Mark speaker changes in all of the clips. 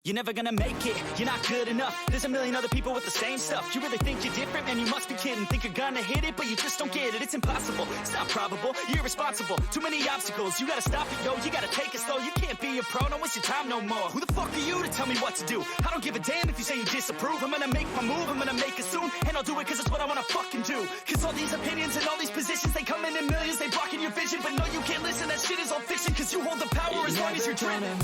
Speaker 1: You're never gonna make it, you're not good enough. There's a million other people with the same stuff. You really think you're different? Man, you must be kidding. Think you're gonna hit it, but you just don't get it. It's impossible, it's not probable, you're irresponsible. Too many obstacles, you gotta stop it, yo. You gotta take it slow, you can't be a pro. Don't waste your time no more. Who the fuck are you to tell me what to do? I don't give a damn if you say you disapprove. I'm gonna make my move, I'm gonna make it soon. And I'll do it cause it's what I wanna fucking do. Cause all these opinions and all these positions, they come in millions, they blocking your vision. But no, you can't listen, that shit is all fiction. Cause you hold the power as long as you're dreaming.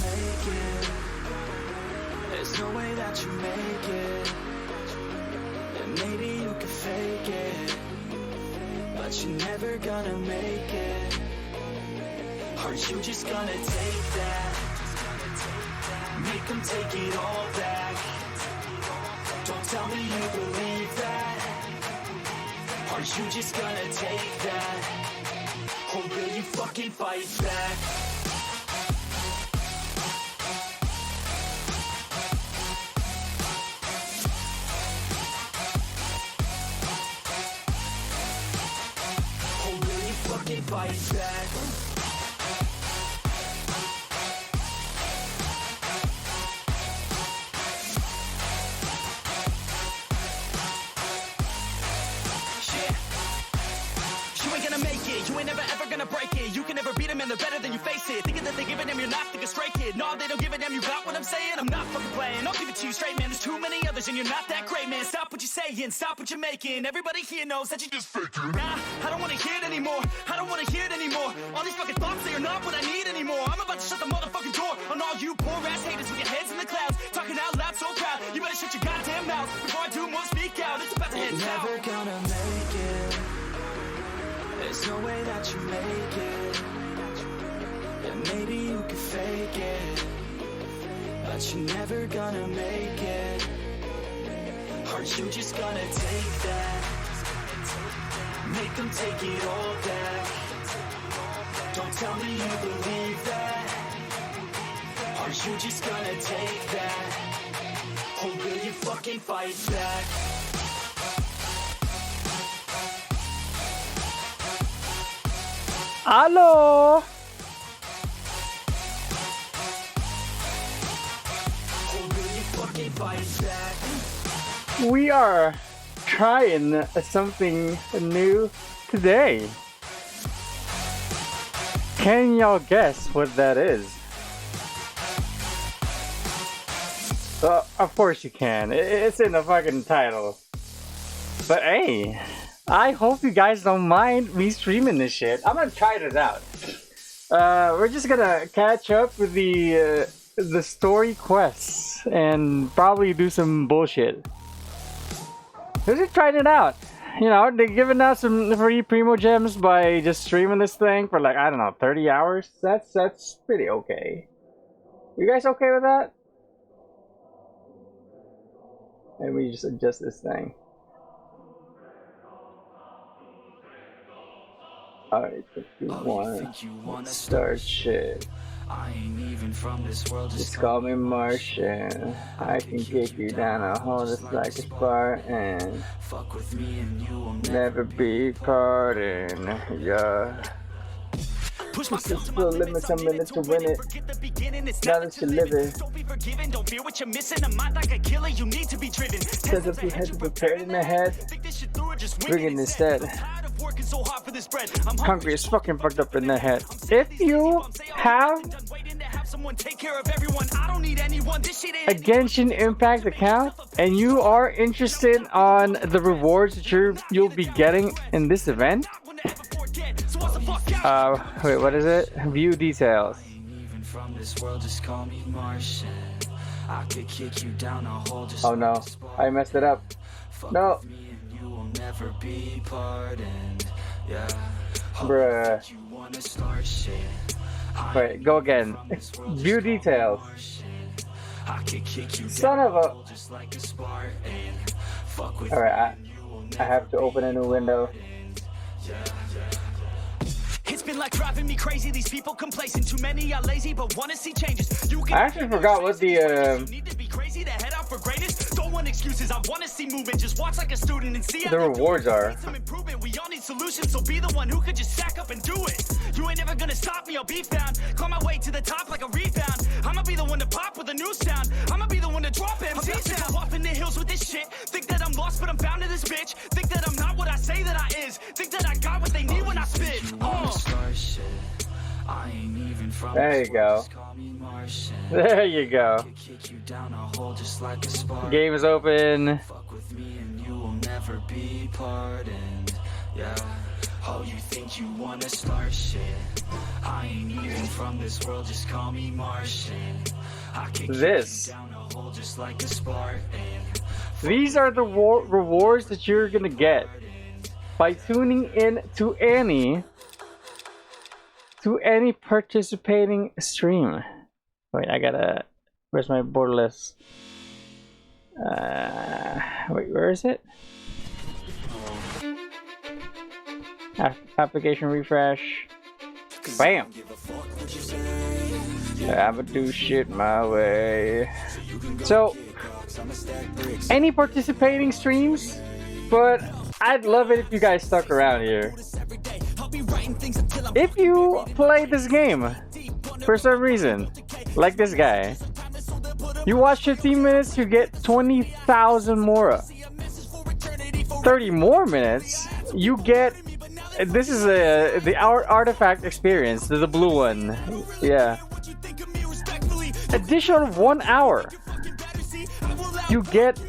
Speaker 1: There's no way that you make it. And maybe you can fake it, but you're never gonna make it. Are you just gonna take that? Make them take it all back. Don't tell me you believe that. Are you just gonna take that? Or will you fucking fight back? Fight back. You ain't gonna make it, you ain't never ever gonna break it. You can never beat them and they're better than you face it. Thinking that they give a damn, you're not, think a straight kid. No, they don't give a damn, you got what I'm saying? I'm not fucking playing, I'll give it to you straight, man. There's too many others and you're not that great, man. Stop what you're saying, stop what you're making. Everybody here knows that you just faking. Nah, I don't wanna hear it anymore, I don't wanna hear it anymore. All these fucking thoughts, they are not what I need anymore. I'm about to shut the motherfucking door on all you poor ass haters with your heads in the clouds. Talking out loud so proud, you better shut your goddamn mouth before I do more speak out. It's about to head south. Never gonna make it. There's no way that you make it. And maybe you can fake it, but you're never gonna make it. Are you just gonna take that? Make them take it all back. Don't tell me you believe that. Are you just gonna take that? Or will you fucking fight back?
Speaker 2: Hello. We are trying something new today. Can y'all guess what that is? Of course you can. It's in the fucking title. But hey, I hope you guys don't mind me streaming this shit. I'm gonna try this out. We're just gonna catch up with the story quests and probably do some bullshit. We're just trying it out. You know, they're giving out some free Primo Gems by just streaming this thing for like, I don't know, 30 hours. That's pretty okay. You guys okay with that? Let me just adjust this thing. Alright, if you want to start shit,
Speaker 1: I ain't even from this world,
Speaker 2: just call me Martian. I can kick you down a hole just like a Spartan.
Speaker 1: Fuck with me and you will
Speaker 2: Never be pardoned, yeah.
Speaker 1: push
Speaker 2: myself to the limits, I'm in it to win it. Now that you live it.
Speaker 1: Don't be forgiven, don't fear what you're missing. A mind like a killer, you need to be driven.
Speaker 2: Says if you had to prepare in the head, bring it instead. Hungry as fucking fucked up in the head. If you have a Genshin Impact account and you are interested on the rewards that you'll be getting in this event, wait, what is it? View details. Oh no, I messed it up. No. Bruh. Wait, go again. View details. Son of a... Alright, I have to open a new window.
Speaker 1: It's been like driving me crazy. These people complacent. Too many are lazy, but want to see changes.
Speaker 2: I actually forgot what the
Speaker 1: want excuses, I wanna see movement. Just watch like a student and see how
Speaker 2: The rewards are.
Speaker 1: some improvement. We all need solutions, so be the one who could just sack up and do it. You ain't never gonna stop me, I'll be found. Climb my way to the top like a rebound. I'ma be the one to pop with a new sound. I'ma be the one to drop MCs down. Go off in the hills with this shit. Think that I'm lost, but I'm found in this bitch. Think that I'm not what I say that I is. Think that I got what they need when I spit.
Speaker 2: There you go. There you go. Game is open.
Speaker 1: Fuck with me and you will never be pardoned. Yeah. Oh, you think you wanna start shit? I ain't even from this world, just call me Martian. I can
Speaker 2: This.
Speaker 1: down a hole just like a Spartan.
Speaker 2: These are the rewards that you're gonna get by tuning in to any participating stream. Wait, I gotta. Where's my borderless? Wait, where is it? Application refresh. Bam! I'ma do shit my way. So, any participating streams, but I'd love it if you guys stuck around here. If you play this game for some reason, like this guy, you watch 15 minutes, you get 20,000 more. 30 more minutes, you get. This is the artifact experience, the blue one. Yeah. Additional 1 hour, you get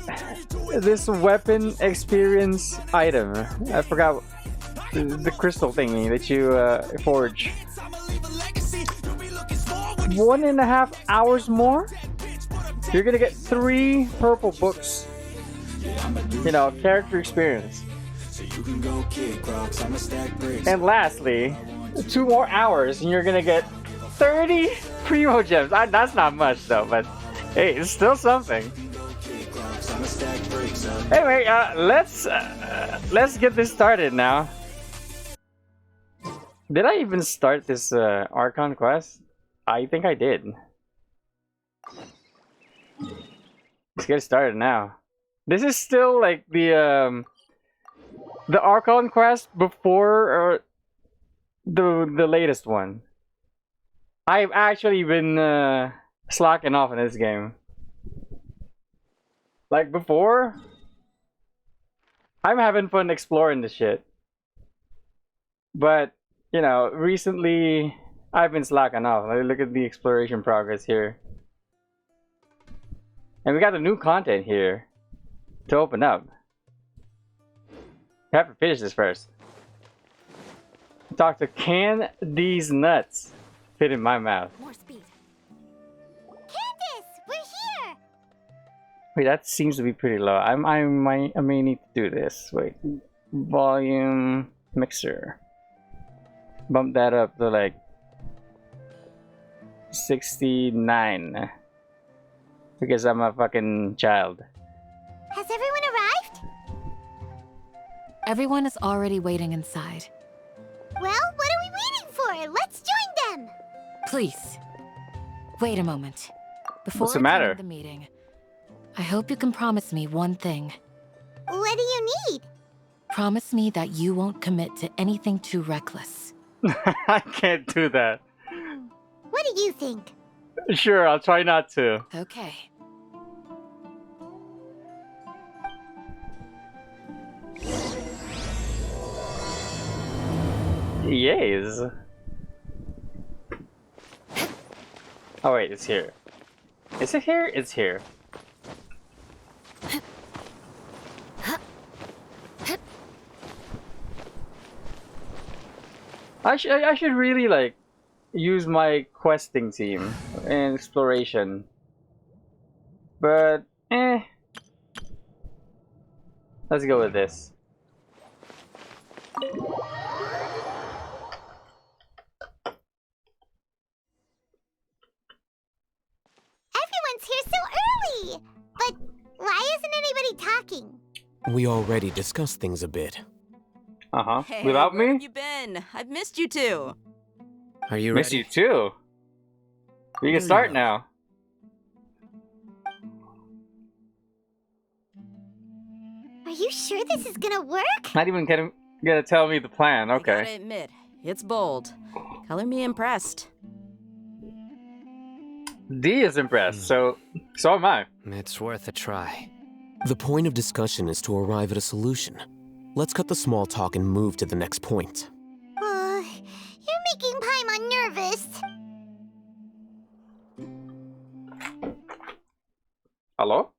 Speaker 2: this weapon experience item. I forgot the crystal thingy that you forge. 1.5 hours more, you're gonna get 3 purple books. You know, character experience. And lastly, 2 more hours and you're gonna get 30 primo gems. That's not much though, but hey, it's still something. Anyway, let's get this started now. Did I even start this Archon quest? I think I did. Let's get started now. This is still like the Archon quest before the latest one. I've actually been slacking off in this game. Like before, I'm having fun exploring this shit. But, you know, recently I've been slacking off. Like, look at the exploration progress here. And we got the new content here to open up. I have to finish this first. Doctor, can these nuts fit in my mouth?
Speaker 3: More speed. Candace, we're here.
Speaker 2: Wait, that seems to be pretty low. I may need to do this. Wait, volume mixer. Bump that up to like 69 because I'm a fucking child.
Speaker 3: Has everyone arrived?
Speaker 4: Everyone is already waiting inside.
Speaker 3: Well, what are we waiting for? Let's join them.
Speaker 4: Please, wait a moment. Before
Speaker 2: What's the matter?
Speaker 4: attending the meeting, I hope you can promise me one thing.
Speaker 3: What do you need?
Speaker 4: Promise me that you won't commit to anything too reckless.
Speaker 2: I can't do that.
Speaker 3: What do you think?
Speaker 2: Sure, I'll try not to.
Speaker 4: Okay.
Speaker 2: Yes. Oh wait, it's here. Is it here? It's here. I should really like use my questing team and exploration. But let's go with this.
Speaker 3: Everyone's here so early. But why isn't anybody talking?
Speaker 5: We already discussed things a bit.
Speaker 2: Uh-huh.
Speaker 6: Hey,
Speaker 2: Without
Speaker 6: where
Speaker 2: me?
Speaker 6: have you been? I've missed you too.
Speaker 5: Are you
Speaker 2: Miss
Speaker 5: ready?
Speaker 2: you too. We can start now.
Speaker 3: Are you sure this is gonna work?
Speaker 2: Not even gonna tell me the plan.
Speaker 6: I gotta
Speaker 2: Okay.
Speaker 6: admit, it's bold. Color me impressed.
Speaker 2: D is impressed, so am I.
Speaker 5: It's worth a try. The point of discussion is to arrive at a solution. Let's cut the small talk and move to the next point.
Speaker 3: You're making Paimon nervous.
Speaker 2: Hello?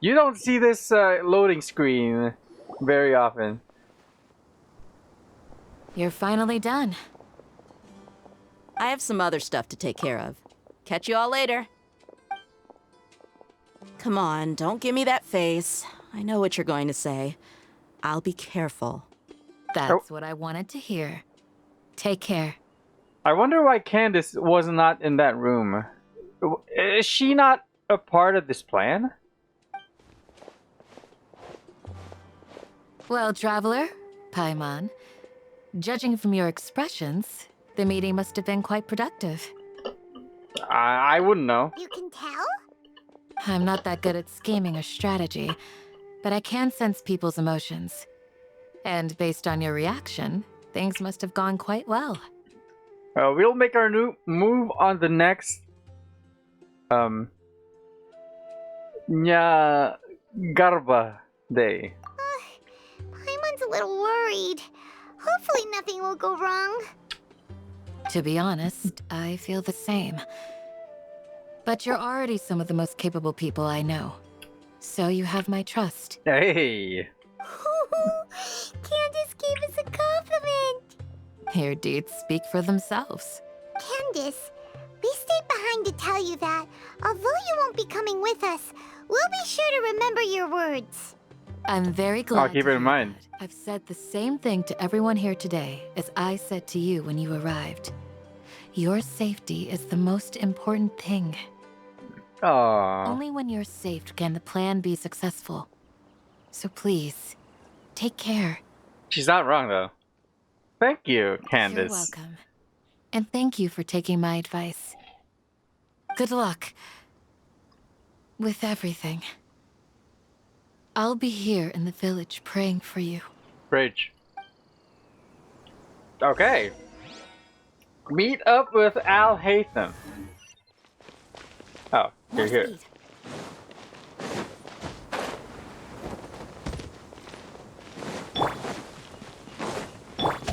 Speaker 2: You don't see this loading screen very often.
Speaker 4: You're finally done.
Speaker 6: I have some other stuff to take care of. Catch you all later. Come on, don't give me that face. I know what you're going to say. I'll be careful.
Speaker 4: That's what I wanted to hear. Take care.
Speaker 2: I wonder why Candace was not in that room. Is she not a part of this plan?
Speaker 4: Well, traveler, Paimon, judging from your expressions, the meeting must have been quite productive.
Speaker 2: I wouldn't know.
Speaker 3: You can tell?
Speaker 4: I'm not that good at scheming or strategy, but I can sense people's emotions. And based on your reaction, things must have gone quite well.
Speaker 2: We'll make our new move on the next Nya Garba Day.
Speaker 3: Paimon's a little worried. Hopefully nothing will go wrong.
Speaker 4: To be honest, I feel the same. But you're already some of the most capable people I know. So you have my trust.
Speaker 2: Hey!
Speaker 3: Candace gave us a compliment.
Speaker 4: Your deeds speak for themselves.
Speaker 3: Candace, we stayed behind to tell you that, although you won't be coming with us, we'll be sure to remember your words.
Speaker 4: I'm very glad.
Speaker 2: I'll keep it in mind.
Speaker 4: I've said the same thing to everyone here today as I said to you when you arrived. Your safety is the most important thing.
Speaker 2: Aww.
Speaker 4: Only when you're safe can the plan be successful. So please, take care.
Speaker 2: She's not wrong though. Thank you, Candace.
Speaker 4: You're welcome. And thank you for taking my advice. Good luck with everything. I'll be here in the village praying for you.
Speaker 2: Bridge. Okay. Meet up with Al Haytham. Oh, you're here.
Speaker 4: Speed.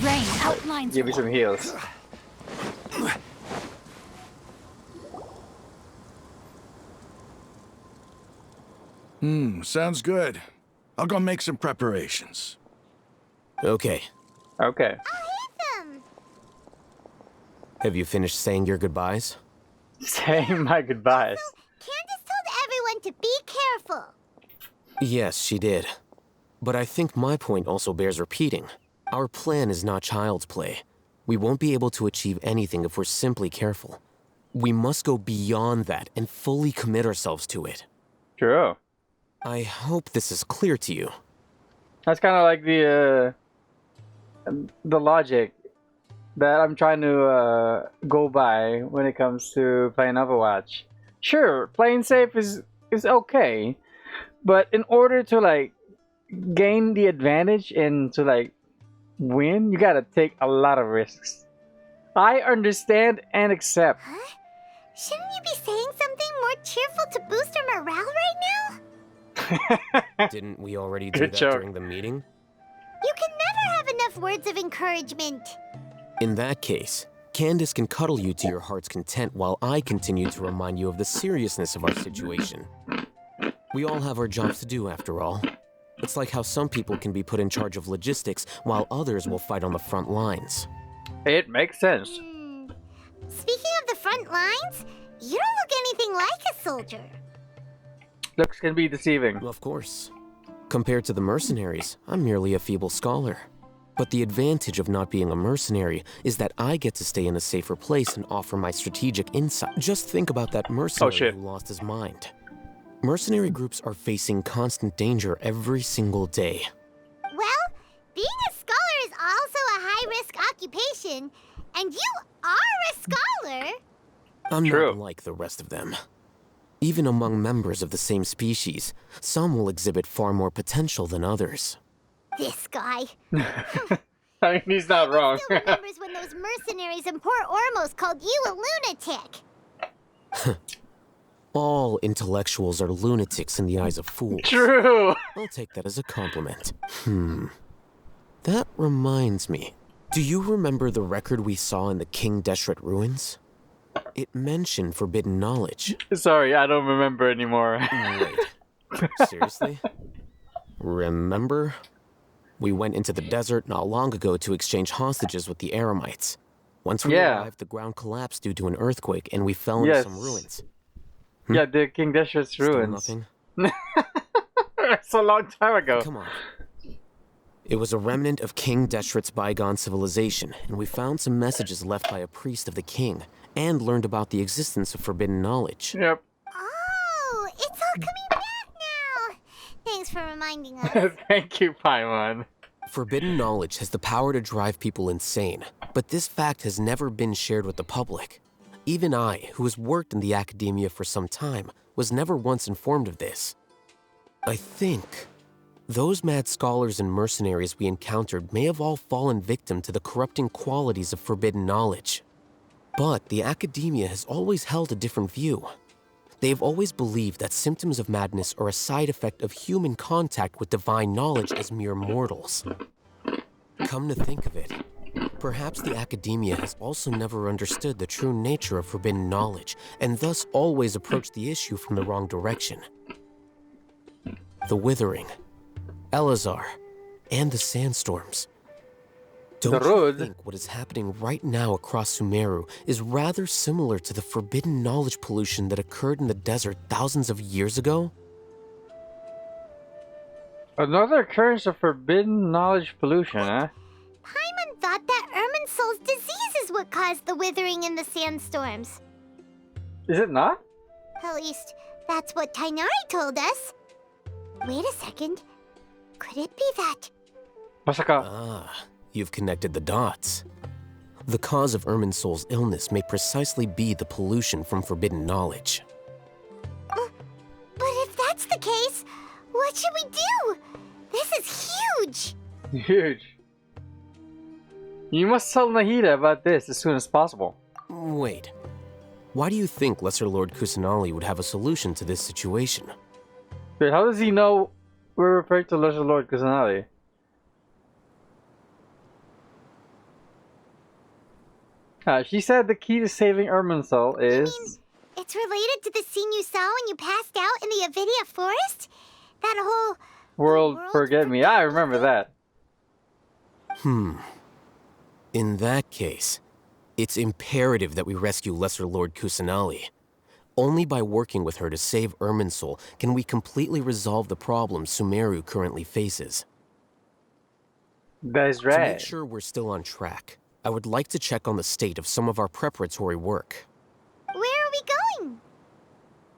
Speaker 4: Rain outlines.
Speaker 2: Give me some heals.
Speaker 7: Sounds good. I'll go make some preparations.
Speaker 5: Okay.
Speaker 2: Okay.
Speaker 3: I'll hit them.
Speaker 5: Have you finished saying your goodbyes?
Speaker 2: Saying my goodbyes.
Speaker 3: Candace told everyone to be careful.
Speaker 5: Yes, she did. But I think my point also bears repeating. Our plan is not child's play. We won't be able to achieve anything if we're simply careful. We must go beyond that and fully commit ourselves to it.
Speaker 2: True.
Speaker 5: I hope this is clear to you.
Speaker 2: That's kind of like the logic that I'm trying to go by when it comes to playing Overwatch. Sure, playing safe is okay, but in order to like gain the advantage and to like win, you gotta take a lot of risks. I understand and accept.
Speaker 3: Huh? Shouldn't you be saying something more cheerful to boost our morale right now?
Speaker 5: Didn't we already do
Speaker 2: Good
Speaker 5: that
Speaker 2: joke.
Speaker 5: during the meeting?
Speaker 3: You can never have enough words of encouragement.
Speaker 5: In that case, Candace can cuddle you to your heart's content while I continue to remind you of the seriousness of our situation. We all have our jobs to do after all. It's like how some people can be put in charge of logistics while others will fight on the front lines.
Speaker 2: It makes sense.
Speaker 3: Speaking of the front lines, you don't look anything like a soldier.
Speaker 2: Looks can be deceiving.
Speaker 5: Of course. Compared to the mercenaries, I'm merely a feeble scholar. But the advantage of not being a mercenary is that I get to stay in a safer place and offer my strategic insight. Just think about that mercenary who lost his mind. Mercenary groups are facing constant danger every single day.
Speaker 3: Well, being a scholar is also a high-risk occupation, and you are a scholar.
Speaker 5: I'm
Speaker 2: True.
Speaker 5: not like the rest of them. Even among members of the same species, some will exhibit far more potential than others.
Speaker 3: This guy.
Speaker 2: I mean, he's not wrong.
Speaker 3: Still remembers when those mercenaries in Port Ormos called you a lunatic.
Speaker 5: All intellectuals are lunatics in the eyes of fools.
Speaker 2: True.
Speaker 5: I'll take that as a compliment. That reminds me. Do you remember the record we saw in the King Deshret ruins? It mentioned forbidden knowledge.
Speaker 2: Sorry, I don't remember anymore.
Speaker 5: Wait. Seriously? Remember? We went into the desert not long ago to exchange hostages with the Eremites. Once we arrived, the ground collapsed due to an earthquake, and we fell into some ruins.
Speaker 2: Yeah, the King Deshret's ruins.
Speaker 5: Still
Speaker 2: nothing? It's a long time ago.
Speaker 5: Come on. It was a remnant of King Deshret's bygone civilization, and we found some messages left by a priest of the king, and learned about the existence of forbidden knowledge.
Speaker 2: Yep.
Speaker 3: Oh, it's all coming back now. Thanks for reminding us.
Speaker 2: Thank you, Paimon.
Speaker 5: Forbidden knowledge has the power to drive people insane, but this fact has never been shared with the public. Even I, who has worked in the academia for some time, was never once informed of this. I think those mad scholars and mercenaries we encountered may have all fallen victim to the corrupting qualities of forbidden knowledge. But the academia has always held a different view. They have always believed that symptoms of madness are a side effect of human contact with divine knowledge as mere mortals. Come to think of it, perhaps the academia has also never understood the true nature of forbidden knowledge, and thus always approached the issue from the wrong direction. The Withering, Elazar, and the Sandstorms. Don't you think what is happening right now across Sumeru is rather similar to the forbidden knowledge pollution that occurred in the desert thousands of years ago?
Speaker 2: Another occurrence of forbidden knowledge pollution, huh?
Speaker 3: Paimon thought that Irminsul's disease is what caused the withering in the sandstorms.
Speaker 2: Is it not?
Speaker 3: At least, that's what Tainari told us. Wait a second. Could it be that?
Speaker 2: Masaka.
Speaker 5: Ah, you've connected the dots. The cause of Irminsul's illness may precisely be the pollution from forbidden knowledge.
Speaker 3: But if that's the case, what should we do? This is huge!
Speaker 2: Huge. You must tell Nahida about this as soon as possible.
Speaker 5: Wait. Why do you think Lesser Lord Kusanali would have a solution to this situation?
Speaker 2: Wait, how does he know we're referring to Lesser Lord Kusanali? She said the key to saving Irminsul is...
Speaker 3: You mean it's related to the scene you saw when you passed out in the Avidia forest? That whole...
Speaker 2: World forget me. I remember that.
Speaker 5: In that case, it's imperative that we rescue Lesser Lord Kusanali. Only by working with her to save Irminsul can we completely resolve the problems Sumeru currently faces.
Speaker 2: That's
Speaker 5: To
Speaker 2: right.
Speaker 5: make sure we're still on track, I would like to check on the state of some of our preparatory work.
Speaker 3: Where are we going?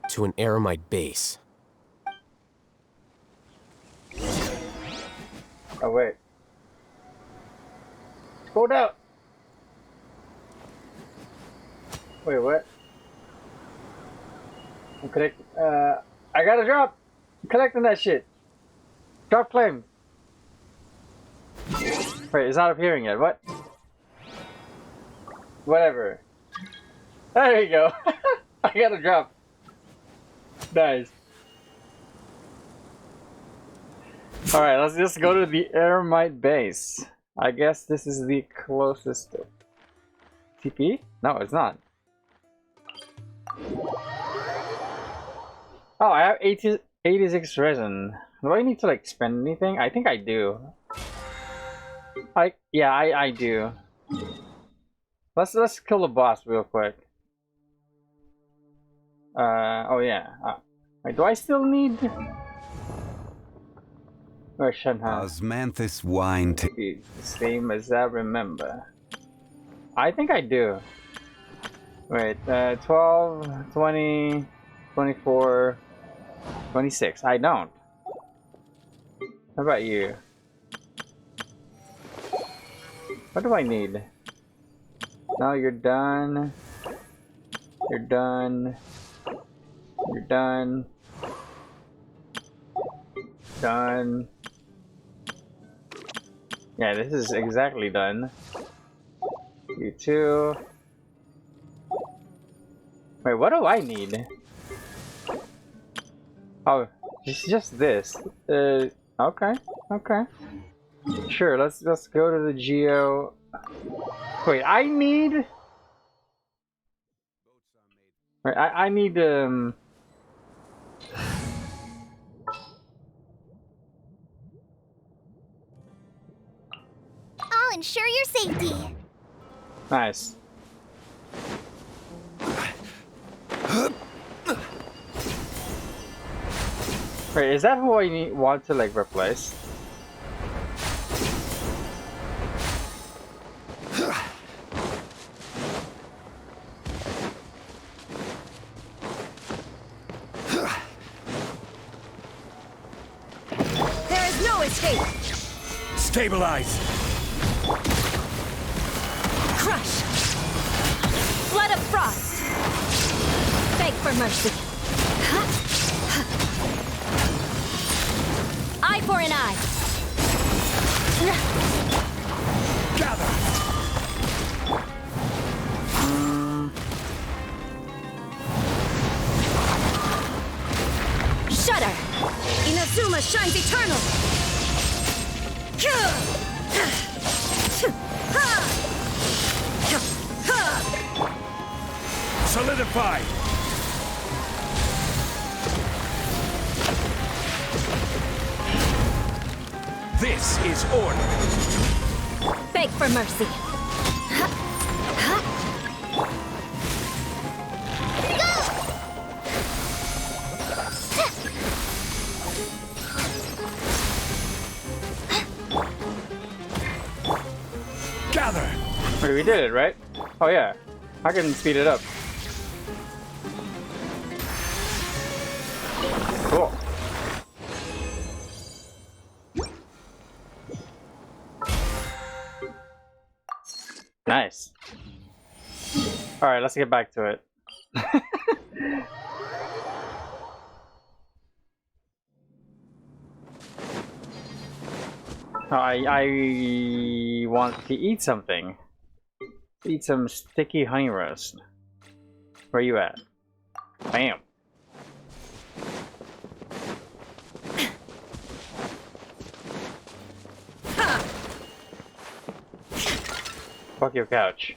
Speaker 5: To an Eremite base.
Speaker 2: Oh, wait. Go down! Wait, what? I'm connecting. I got a drop! I'm collecting that shit. Drop flame. Wait, it's not appearing yet. What? Whatever. There you go. I got a drop. Nice. Alright, let's just go to the Eremite base. I guess this is the closest. TP? No, it's not. Oh, I have 86 resin. Do I need to like spend anything? I think I do. Yeah, I do. Let's kill the boss real quick. Oh yeah. Wait, do I still need? Or Shanhan?
Speaker 8: Osmanthus wine to
Speaker 2: The same as I remember. I think I do. Wait, 12, 20, 24, 26. I don't. How about you? What do I need? No, you're done. You're done. You're done. Done. Yeah, this is exactly done. You too. Wait, what do I need? Oh, it's just this. Okay, okay. Sure, let's go to the geo. Wait, I need. Wait, I need
Speaker 3: I'll ensure your safety.
Speaker 2: Nice. Wait, is that who I want to like replace?
Speaker 6: There is no escape!
Speaker 7: Stabilize!
Speaker 4: Crush! Blood of frost! Beg for mercy. Eye for an eye.
Speaker 7: Gather!
Speaker 4: Shudder! Inazuma shines eternal!
Speaker 7: Solidify! This is order!
Speaker 4: Beg for mercy.
Speaker 7: Gather!
Speaker 2: Wait, we did it, right? Oh yeah. I can speed it up. Cool. Nice. Alright, let's get back to it. I want to eat something. Eat some sticky honey roast. Where you at? Bam. Fuck your couch.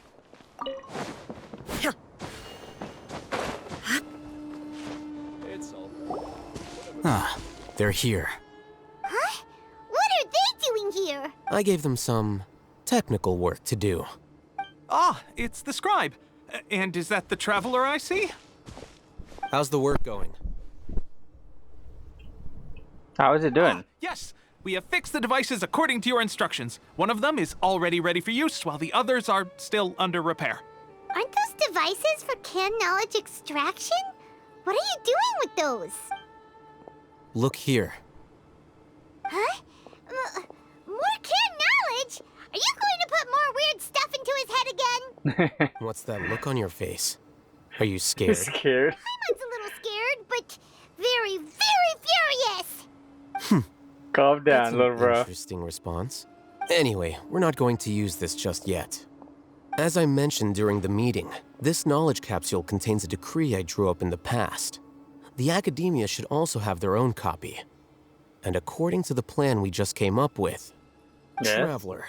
Speaker 5: Ah, they're here.
Speaker 3: Huh? What are they doing here?
Speaker 5: I gave them some technical work to do.
Speaker 9: Ah, it's the scribe. And is that the traveler I see?
Speaker 5: How's the work going?
Speaker 2: How is it doing?
Speaker 9: Ah, yes, we have fixed the devices according to your instructions. One of them is already ready for use, while the others are still under repair.
Speaker 3: Aren't those devices for canned knowledge extraction? What are you doing with those?
Speaker 5: Look here.
Speaker 3: Huh? More canned knowledge? Are you going to put more weird stuff into his head again?
Speaker 5: What's that look on your face? Are you scared?
Speaker 2: Scared?
Speaker 3: Paimon's a little scared, but very, very furious.
Speaker 2: Calm
Speaker 5: That's
Speaker 2: down,
Speaker 5: an
Speaker 2: little bro.
Speaker 5: interesting response. Anyway, we're not going to use this just yet. As I mentioned during the meeting, this knowledge capsule contains a decree I drew up in the past. The academia should also have their own copy. And according to the plan we just came up with,
Speaker 2: Yes?
Speaker 5: Traveler,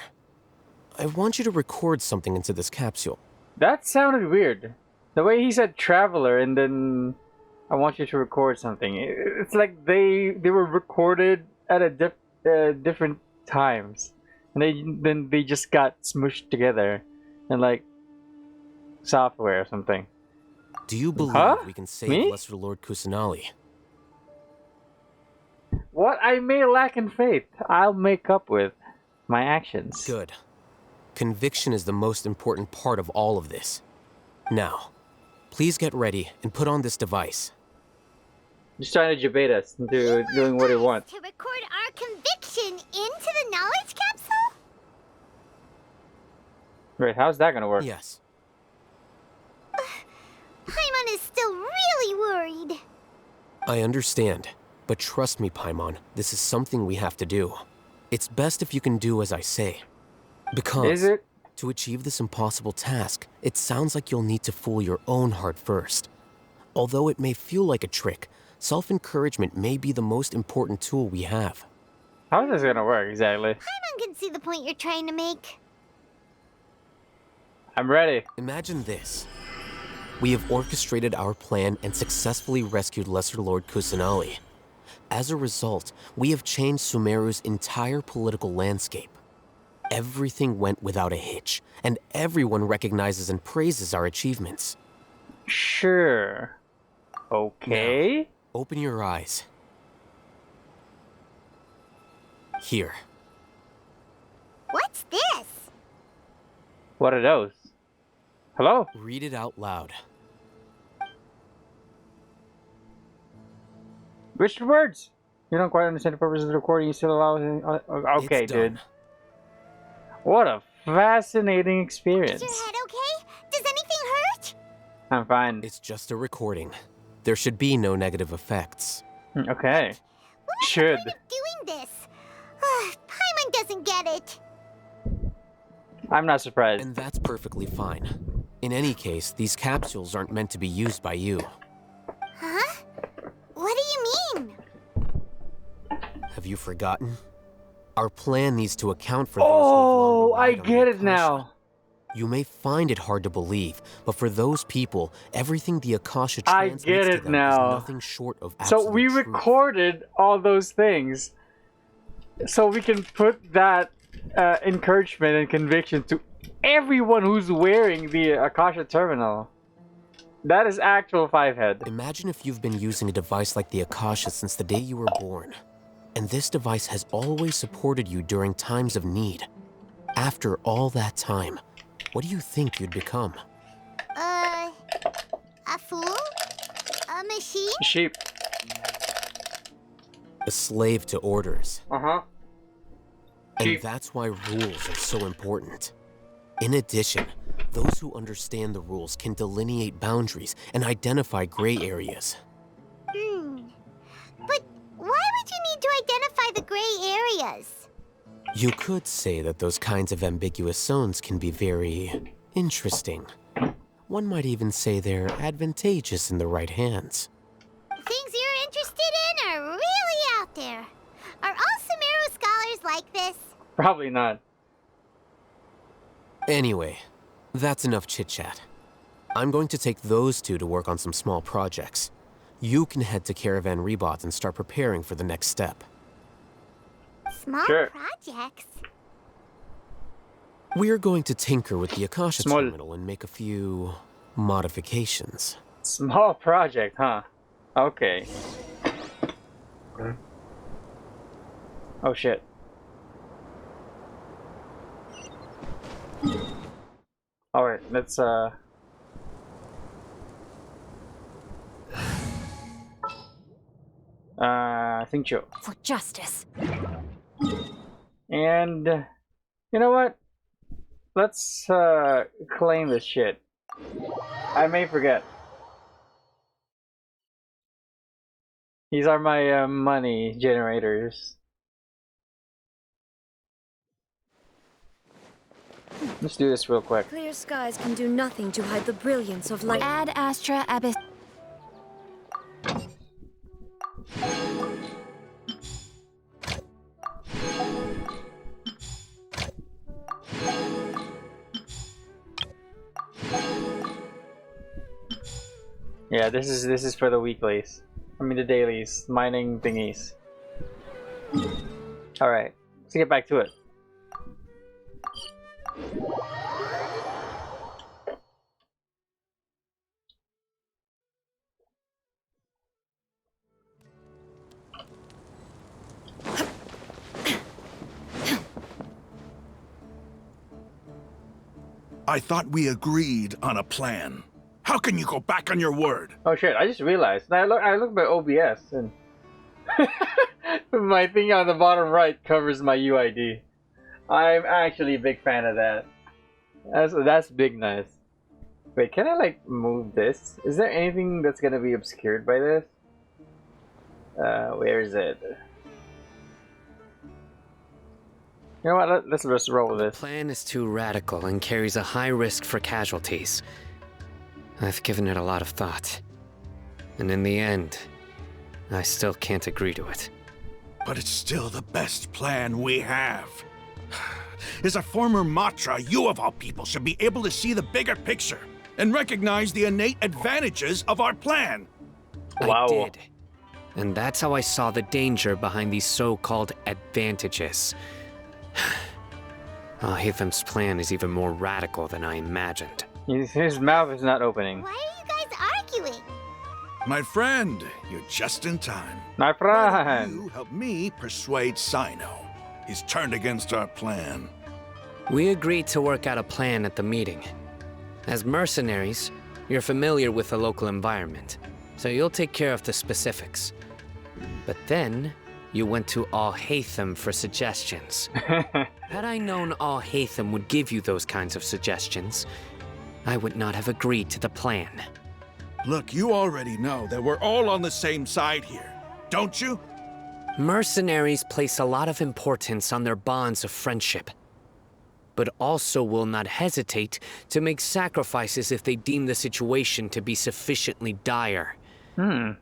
Speaker 5: I want you to record something into this capsule.
Speaker 2: That sounded weird. The way he said traveler and then I want you to record something. It's like they were recorded at a different times. And then they just got smushed together in like software or something.
Speaker 5: Do you believe
Speaker 2: Huh?
Speaker 5: we can save
Speaker 2: Me?
Speaker 5: Lesser Lord Kusanali?
Speaker 2: What I may lack in faith, I'll make up with my actions.
Speaker 5: Good. Conviction is the most important part of all of this. Now, please get ready and put on this device.
Speaker 2: Just trying to debate us into doing what he wants.
Speaker 3: To record our conviction into the knowledge capsule?
Speaker 2: Wait, how's that gonna work?
Speaker 5: Yes.
Speaker 3: Paimon is still really worried.
Speaker 5: I understand, but trust me, Paimon, this is something we have to do. It's best if you can do as I say. Because
Speaker 2: Is it?
Speaker 5: to achieve this impossible task, it sounds like you'll need to fool your own heart first. Although it may feel like a trick, self-encouragement may be the most important tool we have.
Speaker 2: How is this gonna work exactly?
Speaker 3: Paimon can see the point you're trying to make.
Speaker 2: I'm ready.
Speaker 5: Imagine this. We have orchestrated our plan and successfully rescued Lesser Lord Kusanali. As a result, we have changed Sumeru's entire political landscape. Everything went without a hitch, and everyone recognizes and praises our achievements.
Speaker 2: Sure. Okay.
Speaker 5: Now, open your eyes. Here.
Speaker 3: What's this?
Speaker 2: What are those? Hello?
Speaker 5: Read it out loud.
Speaker 2: Which words? You don't quite understand the purpose of the recording. You still allow it? Okay,
Speaker 5: It's done.
Speaker 2: dude. What a fascinating experience.
Speaker 3: Is your head okay? Does anything hurt?
Speaker 2: I'm fine.
Speaker 5: It's just a recording. There should be no negative effects.
Speaker 2: Okay.
Speaker 3: What is
Speaker 2: Should.
Speaker 3: the point of doing this? Paimon doesn't get it.
Speaker 2: I'm not surprised.
Speaker 5: And that's perfectly fine. In any case, these capsules aren't meant to be used by you.
Speaker 3: Huh? What do you mean?
Speaker 5: Have you forgotten? Our plan needs to account for those who have
Speaker 2: Oh,
Speaker 5: long
Speaker 2: I
Speaker 5: relied on
Speaker 2: get
Speaker 5: the
Speaker 2: it now.
Speaker 5: You may find it hard to believe, but for those people, everything the Akasha
Speaker 2: I
Speaker 5: transmits
Speaker 2: get
Speaker 5: to
Speaker 2: it
Speaker 5: them
Speaker 2: now.
Speaker 5: is nothing short of absolute
Speaker 2: So we
Speaker 5: truth.
Speaker 2: recorded all those things so we can put that encouragement and conviction to everyone who's wearing the Akasha terminal. That is actual five-head.
Speaker 5: Imagine if you've been using a device like the Akasha since the day you were born, and this device has always supported you during times of need. After all that time, what do you think you'd become?
Speaker 3: A fool? A machine?
Speaker 2: Sheep.
Speaker 5: A slave to orders.
Speaker 2: Uh-huh.
Speaker 5: And
Speaker 2: Sheep.
Speaker 5: that's why rules are so important. In addition, those who understand the rules can delineate boundaries and identify gray areas.
Speaker 3: But why would you need to identify the gray areas?
Speaker 5: You could say that those kinds of ambiguous zones can be very interesting. One might even say they're advantageous in the right hands.
Speaker 3: The things you're interested in are really out there. Are all Sumeru scholars like this?
Speaker 2: Probably not.
Speaker 5: Anyway, that's enough chit-chat. I'm going to take those two to work on some small projects. You can head to Caravan Rebot and start preparing for the next step.
Speaker 3: Small
Speaker 2: Sure.
Speaker 3: projects?
Speaker 5: We're going to tinker with the Akasha
Speaker 2: Small.
Speaker 5: terminal and make a few modifications.
Speaker 2: Small project, huh? Okay. Oh shit. Alright, let's think so.
Speaker 4: For justice.
Speaker 2: And you know what? Let's claim this shit. I may forget. These are my money generators. Let's do this real quick.
Speaker 10: Clear skies can do nothing to hide the brilliance of light.
Speaker 4: Ad Astra Abyss.
Speaker 2: Yeah, this is for the weeklies. I mean the dailies, mining thingies. Alright, let's get back to it.
Speaker 7: I thought we agreed on a plan. How can you go back on your word?
Speaker 2: Oh shit, I just realized. I looked at OBS and my thing on the bottom right covers my UID. I'm actually a big fan of that. That's big nice. Wait, can I like move this? Is there anything that's gonna be obscured by this? Where is it? You know what? Let's just roll with this.
Speaker 11: The plan is too radical and carries a high risk for casualties. I've given it a lot of thought. And in the end, I still can't agree to it.
Speaker 7: But it's still the best plan we have. As a former Matra, you of all people should be able to see the bigger picture and recognize the innate advantages of our plan.
Speaker 2: Wow.
Speaker 11: I did. And that's how I saw the danger behind these so-called advantages. Al-Haytham's plan is even more radical than I imagined.
Speaker 2: His mouth is not opening.
Speaker 3: Why are you guys arguing?
Speaker 7: My friend, you're just in time.
Speaker 2: My friend!
Speaker 7: You help me persuade Sino. He's turned against our plan.
Speaker 11: We agreed to work out a plan at the meeting. As mercenaries, you're familiar with the local environment, so you'll take care of the specifics. But then, you went to Al-Haytham for suggestions. Had I known Al-Haytham would give you those kinds of suggestions, I would not have agreed to the plan.
Speaker 7: Look, you already know that we're all on the same side here, don't you?
Speaker 11: Mercenaries place a lot of importance on their bonds of friendship, but also will not hesitate to make sacrifices if they deem the situation to be sufficiently dire. I'm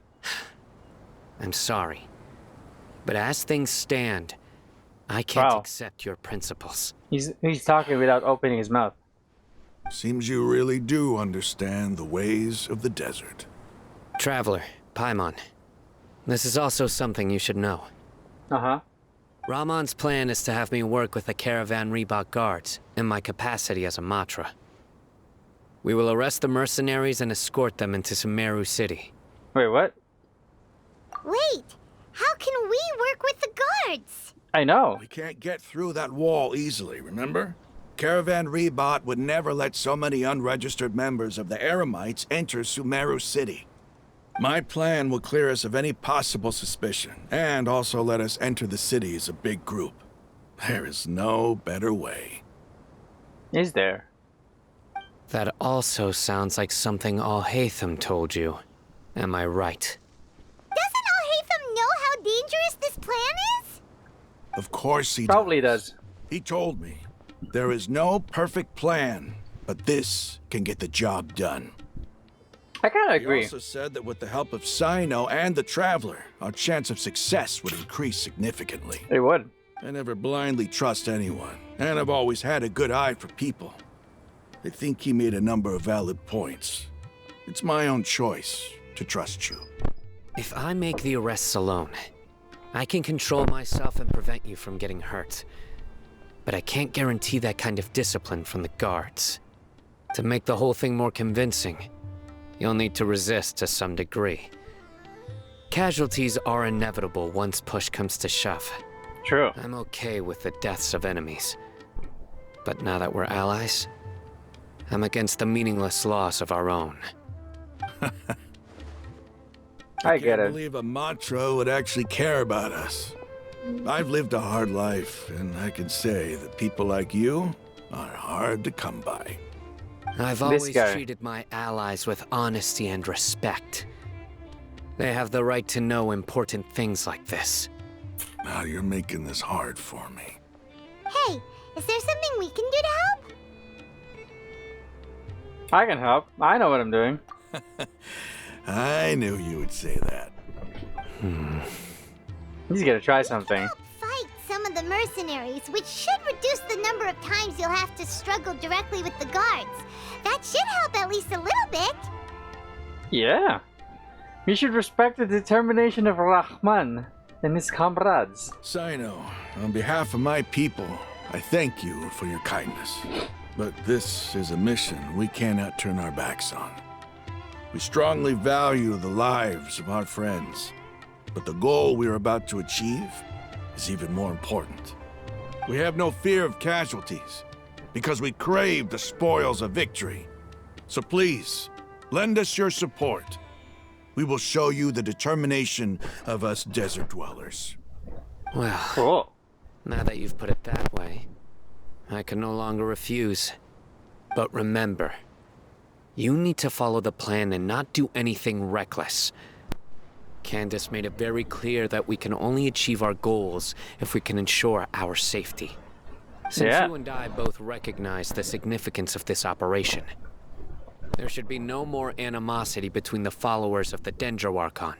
Speaker 11: sorry, but as things stand, I can't accept your principles.
Speaker 2: He's talking without opening his mouth.
Speaker 7: Seems you really do understand the ways of the desert.
Speaker 11: Traveler, Paimon, this is also something you should know. Rahman's plan is to have me work with the Caravan Reebok guards in my capacity as a Matra. We will arrest the mercenaries and escort them into Sumeru City.
Speaker 2: Wait, what?
Speaker 3: Wait, how can we work with the guards?
Speaker 2: I know.
Speaker 7: We can't get through that wall easily, remember? Caravan Reebok would never let so many unregistered members of the Eremites enter Sumeru City. My plan will clear us of any possible suspicion, and also let us enter the city as a big group. There is no better way.
Speaker 2: Is there?
Speaker 11: That also sounds like something Al-Haytham told you. Am I right?
Speaker 3: Doesn't Al-Haytham know how dangerous this plan is?
Speaker 7: Of course he
Speaker 2: Probably does.
Speaker 7: He told me, there is no perfect plan, but this can get the job done.
Speaker 2: I kind of
Speaker 7: He
Speaker 2: agree.
Speaker 7: also said that with the help of Sino and the Traveler, our chance of success would increase significantly.
Speaker 2: It would.
Speaker 7: I never blindly trust anyone, and I've always had a good eye for people. I think he made a number of valid points. It's my own choice to trust you.
Speaker 11: If I make the arrests alone, I can control myself and prevent you from getting hurt. But I can't guarantee that kind of discipline from the guards. To make the whole thing more convincing, you'll need to resist to some degree. Casualties are inevitable once push comes to shove.
Speaker 2: True.
Speaker 11: I'm okay with the deaths of enemies. But now that we're allies, I'm against the meaningless loss of our own.
Speaker 2: I get
Speaker 7: can't
Speaker 2: it.
Speaker 7: believe a Matra would actually care about us. I've lived a hard life, and I can say that people like you are hard to come by.
Speaker 11: I've always treated my allies with honesty and respect. They have the right to know important things like this.
Speaker 7: Now you're making this hard for me.
Speaker 3: Hey, is there something we can do to help?
Speaker 2: I can help. I know what I'm doing.
Speaker 7: I knew you would say that.
Speaker 2: He's gonna try something.
Speaker 3: Help fight some of the mercenaries, which should reduce the number of times you'll have to struggle directly with the guards. That should help at least a little bit.
Speaker 2: Yeah. We should respect the determination of Rahman and his comrades.
Speaker 7: Sino, on behalf of my people, I thank you for your kindness. But this is a mission we cannot turn our backs on. We strongly value the lives of our friends, but the goal we are about to achieve is even more important. We have no fear of casualties, because we crave the spoils of victory. So please, lend us your support. We will show you the determination of us desert dwellers.
Speaker 11: Well,
Speaker 2: Cool.
Speaker 11: now that you've put it that way, I can no longer refuse. But remember, you need to follow the plan and not do anything reckless. Candace made it very clear that we can only achieve our goals if we can ensure our safety. Since you and I both recognize the significance of this operation, there should be no more animosity between the followers of the Dendro Archon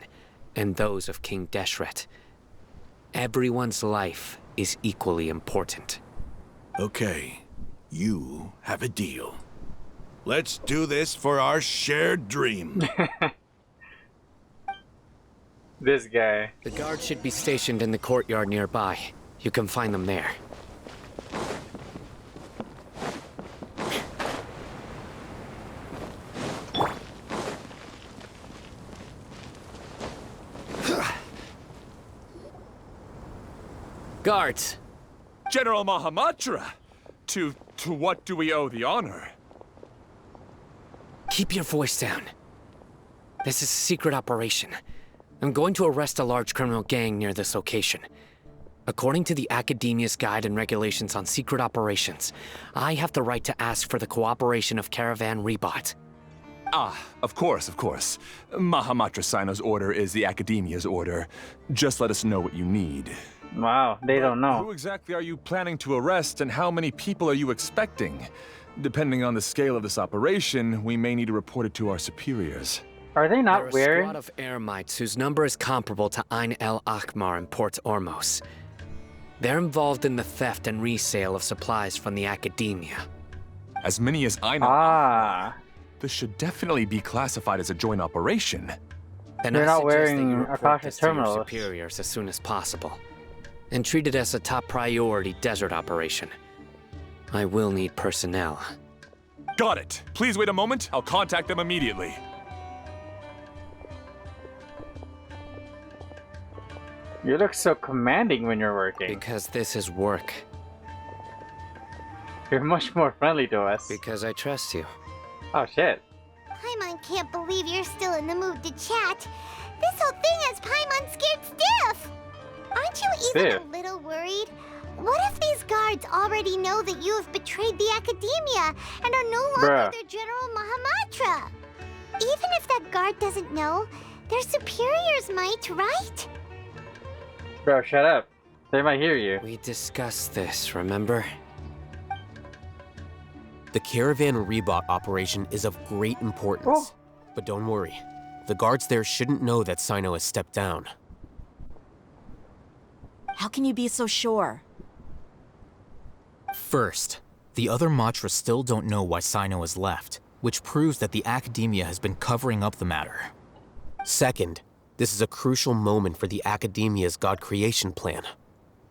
Speaker 11: and those of King Deshret. Everyone's life is equally important.
Speaker 7: Okay, you have a deal. Let's do this for our shared dream.
Speaker 2: This guy.
Speaker 11: The guards should be stationed in the courtyard nearby. You can find them there. Guards!
Speaker 12: General Mahamatra! To what do we owe the honor?
Speaker 11: Keep your voice down. This is a secret operation. I'm going to arrest a large criminal gang near this location. According to the Academia's Guide and Regulations on Secret Operations, I have the right to ask for the cooperation of Caravan Rebot.
Speaker 12: Ah, of course, of course. Mahamatra Sino's order is the Academia's order. Just let us know what you need.
Speaker 2: Wow, they don't know.
Speaker 12: Who exactly are you planning to arrest, and how many people are you expecting? Depending on the scale of this operation, we may need to report it to our superiors.
Speaker 2: Are they not
Speaker 11: They're
Speaker 2: wearing?
Speaker 11: a squad of Eremites whose number is comparable to Ain El Akmar in Port Ormos. They're involved in the theft and resale of supplies from the Academia.
Speaker 12: As many as I know.
Speaker 2: Ah.
Speaker 12: This should definitely be classified as a joint operation.
Speaker 11: Then
Speaker 2: They're
Speaker 11: I
Speaker 2: not
Speaker 11: suggest
Speaker 2: wearing
Speaker 11: that you report
Speaker 2: Akasha
Speaker 11: this to your
Speaker 2: terminals.
Speaker 11: superiors as soon as possible, and treat it as a top priority desert operation. I will need personnel.
Speaker 12: Got it. Please wait a moment. I'll contact them immediately.
Speaker 2: You look so commanding when you're working.
Speaker 11: Because this is work.
Speaker 2: You're much more friendly to us.
Speaker 11: Because I trust you.
Speaker 2: Oh shit.
Speaker 3: Paimon can't believe you're still in the mood to chat. This whole thing has Paimon scared stiff. Aren't you even a little worried? What if these guards already know that you have betrayed the Academia and are no longer their General Mahamatra? Even if that guard doesn't know, their superiors might, right?
Speaker 2: Bro, shut up. They might hear you.
Speaker 11: We discussed this, remember?
Speaker 5: The Caravan Rebot operation is of great importance. But don't worry. The guards there shouldn't know that Sino has stepped down.
Speaker 6: How can you be so sure?
Speaker 13: First, the other Matras still don't know why Sino has left, which proves that the Academia has been covering up the matter.
Speaker 5: Second, this is a crucial moment for the Academia's God creation plan.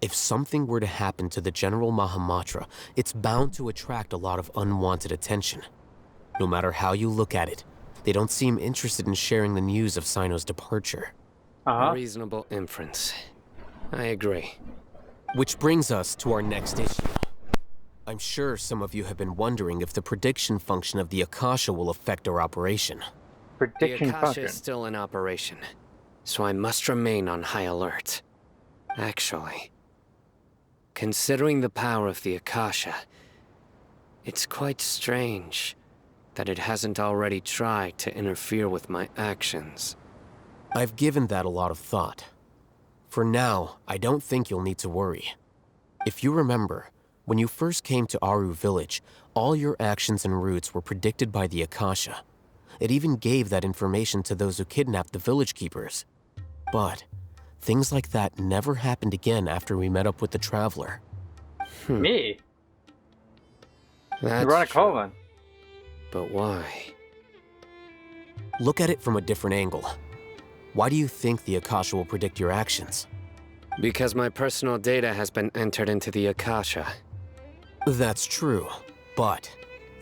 Speaker 5: If something were to happen to the General Mahamatra, it's bound to attract a lot of unwanted attention. No matter how you look at it, they don't seem interested in sharing the news of Sino's departure.
Speaker 11: A reasonable inference. I agree.
Speaker 5: Which brings us to our next issue. I'm sure some of you have been wondering if the prediction function of the Akasha will affect our operation.
Speaker 11: The Akasha is still in operation, so I must remain on high alert. Actually, considering the power of the Akasha, it's quite strange that it hasn't already tried to interfere with my actions.
Speaker 5: I've given that a lot of thought. For now, I don't think you'll need to worry. If you remember, when you first came to Aru Village, all your actions and routes were predicted by the Akasha. It even gave that information to those who kidnapped the village keepers. But things like that never happened again after we met up with the Traveler.
Speaker 2: Me?
Speaker 11: That's true. But why?
Speaker 5: Look at it from a different angle. Why do you think the Akasha will predict your actions?
Speaker 11: Because my personal data has been entered into the Akasha.
Speaker 5: That's true, but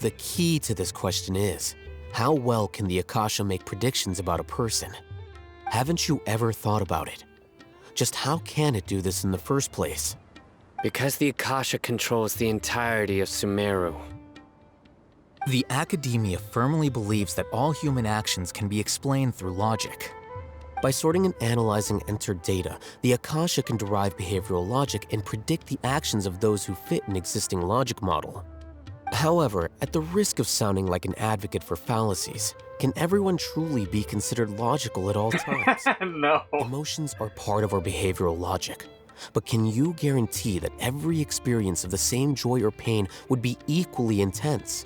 Speaker 5: the key to this question is, how well can the Akasha make predictions about a person? Haven't you ever thought about it? Just how can it do this in the first place?
Speaker 11: Because the Akasha controls the entirety of Sumeru.
Speaker 13: The Academia firmly believes that all human actions can be explained through logic.
Speaker 5: By sorting and analyzing entered data, the Akasha can derive behavioral logic and predict the actions of those who fit an existing logic model. However, at the risk of sounding like an advocate for fallacies, can everyone truly be considered logical at all times?
Speaker 2: No.
Speaker 5: Emotions are part of our behavioral logic. But can you guarantee that every experience of the same joy or pain would be equally intense?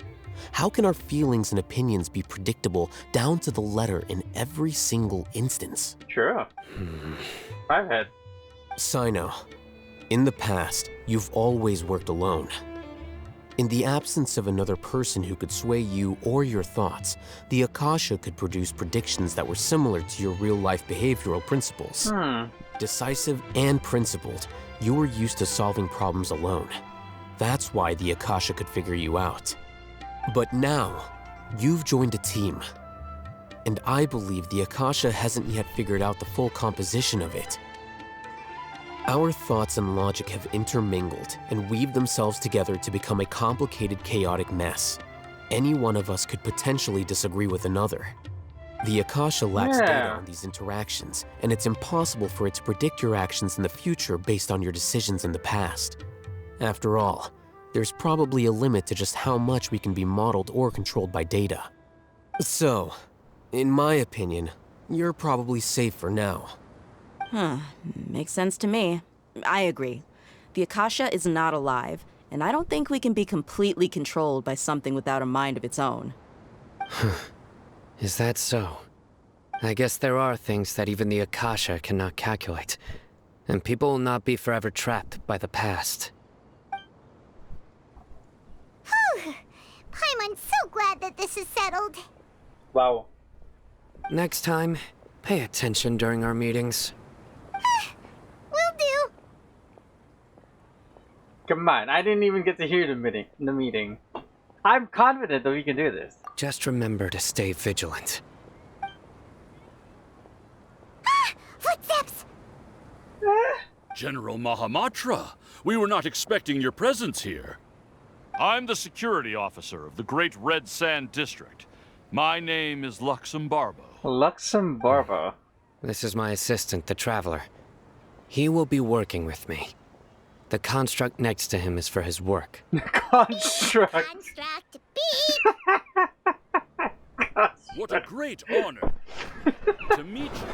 Speaker 5: How can our feelings and opinions be predictable down to the letter in every single instance?
Speaker 2: True. I've had.
Speaker 5: Sino, in the past, you've always worked alone. In the absence of another person who could sway you or your thoughts, the Akasha could produce predictions that were similar to your real-life behavioral principles. Decisive and principled, you were used to solving problems alone. That's why the Akasha could figure you out. But now, you've joined a team. And I believe the Akasha hasn't yet figured out the full composition of it. Our thoughts and logic have intermingled and weaved themselves together to become a complicated, chaotic mess. Any one of us could potentially disagree with another. The Akasha lacks data on these interactions, and it's impossible for it to predict your actions in the future based on your decisions in the past. After all, there's probably a limit to just how much we can be modeled or controlled by data. So, in my opinion, you're probably safe for now.
Speaker 6: Makes sense to me. I agree. The Akasha is not alive, and I don't think we can be completely controlled by something without a mind of its own.
Speaker 11: Is that so? I guess there are things that even the Akasha cannot calculate, and people will not be forever trapped by the past.
Speaker 3: Whew! Paimon's so glad that this is settled.
Speaker 2: Wow.
Speaker 11: Next time, pay attention during our meetings.
Speaker 3: Will do.
Speaker 2: Come on, I didn't even get to hear the meeting. I'm confident that we can do this.
Speaker 11: Just remember to stay vigilant.
Speaker 3: Footsteps!
Speaker 14: General Mahamatra, we were not expecting your presence here. I'm the security officer of the Great Red Sand District. My name is Luxembarbo.
Speaker 2: Luxembarbo.
Speaker 11: This is my assistant, the Traveler. He will be working with me. The construct next to him is for his work.
Speaker 2: Construct.
Speaker 3: Construct. Beep.
Speaker 14: What a great honor to meet you.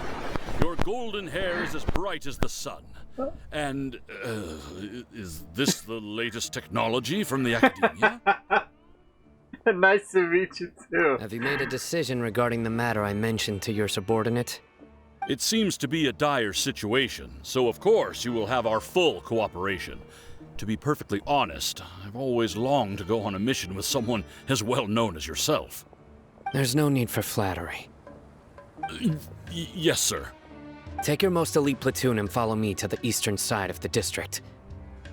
Speaker 14: Your golden hair is as bright as the sun. And, is this the latest technology from the Academia?
Speaker 2: Nice to meet you too.
Speaker 11: Have you made a decision regarding the matter I mentioned to your subordinate?
Speaker 14: It seems to be a dire situation, so of course you will have our full cooperation. To be perfectly honest, I've always longed to go on a mission with someone as well known as yourself.
Speaker 11: There's no need for flattery.
Speaker 14: Yes, sir.
Speaker 11: Take your most elite platoon and follow me to the eastern side of the district.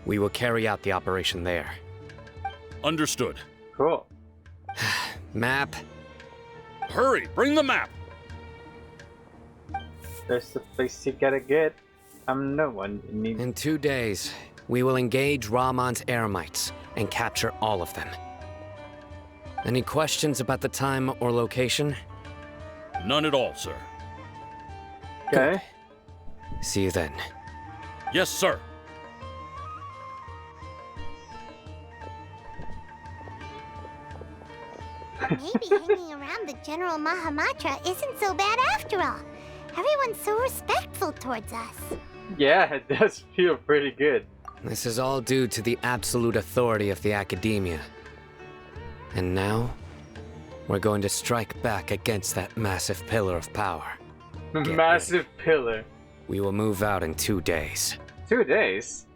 Speaker 11: We will carry out the operation there.
Speaker 14: Understood.
Speaker 2: Cool.
Speaker 11: Map.
Speaker 14: Hurry, bring the map!
Speaker 2: There's the place you gotta get. I'm no one you need.
Speaker 11: In 2 days, we will engage Ramon's Eremites and capture all of them. Any questions about the time or location?
Speaker 14: None at all, sir.
Speaker 2: Okay.
Speaker 11: See you then.
Speaker 14: Yes, sir.
Speaker 3: Maybe hanging around the General Mahamatra isn't so bad after all. Everyone's so respectful towards us.
Speaker 2: Yeah, it does feel pretty good.
Speaker 11: This is all due to the absolute authority of the Academia. And now, we're going to strike back against that massive pillar of power.
Speaker 2: Massive pillar.
Speaker 11: We will move out in 2 days.
Speaker 2: 2 days?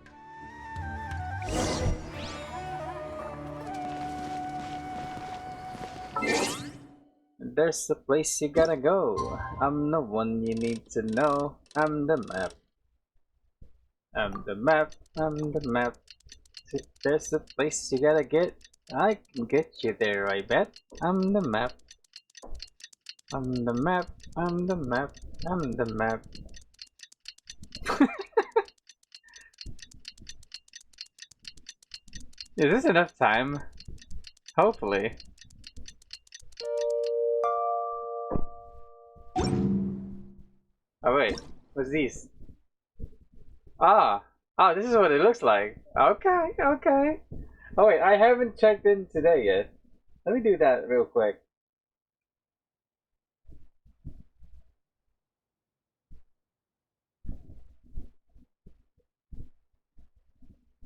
Speaker 2: There's a place you gotta go. I'm the one you need to know. I'm the map. I'm the map. I'm the map. There's a place you gotta get. I can get you there, I bet. I'm the map. I'm the map. I'm the map. I'm the map. Is this enough time? Hopefully. Oh wait, what's these? Ah! Oh, this is what it looks like. Okay, okay. Oh wait, I haven't checked in today yet. Let me do that real quick.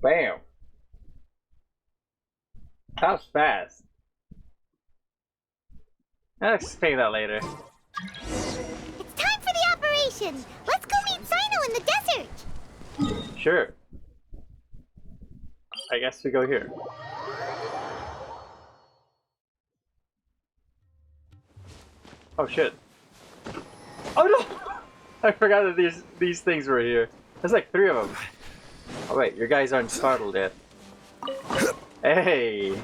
Speaker 2: Bam. That was fast. I'll explain that later.
Speaker 3: It's time for the operation! Let's go meet Sino in the desert!
Speaker 2: Sure. I guess we go here. Oh shit. Oh no! I forgot that these things were here. There's like 3 of them. Oh wait, your guys aren't startled yet. Hey!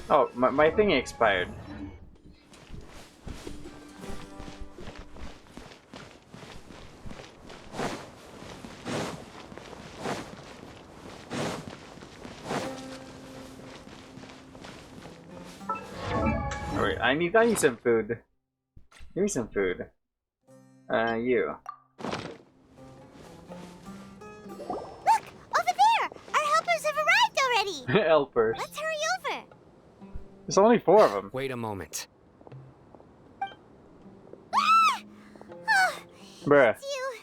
Speaker 2: Oh, my thingy expired. Alright, I need some food. Give me some food. You.
Speaker 3: Look! Over there! Our helpers have arrived already!
Speaker 2: Helpers.
Speaker 3: Let's hurry over!
Speaker 2: There's only 4 of them.
Speaker 11: Wait a moment.
Speaker 3: Ah! Oh,
Speaker 2: Bruh.
Speaker 3: it's you.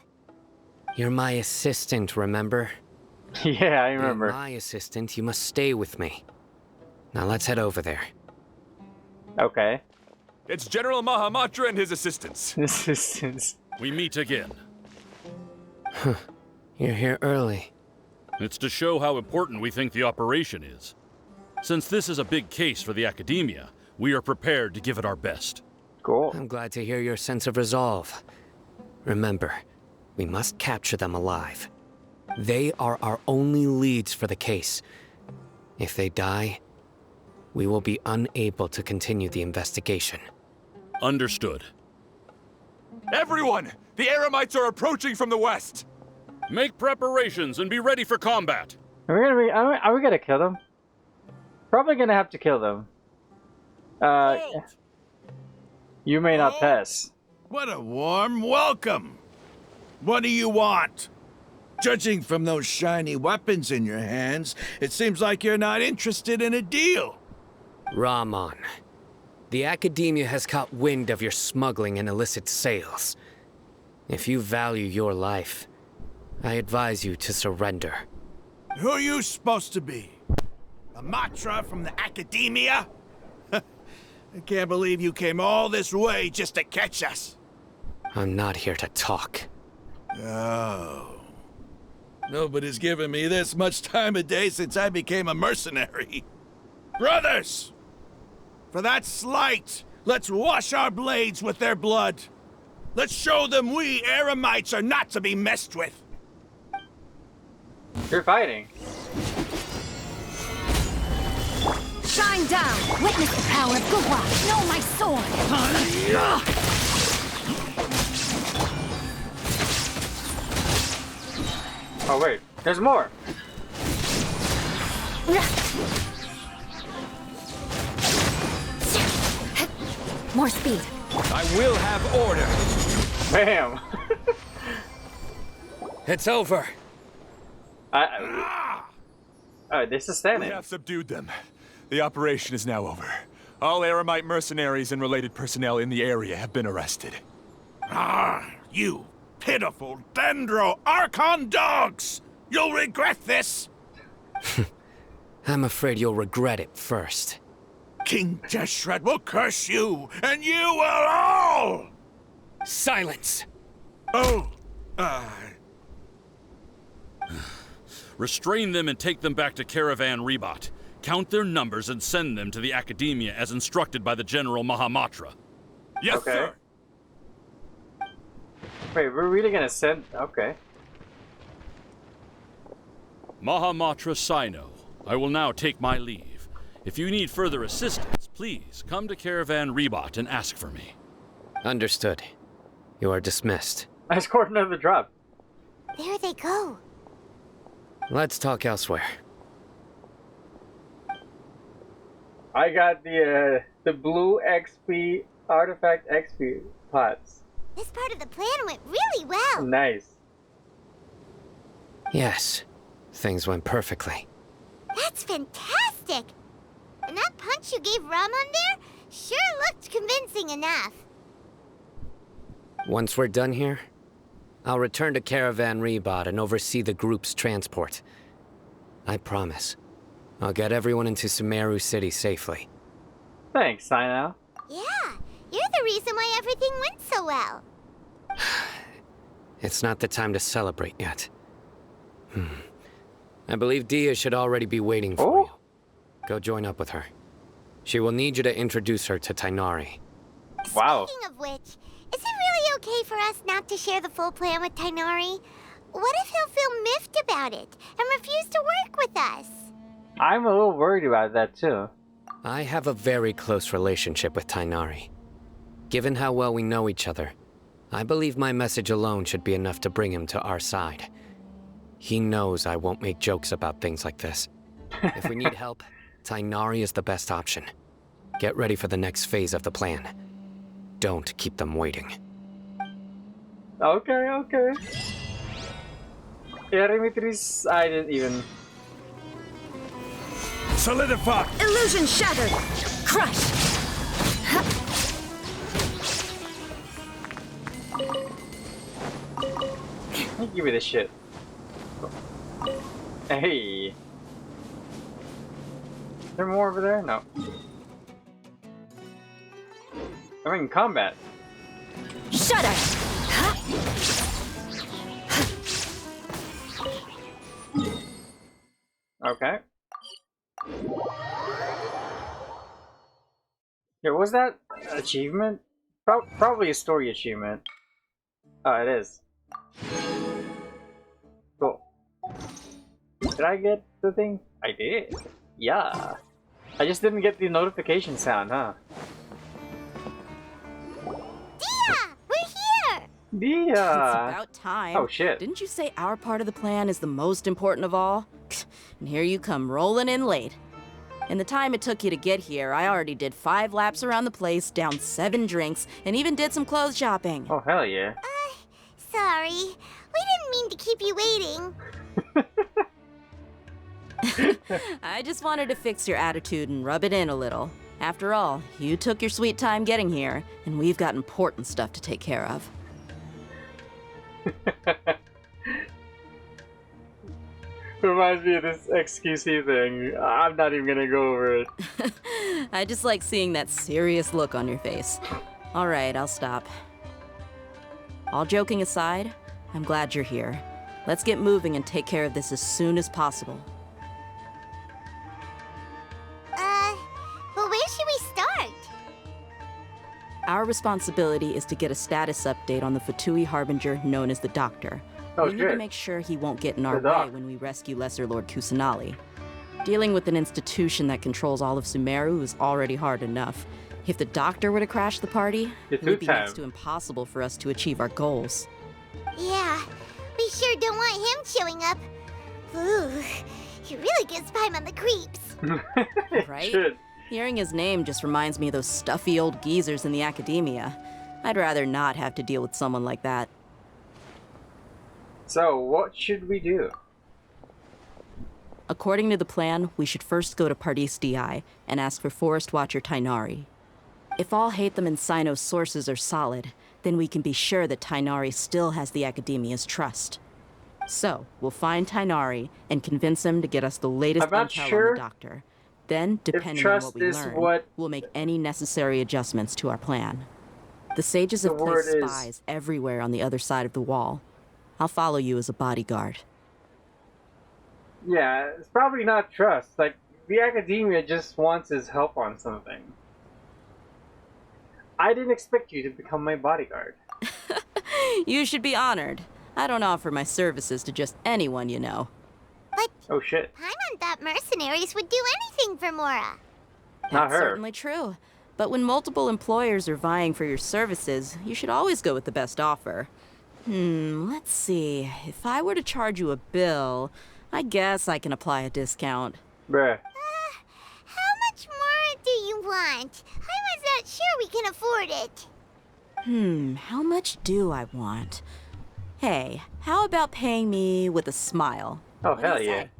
Speaker 11: You're my assistant, remember?
Speaker 2: Yeah, I remember.
Speaker 11: Being my assistant, you must stay with me. Now let's head over there.
Speaker 2: Okay.
Speaker 12: It's General Mahamatra and his assistants.
Speaker 2: Assistants.
Speaker 14: We meet again.
Speaker 11: You're here early.
Speaker 14: It's to show how important we think the operation is. Since this is a big case for the Academia, we are prepared to give it our best.
Speaker 2: Cool.
Speaker 11: I'm glad to hear your sense of resolve. Remember, we must capture them alive. They are our only leads for the case. If they die, we will be unable to continue the investigation.
Speaker 14: Understood.
Speaker 12: Everyone! The Eremites are approaching from the west!
Speaker 14: Make preparations and be ready for combat!
Speaker 2: Are we gonna kill them? Probably gonna have to kill them. You may not pass.
Speaker 7: What a warm welcome! What do you want? Judging from those shiny weapons in your hands, it seems like you're not interested in a deal.
Speaker 11: Rahman, the Academia has caught wind of your smuggling and illicit sales. If you value your life, I advise you to surrender.
Speaker 7: Who are you supposed to be? A Matra from the Academia? I can't believe you came all this way just to catch us.
Speaker 11: I'm not here to talk.
Speaker 7: Oh. Nobody's given me this much time of day since I became a mercenary. Brothers! For that slight, let's wash our blades with their blood. Let's show them we Eremites are not to be messed with.
Speaker 2: You're fighting.
Speaker 10: Shine down! Witness the power of Gua! Know my sword!
Speaker 2: Oh wait, there's more.
Speaker 10: More speed.
Speaker 12: I will have order.
Speaker 2: Bam.
Speaker 11: It's over.
Speaker 2: Oh, this is standing.
Speaker 12: We have subdued them. The operation is now over. All Eremite mercenaries and related personnel in the area have been arrested.
Speaker 7: Ah, you pitiful Dendro Archon dogs! You'll regret this!
Speaker 11: I'm afraid you'll regret it first.
Speaker 7: King Deshret will curse you, and you will all!
Speaker 11: Silence!
Speaker 7: Oh,
Speaker 14: Restrain them and take them back to Caravan Rebot. Count their numbers and send them to the Academia as instructed by the General Mahamatra.
Speaker 12: Yes,
Speaker 2: Okay.
Speaker 12: sir!
Speaker 2: Wait, we're really gonna send... Okay.
Speaker 14: Mahamatra Sino, I will now take my leave. If you need further assistance, please come to Caravan Rebot and ask for me.
Speaker 11: Understood. You are dismissed.
Speaker 2: I scored another drop.
Speaker 3: There they go.
Speaker 11: Let's talk elsewhere.
Speaker 2: I got the blue XP artifact XP pots.
Speaker 3: This part of the plan went really well.
Speaker 2: Nice.
Speaker 11: Yes, things went perfectly.
Speaker 3: That's fantastic! And that punch you gave Ramon there sure looked convincing enough.
Speaker 11: Once we're done here, I'll return to Caravan Rebot and oversee the group's transport. I promise. I'll get everyone into Sumeru City safely.
Speaker 2: Thanks, Sino.
Speaker 3: Yeah, you're the reason why everything went so well.
Speaker 11: It's not the time to celebrate yet. I believe Dia should already be waiting for you. Go join up with her. She will need you to introduce her to Tighnari.
Speaker 2: Wow.
Speaker 3: Speaking of which, is it really okay for us not to share the full plan with Tighnari? What if he'll feel miffed about it and refuse to work with us?
Speaker 2: I'm a little worried about that too.
Speaker 11: I have a very close relationship with Tighnari. Given how well we know each other, I believe my message alone should be enough to bring him to our side. He knows I won't make jokes about things like this. If we need help, Tighnari is the best option. Get ready for the next phase of the plan. Don't keep them waiting.
Speaker 2: Okay, okay. Yeah, Dimitris, I didn't even...
Speaker 7: Solidify!
Speaker 10: Illusion shattered! Crush!
Speaker 2: Give me this shit. Hey. Is there more over there? No. I'm in combat.
Speaker 10: Shudder!
Speaker 2: Okay. Yeah, was that achievement? Probably a story achievement. Oh, it is. Cool. Did I get the thing? I did. Yeah. I just didn't get the notification sound, huh?
Speaker 3: Dia! We're here!
Speaker 2: Dia!
Speaker 6: It's about time.
Speaker 2: Oh, shit.
Speaker 6: Didn't you say our part of the plan is the most important of all? And here you come rolling in late. In the time it took you to get here, I already did 5 laps around the place, downed 7 drinks, and even did some clothes shopping.
Speaker 2: Oh, hell yeah.
Speaker 3: Sorry. We didn't mean to keep you waiting.
Speaker 6: I just wanted to fix your attitude and rub it in a little. After all, you took your sweet time getting here, and we've got important stuff to take care of.
Speaker 2: Reminds me of this XQC thing. I'm not even gonna go over it.
Speaker 6: I just like seeing that serious look on your face. All right, I'll stop. All joking aside, I'm glad you're here. Let's get moving and take care of this as soon as possible.
Speaker 3: But where should we start?
Speaker 6: Our responsibility is to get a status update on the Fatui Harbinger known as the Doctor.
Speaker 2: Oh,
Speaker 6: we need to make sure he won't get in our way when we rescue Lesser Lord Kusanali. Dealing with an institution that controls all of Sumeru is already hard enough. If the Doctor were to crash the party, it would be next to impossible for us to achieve our goals.
Speaker 3: Yeah, we sure don't want him showing up. Ooh, he really gives Paimon the creeps.
Speaker 6: Right? Hearing his name just reminds me of those stuffy old geezers in the academia. I'd rather not have to deal with someone like that.
Speaker 2: So, what should we do?
Speaker 6: According to the plan, we should first go to Pardis DI and ask for Forest Watcher Tighnari. If all Hatham and Sino's sources are solid, then we can be sure that Tighnari still has the Academia's trust. So, we'll find Tighnari and convince him to get us the latest intel on the Doctor. Then, depending on what we learn, we'll make any necessary adjustments to our plan. The sages have placed spies everywhere on the other side of the wall. I'll follow you as a bodyguard.
Speaker 2: Yeah, it's probably not trust. Like, the Academia just wants his help on something. I didn't expect you to become my bodyguard.
Speaker 6: You should be honored. I don't offer my services to just anyone you know.
Speaker 3: But
Speaker 2: oh shit.
Speaker 3: Paimon thought mercenaries would do anything for Mora.
Speaker 6: That's certainly true. But when multiple employers are vying for your services, you should always go with the best offer. Let's see. If I were to charge you a bill, I guess I can apply a discount.
Speaker 2: Bruh.
Speaker 3: How much more do you want? I was not sure we can afford it.
Speaker 6: How much do I want? Hey, how about paying me with a smile?
Speaker 2: Oh,
Speaker 6: What do
Speaker 2: hell
Speaker 6: you
Speaker 2: yeah.
Speaker 6: say?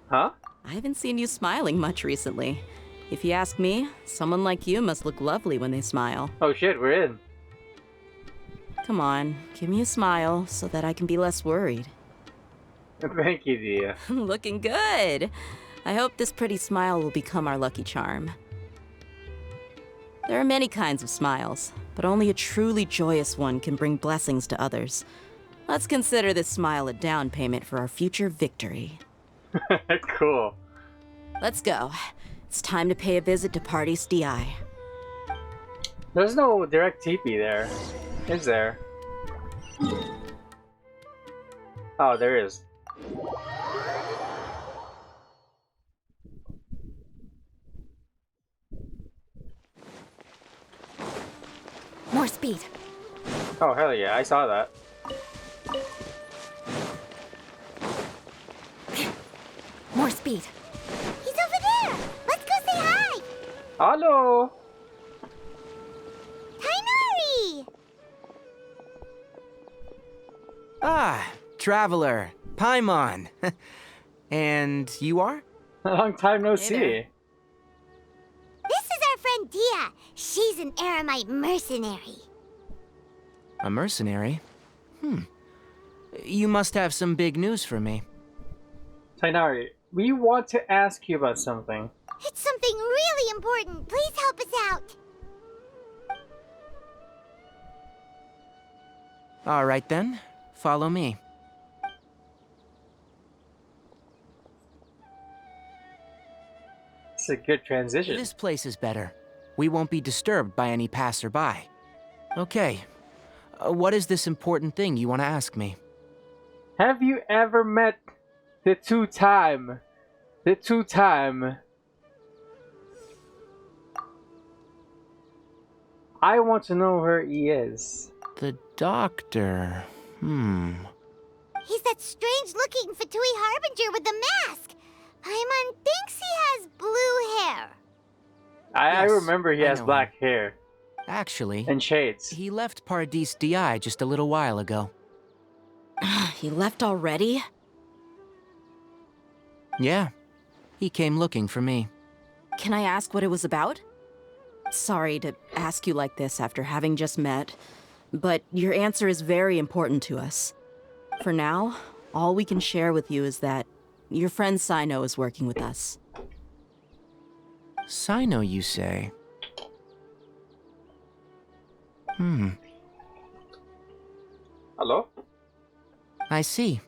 Speaker 2: Huh?
Speaker 6: I haven't seen you smiling much recently. If you ask me, someone like you must look lovely when they smile.
Speaker 2: Oh shit, we're in.
Speaker 6: Come on, give me a smile so that I can be less worried.
Speaker 2: Thank you, dear.
Speaker 6: Looking good. I hope this pretty smile will become our lucky charm. There are many kinds of smiles, but only a truly joyous one can bring blessings to others. Let's consider this smile a down payment for our future victory.
Speaker 2: Cool.
Speaker 6: Let's go. It's time to pay a visit to Party's DI.
Speaker 2: There's no direct TP there. Is there? Oh, there is.
Speaker 10: More speed.
Speaker 2: Oh, hell yeah, I saw that.
Speaker 10: More speed.
Speaker 3: He's over there! Let's go say hi!
Speaker 2: Hello!
Speaker 3: Tainari!
Speaker 15: Ah, Traveler, Paimon. And you are?
Speaker 2: Long time no see.
Speaker 3: This is our friend Dia. She's an Aramite mercenary.
Speaker 15: A mercenary? You must have some big news for me.
Speaker 2: Tainari, we want to ask you about something.
Speaker 3: It's something really important. Please help us out.
Speaker 15: All right then, follow me.
Speaker 2: It's a good transition.
Speaker 15: This place is better. We won't be disturbed by any passerby. Okay, what is this important thing you want to ask me?
Speaker 2: Have you ever met the two-time? I want to know where he is.
Speaker 15: The doctor.
Speaker 3: He's that strange-looking Fatui Harbinger with the mask. Paimon thinks he has blue hair.
Speaker 2: I
Speaker 15: Yes,
Speaker 2: remember he
Speaker 15: I
Speaker 2: has
Speaker 15: know
Speaker 2: black hair
Speaker 15: Actually,
Speaker 2: and shades.
Speaker 15: he left Paradis DI just a little while ago.
Speaker 6: He left already?
Speaker 15: Yeah, he came looking for me.
Speaker 6: Can I ask what it was about? Sorry to ask you like this after having just met, but your answer is very important to us. For now, all we can share with you is that your friend Sino is working with us.
Speaker 15: Sino, you say?
Speaker 2: Hello?
Speaker 15: I see.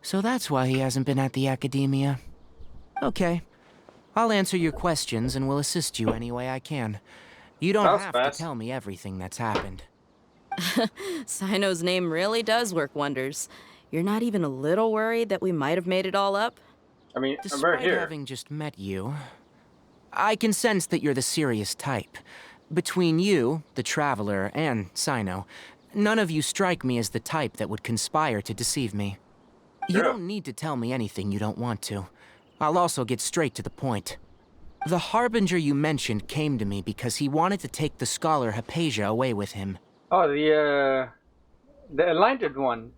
Speaker 15: So that's why he hasn't been at the academia. Okay. I'll answer your questions and will assist you any way I can. You don't have to tell me everything that's happened.
Speaker 6: Sino's name really does work wonders. You're not even a little worried that we might have made it all up?
Speaker 2: I mean,
Speaker 15: Despite having just met you, I can sense that you're the serious type. Between you, the Traveler, and Sino, none of you strike me as the type that would conspire to deceive me. You don't need to tell me anything you don't want to. I'll also get straight to the point. The Harbinger you mentioned came to me because he wanted to take the scholar Hypatia away with him.
Speaker 2: Oh, the enlightened one.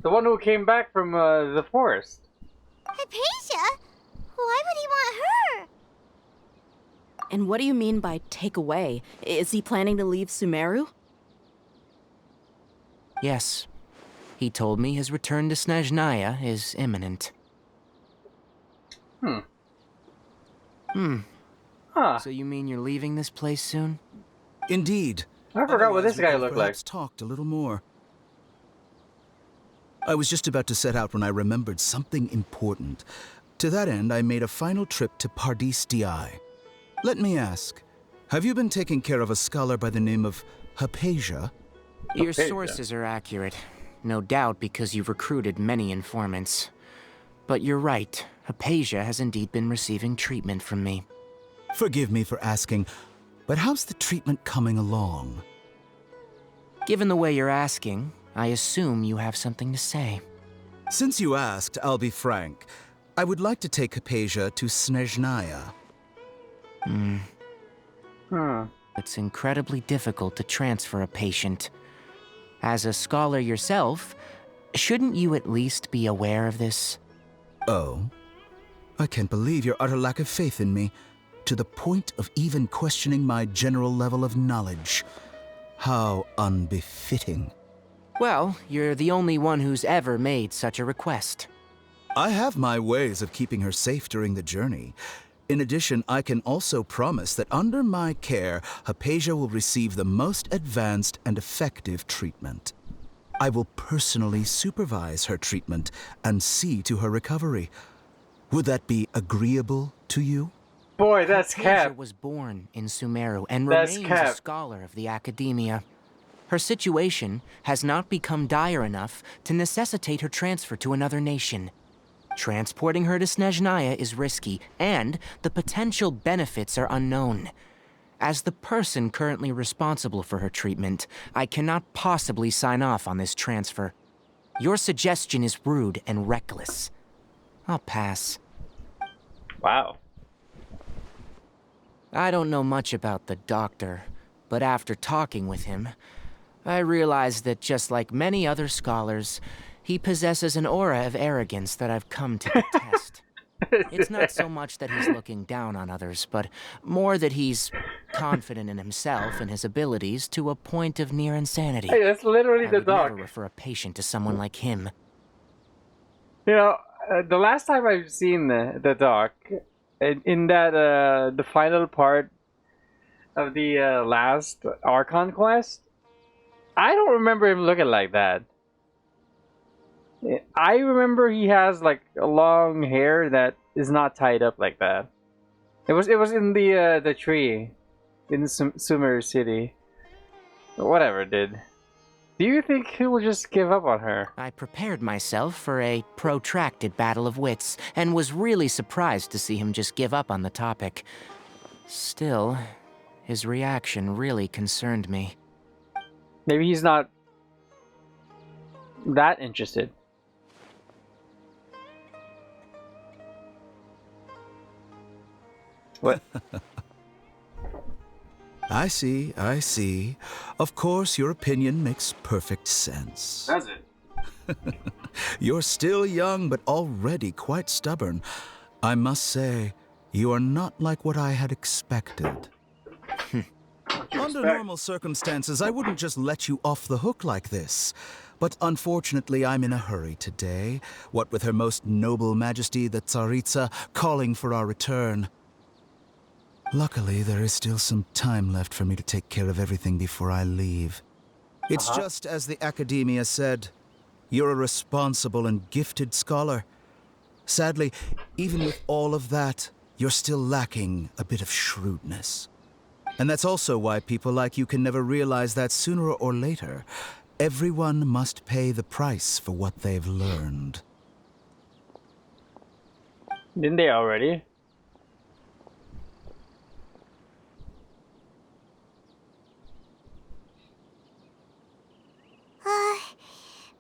Speaker 2: The one who came back from, the forest.
Speaker 3: Hypatia? Why would he want her?
Speaker 6: And what do you mean by take away? Is he planning to leave Sumeru?
Speaker 15: Yes. He told me his return to Snezhnaya is imminent. So you mean you're leaving this place soon?
Speaker 8: Indeed.
Speaker 2: I forgot what this guy looked like.
Speaker 8: Perhaps talked a little more. I was just about to set out when I remembered something important. To that end, I made a final trip to Paradis DI. Let me ask, have you been taking care of a scholar by the name of Hypatia?
Speaker 15: Your sources are accurate. No doubt because you've recruited many informants. But you're right, Hypatia has indeed been receiving treatment from me.
Speaker 8: Forgive me for asking, but how's the treatment coming along?
Speaker 15: Given the way you're asking, I assume you have something to say.
Speaker 8: Since you asked, I'll be frank. I would like to take Hypatia to Snezhnaya.
Speaker 15: It's incredibly difficult to transfer a patient. As a scholar yourself, shouldn't you at least be aware of this?
Speaker 8: Oh? I can't believe your utter lack of faith in me, to the point of even questioning my general level of knowledge. How unbefitting.
Speaker 15: Well, you're the only one who's ever made such a request.
Speaker 8: I have my ways of keeping her safe during the journey. In addition, I can also promise that under my care, Hypatia will receive the most advanced and effective treatment. I will personally supervise her treatment and see to her recovery. Would that be agreeable to you?
Speaker 2: Boy, that's
Speaker 15: Hypatia
Speaker 2: cap.
Speaker 15: was born in Sumeru and
Speaker 2: That's
Speaker 15: remains
Speaker 2: cap.
Speaker 15: a scholar of the academia. Her situation has not become dire enough to necessitate her transfer to another nation. Transporting her to Snezhnaya is risky, and the potential benefits are unknown. As the person currently responsible for her treatment, I cannot possibly sign off on this transfer. Your suggestion is rude and reckless. I'll pass.
Speaker 2: Wow.
Speaker 15: I don't know much about the doctor, but after talking with him, I realized that just like many other scholars, he possesses an aura of arrogance that I've come to detest. It's not so much that he's looking down on others, but more that he's confident in himself and his abilities to a point of near insanity.
Speaker 2: Hey, that's literally
Speaker 15: I
Speaker 2: the
Speaker 15: would
Speaker 2: doc.
Speaker 15: never refer a patient to someone like him.
Speaker 2: You know, the last time I've seen the doc, in that the final part of the last Archon quest, I don't remember him looking like that. I remember he has like a long hair that is not tied up like that. It was in the tree in Sumeru City. Whatever, dude. Do you think he will just give up on her?
Speaker 15: I prepared myself for a protracted battle of wits, and was really surprised to see him just give up on the topic. Still, his reaction really concerned me.
Speaker 2: Maybe he's not that interested. What?
Speaker 8: I see, I see. Of course, your opinion makes perfect sense.
Speaker 2: Does it?
Speaker 8: You're still young, but already quite stubborn. I must say, you are not like what I had expected. Under normal circumstances, I wouldn't just let you off the hook like this. But unfortunately, I'm in a hurry today, what with Her Most Noble Majesty the Tsaritsa calling for our return. Luckily, there is still some time left for me to take care of everything before I leave. It's just as the Academia said, you're a responsible and gifted scholar. Sadly, even with all of that, you're still lacking a bit of shrewdness. And that's also why people like you can never realize that sooner or later, everyone must pay the price for what they've learned.
Speaker 2: Didn't they already?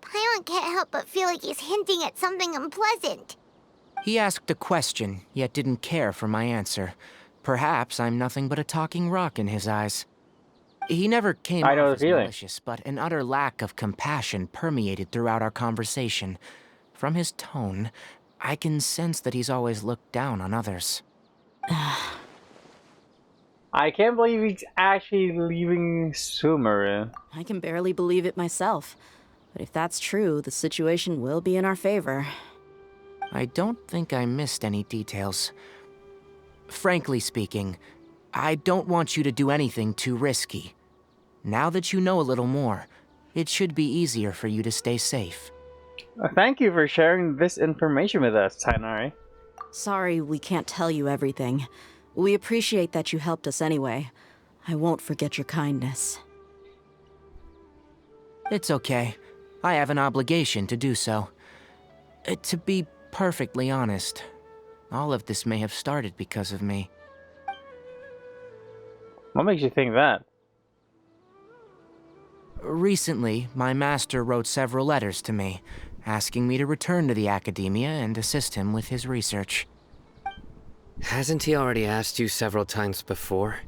Speaker 3: Paimon can't help but feel like he's hinting at something unpleasant.
Speaker 15: He asked a question, yet didn't care for my answer. Perhaps I'm nothing but a talking rock in his eyes. He never came off as malicious, but an utter lack of compassion permeated throughout our conversation. From his tone, I can sense that he's always looked down on others.
Speaker 2: I can't believe he's actually leaving Sumeru.
Speaker 6: I can barely believe it myself. But if that's true, the situation will be in our favor.
Speaker 15: I don't think I missed any details. Frankly speaking, I don't want you to do anything too risky. Now that you know a little more, it should be easier for you to stay safe.
Speaker 2: Thank you for sharing this information with us, Tighnari.
Speaker 6: Sorry we can't tell you everything. We appreciate that you helped us anyway. I won't forget your kindness.
Speaker 15: It's okay. I have an obligation to do so. To be perfectly honest, all of this may have started because of me.
Speaker 2: What makes you think that?
Speaker 15: Recently, my master wrote several letters to me, asking me to return to the Academia and assist him with his research.
Speaker 11: Hasn't he already asked you several times before?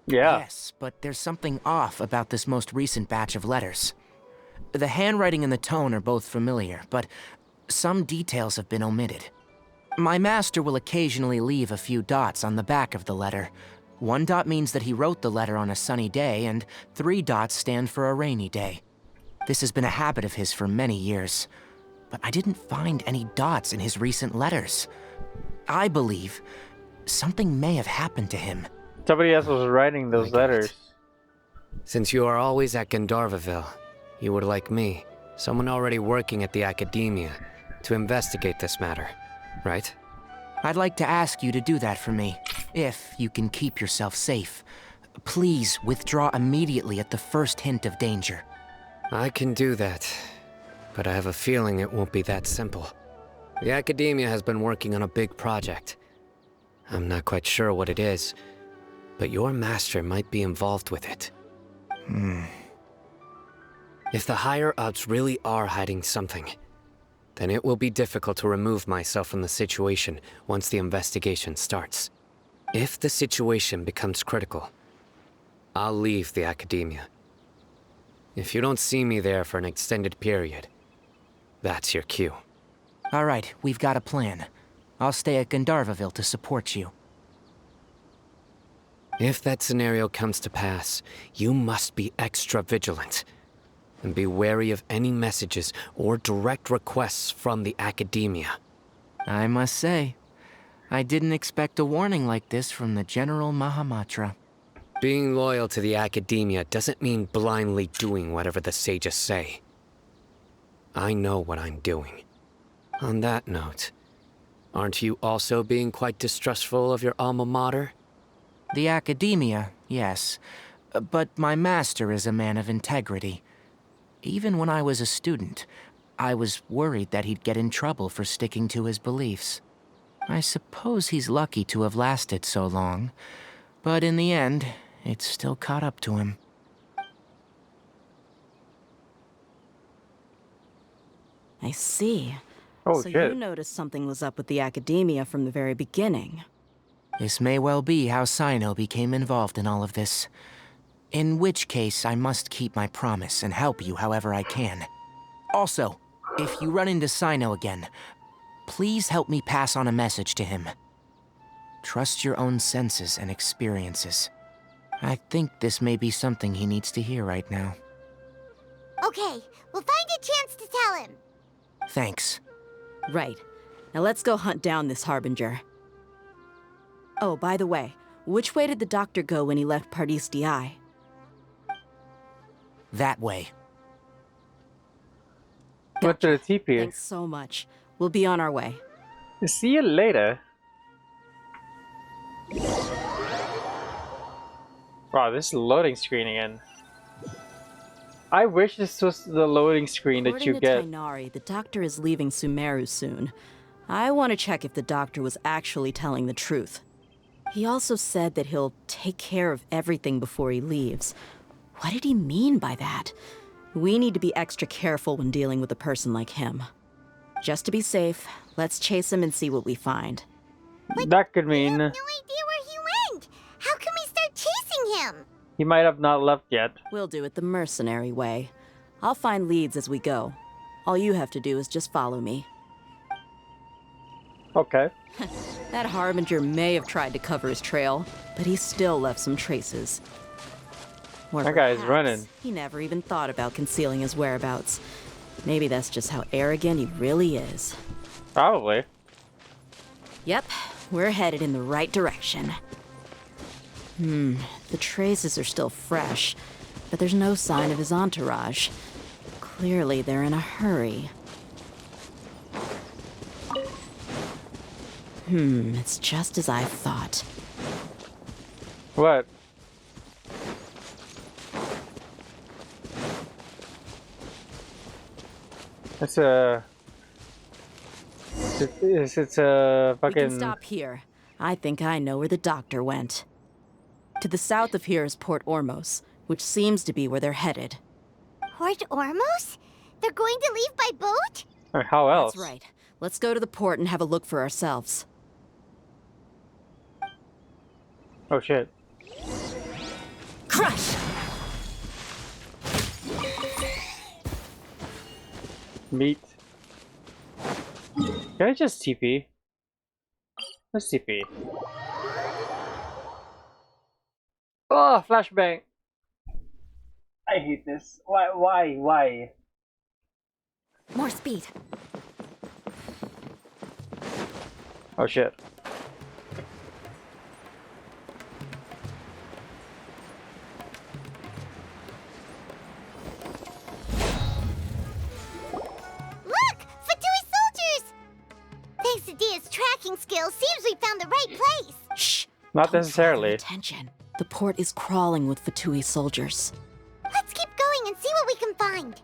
Speaker 2: Yeah.
Speaker 15: Yes, but there's something off about this most recent batch of letters. The handwriting and the tone are both familiar, but some details have been omitted. My master will occasionally leave a few dots on the back of the letter. 1 dot means that he wrote the letter on a sunny day, and 3 dots stand for a rainy day. This has been a habit of his for many years, but I didn't find any dots in his recent letters. I believe something may have happened to him.
Speaker 2: Somebody else was writing those letters.
Speaker 11: Since you are always at Gandharvaville, you would like me, someone already working at the Academia, to investigate this matter, right?
Speaker 15: I'd like to ask you to do that for me, if you can keep yourself safe. Please withdraw immediately at the first hint of danger.
Speaker 11: I can do that, but I have a feeling it won't be that simple. The Academia has been working on a big project. I'm not quite sure what it is, but your master might be involved with it. If the higher-ups really are hiding something, then it will be difficult to remove myself from the situation once the investigation starts. If the situation becomes critical, I'll leave the Academia. If you don't see me there for an extended period, that's your cue.
Speaker 15: All right, we've got a plan. I'll stay at Gandharvaville to support you.
Speaker 11: If that scenario comes to pass, you must be extra vigilant. And be wary of any messages or direct requests from the Academia.
Speaker 15: I must say, I didn't expect a warning like this from the General Mahamatra.
Speaker 11: Being loyal to the Academia doesn't mean blindly doing whatever the sages say. I know what I'm doing. On that note, aren't you also being quite distrustful of your alma mater?
Speaker 15: The Academia, yes. But my master is a man of integrity. Even when I was a student, I was worried that he'd get in trouble for sticking to his beliefs. I suppose he's lucky to have lasted so long, but in the end, it's still caught up to him.
Speaker 6: I see.
Speaker 2: Oh,
Speaker 6: so
Speaker 2: shit.
Speaker 6: you noticed something was up with the Academia from the very beginning.
Speaker 15: This may well be how Sino became involved in all of this. In which case, I must keep my promise and help you however I can. Also, if you run into Sino again, please help me pass on a message to him. Trust your own senses and experiences. I think this may be something he needs to hear right now.
Speaker 3: Okay, we'll find a chance to tell him.
Speaker 15: Thanks.
Speaker 6: Right. Now let's go hunt down this Harbinger. Oh, by the way, which way did the doctor go when he left Pardis Di?
Speaker 15: That way.
Speaker 2: What the TP?
Speaker 6: Thanks so much. We'll be on our way.
Speaker 2: See you later. Wow, this is loading screen again. I wish this was the loading screen that you get.
Speaker 6: According to Tighnari, the doctor is leaving Sumeru soon. I want to check if the doctor was actually telling the truth. He also said that he'll take care of everything before he leaves. What did he mean by that? We need to be extra careful when dealing with a person like him. Just to be safe, let's chase him and see what we find.
Speaker 2: That could mean
Speaker 3: No idea where he went. How can we start chasing him?
Speaker 2: he might have not left yet.
Speaker 6: We'll do it the mercenary way. I'll find leads as we go. All you have to do is just follow me.
Speaker 2: Okay.
Speaker 6: That Harbinger may have tried to cover his trail, but he still left some traces. Or
Speaker 2: That guy's
Speaker 6: perhaps
Speaker 2: running.
Speaker 6: He never even thought about concealing his whereabouts. Maybe that's just how arrogant he really is.
Speaker 2: Probably.
Speaker 6: Yep, we're headed in the right direction. The traces are still fresh, but there's no sign of his entourage. Clearly, they're in a hurry. It's just as I thought.
Speaker 2: What? It's a... It's a
Speaker 6: We can
Speaker 2: fucking...
Speaker 6: stop here. I think I know where the doctor went. To the south of here is Port Ormos, which seems to be where they're headed.
Speaker 3: Port Ormos? They're going to leave by boat?
Speaker 2: Or how else?
Speaker 6: That's right. Let's go to the port and have a look for ourselves.
Speaker 2: Oh shit.
Speaker 10: Crush!
Speaker 2: Meat. Can I just TP? Let's TP. Oh, flashbang! I hate this. Why?
Speaker 10: More speed.
Speaker 2: Oh shit.
Speaker 3: Look! Fatui soldiers! Thanks to Dia's tracking skills, seems we found the right place.
Speaker 6: Shh!
Speaker 2: Not necessarily.
Speaker 6: Attention. The port is crawling with Fatui soldiers.
Speaker 3: Let's keep going and see what we can find.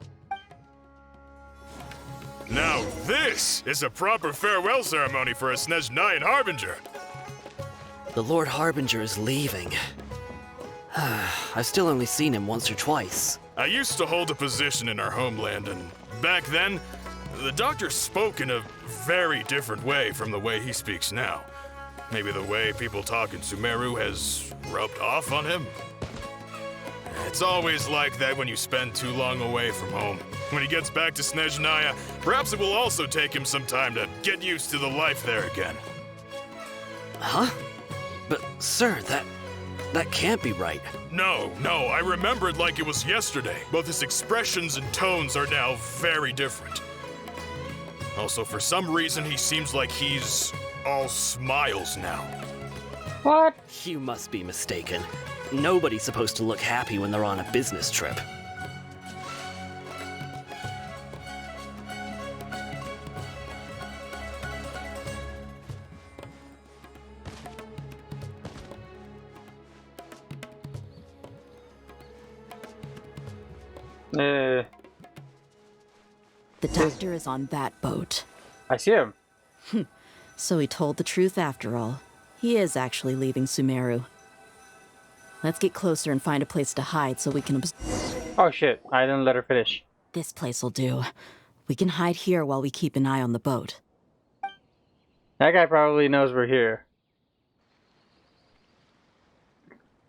Speaker 16: Now this is a proper farewell ceremony for a Snezhnayan Harbinger.
Speaker 17: The Lord Harbinger is leaving. I've still only seen him once or twice.
Speaker 16: I used to hold a position in our homeland, and back then, the Doctor spoke in a very different way from the way he speaks now. Maybe the way people talk in Sumeru has rubbed off on him? It's always like that when you spend too long away from home. When he gets back to Snezhnaya, perhaps it will also take him some time to get used to the life there again.
Speaker 17: Huh? But, sir, that can't be right.
Speaker 16: No, I remember it like it was yesterday. Both his expressions and tones are now very different. Also, for some reason, he seems like he's all smiles now.
Speaker 2: What?
Speaker 17: You must be mistaken. Nobody's supposed to look happy when they're on a business trip.
Speaker 6: The Doctor is on that boat.
Speaker 2: I see him.
Speaker 6: So he told the truth after all. He is actually leaving Sumeru. Let's get closer and find a place to hide so we can
Speaker 2: Oh shit, I didn't let her finish.
Speaker 6: This place will do. We can hide here while we keep an eye on the boat.
Speaker 2: That guy probably knows we're here.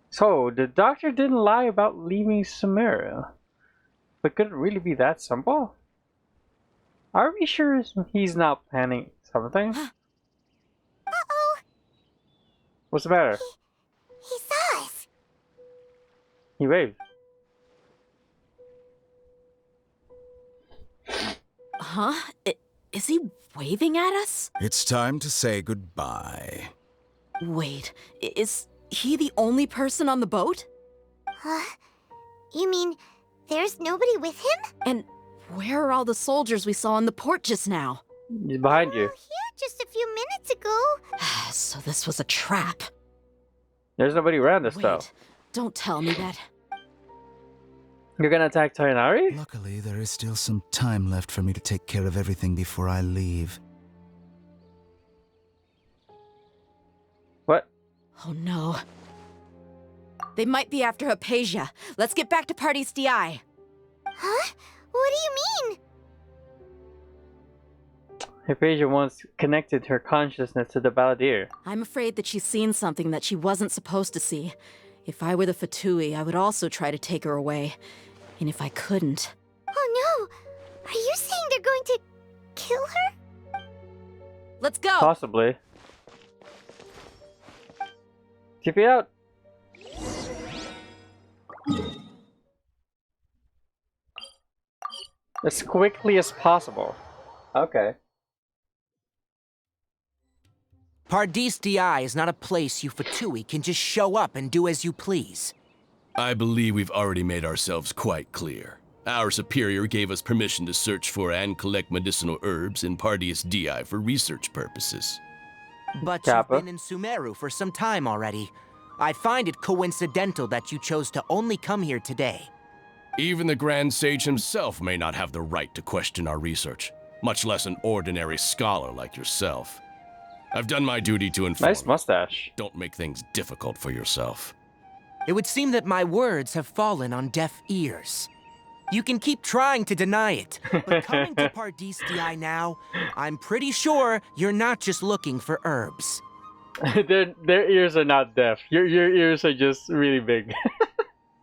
Speaker 2: So, the Doctor didn't lie about leaving Sumeru. But could it really be that simple? Are we sure he's not planning something?
Speaker 3: Uh-oh!
Speaker 2: What's the matter?
Speaker 3: He saw us.
Speaker 2: He waved.
Speaker 6: Huh? Is he waving at us?
Speaker 8: It's time to say goodbye.
Speaker 6: Wait, is he the only person on the boat?
Speaker 3: Huh? You mean there's nobody with him?
Speaker 6: And where are all the soldiers we saw in the port just now?
Speaker 2: He's behind you.
Speaker 3: Here just a few minutes ago.
Speaker 6: So this was a trap.
Speaker 2: There's nobody around us, though.
Speaker 6: Don't tell me that.
Speaker 2: You're gonna attack Tighnari?
Speaker 8: Luckily, there is still some time left for me to take care of everything before I leave.
Speaker 2: What?
Speaker 6: Oh no. They might be after Hypatia. Let's get back to Party's DI.
Speaker 3: Huh? What do you mean?
Speaker 2: Hypatia once connected her consciousness to the Balladeer.
Speaker 6: I'm afraid that she's seen something that she wasn't supposed to see. If I were the Fatui, I would also try to take her away. And if I couldn't...
Speaker 3: Oh no! Are you saying they're going to kill her?
Speaker 6: Let's go!
Speaker 2: Possibly. Keep it out! As quickly as possible. Okay.
Speaker 15: Pardis DI is not a place you Fatui can just show up and do as you please.
Speaker 18: I believe we've already made ourselves quite clear. Our superior gave us permission to search for and collect medicinal herbs in Pardis DI for research purposes.
Speaker 15: But
Speaker 2: Kappa.
Speaker 15: you've been in Sumeru for some time already. I find it coincidental that you chose to only come here today.
Speaker 18: Even the Grand Sage himself may not have the right to question our research, much less an ordinary scholar like yourself. I've done my duty to inform.
Speaker 2: Nice mustache.
Speaker 18: Don't make things difficult for yourself.
Speaker 15: It would seem that my words have fallen on deaf ears. You can keep trying to deny it, but coming to Pardis DI now, I'm pretty sure you're not just looking for herbs.
Speaker 2: Their ears are not deaf. Your ears are just really big.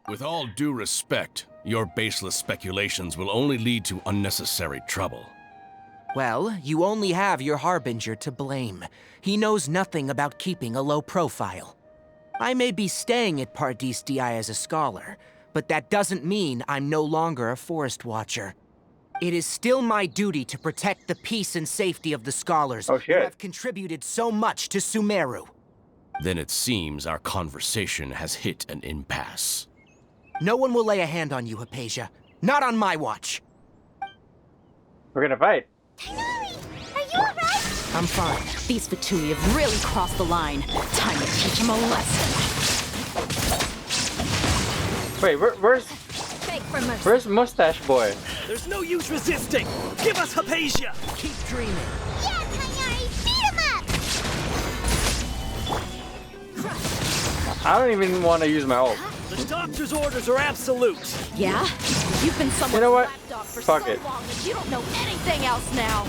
Speaker 18: With all due respect, Your baseless speculations will only lead to unnecessary trouble.
Speaker 15: Well, you only have your Harbinger to blame. He knows nothing about keeping a low profile. I may be staying at Pardis Di as a scholar, but that doesn't mean I'm no longer a Forest Watcher. It is still my duty to protect the peace and safety of the scholars who have contributed so much to Sumeru.
Speaker 18: Then it seems our conversation has hit an impasse.
Speaker 15: No one will lay a hand on you, Hypatia. Not on my watch.
Speaker 2: We're gonna fight.
Speaker 3: Tighnari, are you alright?
Speaker 6: I'm fine. These Fatui have really crossed the line. Time to teach them a lesson.
Speaker 2: Wait, where's Mustache Boy?
Speaker 1: There's no use resisting. Give us Hypatia.
Speaker 15: Keep dreaming.
Speaker 3: Yeah, Tighnari, beat him up!
Speaker 2: I don't even want to use my ult.
Speaker 1: The doctor's orders are absolute.
Speaker 6: Yeah? You've been someone's
Speaker 2: You know what?
Speaker 6: lapdog for
Speaker 2: Fuck
Speaker 6: so
Speaker 2: it.
Speaker 6: long that you don't know anything else now.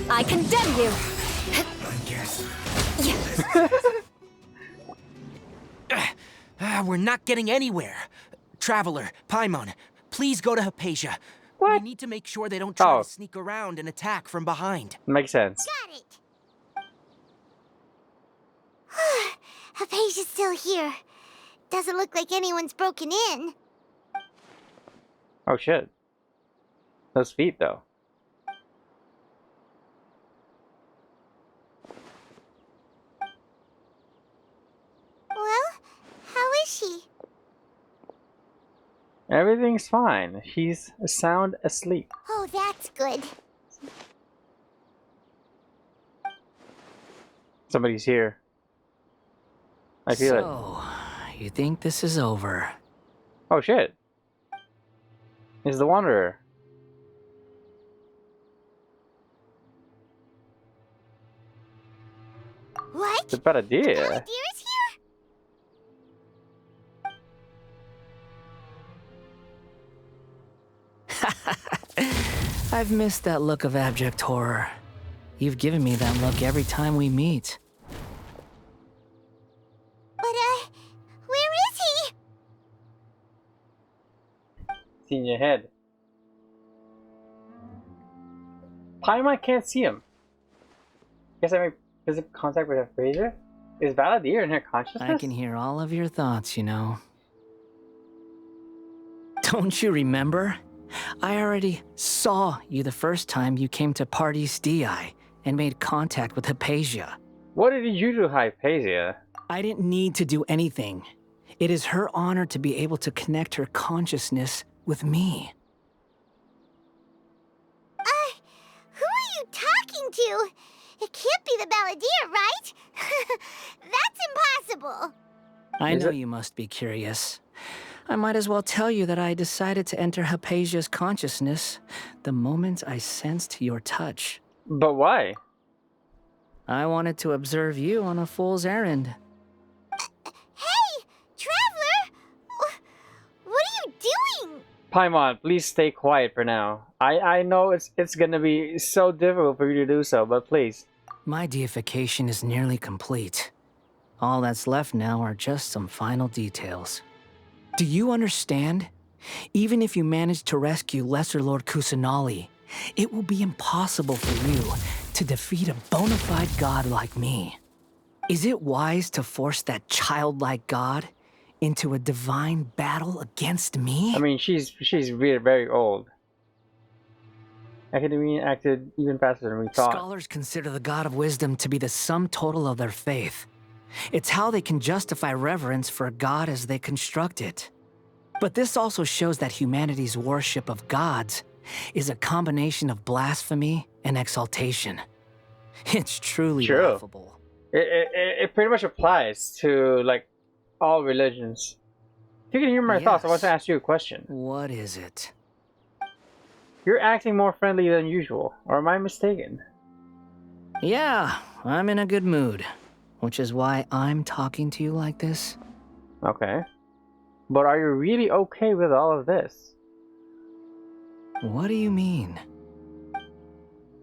Speaker 10: I condemn you.
Speaker 15: We're not getting anywhere. Traveler, Paimon, please go to Hypatia.
Speaker 2: What?
Speaker 15: We need to make sure they don't try to sneak around and attack from behind.
Speaker 2: Makes sense.
Speaker 3: Got it. Hypatia's still here. Doesn't look like anyone's broken in.
Speaker 2: Oh shit. Those feet though.
Speaker 3: Well, how is she?
Speaker 2: Everything's fine. She's sound asleep.
Speaker 3: Oh, that's good.
Speaker 2: Somebody's here. I feel it.
Speaker 11: So, you think this is over?
Speaker 2: Oh shit. It's the Wanderer.
Speaker 3: What?
Speaker 2: It's a bad idea.
Speaker 3: Balladeer's here?
Speaker 11: I've missed that look of abject horror. You've given me that look every time we meet.
Speaker 3: But, where is he?
Speaker 2: It's in your head. Paimon can't see him. Guess I make physical contact with her Fraser? Is Balladeer in her consciousness?
Speaker 11: I can hear all of your thoughts, you know. Don't you remember? I already saw you the first time you came to Pardis Di and made contact with Hypatia.
Speaker 2: What did you do, Hypatia?
Speaker 11: I didn't need to do anything. It is her honor to be able to connect her consciousness with me.
Speaker 3: Who are you talking to? It can't be the Balladeer, right? That's impossible.
Speaker 11: I know you must be curious. I might as well tell you that I decided to enter Hypatia's consciousness the moment I sensed your touch.
Speaker 2: But why?
Speaker 11: I wanted to observe you on a fool's errand.
Speaker 3: Hey, Traveler! What are you doing?
Speaker 2: Paimon, please stay quiet for now. I know it's gonna be so difficult for you to do so, but please.
Speaker 11: My deification is nearly complete. All that's left now are just some final details. Do you understand? Even if you manage to rescue Lesser Lord Kusanali, it will be impossible for you to defeat a bona fide god like me. Is it wise to force that childlike god into a divine battle against me?
Speaker 2: I mean, she's really very old. Academia acted even faster than we thought.
Speaker 11: Scholars consider the god of wisdom to be the sum total of their faith. It's how they can justify reverence for a god as they construct it. But this also shows that humanity's worship of gods is a combination of blasphemy and exaltation. It's truly laughable.
Speaker 2: It pretty much applies to, like, all religions. If you can hear my thoughts, I want to ask you a question.
Speaker 11: What is it?
Speaker 2: You're acting more friendly than usual, or am I mistaken?
Speaker 11: Yeah, I'm in a good mood, which is why I'm talking to you like this.
Speaker 2: Okay. But are you really okay with all of this?
Speaker 11: What do you mean?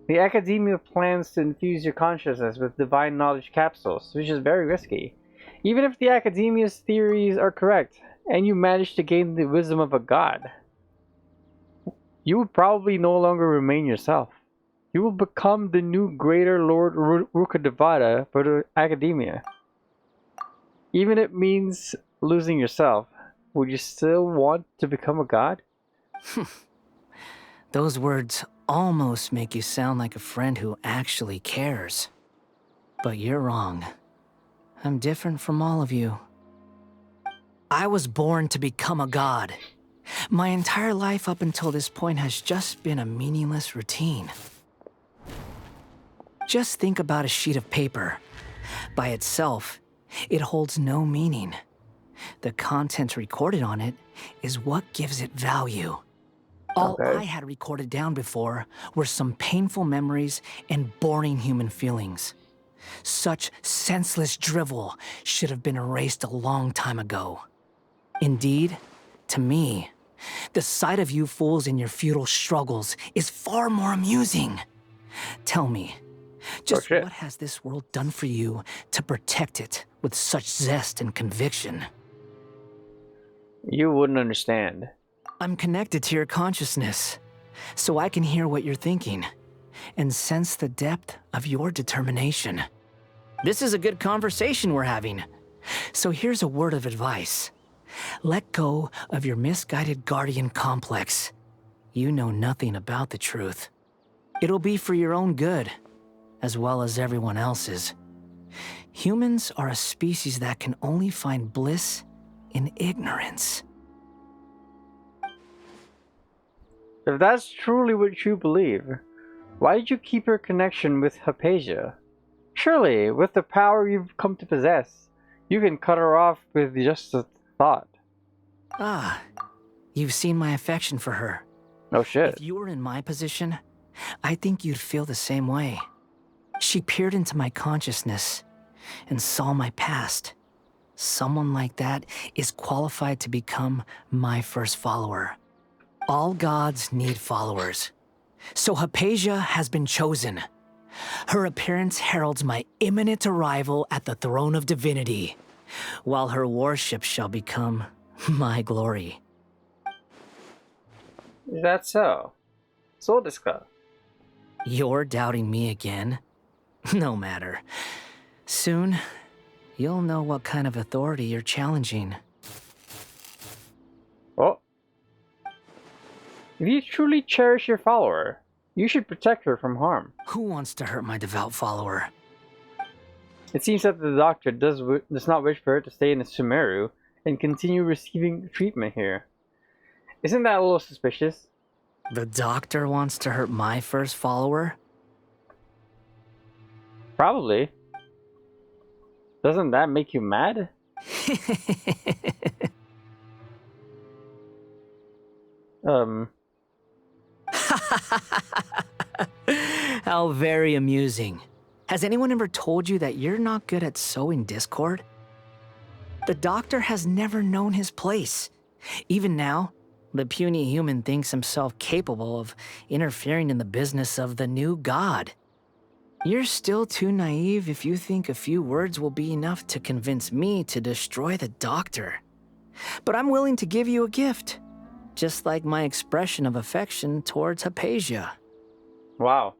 Speaker 2: The Academia plans to infuse your consciousness with divine knowledge capsules, which is very risky. Even if the Academia's theories are correct, and you manage to gain the wisdom of a god, you would probably no longer remain yourself. You will become the new greater Lord Rukkhadevata for the Academia. Even if it means losing yourself, would you still want to become a god?
Speaker 15: Those words almost make you sound like a friend who actually cares. But you're wrong. I'm different from all of you. I was born to become a god. My entire life up until this point has just been a meaningless routine. Just think about a sheet of paper. By itself, it holds no meaning. The content recorded on it is what gives it value. All I had recorded down before were some painful memories and boring human feelings. Such senseless drivel should have been erased a long time ago. Indeed, to me, the sight of you fools in your futile struggles is far more amusing. Tell me, just what has this world done for you to protect it with such zest and conviction?
Speaker 2: You wouldn't understand.
Speaker 15: I'm connected to your consciousness, so I can hear what you're thinking and sense the depth of your determination. This is a good conversation we're having. So here's a word of advice. Let go of your misguided guardian complex. You know nothing about the truth. It'll be for your own good, as well as everyone else's. Humans are a species that can only find bliss in ignorance.
Speaker 2: If that's truly what you believe, why did you keep your connection with Hypatia? Surely, with the power you've come to possess, you can cut her off with just a thought.
Speaker 15: Ah, you've seen my affection for her.
Speaker 2: Oh shit.
Speaker 15: If you were in my position, I think you'd feel the same way. She peered into my consciousness and saw my past. Someone like that is qualified to become my first follower. All gods need followers. So Hypatia has been chosen. Her appearance heralds my imminent arrival at the throne of divinity, while her worship shall become my glory.
Speaker 2: Is that so? So desu ka?
Speaker 15: You're doubting me again? No matter. Soon, you'll know what kind of authority you're challenging.
Speaker 2: Oh. If you truly cherish your follower, you should protect her from harm.
Speaker 15: Who wants to hurt my devout follower?
Speaker 2: It seems that the doctor does not wish for her to stay in Sumeru and continue receiving treatment here. Isn't that a little suspicious?
Speaker 15: The doctor wants to hurt my first follower?
Speaker 2: Probably. Doesn't that make you mad?
Speaker 15: How very amusing. Has anyone ever told you that you're not good at sowing discord? The doctor has never known his place. Even now, the puny human thinks himself capable of interfering in the business of the new god. You're still too naive if you think a few words will be enough to convince me to destroy the doctor. But I'm willing to give you a gift, just like my expression of affection towards Hypatia.
Speaker 2: Wow.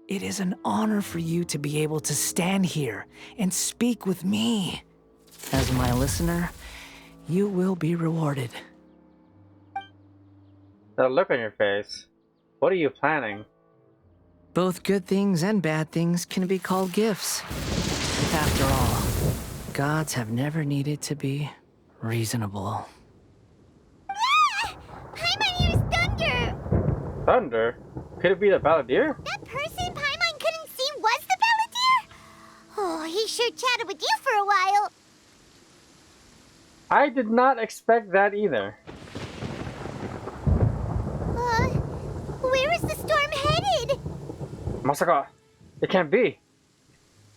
Speaker 15: It is an honor for you to be able to stand here and speak with me. As my listener, you will be rewarded.
Speaker 2: That look on your face. What are you planning?
Speaker 15: Both good things and bad things can be called gifts. After all, gods have never needed to be reasonable.
Speaker 3: Paimon hears thunder!
Speaker 2: Thunder? Could it be the Balladeer?
Speaker 3: That person Paimon couldn't see was the Balladeer? Oh, he sure chatted with you for a while.
Speaker 2: I did not expect that either.
Speaker 3: Where is the storm headed?
Speaker 2: Masaka, it can't be.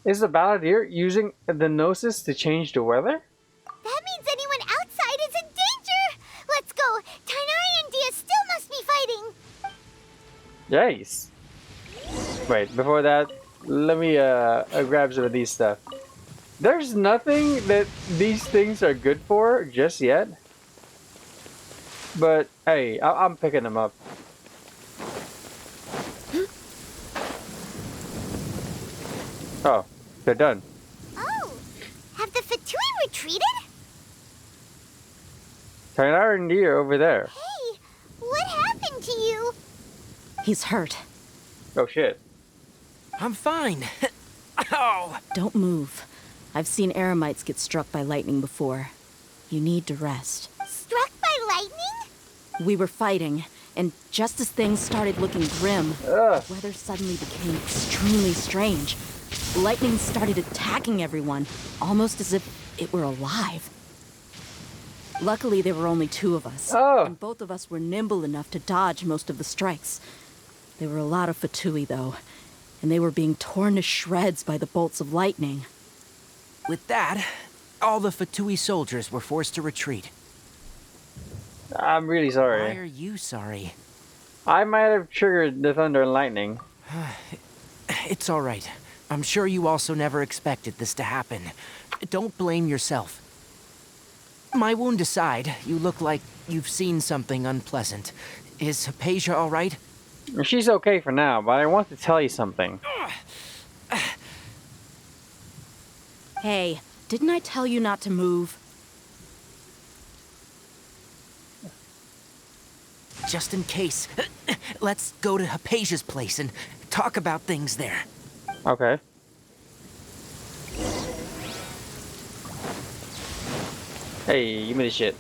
Speaker 2: Is the Balladeer using the Gnosis to change the weather?
Speaker 3: That means anyone outside is in danger! Let's go! Tighnari and Dia still must be fighting!
Speaker 2: Yikes. Wait, before that, let me grab some of these stuff. There's nothing that these things are good for just yet. But hey, I'm picking them up. Oh, they're done.
Speaker 3: Oh, have the Fatui retreated?
Speaker 2: Tainara and Nia are over there.
Speaker 3: Hey, what happened to you?
Speaker 6: He's hurt.
Speaker 2: Oh shit.
Speaker 15: I'm fine. Ow!
Speaker 6: Don't move. I've seen eremites get struck by lightning before. You need to rest.
Speaker 3: Struck by lightning?
Speaker 6: We were fighting, and just as things started looking grim, the weather suddenly became extremely strange. Lightning started attacking everyone, almost as if it were alive. Luckily, there were only two of us, and both of us were nimble enough to dodge most of the strikes. There were a lot of Fatui, though, and they were being torn to shreds by the bolts of lightning.
Speaker 15: With that, all the Fatui soldiers were forced to retreat.
Speaker 2: I'm really sorry.
Speaker 15: Why are you sorry?
Speaker 2: I might have triggered the thunder and lightning.
Speaker 15: It's all right. I'm sure you also never expected this to happen. Don't blame yourself. My wound aside, you look like you've seen something unpleasant. Is Hypatia all right?
Speaker 2: She's okay for now, but I want to tell you something.
Speaker 6: Hey, didn't I tell you not to move?
Speaker 15: Just in case, let's go to Hypatia's place and talk about things there.
Speaker 2: Okay. Hey, give me the shit.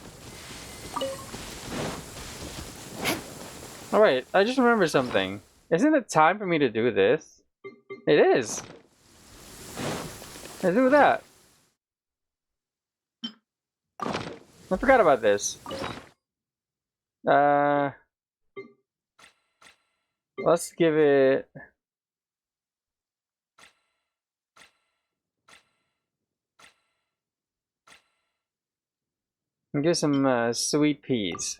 Speaker 2: Alright, I just remembered something. Isn't it time for me to do this? It is! Let's do that. I forgot about this. Let's give it... Give some sweet peas.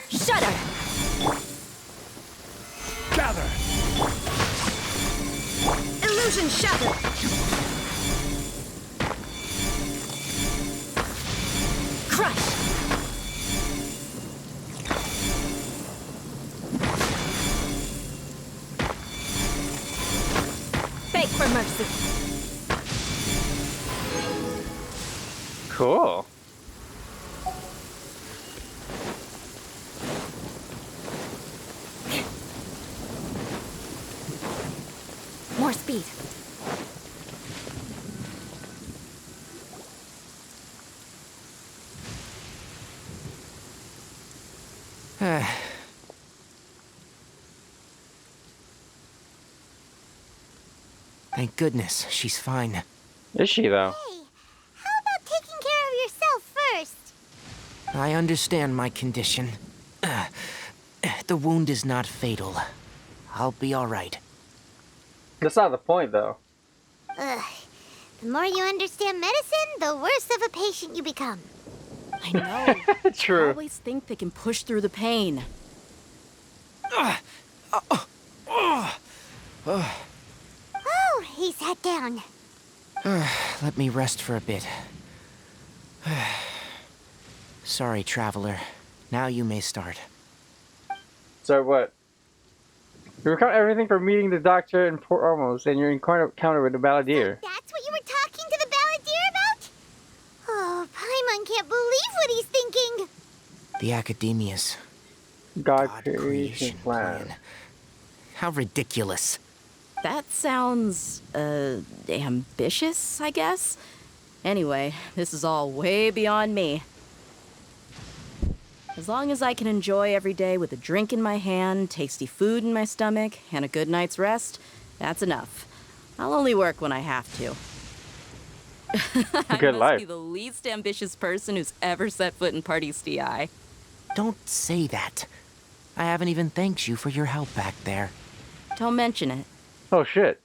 Speaker 10: Shudder!
Speaker 9: Gather!
Speaker 10: Illusion shattered! Crush! Beg for mercy!
Speaker 2: Cool.
Speaker 10: More speed.
Speaker 15: Thank goodness, she's fine.
Speaker 2: Is she, though?
Speaker 3: Hey, how about taking care of yourself first?
Speaker 15: I understand my condition. The wound is not fatal. I'll be all right.
Speaker 2: That's not the point, though.
Speaker 3: Ugh. The more you understand medicine, the worse of a patient you become.
Speaker 6: I know.
Speaker 2: True.
Speaker 6: I always think they can push through the pain.
Speaker 3: Oh, he sat down.
Speaker 15: Let me rest for a bit. Sorry, traveler. Now you may start.
Speaker 2: So what? You recount everything from meeting the doctor in Port Ormos and your encounter with the balladeer.
Speaker 3: That's what you were talking to the balladeer about? Oh, Paimon can't believe what he's thinking.
Speaker 15: The Academia's
Speaker 2: God creation plan.
Speaker 15: How ridiculous.
Speaker 6: That sounds, ambitious, I guess? Anyway, this is all way beyond me. As long as I can enjoy every day with a drink in my hand, tasty food in my stomach, and a good night's rest, that's enough. I'll only work when I have to. I must be the least ambitious person who's ever set foot in Party's DI.
Speaker 15: Don't say that. I haven't even thanked you for your help back there.
Speaker 6: Don't mention it.
Speaker 2: Oh, shit.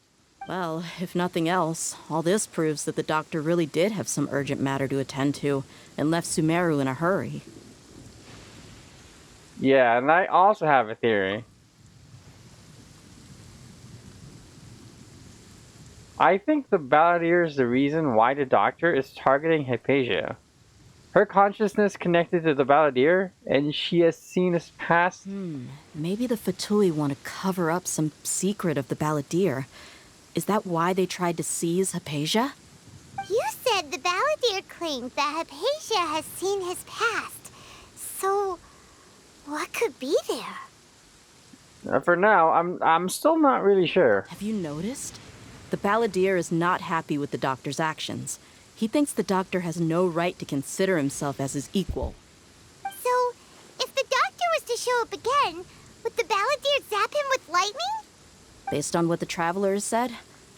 Speaker 6: Well, if nothing else, all this proves that the doctor really did have some urgent matter to attend to and left Sumeru in a hurry.
Speaker 2: Yeah, and I also have a theory. I think the Balladeer is the reason why the Doctor is targeting Hypatia. Her consciousness connected to the Balladeer, and she has seen his past.
Speaker 6: Maybe the Fatui want to cover up some secret of the Balladeer. Is that why they tried to seize Hypatia?
Speaker 3: You said the Balladeer claimed that Hypatia has seen his past. So, what could be there?
Speaker 2: For now, I'm still not really sure.
Speaker 6: Have you noticed? The Balladeer is not happy with the Doctor's actions. He thinks the Doctor has no right to consider himself as his equal.
Speaker 3: So, if the Doctor was to show up again, would the Balladeer zap him with lightning?
Speaker 6: Based on what the Traveler has said,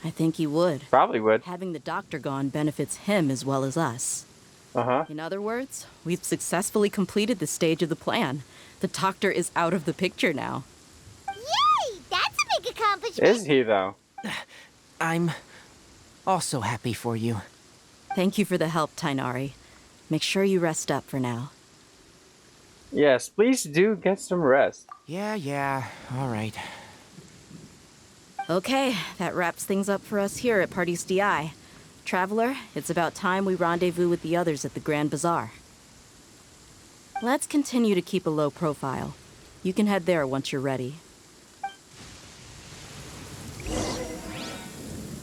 Speaker 6: I think he would.
Speaker 2: Probably would.
Speaker 6: Having the Doctor gone benefits him as well as us. In other words, we've successfully completed this stage of the plan. The Doctor is out of the picture now.
Speaker 3: Yay! That's a big accomplishment!
Speaker 2: Is he, though?
Speaker 15: I'm also happy for you.
Speaker 6: Thank you for the help, Tighnari. Make sure you rest up for now.
Speaker 2: Yes, please do get some rest.
Speaker 15: Yeah, all right.
Speaker 6: Okay, that wraps things up for us here at Party's DI. Traveler, it's about time we rendezvous with the others at the Grand Bazaar. Let's continue to keep a low profile. You can head there once you're ready.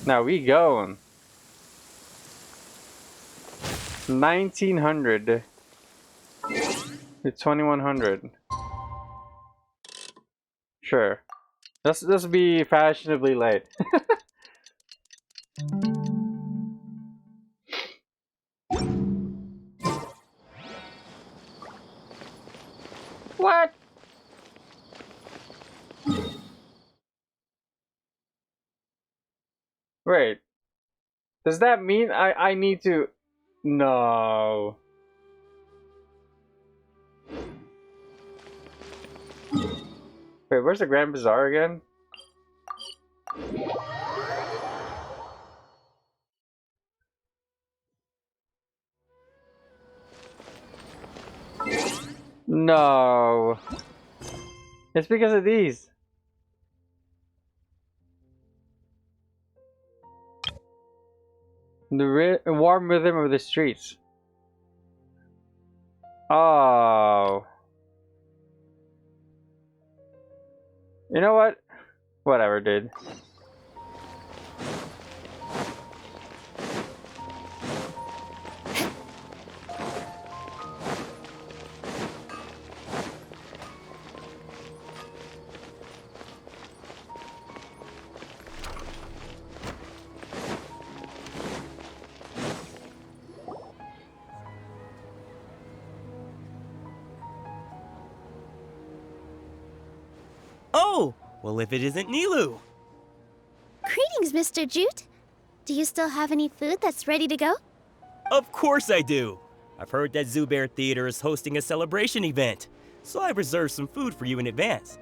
Speaker 2: Now we go. 1900 to 2100. Sure. Let's be fashionably late. What? Wait. Does that mean I need to... No. Wait, where's the Grand Bazaar again? No. It's because of these. The warm rhythm of the streets. Oh. You know what? Whatever, dude.
Speaker 19: Oh! Well, if it isn't Nilu!
Speaker 20: Greetings, Mr. Jute. Do you still have any food that's ready to go?
Speaker 19: Of course I do! I've heard that Zubair Theater is hosting a celebration event, so I reserved some food for you in advance.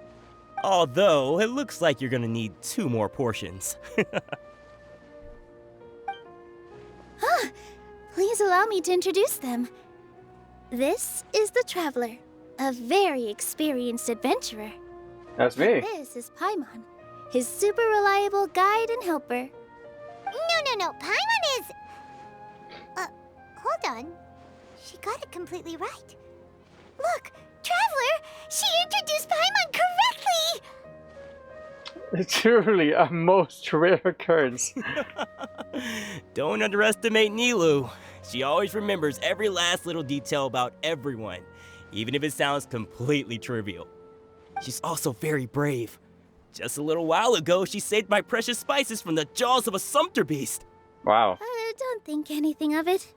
Speaker 19: Although, it looks like you're gonna need 2 more portions.
Speaker 20: Please allow me to introduce them. This is the Traveler, a very experienced adventurer.
Speaker 2: That's me.
Speaker 20: This is Paimon, his super reliable guide and helper.
Speaker 3: No. Paimon is... hold on. She got it completely right. Look, Traveler! She introduced Paimon correctly!
Speaker 2: It's truly a most rare occurrence.
Speaker 19: Don't underestimate Nilu. She always remembers every last little detail about everyone, even if it sounds completely trivial. She's also very brave. Just a little while ago, she saved my precious spices from the jaws of a sumpter beast.
Speaker 2: Wow.
Speaker 20: Don't think anything of it.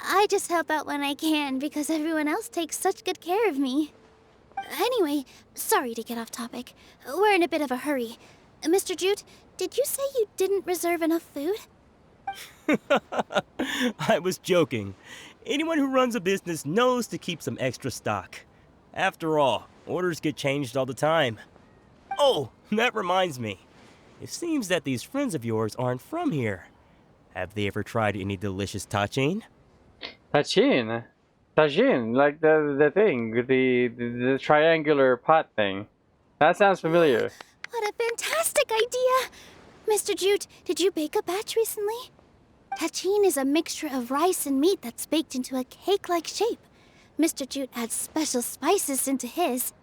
Speaker 20: I just help out when I can because everyone else takes such good care of me. Anyway, sorry to get off topic. We're in a bit of a hurry. Mr. Jute, did you say you didn't reserve enough food?
Speaker 19: I was joking. Anyone who runs a business knows to keep some extra stock. After all, orders get changed all the time. Oh, that reminds me. It seems that these friends of yours aren't from here. Have they ever tried any delicious tachin?
Speaker 2: Tachin? Tachin, like the thing, the triangular pot thing. That sounds familiar.
Speaker 20: What a fantastic idea! Mr. Jute, did you bake a batch recently? Tachin is a mixture of rice and meat that's baked into a cake-like shape. Mr. Jute adds special spices into his.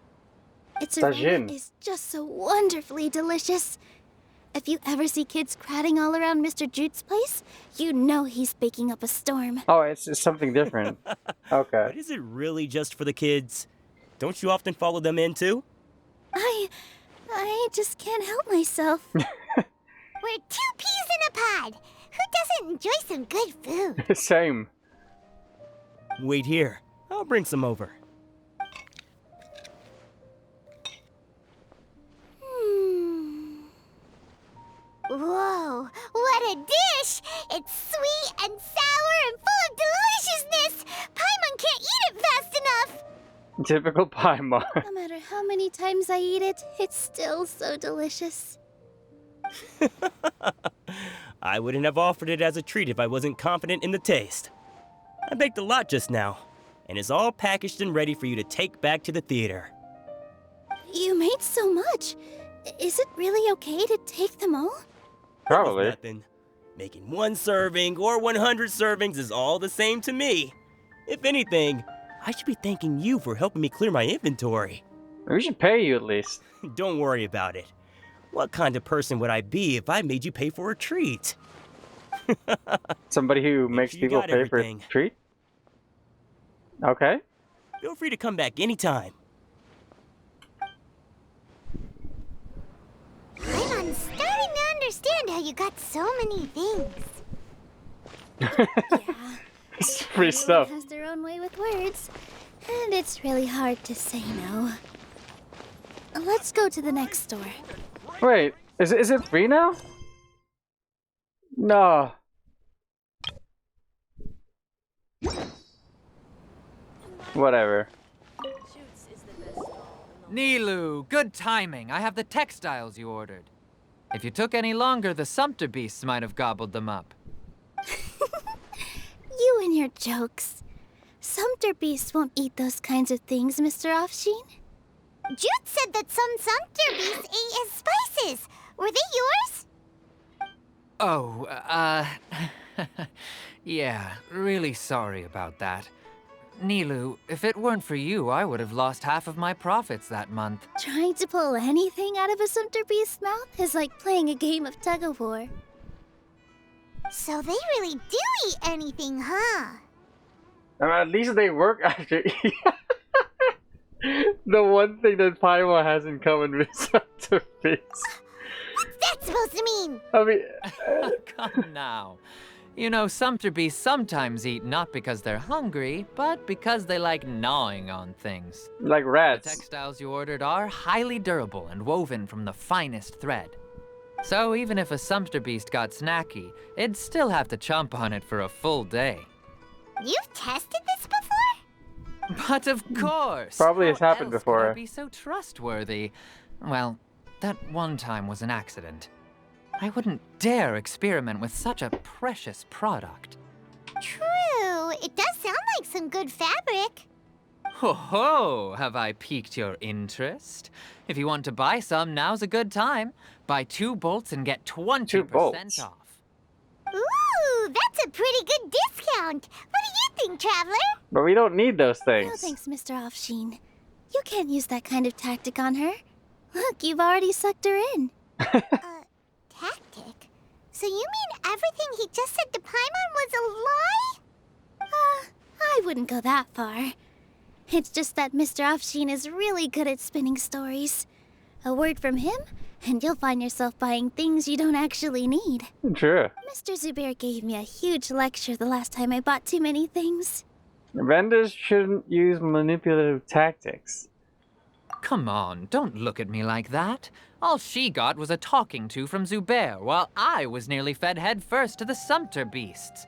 Speaker 20: Its aroma is just so wonderfully delicious. If you ever see kids crowding all around Mr. Jute's place, you know he's baking up a storm.
Speaker 2: Oh, it's something different. Okay.
Speaker 19: But is it really just for the kids? Don't you often follow them in too?
Speaker 20: I just can't help myself.
Speaker 3: We're 2 peas in a pod. Who doesn't enjoy some good food?
Speaker 2: Same.
Speaker 19: Wait here. I'll bring some over.
Speaker 3: Whoa, what a dish! It's sweet and sour and full of deliciousness! Paimon can't eat it fast enough!
Speaker 2: Typical Paimon.
Speaker 20: No matter how many times I eat it, it's still so delicious.
Speaker 19: I wouldn't have offered it as a treat if I wasn't confident in the taste. I baked a lot just now, and it's all packaged and ready for you to take back to the theater.
Speaker 20: You made so much. Is it really okay to take them all?
Speaker 2: Probably.
Speaker 19: Nothing. Making 1 serving or 100 servings is all the same to me. If anything, I should be thanking you for helping me clear my inventory.
Speaker 2: We should pay you at least.
Speaker 19: Don't worry about it. What kind of person would I be if I made you pay for a treat?
Speaker 2: Somebody who makes people pay for a treat? Okay.
Speaker 19: Feel free to come back anytime.
Speaker 3: I'm starting to understand how you got so many things.
Speaker 2: It's free stuff.
Speaker 20: Everyone has their own way with words, and it's really hard to say no. Let's go to the next store.
Speaker 2: Wait, is it free now? No. Whatever.
Speaker 21: Nilu, good timing. I have the textiles you ordered. If you took any longer, the Sumpter beasts might have gobbled them up.
Speaker 20: You and your jokes. Sumpter beasts won't eat those kinds of things, Mr. Offsheen.
Speaker 3: Jude said that some Sumpter beasts ate his spices. Were they yours?
Speaker 21: Oh, yeah, really sorry about that. Nilu, if it weren't for you, I would have lost half of my profits that month.
Speaker 20: Trying to pull anything out of a Sumpter beast's mouth is like playing a game of tug-of-war.
Speaker 3: So they really do eat anything, huh?
Speaker 2: At least they work after the one thing that Paimon has in common with Sumpter beasts.
Speaker 3: What's that supposed to mean?
Speaker 2: I mean...
Speaker 21: Come now. You know, Sumpter beasts sometimes eat not because they're hungry, but because they like gnawing on things.
Speaker 2: Like rats.
Speaker 21: The textiles you ordered are highly durable and woven from the finest thread. So even if a Sumpter beast got snacky, it'd still have to chomp on it for a full day.
Speaker 3: You've tested this before?
Speaker 21: But of course!
Speaker 2: Probably has happened
Speaker 21: How
Speaker 2: before.
Speaker 21: could I be so trustworthy? Well, that one time was an accident. I wouldn't dare experiment with such a precious product.
Speaker 3: True. It does sound like some good fabric.
Speaker 21: Ho ho! Have I piqued your interest? If you want to buy some, now's a good time. Buy 2 bolts and get 20% off.
Speaker 3: Ooh, that's a pretty good discount. What do you think, Traveler?
Speaker 2: But we don't need those
Speaker 20: No
Speaker 2: things.
Speaker 20: thanks, Mr. Offsheen. You can't use that kind of tactic on her. Look, you've already sucked her in.
Speaker 3: Tactic? So you mean everything he just said to Paimon was a lie?
Speaker 20: I wouldn't go that far. It's just that Mr. Offsheen is really good at spinning stories. A word from him, and you'll find yourself buying things you don't actually need.
Speaker 2: True.
Speaker 20: Mr. Zubair gave me a huge lecture the last time I bought too many things.
Speaker 2: Vendors shouldn't use manipulative tactics.
Speaker 21: Come on, don't look at me like that. All she got was a talking to from Zubair, while I was nearly fed head first to the Sumpter beasts.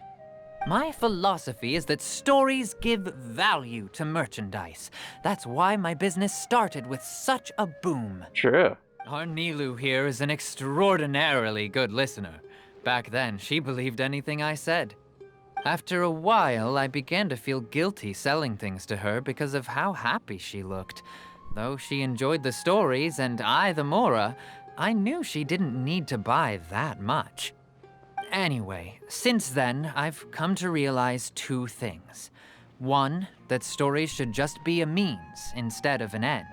Speaker 21: My philosophy is that stories give value to merchandise. That's why my business started with such a boom.
Speaker 2: True.
Speaker 21: Our Nilu here is an extraordinarily good listener. Back then, she believed anything I said. After a while, I began to feel guilty selling things to her because of how happy she looked. Though she enjoyed the stories and I the Mora, I knew she didn't need to buy that much. Anyway, since then, I've come to realize two things. One, that stories should just be a means instead of an end.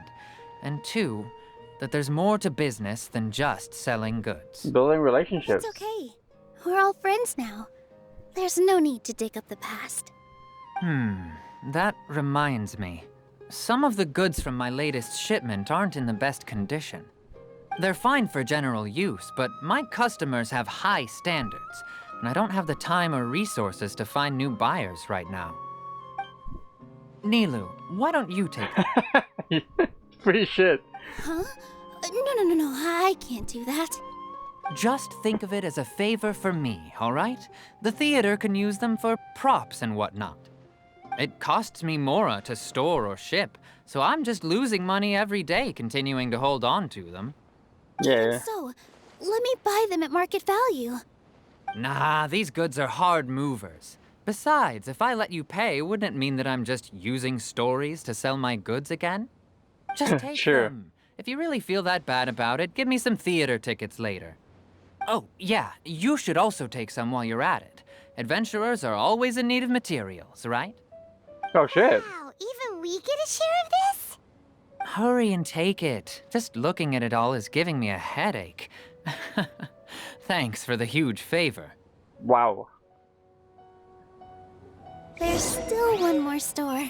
Speaker 21: And two, that there's more to business than just selling goods.
Speaker 2: Building relationships.
Speaker 20: It's okay. We're all friends now. There's no need to dig up the past.
Speaker 21: That reminds me. Some of the goods from my latest shipment aren't in the best condition. They're fine for general use, but my customers have high standards, and I don't have the time or resources to find new buyers right now. Nilu, why don't you take it?
Speaker 2: Free shit.
Speaker 20: Huh? No, I can't do that.
Speaker 21: Just think of it as a favor for me, all right? The theater can use them for props and whatnot. It costs me Mora to store or ship, so I'm just losing money every day continuing to hold on to them.
Speaker 2: Yeah.
Speaker 20: So, let me buy them at market value.
Speaker 21: Nah, these goods are hard movers. Besides, if I let you pay, wouldn't it mean that I'm just using stories to sell my goods again? Just take them. If you really feel that bad about it, give me some theater tickets later. Oh, yeah, you should also take some while you're at it. Adventurers are always in need of materials, right?
Speaker 2: Oh, shit.
Speaker 3: Wow, even we get a share of this?
Speaker 21: Hurry and take it. Just looking at it all is giving me a headache. Thanks for the huge favor.
Speaker 2: Wow.
Speaker 20: There's still one more store.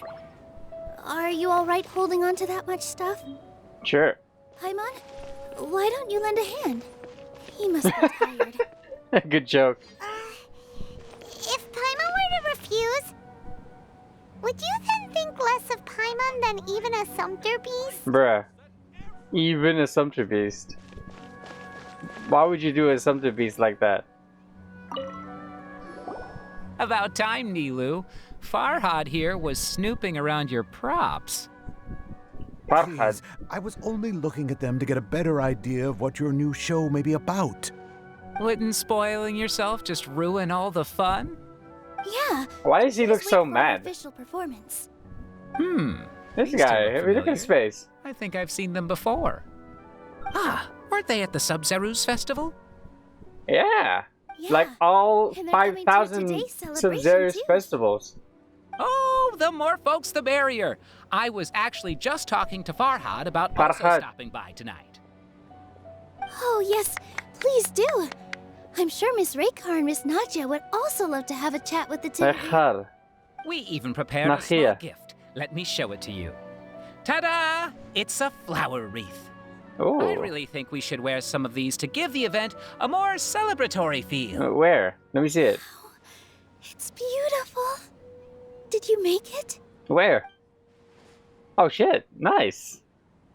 Speaker 20: Are you alright holding on to that much stuff?
Speaker 2: Sure.
Speaker 20: Paimon, why don't you lend a hand? He must be tired.
Speaker 2: Good joke.
Speaker 3: If Paimon were to refuse, would you then think less of Paimon than even a Sumpter Beast?
Speaker 2: Bruh. Even a Sumpter Beast. Why would you do a Sumpter Beast like that?
Speaker 4: About time, Nilu. Farhad here was snooping around your props.
Speaker 22: Please, I was only looking at them to get a better idea of what your new show may be about.
Speaker 4: Wouldn't spoiling yourself just ruin all the fun?
Speaker 20: Yeah.
Speaker 2: Why does he look so mad?
Speaker 20: Official performance.
Speaker 2: This guy, look at his face.
Speaker 4: I think I've seen them before. Ah, weren't they at the Sub-Zerus festival?
Speaker 2: Yeah. Like all
Speaker 20: and they're coming to
Speaker 2: 5,000
Speaker 20: today's celebration,
Speaker 2: Sub-Zerus
Speaker 20: too.
Speaker 2: festivals.
Speaker 4: Oh, the more folks, the merrier. I was actually just talking to Farhad about also stopping by tonight.
Speaker 20: Oh, yes, please do. I'm sure Miss Raykar and Miss Nadja would also love to have a chat with the two.
Speaker 4: We even prepared a small gift. Let me show it to you. Ta-da! It's a flower wreath.
Speaker 2: Ooh.
Speaker 4: I really think we should wear some of these to give the event a more celebratory feel.
Speaker 2: Where? Let me see it.
Speaker 20: It's beautiful. Did you make it?
Speaker 2: Where? Oh shit, nice.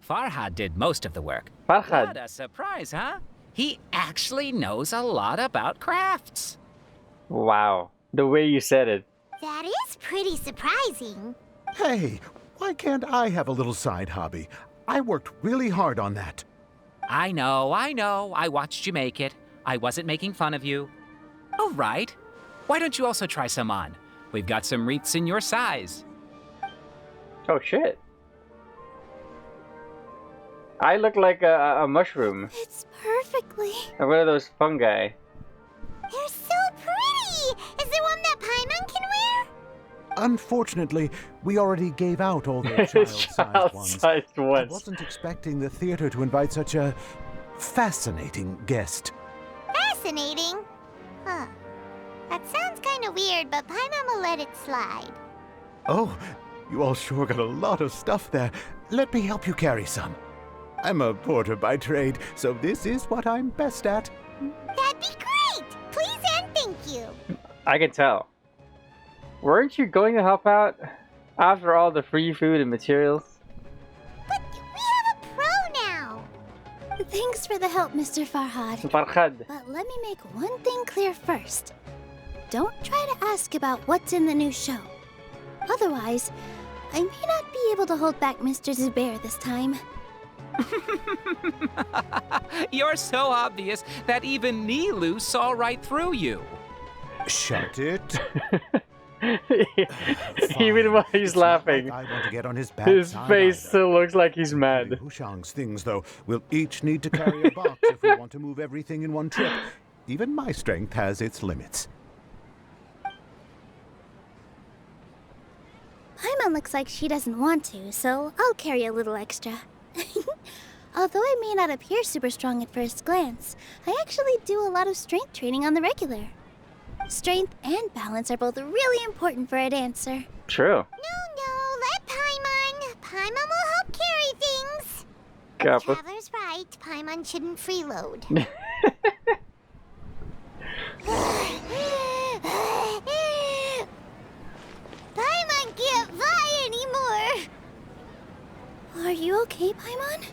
Speaker 4: Farhad did most of the work.
Speaker 2: Farhad.
Speaker 4: What a surprise, huh? He actually knows a lot about crafts.
Speaker 2: Wow, the way you said it.
Speaker 3: That is pretty surprising.
Speaker 22: Hey, why can't I have a little side hobby? I worked really hard on that.
Speaker 4: I know. I watched you make it. I wasn't making fun of you. All right. Why don't you also try some on? We've got some wreaths in your size.
Speaker 2: Oh shit. I look like a mushroom.
Speaker 20: It's perfectly.
Speaker 2: Or one of those fungi.
Speaker 3: They're so pretty! Is there one that Paimon can wear?
Speaker 22: Unfortunately, we already gave out all the child-sized ones. I wasn't expecting the theater to invite such a fascinating guest.
Speaker 3: Fascinating? Huh. That sounds kind of weird, but Paimon will let it slide.
Speaker 22: Oh, you all sure got a lot of stuff there. Let me help you carry some. I'm a porter by trade, so this is what I'm best at.
Speaker 3: That'd be great! Please and thank you.
Speaker 2: I can tell. Weren't you going to help out after all the free food and materials?
Speaker 3: But we have a pro now.
Speaker 20: Thanks for the help, Mr. Farhad.
Speaker 2: Farhad.
Speaker 20: But let me make one thing clear first. Don't try to ask about what's in the new show. Otherwise, I may not be able to hold back Mr. Zubair this time.
Speaker 4: You're so obvious that even Nilu saw right through you.
Speaker 22: Shut it.
Speaker 2: Even while he's laughing,
Speaker 22: I want to get on his
Speaker 2: his
Speaker 22: backside
Speaker 2: face
Speaker 22: either.
Speaker 2: still looks like he's mad.
Speaker 22: Hushang's things, though, will each need to carry a box if we want to move everything in one trip. Even my strength has its limits.
Speaker 20: Paimon looks like she doesn't want to, so I'll carry a little extra. Although I may not appear super strong at first glance, I actually do a lot of strength training on the regular. Strength and balance are both really important for a dancer.
Speaker 2: True.
Speaker 3: No, let Paimon. Paimon will help carry things.
Speaker 2: Kappa.
Speaker 3: Traveler's right. Paimon shouldn't freeload. Paimon can't fly anymore.
Speaker 20: Are you okay, Paimon?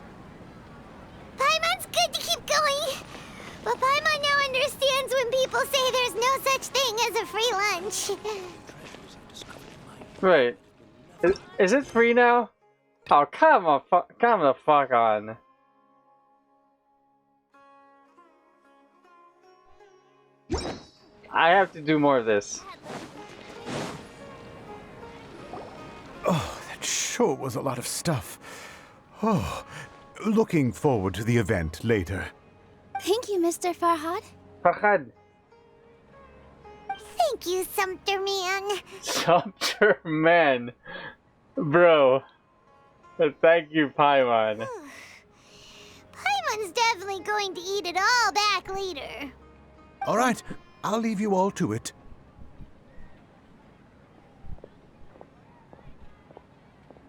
Speaker 3: Paimon's good to keep going. But Paimon now understands when people say there's no such thing as a free lunch.
Speaker 2: Wait, is it free now? Oh, come the fuck on. I have to do more of this.
Speaker 22: Oh, that sure was a lot of stuff. Oh, looking forward to the event later.
Speaker 20: Thank you, Mr. Farhad.
Speaker 2: Farhad.
Speaker 3: Thank you, Sumpter Man.
Speaker 2: Sumpter Man. Bro. Thank you, Paimon.
Speaker 3: Paimon's definitely going to eat it all back later.
Speaker 22: All right, I'll leave you all to it.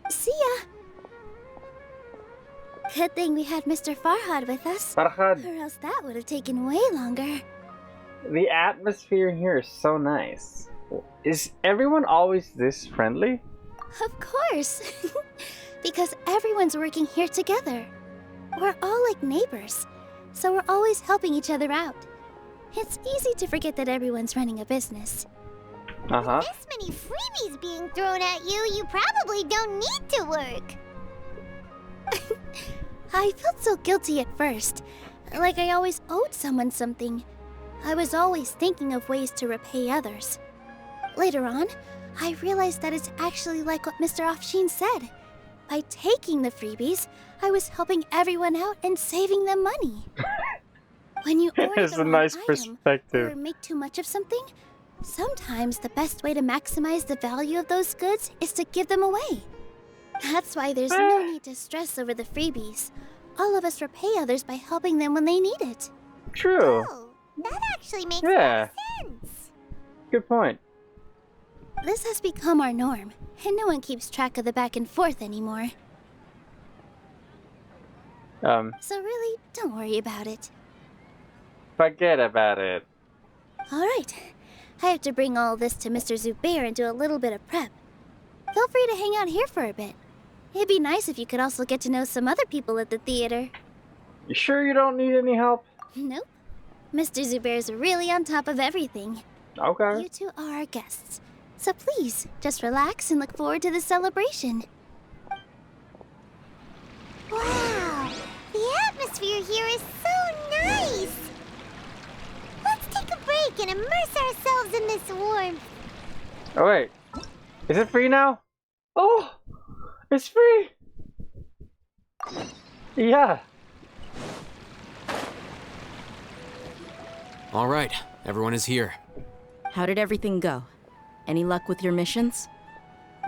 Speaker 20: See ya. Good thing we had Mr. Farhad with us.
Speaker 2: Farhad.
Speaker 20: Or else that would have taken way longer.
Speaker 2: The atmosphere here is so nice. Is everyone always this friendly?
Speaker 20: Of course. Because everyone's working here together. We're all like neighbors, so we're always helping each other out. It's easy to forget that everyone's running a business.
Speaker 2: Uh-huh.
Speaker 3: With this many freebies being thrown at you, you probably don't need to work.
Speaker 20: I felt so guilty at first, like I always owed someone something. I was always thinking of ways to repay others. Later on, I realized that it's actually like what Mr. Afshin said. By taking the freebies, I was helping everyone out and saving them money. When you order
Speaker 2: It's
Speaker 20: the
Speaker 2: a
Speaker 20: wrong
Speaker 2: nice
Speaker 20: item
Speaker 2: perspective.
Speaker 20: or make too much of something, sometimes the best way to maximize the value of those goods is to give them away. That's why there's no need to stress over the freebies. All of us repay others by helping them when they need it.
Speaker 2: True.
Speaker 3: Oh, that actually makes
Speaker 2: Yeah.
Speaker 3: more sense.
Speaker 2: Good point.
Speaker 20: This has become our norm, and no one keeps track of the back and forth anymore. So really, don't worry about it.
Speaker 2: Forget about it.
Speaker 20: Alright, I have to bring all this to Mr. Zubair and do a little bit of prep. Feel free to hang out here for a bit. It'd be nice if you could also get to know some other people at the theater.
Speaker 2: You sure you don't need any help?
Speaker 20: Nope. Mr. Zubair's really on top of everything.
Speaker 2: Okay.
Speaker 20: You two are our guests. So please, just relax and look forward to the celebration.
Speaker 3: Wow, the atmosphere here is so nice. Let's take a break and immerse ourselves in this warmth.
Speaker 2: Oh wait, is it free now? Oh, it's free. Yeah.
Speaker 15: All right, everyone is here.
Speaker 6: How did everything go? Any luck with your missions?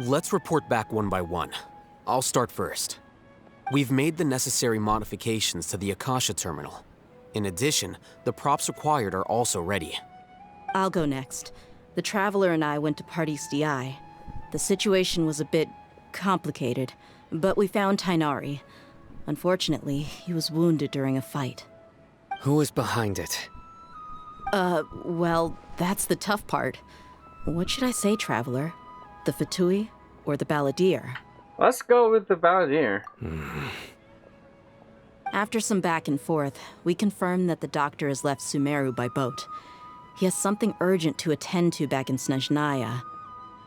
Speaker 15: Let's report back one by one. I'll start first. We've made the necessary modifications to the Akasha terminal. In addition, the props required are also ready.
Speaker 6: I'll go next. The Traveler and I went to Party's DI. The situation was a bit complicated, but we found Tainari. Unfortunately, he was wounded during a fight.
Speaker 11: Who is behind it?
Speaker 6: Well, that's the tough part. What should I say, Traveler? The Fatui or the Balladeer?
Speaker 2: Let's go with the Balladeer.
Speaker 6: After some back and forth, we confirmed that the doctor has left Sumeru by boat. He has something urgent to attend to back in Snezhnaya.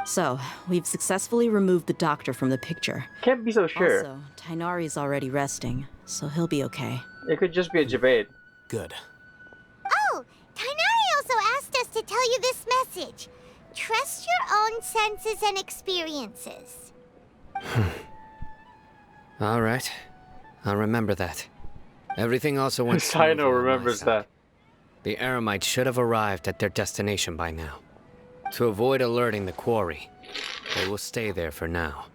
Speaker 6: So, we've successfully removed the doctor from the picture.
Speaker 2: Can't be so sure.
Speaker 6: Also, Tainari's already resting, so he'll be okay.
Speaker 2: It could just be a debate.
Speaker 15: Good.
Speaker 3: Oh, Tainari also asked us to tell you this message. trust your own senses and experiences.
Speaker 11: All right. I'll remember that. Everything also went
Speaker 2: Sino
Speaker 11: smoothly on my
Speaker 2: remembers
Speaker 11: side.
Speaker 2: that.
Speaker 11: The Eremites should have arrived at their destination by now. To avoid alerting the quarry, they will stay there for now.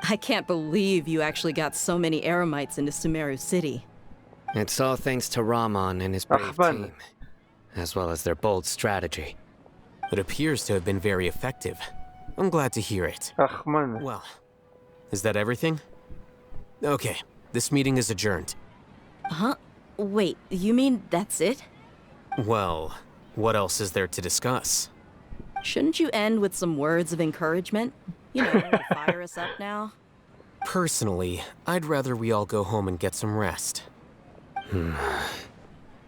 Speaker 6: I can't believe you actually got so many Eremites into Sumeru City.
Speaker 11: It's all thanks to Rahman and his brave team, as well as their bold strategy.
Speaker 15: It appears to have been very effective. I'm glad to hear it. Well, is that everything? Okay, this meeting is adjourned.
Speaker 6: Huh? Wait, you mean that's it?
Speaker 15: Well, what else is there to discuss?
Speaker 6: Shouldn't you end with some words of encouragement? You know, to fire us up now?
Speaker 15: Personally, I'd rather we all go home and get some rest.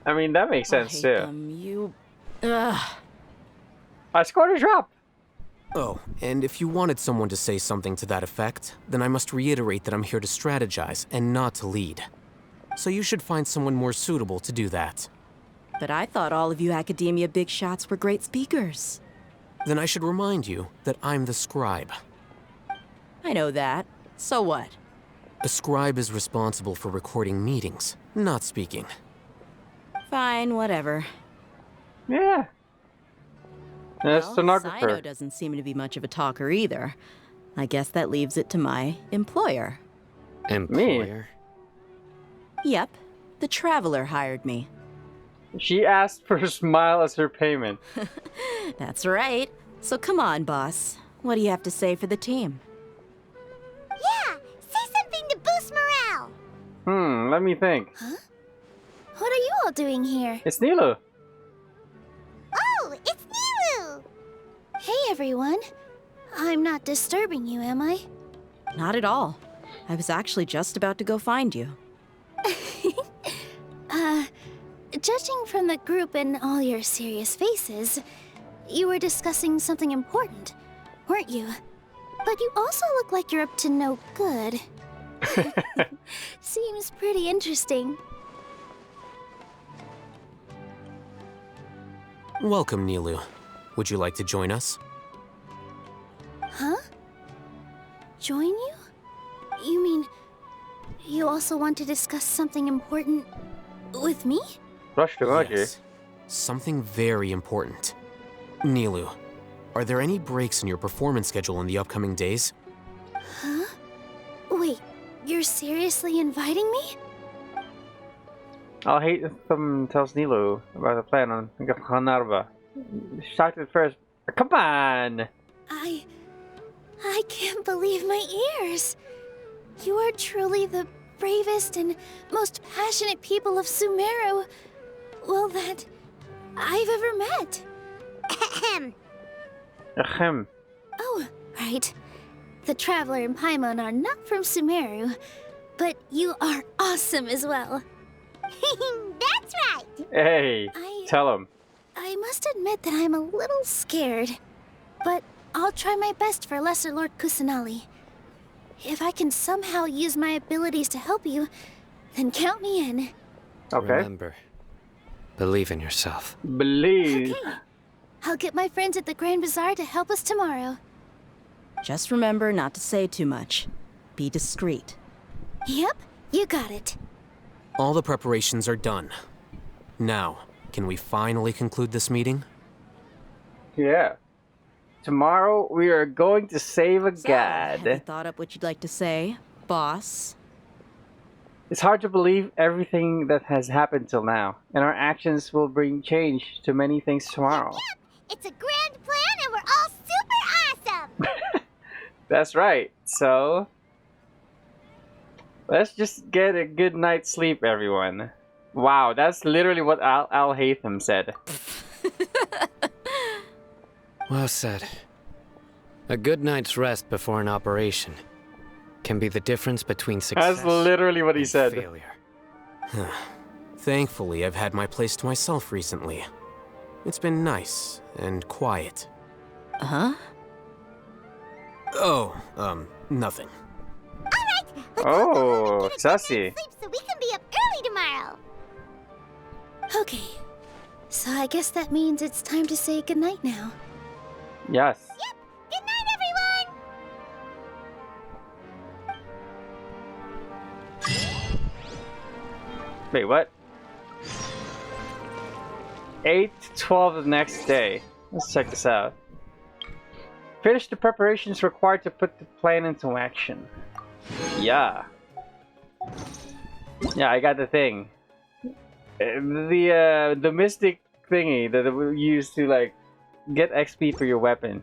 Speaker 2: I mean, that makes sense too.
Speaker 6: You... Ugh.
Speaker 2: I scored a drop!
Speaker 15: Oh, and if you wanted someone to say something to that effect, then I must reiterate that I'm here to strategize and not to lead. So you should find someone more suitable to do that.
Speaker 6: But I thought all of you academia big shots were great speakers.
Speaker 15: Then I should remind you that I'm the scribe.
Speaker 6: I know that. So what?
Speaker 15: A scribe is responsible for recording meetings, not speaking.
Speaker 6: Fine, whatever.
Speaker 2: Yeah. As
Speaker 6: Well,
Speaker 2: stenographer.
Speaker 6: Sino doesn't seem to be much of a talker either. I guess that leaves it to my employer.
Speaker 11: Employer?
Speaker 6: Yep, the Traveler hired me.
Speaker 2: She asked for a smile as her payment.
Speaker 6: That's right. So come on, boss. What do you have to say for the team?
Speaker 3: Yeah, say something to boost morale.
Speaker 2: Let me think.
Speaker 20: Huh? What are you all doing here?
Speaker 2: It's Nilo.
Speaker 3: Oh, it's Nilu!
Speaker 20: Hey, everyone. I'm not disturbing you, am I?
Speaker 6: Not at all. I was actually just about to go find you.
Speaker 20: Judging from the group and all your serious faces, you were discussing something important, weren't you? But you also look like you're up to no good. Seems pretty interesting.
Speaker 15: Welcome, Nilu. Would you like to join us?
Speaker 20: Huh? Join you? You mean you also want to discuss something important with me?
Speaker 15: Yes. Something very important. Nilu, are there any breaks in your performance schedule in the upcoming days?
Speaker 20: Huh? Wait, you're seriously inviting me?
Speaker 2: I'll hate if someone tells Nilo about the plan on Hanarva. Shocked at first. Come on!
Speaker 20: I can't believe my ears. You are truly the bravest and most passionate people of Sumeru, well, that I've ever met.
Speaker 2: Ahem.
Speaker 20: Oh, right. The Traveler and Paimon are not from Sumeru, but you are awesome as well.
Speaker 3: That's right!
Speaker 2: Hey, tell him.
Speaker 20: I must admit that I'm a little scared, but I'll try my best for Lesser Lord Kusanali. If I can somehow use my abilities to help you, then count me in.
Speaker 2: Okay.
Speaker 11: Remember, believe in yourself.
Speaker 2: Believe.
Speaker 20: Okay. I'll get my friends at the Grand Bazaar to help us tomorrow.
Speaker 6: Just remember not to say too much. Be discreet.
Speaker 20: Yep, you got it.
Speaker 15: All the preparations are done. Now, can we finally conclude this meeting?
Speaker 2: Yeah. Tomorrow we are going to save a god.
Speaker 6: Have you thought up what you'd like to say, boss?
Speaker 2: It's hard to believe everything that has happened till now, and our actions will bring change to many things tomorrow.
Speaker 3: Yep, it's a grand plan and we're all super awesome!
Speaker 2: That's right. So, let's just get a good night's sleep, everyone. Wow, that's literally what Al Haytham said.
Speaker 11: Well said. A good night's rest before an operation can be the difference between success
Speaker 2: That's literally what he said.
Speaker 11: failure.
Speaker 15: Thankfully, I've had my place to myself recently. It's been nice and quiet.
Speaker 6: Huh?
Speaker 15: Oh, nothing.
Speaker 2: Oh, sassy.
Speaker 3: Sleep so we can be up early tomorrow.
Speaker 20: Okay, so I guess that means it's time to say goodnight now.
Speaker 2: Yes.
Speaker 3: Yep. Good night, everyone.
Speaker 2: Wait, what? 8 to 12 the next day. Let's check this out. Finish the preparations required to put the plan into action. Yeah. Yeah, I got the thing. The mystic thingy that we use to like get XP for your weapon.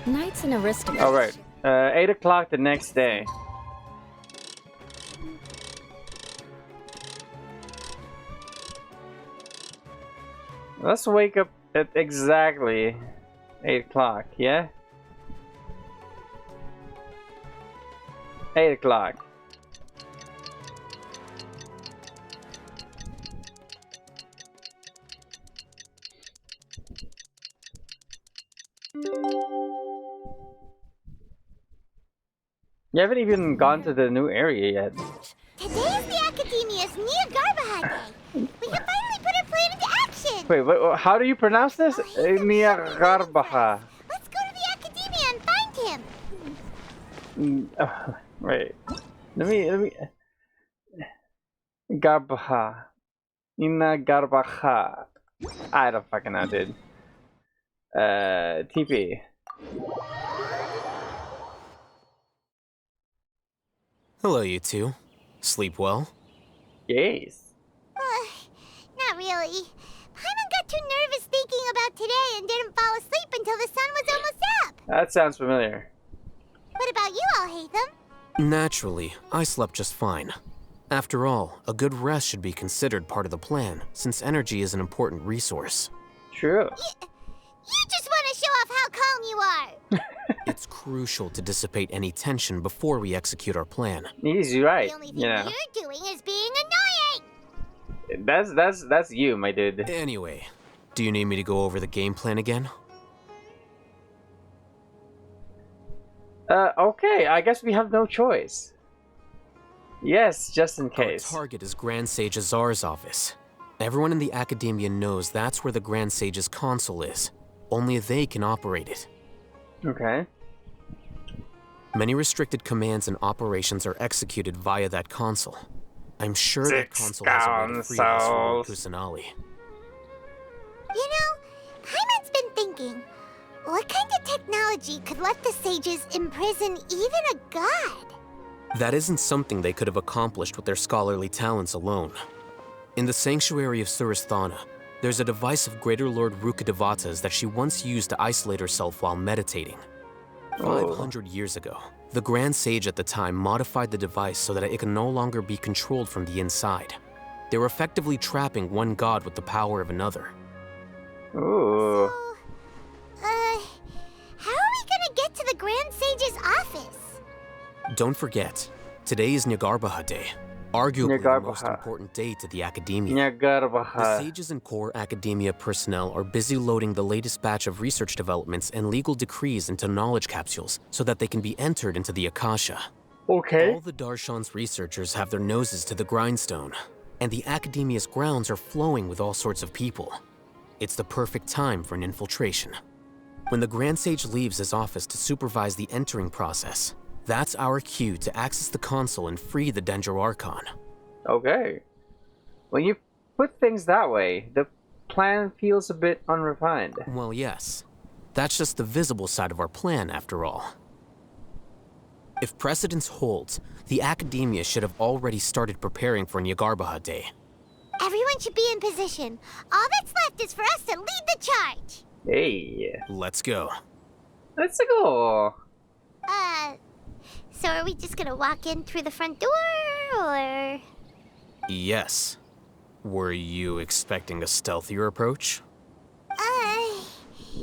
Speaker 10: Knight's an aristocrat.
Speaker 2: Alright. 8 o'clock the next day. Let's wake up at exactly 8 o'clock, yeah? 8 o'clock. You haven't even gone to the new area yet.
Speaker 3: Today is the Academia's Niagarbaha Day. We can finally put our plan into action.
Speaker 2: Wait, how do you pronounce this? Niagarbaha.
Speaker 3: Let's go to the Academia and find him.
Speaker 2: Wait. Let me. Garbaha. Garbaha. I don't fucking know, dude. TP.
Speaker 15: Hello, you two. Sleep well?
Speaker 2: Yes.
Speaker 3: Not really. Paimon got too nervous thinking about today and didn't fall asleep until the sun was almost up.
Speaker 2: That sounds familiar.
Speaker 3: What about you, Alhaitham?
Speaker 15: Naturally, I slept just fine. After all, a good rest should be considered part of the plan, since energy is an important resource.
Speaker 2: True.
Speaker 3: You just want to show off how calm you are.
Speaker 15: It's crucial to dissipate any tension before we execute our plan.
Speaker 2: He's right.
Speaker 3: The only thing you're doing is being annoying.
Speaker 2: That's you, my dude.
Speaker 15: Anyway, do you need me to go over the game plan again?
Speaker 2: Okay, I guess we have no choice. Yes, just in case.
Speaker 15: Our target is Grand Sage Azar's office. Everyone in the Academia knows that's where the Grand Sage's console is. Only they can operate it.
Speaker 2: Okay.
Speaker 15: Many restricted commands and operations are executed via that console. I'm sure that console has a way to free us from Lord Kusanali.
Speaker 3: You know, Paimon's been thinking, what kind of technology could let the sages imprison even a god?
Speaker 15: That isn't something they could have accomplished with their scholarly talents alone. In the sanctuary of Surasthana, there's a device of Greater Lord Rukkhadevata's that she once used to isolate herself while meditating. 500 years ago, the Grand Sage at the time modified the device so that it can no longer be controlled from the inside. They were effectively trapping one god with the power of another.
Speaker 2: Ooh.
Speaker 3: So, how are we gonna get to the Grand Sage's office?
Speaker 15: Don't forget, today is Niagarbaha Day, arguably the most important day to the Academia. The sages and core Academia personnel are busy loading the latest batch of research developments and legal decrees into knowledge capsules so that they can be entered into the Akasha.
Speaker 2: Okay.
Speaker 15: All the Darshan's researchers have their noses to the grindstone, and the Academia's grounds are flowing with all sorts of people. It's the perfect time for an infiltration. When the Grand Sage leaves his office to supervise the entering process, that's our cue to access the console and free the Dendro Archon.
Speaker 2: Okay. When you put things that way, the plan feels a bit unrefined.
Speaker 15: Well, yes. That's just the visible side of our plan, after all. If precedence holds, the Academia should have already started preparing for Niagarbaha Day.
Speaker 3: Everyone should be in position. All that's left is for us to lead the charge.
Speaker 2: Hey.
Speaker 15: Let's go.
Speaker 2: Let's go.
Speaker 3: So are we just gonna walk in through the front door, or...?
Speaker 15: Yes. Were you expecting a stealthier approach?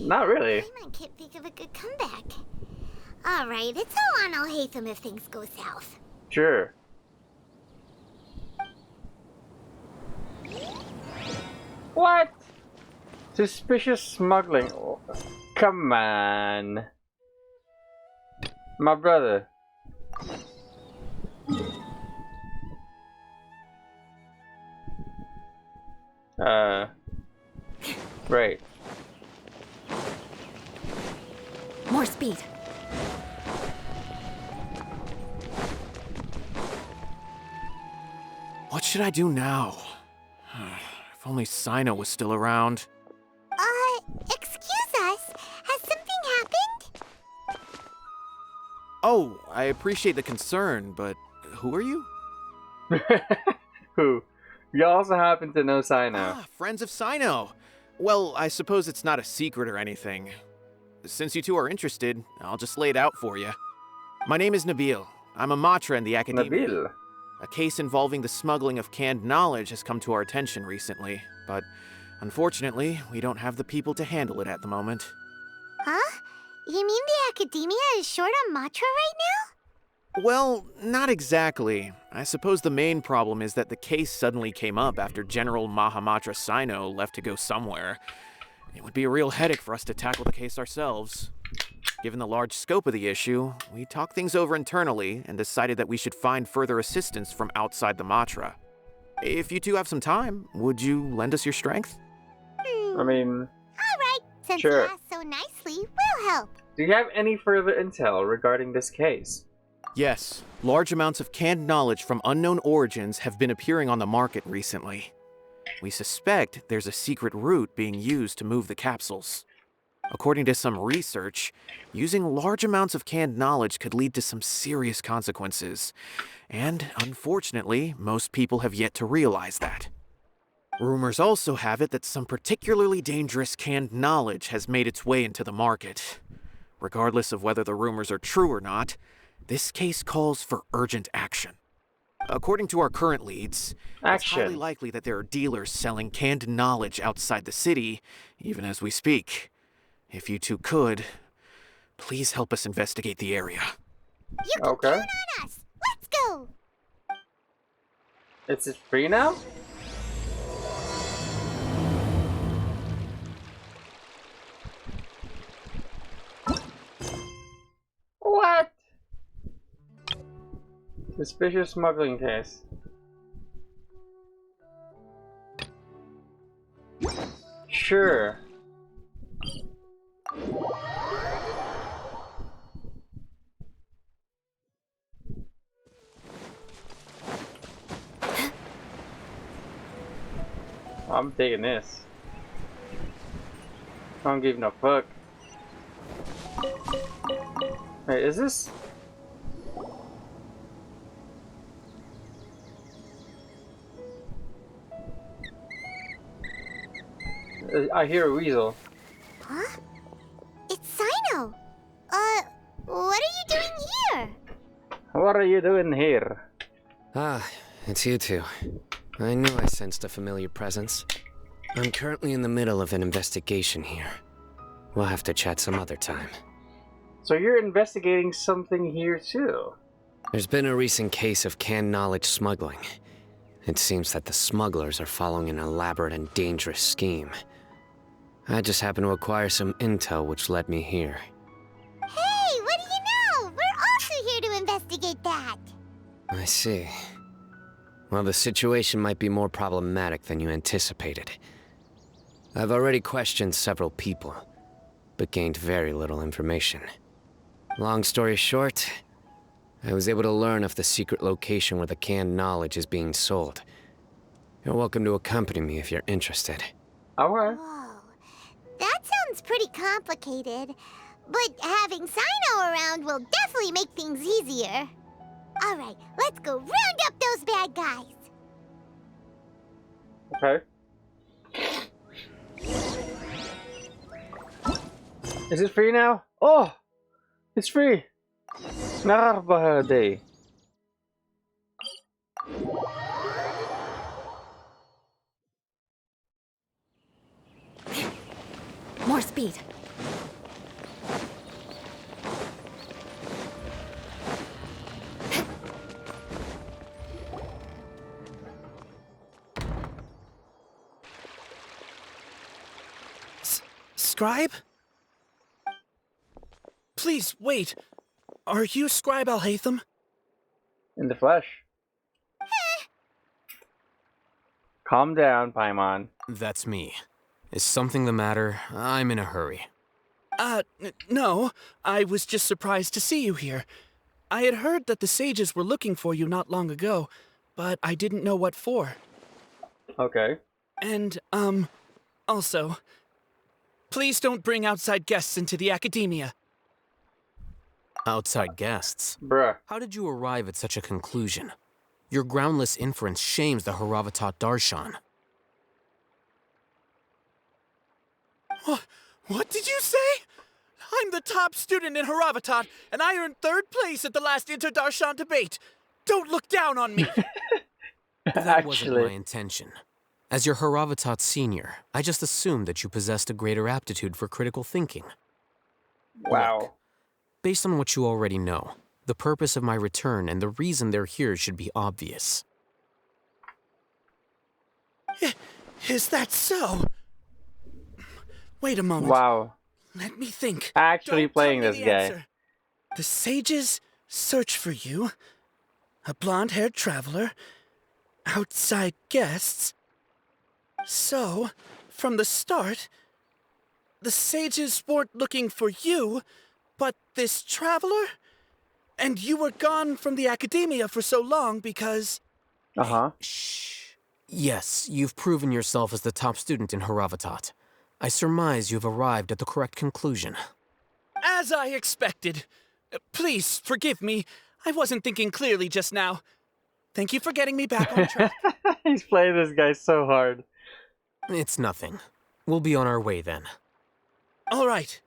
Speaker 2: Not really.
Speaker 3: I can't think of a good comeback. Alright, it's all on Alhaitham if things go south.
Speaker 2: Sure. What? Suspicious smuggling. Oh, come on. My brother. Right.
Speaker 10: More speed.
Speaker 5: What should I do now? If only Sino was still around.
Speaker 3: Excuse us. Has something happened?
Speaker 5: Oh, I appreciate the concern, but who are you?
Speaker 2: Who? You also happen to know Sino.
Speaker 5: Ah, friends of Sino. Well, I suppose it's not a secret or anything. Since you two are interested, I'll just lay it out for you. My name is Nabil. I'm a Matra in the Academia.
Speaker 2: Nabil?
Speaker 5: A case involving the smuggling of canned knowledge has come to our attention recently, but unfortunately, we don't have the people to handle it at the moment.
Speaker 3: Huh? You mean the Academia is short on Matra right now?
Speaker 5: Well, not exactly. I suppose the main problem is that the case suddenly came up after General Mahamatra Sino left to go somewhere. It would be a real headache for us to tackle the case ourselves. Given the large scope of the issue, we talked things over internally and decided that we should find further assistance from outside the Matra. If you two have some time, would you lend us your strength?
Speaker 2: I mean...
Speaker 3: Alright, since
Speaker 2: sure.
Speaker 3: you asked so nicely, we'll help.
Speaker 2: Do you have any further intel regarding this case?
Speaker 5: Yes. Large amounts of canned knowledge from unknown origins have been appearing on the market recently. We suspect there's a secret route being used to move the capsules. According to some research, using large amounts of canned knowledge could lead to some serious consequences. And, unfortunately, most people have yet to realize that. Rumors also have it that some particularly dangerous canned knowledge has made its way into the market. Regardless of whether the rumors are true or not, this case calls for urgent action. According to our current leads, it's highly likely that there are dealers selling canned knowledge outside the city, even as we speak. If you two could, please help us investigate the area.
Speaker 3: You can count on us. Let's go.
Speaker 2: Is it free now? What? Suspicious smuggling case. Sure. I'm taking this. I don't give no fuck. Wait, is this? I hear a weasel.
Speaker 3: Huh? It's Sino. What are you doing here?
Speaker 2: What are you doing here?
Speaker 11: Ah, it's you two. I knew I sensed a familiar presence. I'm currently in the middle of an investigation here. We'll have to chat some other time.
Speaker 2: So you're investigating something here too?
Speaker 11: There's been a recent case of canned knowledge smuggling. It seems that the smugglers are following an elaborate and dangerous scheme. I just happened to acquire some intel which led me here.
Speaker 3: Hey, what do you know? We're also here to investigate that.
Speaker 11: I see. Well, the situation might be more problematic than you anticipated. I've already questioned several people, but gained very little information. Long story short, I was able to learn of the secret location where the canned knowledge is being sold. You're welcome to accompany me if you're interested.
Speaker 2: Alright.
Speaker 3: Whoa, that sounds pretty complicated. But having Sino around will definitely make things easier. Alright, let's go round up those bad guys.
Speaker 2: Okay. Is it free now? Oh! It's free! Nakakabahada.
Speaker 10: More speed.
Speaker 19: Scribe? Please, wait. Are you Scribe Alhaitham?
Speaker 2: In the flesh. Calm down, Paimon.
Speaker 15: That's me. Is something the matter? I'm in a hurry.
Speaker 12: No. I was just surprised to see you here. I had heard that the sages were looking for you not long ago, but I didn't know what for.
Speaker 2: Okay.
Speaker 12: And, also, please don't bring outside guests into the academia.
Speaker 5: Outside guests?
Speaker 2: Bruh.
Speaker 5: How did you arrive at such a conclusion? Your groundless inference shames the Haravatat Darshan.
Speaker 12: What did you say? I'm the top student in Haravatat, and I earned 3rd place at the last Inter-Darshan debate. Don't look down on me.
Speaker 5: That wasn't my intention. As your Haravatat senior, I just assumed that you possessed a greater aptitude for critical thinking.
Speaker 2: Wow.
Speaker 5: Look, based on what you already know, the purpose of my return and the reason they're here should be obvious.
Speaker 12: Is that so? Wait a moment.
Speaker 2: Wow.
Speaker 12: Let me think.
Speaker 2: Actually
Speaker 12: Don't
Speaker 2: playing
Speaker 12: tell me
Speaker 2: this
Speaker 12: the
Speaker 2: guy.
Speaker 12: answer. The sages search for you. A blonde-haired traveler. Outside guests. So, from the start, the sages weren't looking for you, but this traveler? And you were gone from the academia for so long because...
Speaker 2: Uh-huh.
Speaker 5: Shh. Yes, you've proven yourself as the top student in Haravatat. I surmise you've arrived at the correct conclusion.
Speaker 12: As I expected. Please, forgive me. I wasn't thinking clearly just now. Thank you for getting me back on track.
Speaker 2: He's playing this guy so hard.
Speaker 5: It's nothing. We'll be on our way then.
Speaker 12: All right.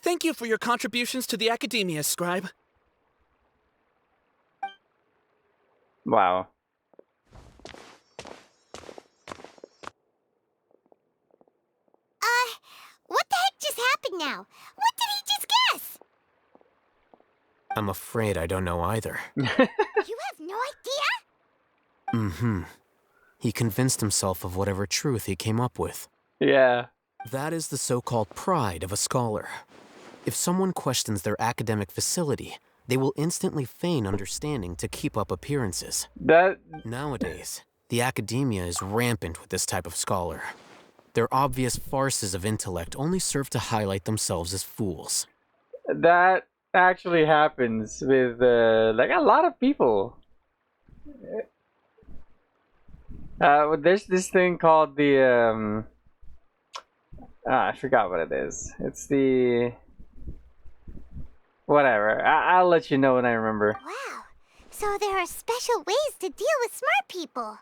Speaker 12: Thank you for your contributions to the academia, Scribe.
Speaker 2: Wow.
Speaker 3: What the heck just happened now? What did he just guess?
Speaker 5: I'm afraid I don't know either.
Speaker 3: You have no idea?
Speaker 5: Mm-hmm. He convinced himself of whatever truth he came up with.
Speaker 2: Yeah.
Speaker 5: That is the so-called pride of a scholar. If someone questions their academic facility, they will instantly feign understanding to keep up appearances. Nowadays, the academia is rampant with this type of scholar. Their obvious farces of intellect only serve to highlight themselves as fools.
Speaker 2: That actually happens with like a lot of people. There's this thing called the I forgot what it is. It's the whatever. I'll let you know when I remember.
Speaker 3: Wow. So there are special ways to deal with smart people.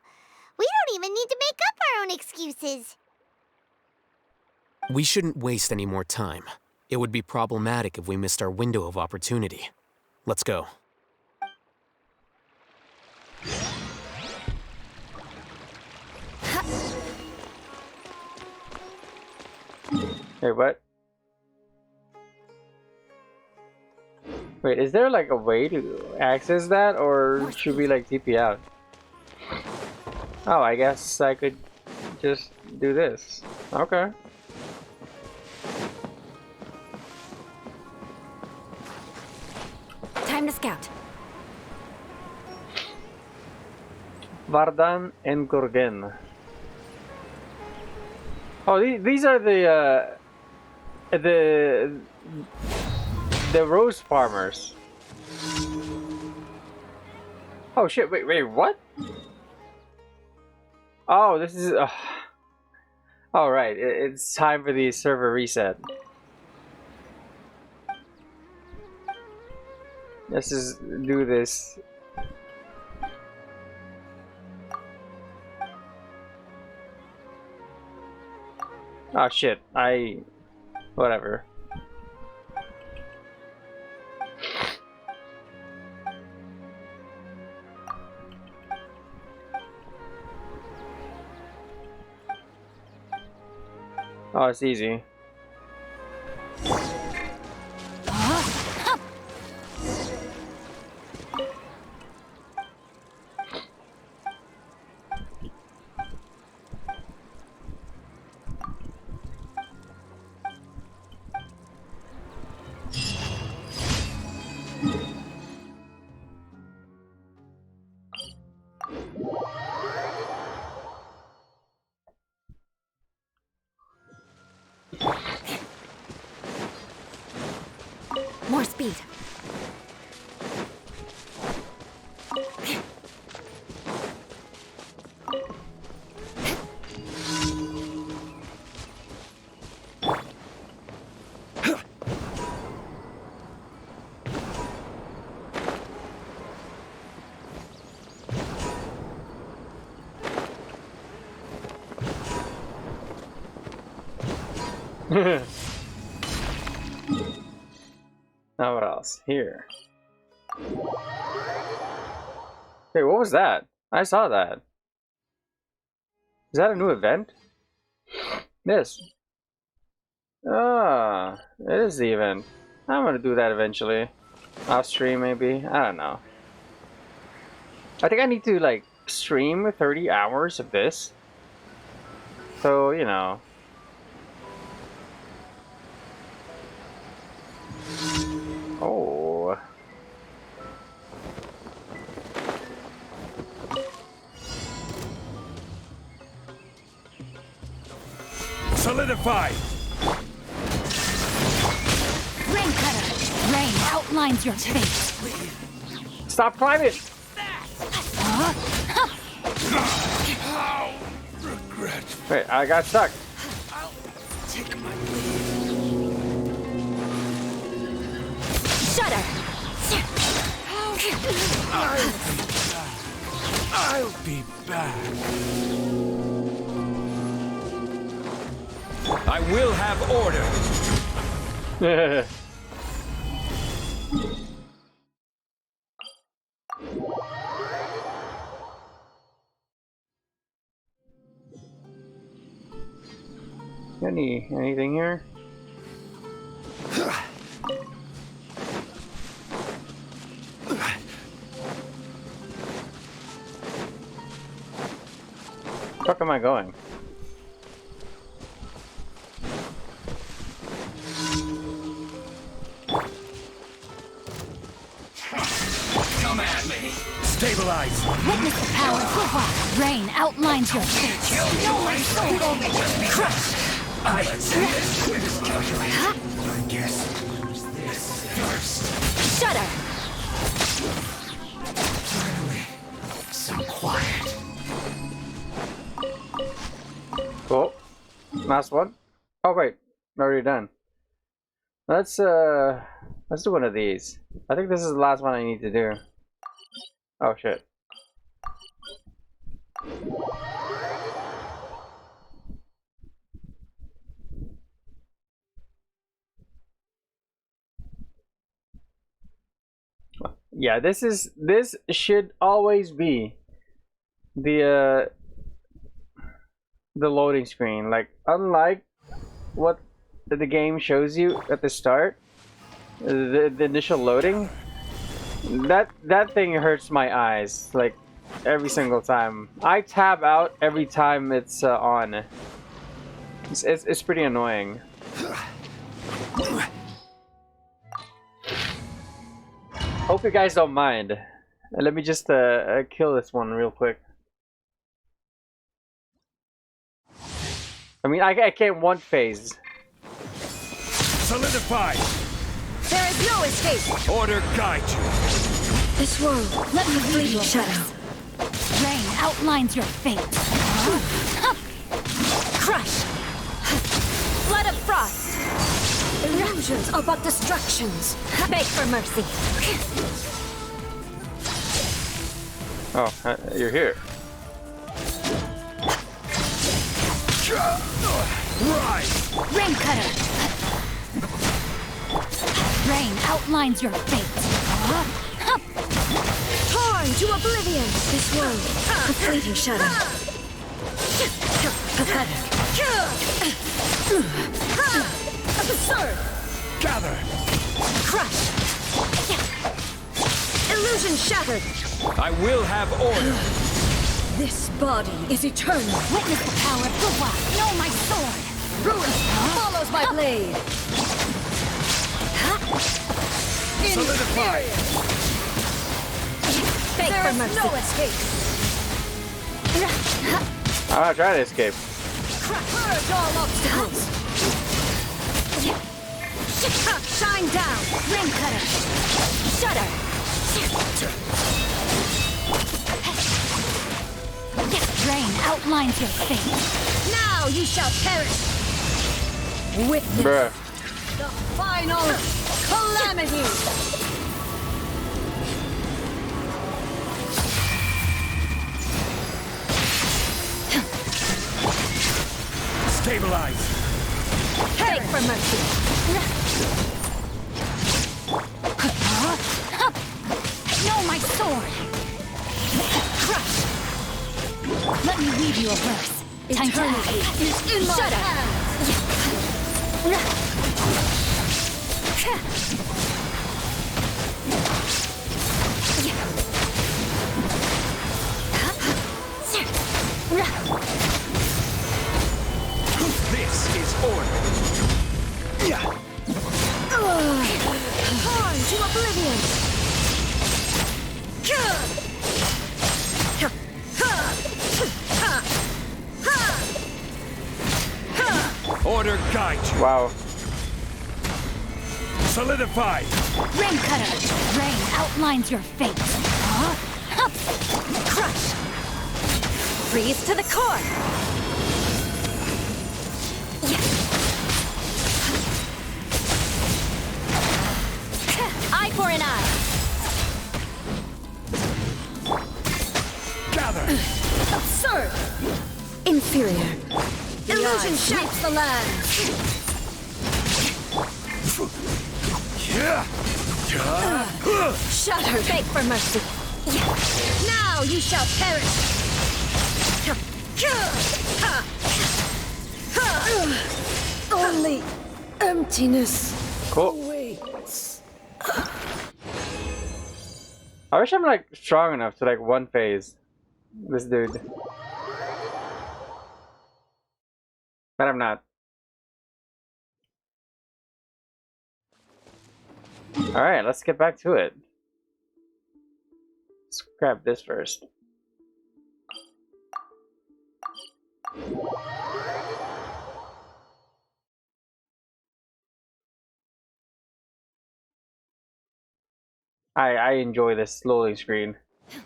Speaker 3: We don't even need to make up our own excuses.
Speaker 5: We shouldn't waste any more time. It would be problematic if we missed our window of opportunity. Let's go.
Speaker 2: Wait, what? Wait, is there like a way to access that, or should we like TP out? Oh, I guess I could just do this. Okay.
Speaker 10: Time to scout.
Speaker 2: Vardan and Gurgen. Oh, these are the rose farmers. Oh shit! Wait, what? Oh, this is. All right, it's time for the server reset. Let's just do this. Oh shit, whatever. Oh, it's easy. Now what else? Here. Hey, what was that? I saw that. Is that a new event? This. Ah, it is the event. I'm gonna do that eventually. Off stream maybe? I don't know. I think I need to like stream 30 hours of this. So, you know. Oh.
Speaker 13: Solidify!
Speaker 10: Rain cutter! Rain outlines your fate!
Speaker 2: Stop climbing! Wait, I got stuck.
Speaker 13: Take my
Speaker 10: Shudder!
Speaker 13: I'll be back. I will have order.
Speaker 2: Anything here? Where am I going?
Speaker 13: Come at me. Stabilize.
Speaker 10: Witness the power of Kalpa. Rain outlines your fate. No, my soul! Crush!
Speaker 13: I say this quick as calculate. I guess this first.
Speaker 10: Shudder!
Speaker 13: Finally, some quiet.
Speaker 2: Cool. Last one. Oh wait, already done. Let's do one of these. I think this is the last one I need to do. Oh shit. Yeah, this should always be the loading screen. Like, unlike what the game shows you at the start, the initial loading, that thing hurts my eyes like every single time. I tab out every time it's on. It's pretty annoying. Hope you guys don't mind. Let me just kill this one real quick. I mean, I can't one phase.
Speaker 13: Solidify.
Speaker 10: There is no escape!
Speaker 13: Order guide you.
Speaker 10: This world, let me flee shadow. Rain outlines your fate. Crush! Flood of frost! Illusions are but distractions. Beg for mercy.
Speaker 2: Oh, you're here.
Speaker 13: Rise!
Speaker 10: Rain cutter! Rain outlines your fate. Torn to oblivion! This world, a fleeting shadow. Pathetic. Absurd!
Speaker 13: Gather!
Speaker 10: Crush! Illusion shattered!
Speaker 13: I will have order!
Speaker 10: This body is eternal. Witness the power of Kalpa. Know my sword. Ruin follows my blade.
Speaker 13: Solidify.
Speaker 10: Beg for mercy. No escape.
Speaker 2: I'm not trying to escape.
Speaker 10: Purge all obstacles. Shine down. Ring cutter. Shudder. Rain outlines your fate. Now you shall perish. Witness
Speaker 2: Bruh.
Speaker 10: the final calamity.
Speaker 13: Stabilize.
Speaker 10: Beg for mercy. Know my sword. Crush. Let me read you a verse. Eternity is in my hands.
Speaker 13: This is order.
Speaker 10: Torn to oblivion.
Speaker 13: Order guide you.
Speaker 2: Wow.
Speaker 13: Solidify.
Speaker 10: Rain cutter. Rain outlines your fate. Crush. Freeze to the core. Eye for an eye.
Speaker 13: Gather.
Speaker 10: Absurd. Inferior. Illusion shapes the land. Shatter. Beg for mercy. Now you shall perish. Only emptiness awaits.
Speaker 2: I wish I'm like strong enough to like one phase this dude. But I'm not. Alright, let's get back to it. Let's grab this first. I enjoy this loading screen.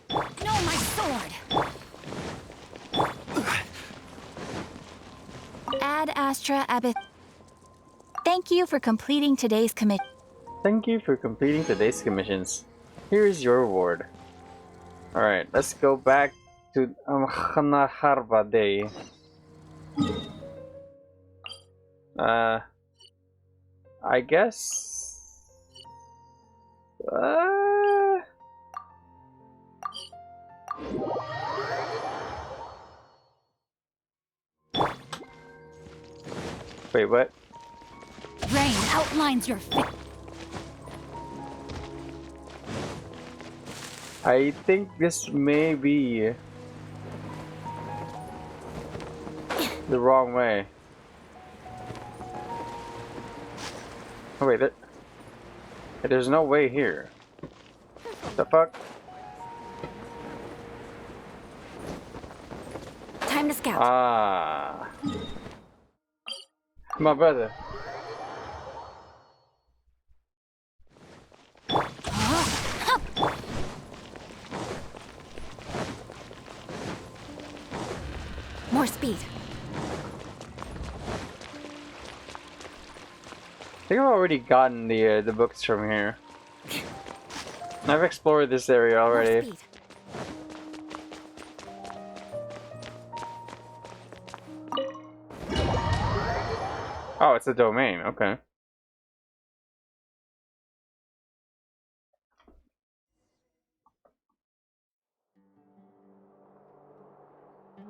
Speaker 10: Know my sword. Ad Astra Abbott. Thank you for completing today's commit.
Speaker 2: Thank you for completing today's commissions. Here is your reward. Alright, let's go back to Harba Day. I guess... Wait, what?
Speaker 10: Rain outlines your fate.
Speaker 2: I think this may be the wrong way. Oh wait, there's no way here. The fuck?
Speaker 10: Time to scout.
Speaker 2: Ah. My brother.
Speaker 10: More speed.
Speaker 2: I think I've already gotten the books from here. I've explored this area already. Oh, it's a domain. Okay.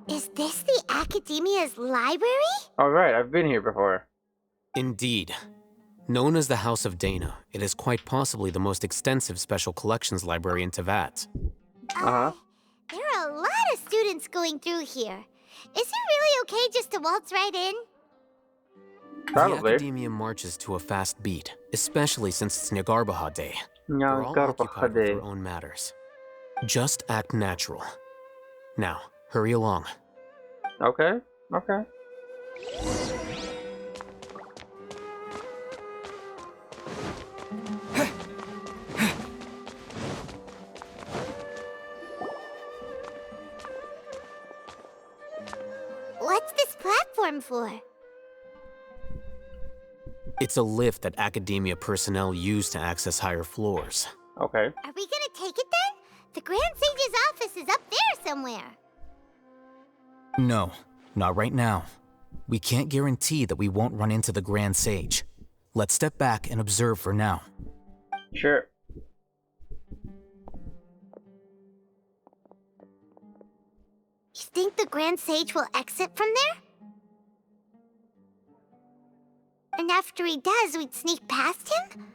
Speaker 3: Is this the Academia's library?
Speaker 2: All right, I've been here before.
Speaker 5: Indeed. Known as the House of Dana, it is quite possibly the most extensive special collections library in Teyvat.
Speaker 2: Uh-huh.
Speaker 3: There are a lot of students going through here. Is it really okay just to waltz right in?
Speaker 2: Probably.
Speaker 5: The Academia marches to a fast beat, especially since it's Nyagarbaha Day. They're all occupied with their own matters. Just act natural. Now, hurry along.
Speaker 2: Okay, okay.
Speaker 3: What's this platform for?
Speaker 5: It's a lift that Academia personnel use to access higher floors.
Speaker 2: Okay.
Speaker 3: Are we gonna take it then? The Grand Sage's office is up there somewhere.
Speaker 15: No, not right now.
Speaker 7: We can't guarantee that we won't run into the Grand Sage. Let's step back and observe for now.
Speaker 2: Sure.
Speaker 3: You think the Grand Sage will exit from there? And after he does, we'd sneak past him?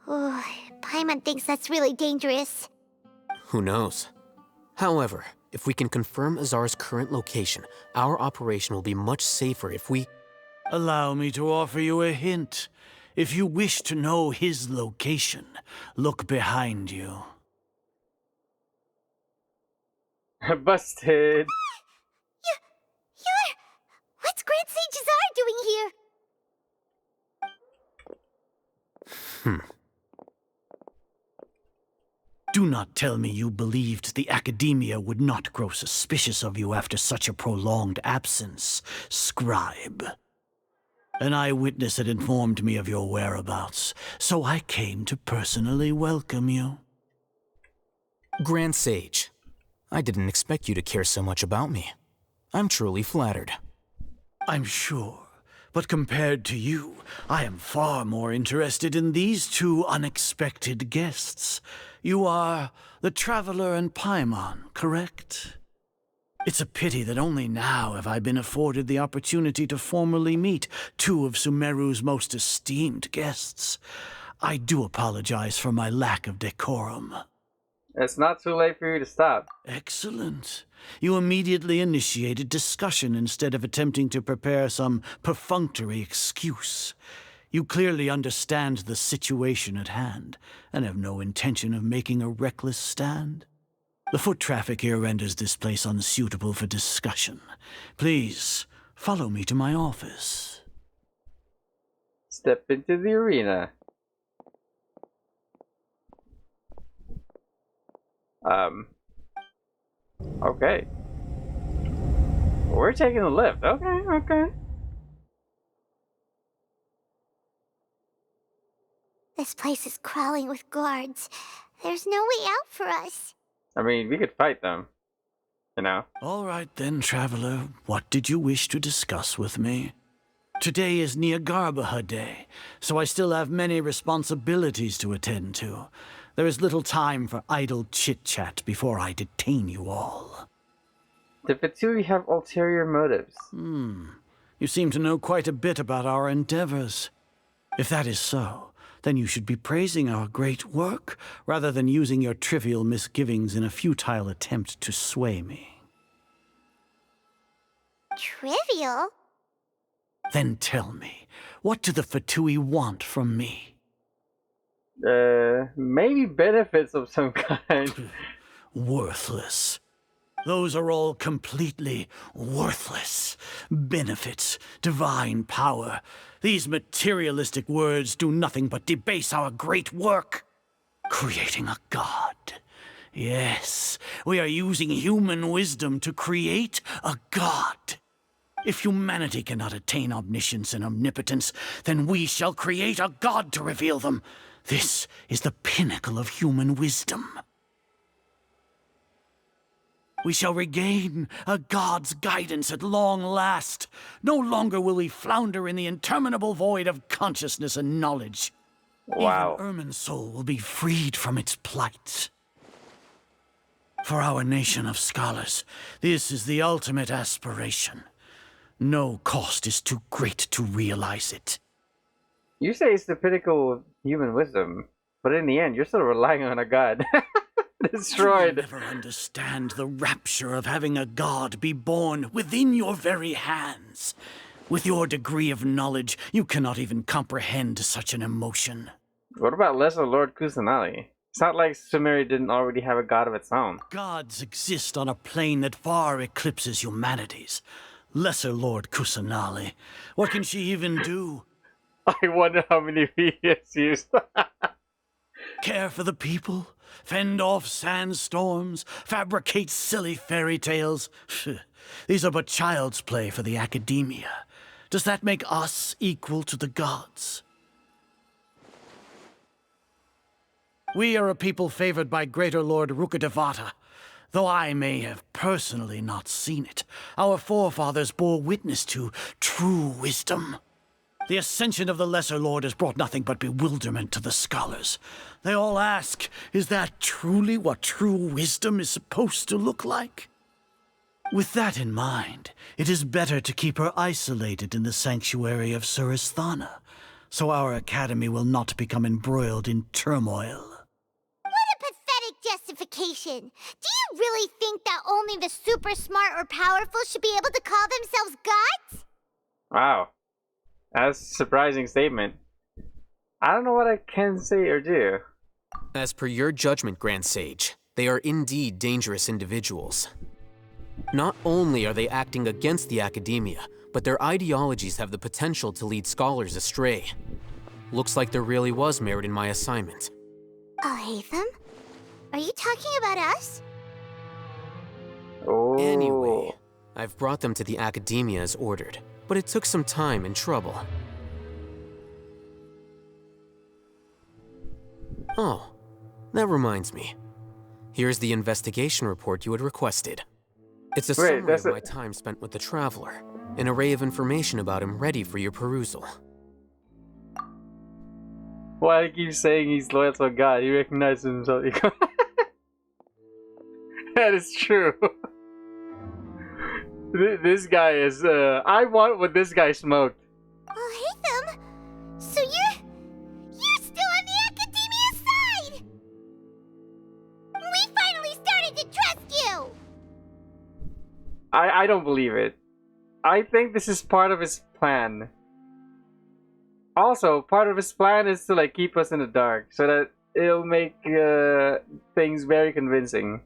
Speaker 3: Oh, Paimon thinks that's really dangerous.
Speaker 7: Who knows? However, if we can confirm Azar's current location, our operation will be much safer if we...
Speaker 14: Allow me to offer you a hint. If you wish to know his location, look behind you.
Speaker 2: Busted.
Speaker 3: You're... What's Grand Sage Azar doing here?
Speaker 14: Do not tell me you believed the Academia would not grow suspicious of you after such a prolonged absence, scribe. An eyewitness had informed me of your whereabouts, so I came to personally welcome you.
Speaker 7: Grand Sage, I didn't expect you to care so much about me. I'm truly flattered.
Speaker 14: I'm sure. But compared to you, I am far more interested in these two unexpected guests. You are the Traveler and Paimon, correct? It's a pity that only now have I been afforded the opportunity to formally meet two of Sumeru's most esteemed guests. I do apologize for my lack of decorum.
Speaker 2: It's not too late for you to stop.
Speaker 14: Excellent. You immediately initiated discussion instead of attempting to prepare some perfunctory excuse. You clearly understand the situation at hand, and have no intention of making a reckless stand. The foot traffic here renders this place unsuitable for discussion. Please, follow me to my office.
Speaker 2: Step into the arena. Okay. We're taking the lift. Okay.
Speaker 3: This place is crawling with guards. There's no way out for us.
Speaker 2: I mean, we could fight them. You know?
Speaker 14: All right then, Traveler. What did you wish to discuss with me? Today is Niagarbaha Day, so I still have many responsibilities to attend to. There is little time for idle chit-chat before I detain you all.
Speaker 2: The Fatui have ulterior motives.
Speaker 14: You seem to know quite a bit about our endeavors. If that is so, then you should be praising our great work, rather than using your trivial misgivings in a futile attempt to sway me.
Speaker 3: Trivial?
Speaker 14: Then tell me, what do the Fatui want from me?
Speaker 2: Maybe benefits of some kind.
Speaker 14: Worthless. Those are all completely worthless. Benefits, divine power. These materialistic words do nothing but debase our great work. Creating a god. Yes, we are using human wisdom to create a god. If humanity cannot attain omniscience and omnipotence, then we shall create a god to reveal them. This is the pinnacle of human wisdom. We shall regain a god's guidance at long last. No longer will we flounder in the interminable void of consciousness and knowledge.
Speaker 2: Wow.
Speaker 14: Even Ermin's soul will be freed from its plight. For our nation of scholars, this is the ultimate aspiration. No cost is too great to realize it.
Speaker 2: You say it's the pinnacle of human wisdom, but in the end, you're still relying on a god. Destroyed.
Speaker 14: You will never understand the rapture of having a god be born within your very hands. With your degree of knowledge, you cannot even comprehend such an emotion.
Speaker 2: What about Lesser Lord Kusanali? It's not like Sumeru didn't already have a god of its own.
Speaker 14: Gods exist on a plane that far eclipses humanity's. Lesser Lord Kusanali. What can she even do?
Speaker 2: I wonder how many videos used.
Speaker 14: Care for the people? Fend off sandstorms? Fabricate silly fairy tales? These are but child's play for the Academia. Does that make us equal to the gods? We are a people favored by Greater Lord Rukkhadevata. Though I may have personally not seen it, our forefathers bore witness to true wisdom. The ascension of the Lesser Lord has brought nothing but bewilderment to the scholars. They all ask, is that truly what true wisdom is supposed to look like? With that in mind, it is better to keep her isolated in the sanctuary of Surasthana, so our academy will not become embroiled in turmoil.
Speaker 3: What a pathetic justification! Do you really think that only the super smart or powerful should be able to call themselves gods?
Speaker 2: Wow. That's a surprising statement. I don't know what I can say or do.
Speaker 7: As per your judgment, Grand Sage, they are indeed dangerous individuals. Not only are they acting against the academia, but their ideologies have the potential to lead scholars astray. Looks like there really was merit in my assignment.
Speaker 3: Alhaitham? Are you talking about us?
Speaker 2: Oh.
Speaker 7: Anyway, I've brought them to the academia as ordered, but it took some time and trouble. Oh, that reminds me. Here's the investigation report you had requested. It's a summary of my time spent with the Traveler, an array of information about him ready for your perusal.
Speaker 2: Why do you keep saying he's loyal to God? He recognizes himself. That is true. This guy is, I want what this guy smoked.
Speaker 3: Alhaitham? So you're still on the academia side! We finally started to trust you!
Speaker 2: I don't believe it. I think this is part of his plan. Also, part of his plan is to like keep us in the dark so that it'll make things very convincing.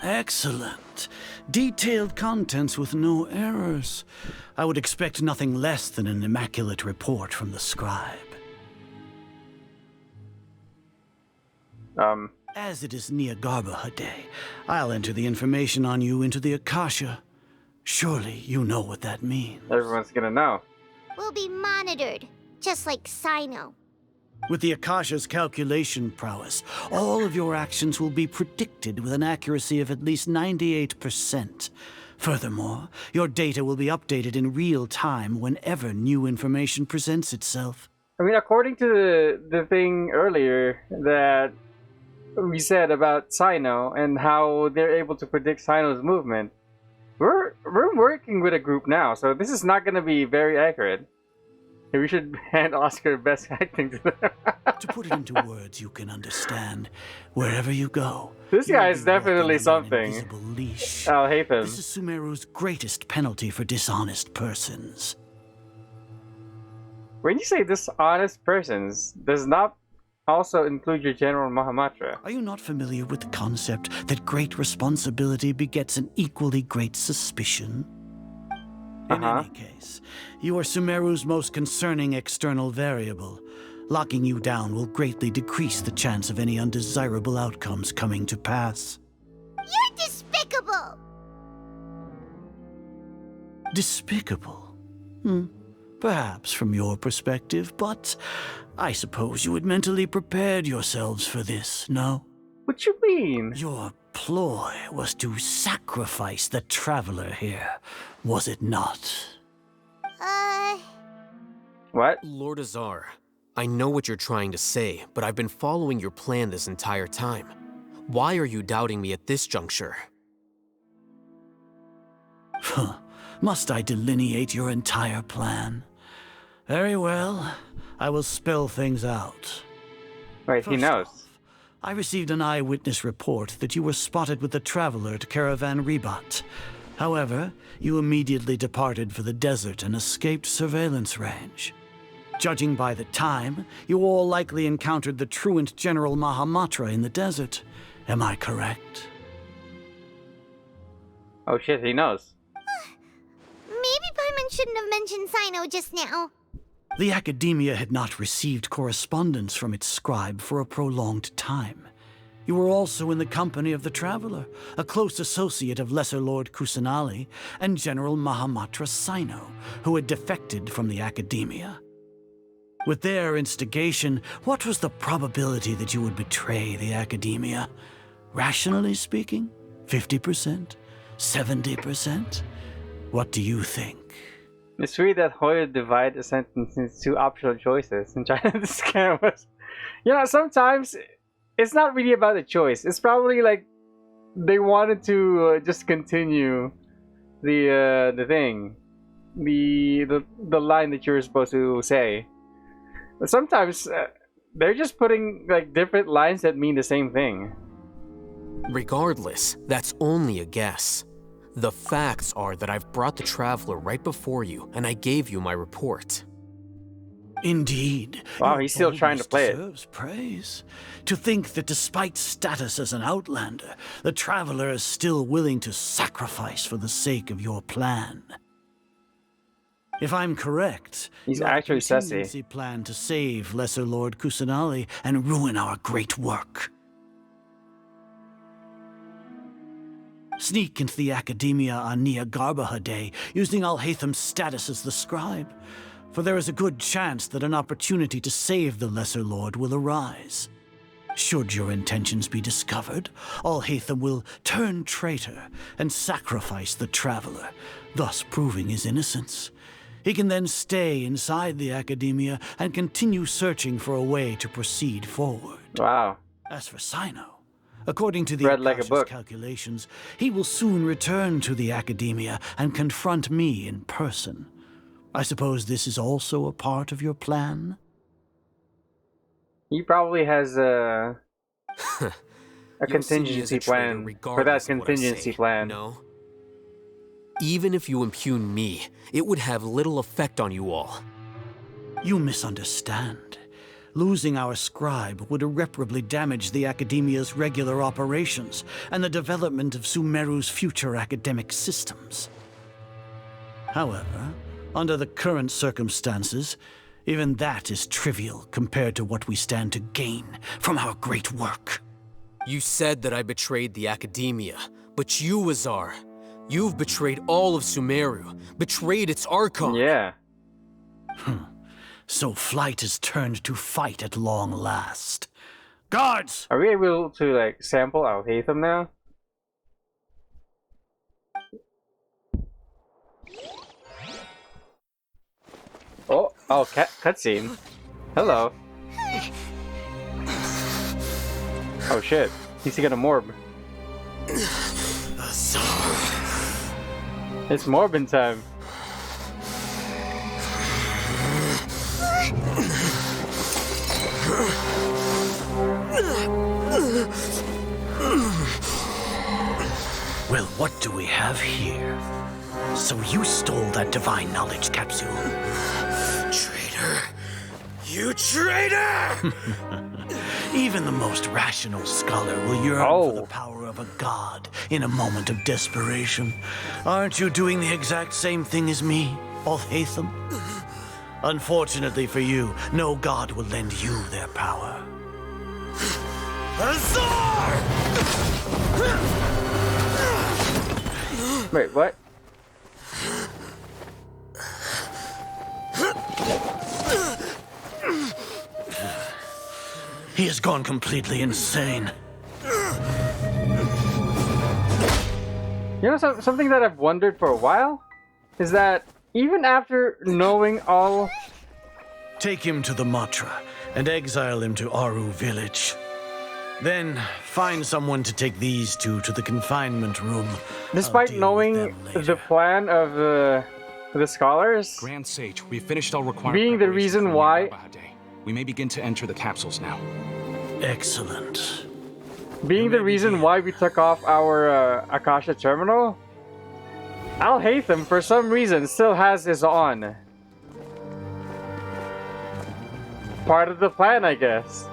Speaker 14: Excellent. Detailed contents with no errors. I would expect nothing less than an immaculate report from the scribe. As it is Niagarbha Day, I'll enter the information on you into the Akasha. Surely you know what that means.
Speaker 2: Everyone's gonna know.
Speaker 3: We'll be monitored, just like Sino.
Speaker 14: With the Akasha's calculation prowess, all of your actions will be predicted with an accuracy of at least 98%. Furthermore, your data will be updated in real time whenever new information presents itself.
Speaker 2: I mean, according to the thing earlier that we said about Sino and how they're able to predict Sino's movement, we're working with a group now, so this is not going to be very accurate. We should hand Oscar best acting to them.
Speaker 14: To put it into words you can understand, wherever you go,
Speaker 2: this guy is definitely something. I'll hate him.
Speaker 14: This is Sumeru's greatest penalty for dishonest persons.
Speaker 2: When you say dishonest persons, does not also include your General Mahamatra.
Speaker 14: Are you not familiar with the concept that great responsibility begets an equally great suspicion? In any case, you are Sumeru's most concerning external variable. Locking you down will greatly decrease the chance of any undesirable outcomes coming to pass.
Speaker 3: You're despicable!
Speaker 14: Despicable? Perhaps from your perspective, but I suppose you had mentally prepared yourselves for this, no?
Speaker 2: What you mean?
Speaker 14: Your ploy was to sacrifice the Traveler here, was it not?
Speaker 2: What?
Speaker 7: Lord Azar, I know what you're trying to say, but I've been following your plan this entire time. Why are you doubting me at this juncture?
Speaker 14: Must I delineate your entire plan? Very well. I will spell things out.
Speaker 2: Wait, he knows.
Speaker 14: I received an eyewitness report that you were spotted with the Traveler at Caravan Ribat. However, you immediately departed for the desert and escaped surveillance range. Judging by the time, you all likely encountered the truant General Mahamatra in the desert. Am I correct?
Speaker 2: Oh shit, he knows.
Speaker 3: Maybe Paimon shouldn't have mentioned Sino just now.
Speaker 14: The Academia had not received correspondence from its scribe for a prolonged time. You were also in the company of the Traveler, a close associate of Lesser Lord Kusanali and General Mahamatra Sino, who had defected from the Academia. With their instigation, what was the probability that you would betray the Academia? Rationally speaking, 50%? 70%? What do you think?
Speaker 2: It's weird that Hoya divided a sentence into two optional choices and trying to scam us. You know, sometimes it's not really about the choice. It's probably like they wanted to just continue the thing, the line that you're supposed to say. But sometimes they're just putting like different lines that mean the same thing.
Speaker 7: Regardless, that's only a guess. The facts are that I've brought the Traveler right before you, and I gave you my report.
Speaker 14: Indeed.
Speaker 2: Wow, he's still trying to play it.
Speaker 14: Deserves praise. To think that despite status as an outlander, the Traveler is still willing to sacrifice for the sake of your plan. If I'm correct,
Speaker 2: he's
Speaker 14: you have
Speaker 2: actually
Speaker 14: a contingency plan to save Lesser Lord Kusanali and ruin our great work. Sneak into the Academia on Nia Garbaha Day, using Alhaitham's status as the scribe, for there is a good chance that an opportunity to save the Lesser Lord will arise. Should your intentions be discovered, Alhaitham will turn traitor and sacrifice the Traveler, thus proving his innocence. He can then stay inside the Academia and continue searching for a way to proceed forward.
Speaker 2: Wow.
Speaker 14: As for Sino, according to the Akasha's calculations, he will soon return to the Academia and confront me in person. I suppose this is also a part of your plan?
Speaker 2: He probably has a contingency plan for that contingency plan.
Speaker 7: No. Even if you impugn me, it would have little effect on you all.
Speaker 14: You misunderstand. Losing our scribe would irreparably damage the Academia's regular operations and the development of Sumeru's future academic systems. However, under the current circumstances, even that is trivial compared to what we stand to gain from our great work.
Speaker 7: You said that I betrayed the Academia, but you, Azar, you've betrayed all of Sumeru, betrayed its Archon.
Speaker 2: Yeah.
Speaker 14: So flight is turned to fight at long last. Guards!
Speaker 2: Are we able to, like, sample Alhaitham now? Oh, cutscene. Hello. Oh shit, he's got a morb. It's morbin time.
Speaker 14: Well, what do we have here? So you stole that divine knowledge capsule.
Speaker 12: Traitor! You traitor!
Speaker 14: Even the most rational scholar will yearn for the power of a god in a moment of desperation. Aren't you doing the exact same thing as me, Alhaitham? Unfortunately for you, no god will lend you their power.
Speaker 12: Azar!
Speaker 2: Wait, what?
Speaker 14: He has gone completely insane.
Speaker 2: You know, something that I've wondered for a while is that even after knowing all...
Speaker 14: Take him to the Matra and exile him to Aru village. Then find someone to take these two to the confinement room.
Speaker 2: Despite knowing the plan of the scholars,
Speaker 16: Grand Sage, we finished all required
Speaker 2: being the reason why...
Speaker 16: We may begin to enter the capsules now.
Speaker 14: Excellent.
Speaker 2: Being the reason why we took off our Akasha terminal, Alhaitham, for some reason, still has his on. Part of the plan, I guess.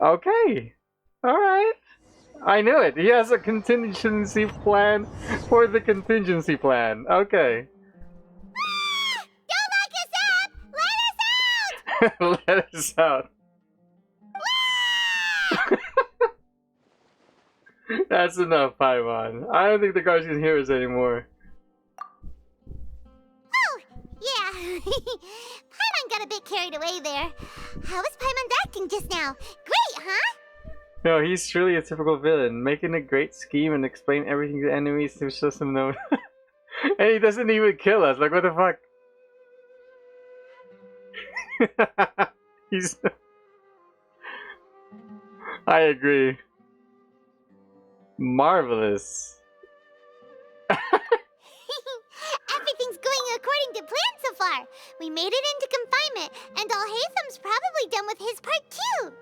Speaker 2: Okay. Alright. I knew it. He has a contingency plan for the contingency plan. Okay. Let us out! That's enough, Paimon. I don't think the guards can hear us anymore.
Speaker 3: Oh, yeah. Paimon got a bit carried away there. How was Paimon's acting just now? Great, huh?
Speaker 2: No, he's truly a typical villain, making a great scheme and explain everything to enemies to show some no. And he doesn't even kill us. Like, what the fuck? He's. I agree. Marvelous.
Speaker 3: Everything's going according to plan so far. We made it into confinement, and Alhaitham's probably done with his part too.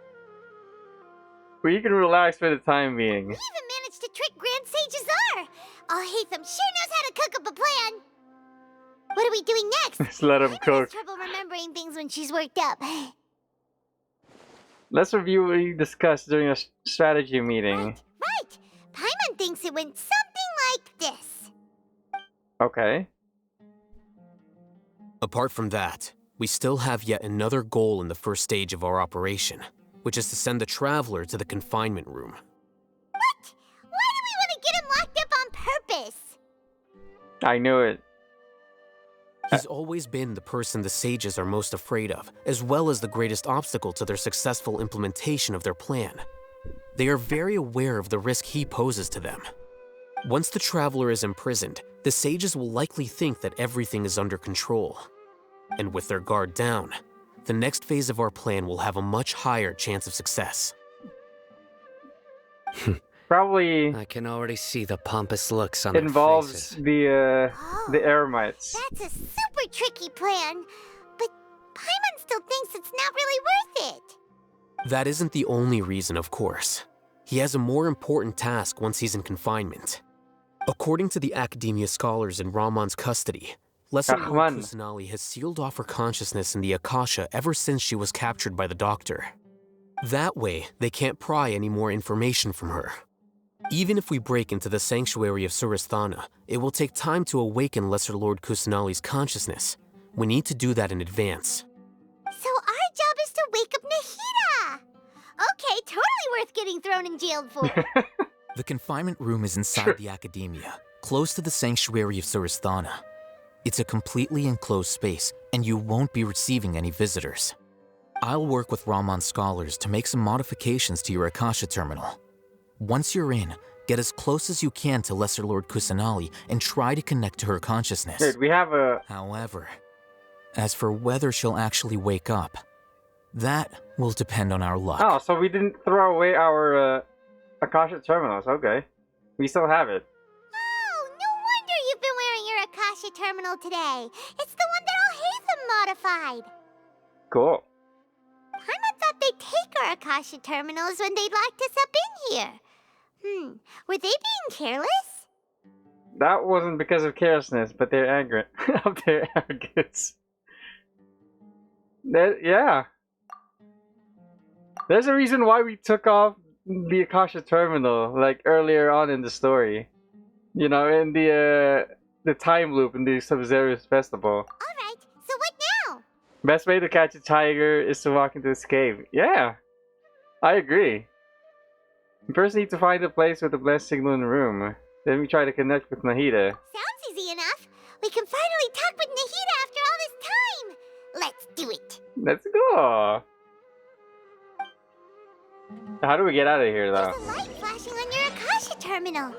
Speaker 2: We can relax for the time being.
Speaker 3: We even managed to trick Grand Sage Azar. Alhaitham sure knows how to cook up a plan. What are we doing next?
Speaker 2: Just let him
Speaker 3: Paimon
Speaker 2: cook.
Speaker 3: has trouble remembering things when she's worked up.
Speaker 2: Let's review what we discussed during a strategy meeting.
Speaker 3: Right. Paimon thinks it went something like this.
Speaker 2: Okay.
Speaker 7: Apart from that, we still have yet another goal in the first stage of our operation, which is to send the Traveler to the confinement room.
Speaker 3: What? Why do we want to get him locked up on purpose?
Speaker 2: I knew it.
Speaker 7: He's always been the person the sages are most afraid of, as well as the greatest obstacle to their successful implementation of their plan. They are very aware of the risk he poses to them. Once the Traveler is imprisoned, the sages will likely think that everything is under control. And with their guard down, the next phase of our plan will have a much higher chance of success.
Speaker 2: Probably.
Speaker 11: I can already see the pompous looks on their
Speaker 2: involves
Speaker 11: faces.
Speaker 2: the Eremites.
Speaker 3: That's a super tricky plan, but Paimon still thinks it's not really worth it.
Speaker 7: That isn't the only reason, of course. He has a more important task once he's in confinement. According to the Academia scholars in Ramon's custody, Lesser Lord Kusanali has sealed off her consciousness in the Akasha ever since she was captured by the Doctor. That way, they can't pry any more information from her. Even if we break into the sanctuary of Surasthana, it will take time to awaken Lesser Lord Kusanali's consciousness. We need to do that in advance.
Speaker 3: So our job is to wake up Nahida! Okay, totally worth getting thrown in jail for.
Speaker 8: The confinement room is inside the Academia, close to the sanctuary of Surasthana. It's a completely enclosed space, and you won't be receiving any visitors. I'll work with Ramon's scholars to make some modifications to your Akasha terminal. Once you're in, get as close as you can to Lesser Lord Kusanali and try to connect to her consciousness.
Speaker 2: Dude, we have a...
Speaker 8: However, as for whether she'll actually wake up, that will depend on our luck.
Speaker 2: Oh, so we didn't throw away our Akasha terminals. Okay. We still have it.
Speaker 3: Oh, no wonder you've been wearing your Akasha terminal today. It's the one that Alhaitham modified.
Speaker 2: Cool.
Speaker 3: Paimon thought they'd take our Akasha terminals when they'd locked us up in here. Were they being careless?
Speaker 2: That wasn't because of carelessness, but their arrogance. Yeah. There's a reason why we took off the Akasha terminal, like earlier on in the story. You know, in the time loop in the Sub-Zero's festival.
Speaker 3: Alright, so what now?
Speaker 2: Best way to catch a tiger is to walk into this cave. Yeah, I agree. We first need to find a place with a blessed signal in the room. Then we try to connect with Nahida.
Speaker 3: Sounds easy enough. We can finally talk with Nahida after all this time. Let's do it.
Speaker 2: Let's go. How do we get out of here, though?
Speaker 3: There's a light flashing on your Akasha terminal.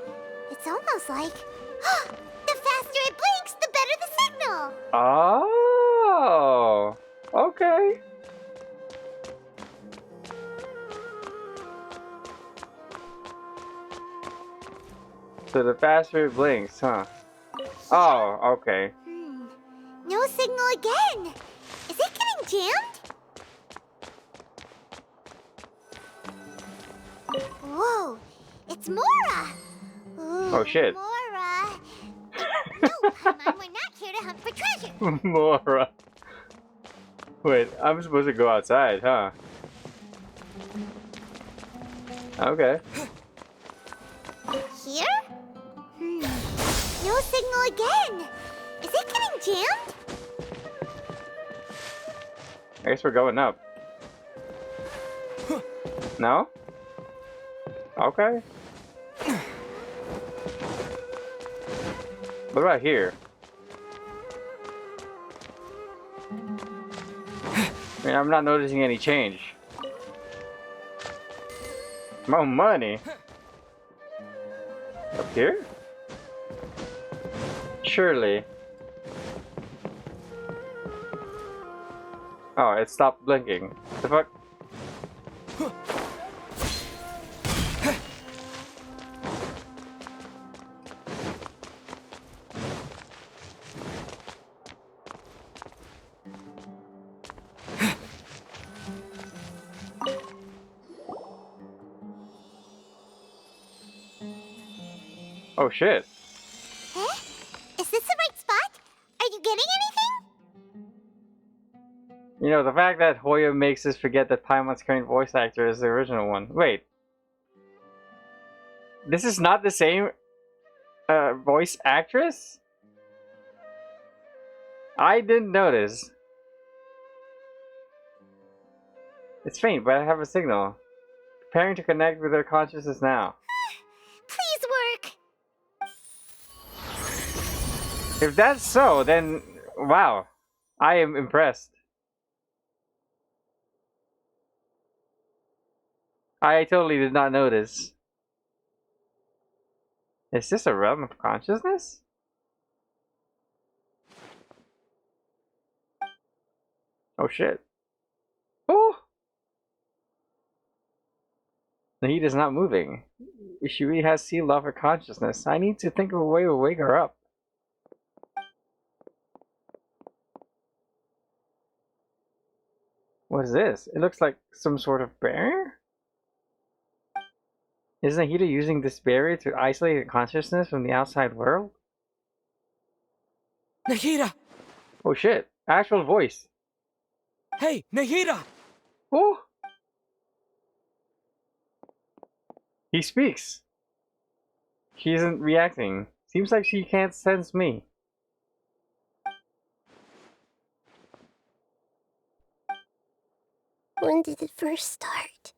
Speaker 3: It's almost like... the faster it blinks, the better the signal.
Speaker 2: Oh, okay. So the faster it blinks, huh? Oh, okay.
Speaker 3: No signal again. Is it getting jammed? Whoa, it's Mora. Ooh,
Speaker 2: Oh shit.
Speaker 3: Mora. No, Paimon, we're not here to hunt for treasure.
Speaker 2: Mora. Wait, I'm supposed to go outside, huh? Okay.
Speaker 3: Here? No signal again. Is it getting jammed?
Speaker 2: I guess we're going up. No? Okay. What about here? mean, I'm not noticing any change. More money? Up here? Surely. Oh, it stopped blinking. The fuck? Oh shit.
Speaker 3: Huh? Is this the right spot? Are you getting anything?
Speaker 2: You know, the fact that Hoya makes us forget that Paimon's current voice actor is the original one. Wait. This is not the same voice actress? I didn't notice. It's faint, but I have a signal. Preparing to connect with her consciousness now.
Speaker 3: Please work!
Speaker 2: If that's so, then wow. I am impressed. I totally did not notice. Is this a realm of consciousness? Oh shit. Oh! The heat is not moving. If she really has sealed off her consciousness, I need to think of a way to wake her up. What is this? It looks like some sort of barrier? Isn't Nahida using this barrier to isolate her consciousness from the outside world?
Speaker 15: Nahida!
Speaker 2: Oh shit, actual voice.
Speaker 15: Hey, Nahida!
Speaker 2: Oh! He speaks. She isn't reacting. Seems like she can't sense me.
Speaker 3: When did it first start?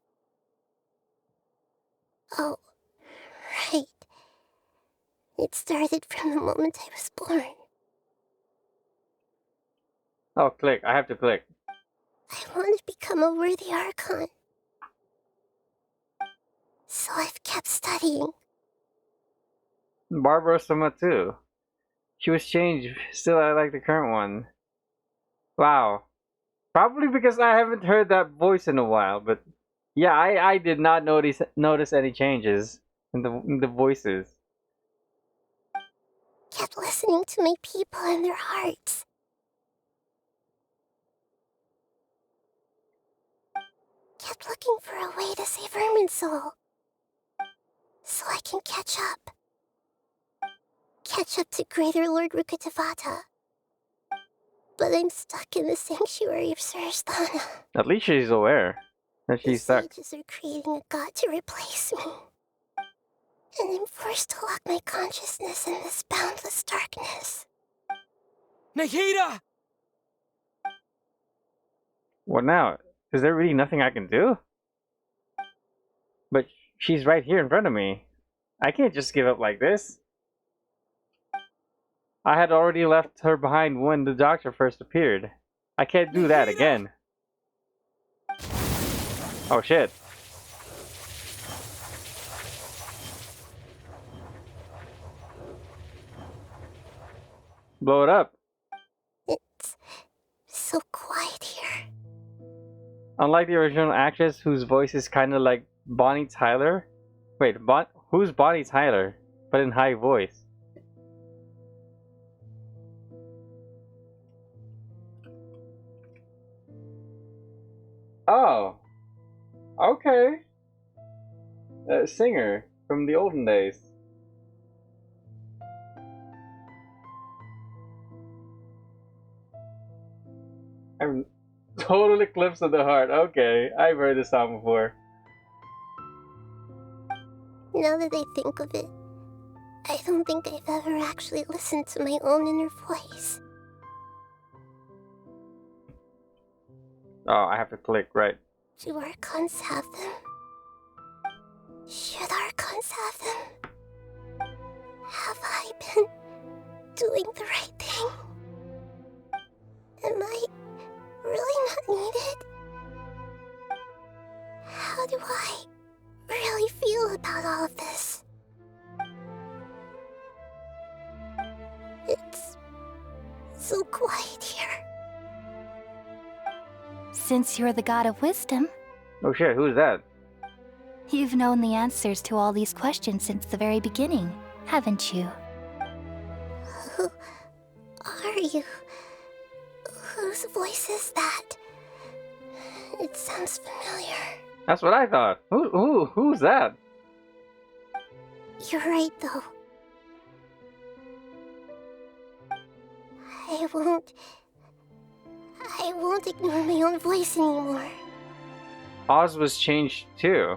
Speaker 3: Oh, right. It started from the moment I was born.
Speaker 2: Oh, click. I have to click.
Speaker 3: I want to become a worthy Archon. So I've kept studying.
Speaker 2: Barbara-sama too. She was changed. Still, I like the current one. Wow. Probably because I haven't heard that voice in a while, but yeah, I did not notice any changes in the voices.
Speaker 3: Kept listening to my people and their hearts. Kept looking for a way to save Irminsul. So I can catch up. Catch up to Greater Lord Rukkhadevata. But I'm stuck in the sanctuary of Suristhana.
Speaker 2: At least she's aware that she's stuck.
Speaker 3: The sages are creating a god to replace me. And I'm forced to lock my consciousness in this boundless darkness.
Speaker 15: Nahida!
Speaker 2: What now? Is there really nothing I can do? But she's right here in front of me. I can't just give up like this. I had already left her behind when the doctor first appeared. I can't do that again. Oh shit. Blow it up.
Speaker 3: It's so quiet here.
Speaker 2: Unlike the original actress whose voice is kind of like Bonnie Tyler. Wait, who's Bonnie Tyler? But in high voice. Oh. Okay. A singer from the olden days. I'm total Eclipse of the Heart. Okay, I've heard this song before.
Speaker 3: Now that I think of it, I don't think I've ever actually listened to my own inner voice.
Speaker 2: Oh, I have to click, right.
Speaker 3: Do Archons have them? Should Archons have them? Have I been doing the right thing? Am I really not needed? How do I really feel about all of this? It's so quiet here.
Speaker 10: Since you're the god of wisdom,
Speaker 2: Oh shit, who's that?
Speaker 10: you've known the answers to all these questions since the very beginning, haven't you?
Speaker 3: Who are you? Whose voice is that? It sounds familiar.
Speaker 2: That's what I thought. Who's that?
Speaker 3: You're right, though. I won't ignore my own voice anymore.
Speaker 2: Oz was changed too.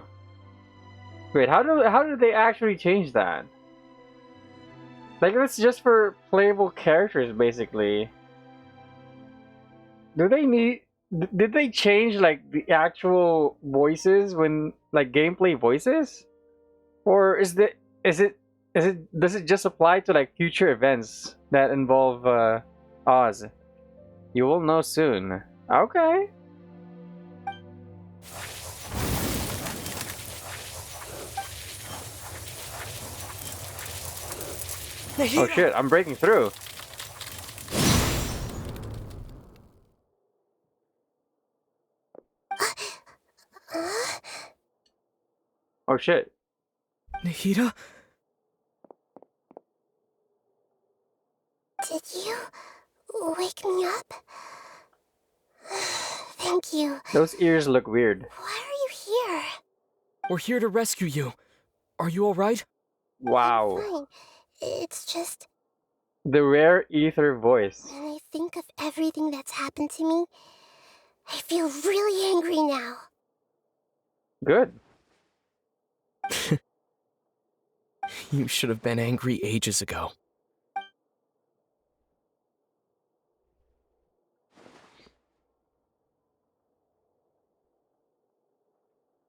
Speaker 2: Wait, how did they actually change that? Like, it's just for playable characters, basically. Did they change like the actual voices when, like, gameplay voices, or does it just apply to like future events that involve Oz? You will know soon. Okay. Oh shit, I'm breaking through. Oh shit.
Speaker 15: Nahida?
Speaker 3: Did you wake me up? Thank you.
Speaker 2: Those ears look weird.
Speaker 3: Why are you here?
Speaker 15: We're here to rescue you. Are you alright?
Speaker 2: Wow.
Speaker 3: Fine. It's just
Speaker 2: The rare ether voice.
Speaker 3: when I think of everything that's happened to me, I feel really angry now.
Speaker 2: Good.
Speaker 15: You should have been angry ages ago.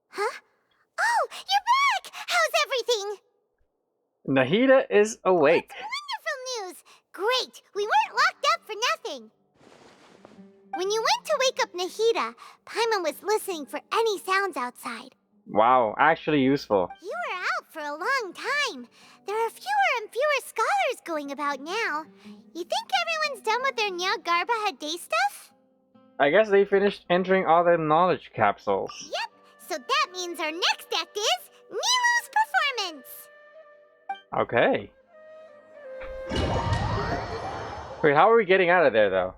Speaker 3: Huh? Oh, you're back! How's everything?
Speaker 2: Nahida is awake.
Speaker 3: Wonderful news! Great! We weren't locked up for nothing! When you went to wake up Nahida, Paimon was listening for any sounds outside.
Speaker 2: Wow, actually useful.
Speaker 3: You were out for a long time. There are fewer and fewer scholars going about now. You think everyone's done with their Nya Garba Hade stuff?
Speaker 2: I guess they finished entering all the knowledge capsules.
Speaker 3: Yep, so that means our next act is Nilu's performance!
Speaker 2: Okay. Wait, how are we getting out of there, though?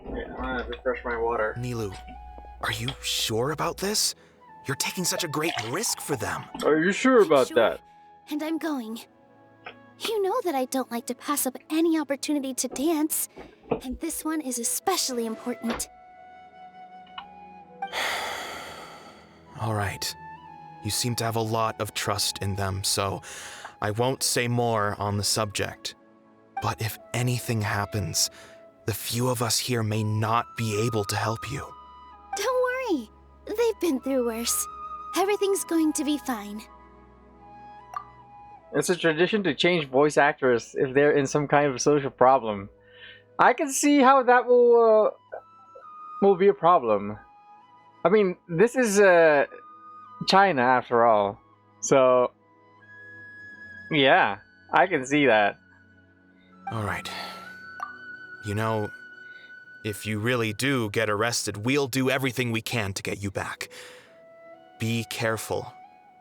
Speaker 2: Wait, I'm gonna refresh my water.
Speaker 5: Nilu, are you sure about this? You're taking such a great risk for them.
Speaker 2: Are you sure about that?
Speaker 20: And I'm going. You know that I don't like to pass up any opportunity to dance, and this one is especially important.
Speaker 5: All right. You seem to have a lot of trust in them, so I won't say more on the subject. But if anything happens, the few of us here may not be able to help you.
Speaker 20: Don't worry. They've been through worse. Everything's going to be fine.
Speaker 2: It's a tradition to change voice actors if they're in some kind of social problem. I can see how that will be a problem. I mean, this is China after all, so yeah, I can see that.
Speaker 5: All right. You know, if you really do get arrested, we'll do everything we can to get you back. Be careful,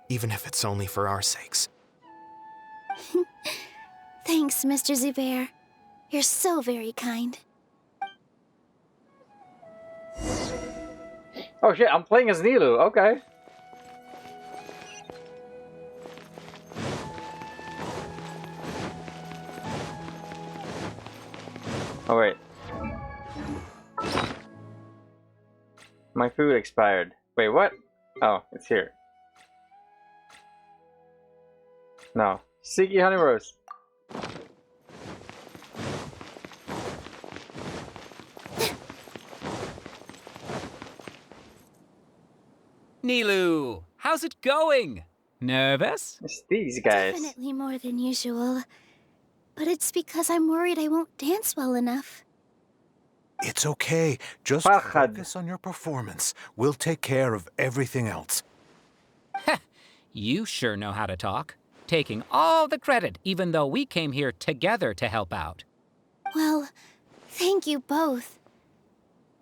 Speaker 5: even if it's only for our sakes.
Speaker 20: Thanks, Mr. Zubair. You're so very kind.
Speaker 2: Oh shit, I'm playing as Nilu, okay. Oh wait. My food expired. Wait, what? Oh, it's here. No. Siki Honey Rose.
Speaker 4: Nilu, how's it going? Nervous?
Speaker 2: It's these guys.
Speaker 20: Definitely more than usual. But it's because I'm worried I won't dance well enough.
Speaker 22: It's okay. Just focus on your performance. We'll take care of everything else.
Speaker 4: You sure know how to talk. Taking all the credit, even though we came here together to help out.
Speaker 20: Well, thank you both.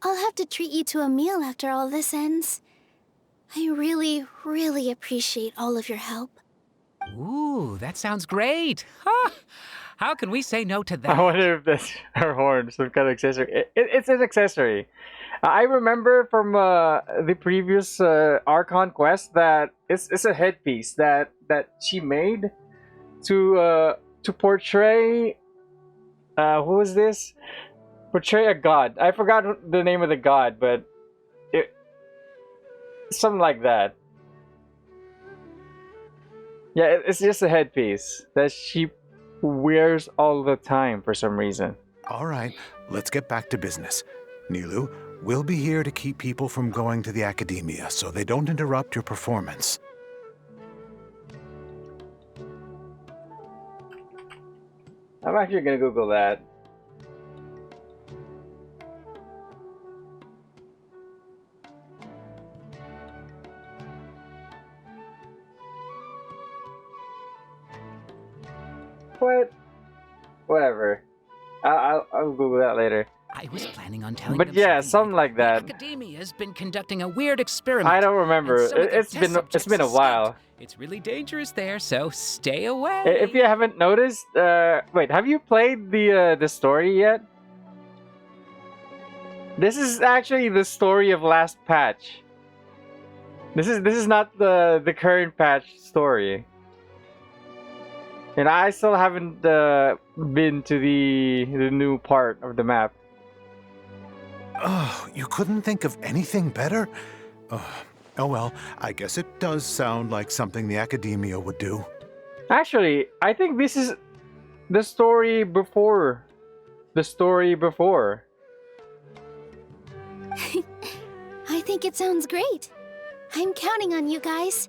Speaker 20: I'll have to treat you to a meal after all this ends. I really, really appreciate all of your help.
Speaker 4: Ooh, that sounds great. Huh. How can we say no to that?
Speaker 2: I wonder if that's her horn, some kind of accessory. It's an accessory. I remember from the previous Archon quest that it's a headpiece that she made to portray who was this? Portray a god. I forgot the name of the god, but something like that. Yeah, it's just a headpiece that she wears all the time for some reason.
Speaker 22: All right, let's get back to business. Nilu, we'll be here to keep people from going to the academia so they don't interrupt your performance.
Speaker 2: I'm actually gonna Google that. What? Whatever. I'll Google that later.
Speaker 4: I was planning on telling
Speaker 2: But
Speaker 4: them
Speaker 2: yeah, something like that.
Speaker 4: Academia's been conducting a weird experiment.
Speaker 2: I don't remember.
Speaker 4: and some of the
Speaker 2: It's
Speaker 4: test
Speaker 2: been
Speaker 4: subjects
Speaker 2: a while.
Speaker 4: escaped. It's really dangerous there, so stay away.
Speaker 2: If you haven't noticed, wait, have you played the story yet? This is actually the story of last patch. This is not the current patch story. And I still haven't been to the new part of the map.
Speaker 22: Oh, you couldn't think of anything better? Oh well, I guess it does sound like something the academia would do.
Speaker 2: Actually, I think this is the story before. The story before.
Speaker 20: I think it sounds great. I'm counting on you guys.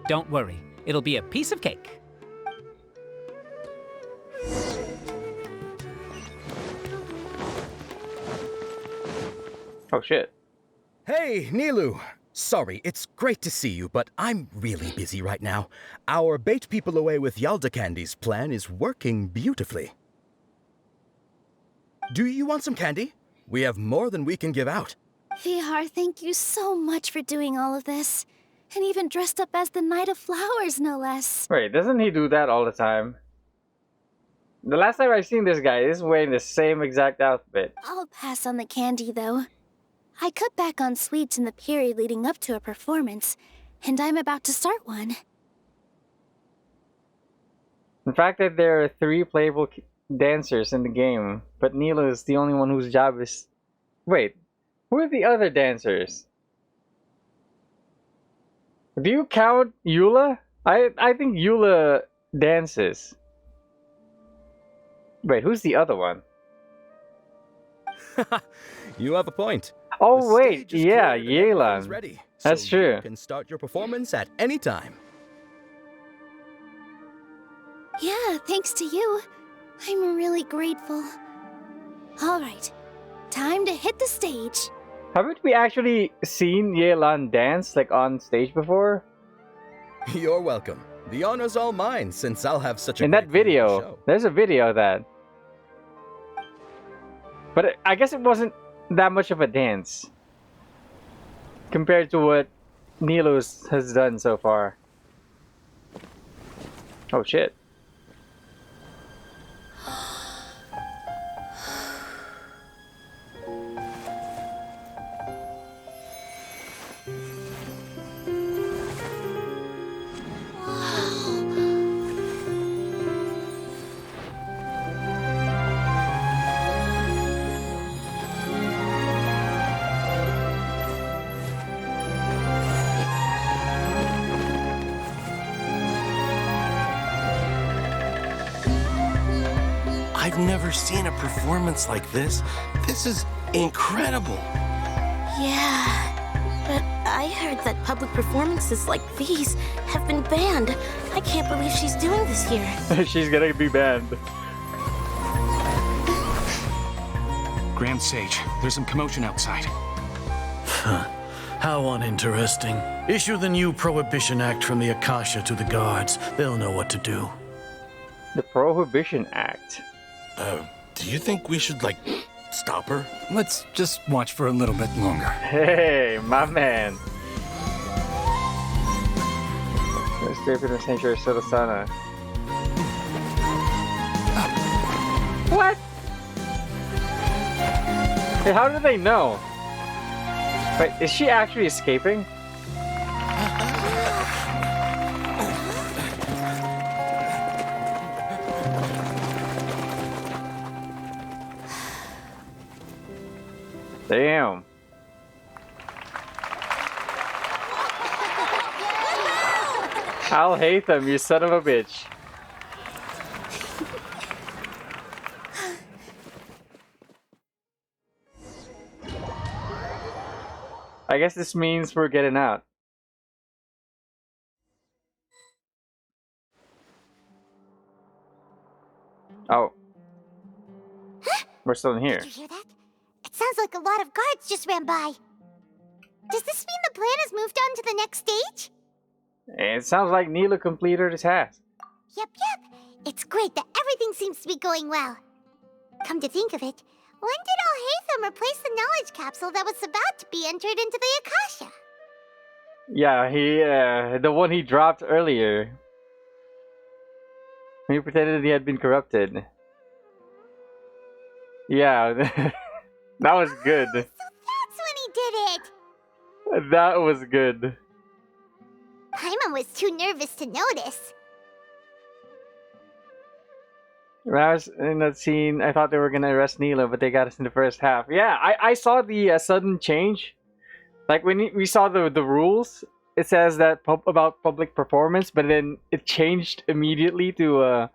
Speaker 4: Don't worry, it'll be a piece of cake.
Speaker 2: Oh shit.
Speaker 17: Hey, Nilu. Sorry, it's great to see you, but I'm really busy right now. Our Bait People Away with Yalda Candies plan is working beautifully. Do you want some candy? We have more than we can give out.
Speaker 20: Vihar, thank you so much for doing all of this. And even dressed up as the Knight of Flowers, no less.
Speaker 2: Wait, doesn't he do that all the time? The last time I seen this guy, he's wearing the same exact outfit.
Speaker 20: I'll pass on the candy, though. I cut back on sweets in the period leading up to a performance, and I'm about to start one.
Speaker 2: In fact, that there are 3 playable dancers in the game, but Nilu is the only one whose job is... Wait, who are the other dancers? Do you count Eula? I think Eula dances. Wait, who's the other one?
Speaker 17: You have a point.
Speaker 2: Oh wait, yeah, Yelan.
Speaker 17: Ready,
Speaker 2: That's
Speaker 17: so
Speaker 2: true.
Speaker 17: You can start your performance at any time.
Speaker 20: Yeah, thanks to you. I'm really grateful. All right, time to hit the stage.
Speaker 2: Haven't we actually seen Yelan dance like on stage before?
Speaker 17: You're welcome. The honor's all mine, since I'll have such a
Speaker 2: In that video, there's a video of that. But I guess it wasn't that much of a dance compared to what Nilu has done so far. Oh shit.
Speaker 18: I've never seen a performance like this. This is incredible.
Speaker 20: Yeah,
Speaker 1: But I heard that public performances like these have been banned. I can't believe she's doing this here.
Speaker 2: She's gonna be banned.
Speaker 16: Grand Sage, there's some commotion outside.
Speaker 14: How uninteresting. Issue the new Prohibition Act from the Akasha to the guards. They'll know what to do.
Speaker 2: The Prohibition Act.
Speaker 18: Do you think we should, like, stop her?
Speaker 9: Let's just watch for a little bit longer.
Speaker 2: Hey, my man. Escape from the sanctuary of Solasana. What? Hey, how do they know? Wait, is she actually escaping? Damn. I'll hate them, you son of a bitch. I guess this means we're getting out. Oh. We're still in here.
Speaker 3: Did you hear that? It sounds like a lot of guards just ran by. Does this mean the plan has moved on to the next stage?
Speaker 2: It sounds like Neela completed his task.
Speaker 3: Yep. It's great that everything seems to be going well. Come to think of it, when did Alhaitham replace the knowledge capsule that was about to be entered into the Akasha?
Speaker 2: Yeah, the one he dropped earlier. He pretended he had been corrupted. Yeah, that was good.
Speaker 3: So that's when he did it!
Speaker 2: That was good.
Speaker 3: Paimon was too nervous to notice.
Speaker 2: When I was in that scene, I thought they were gonna arrest Neela, but they got us in the first half. Yeah, I saw the sudden change. Like when we saw the rules, it says that about public performance, but then it changed immediately to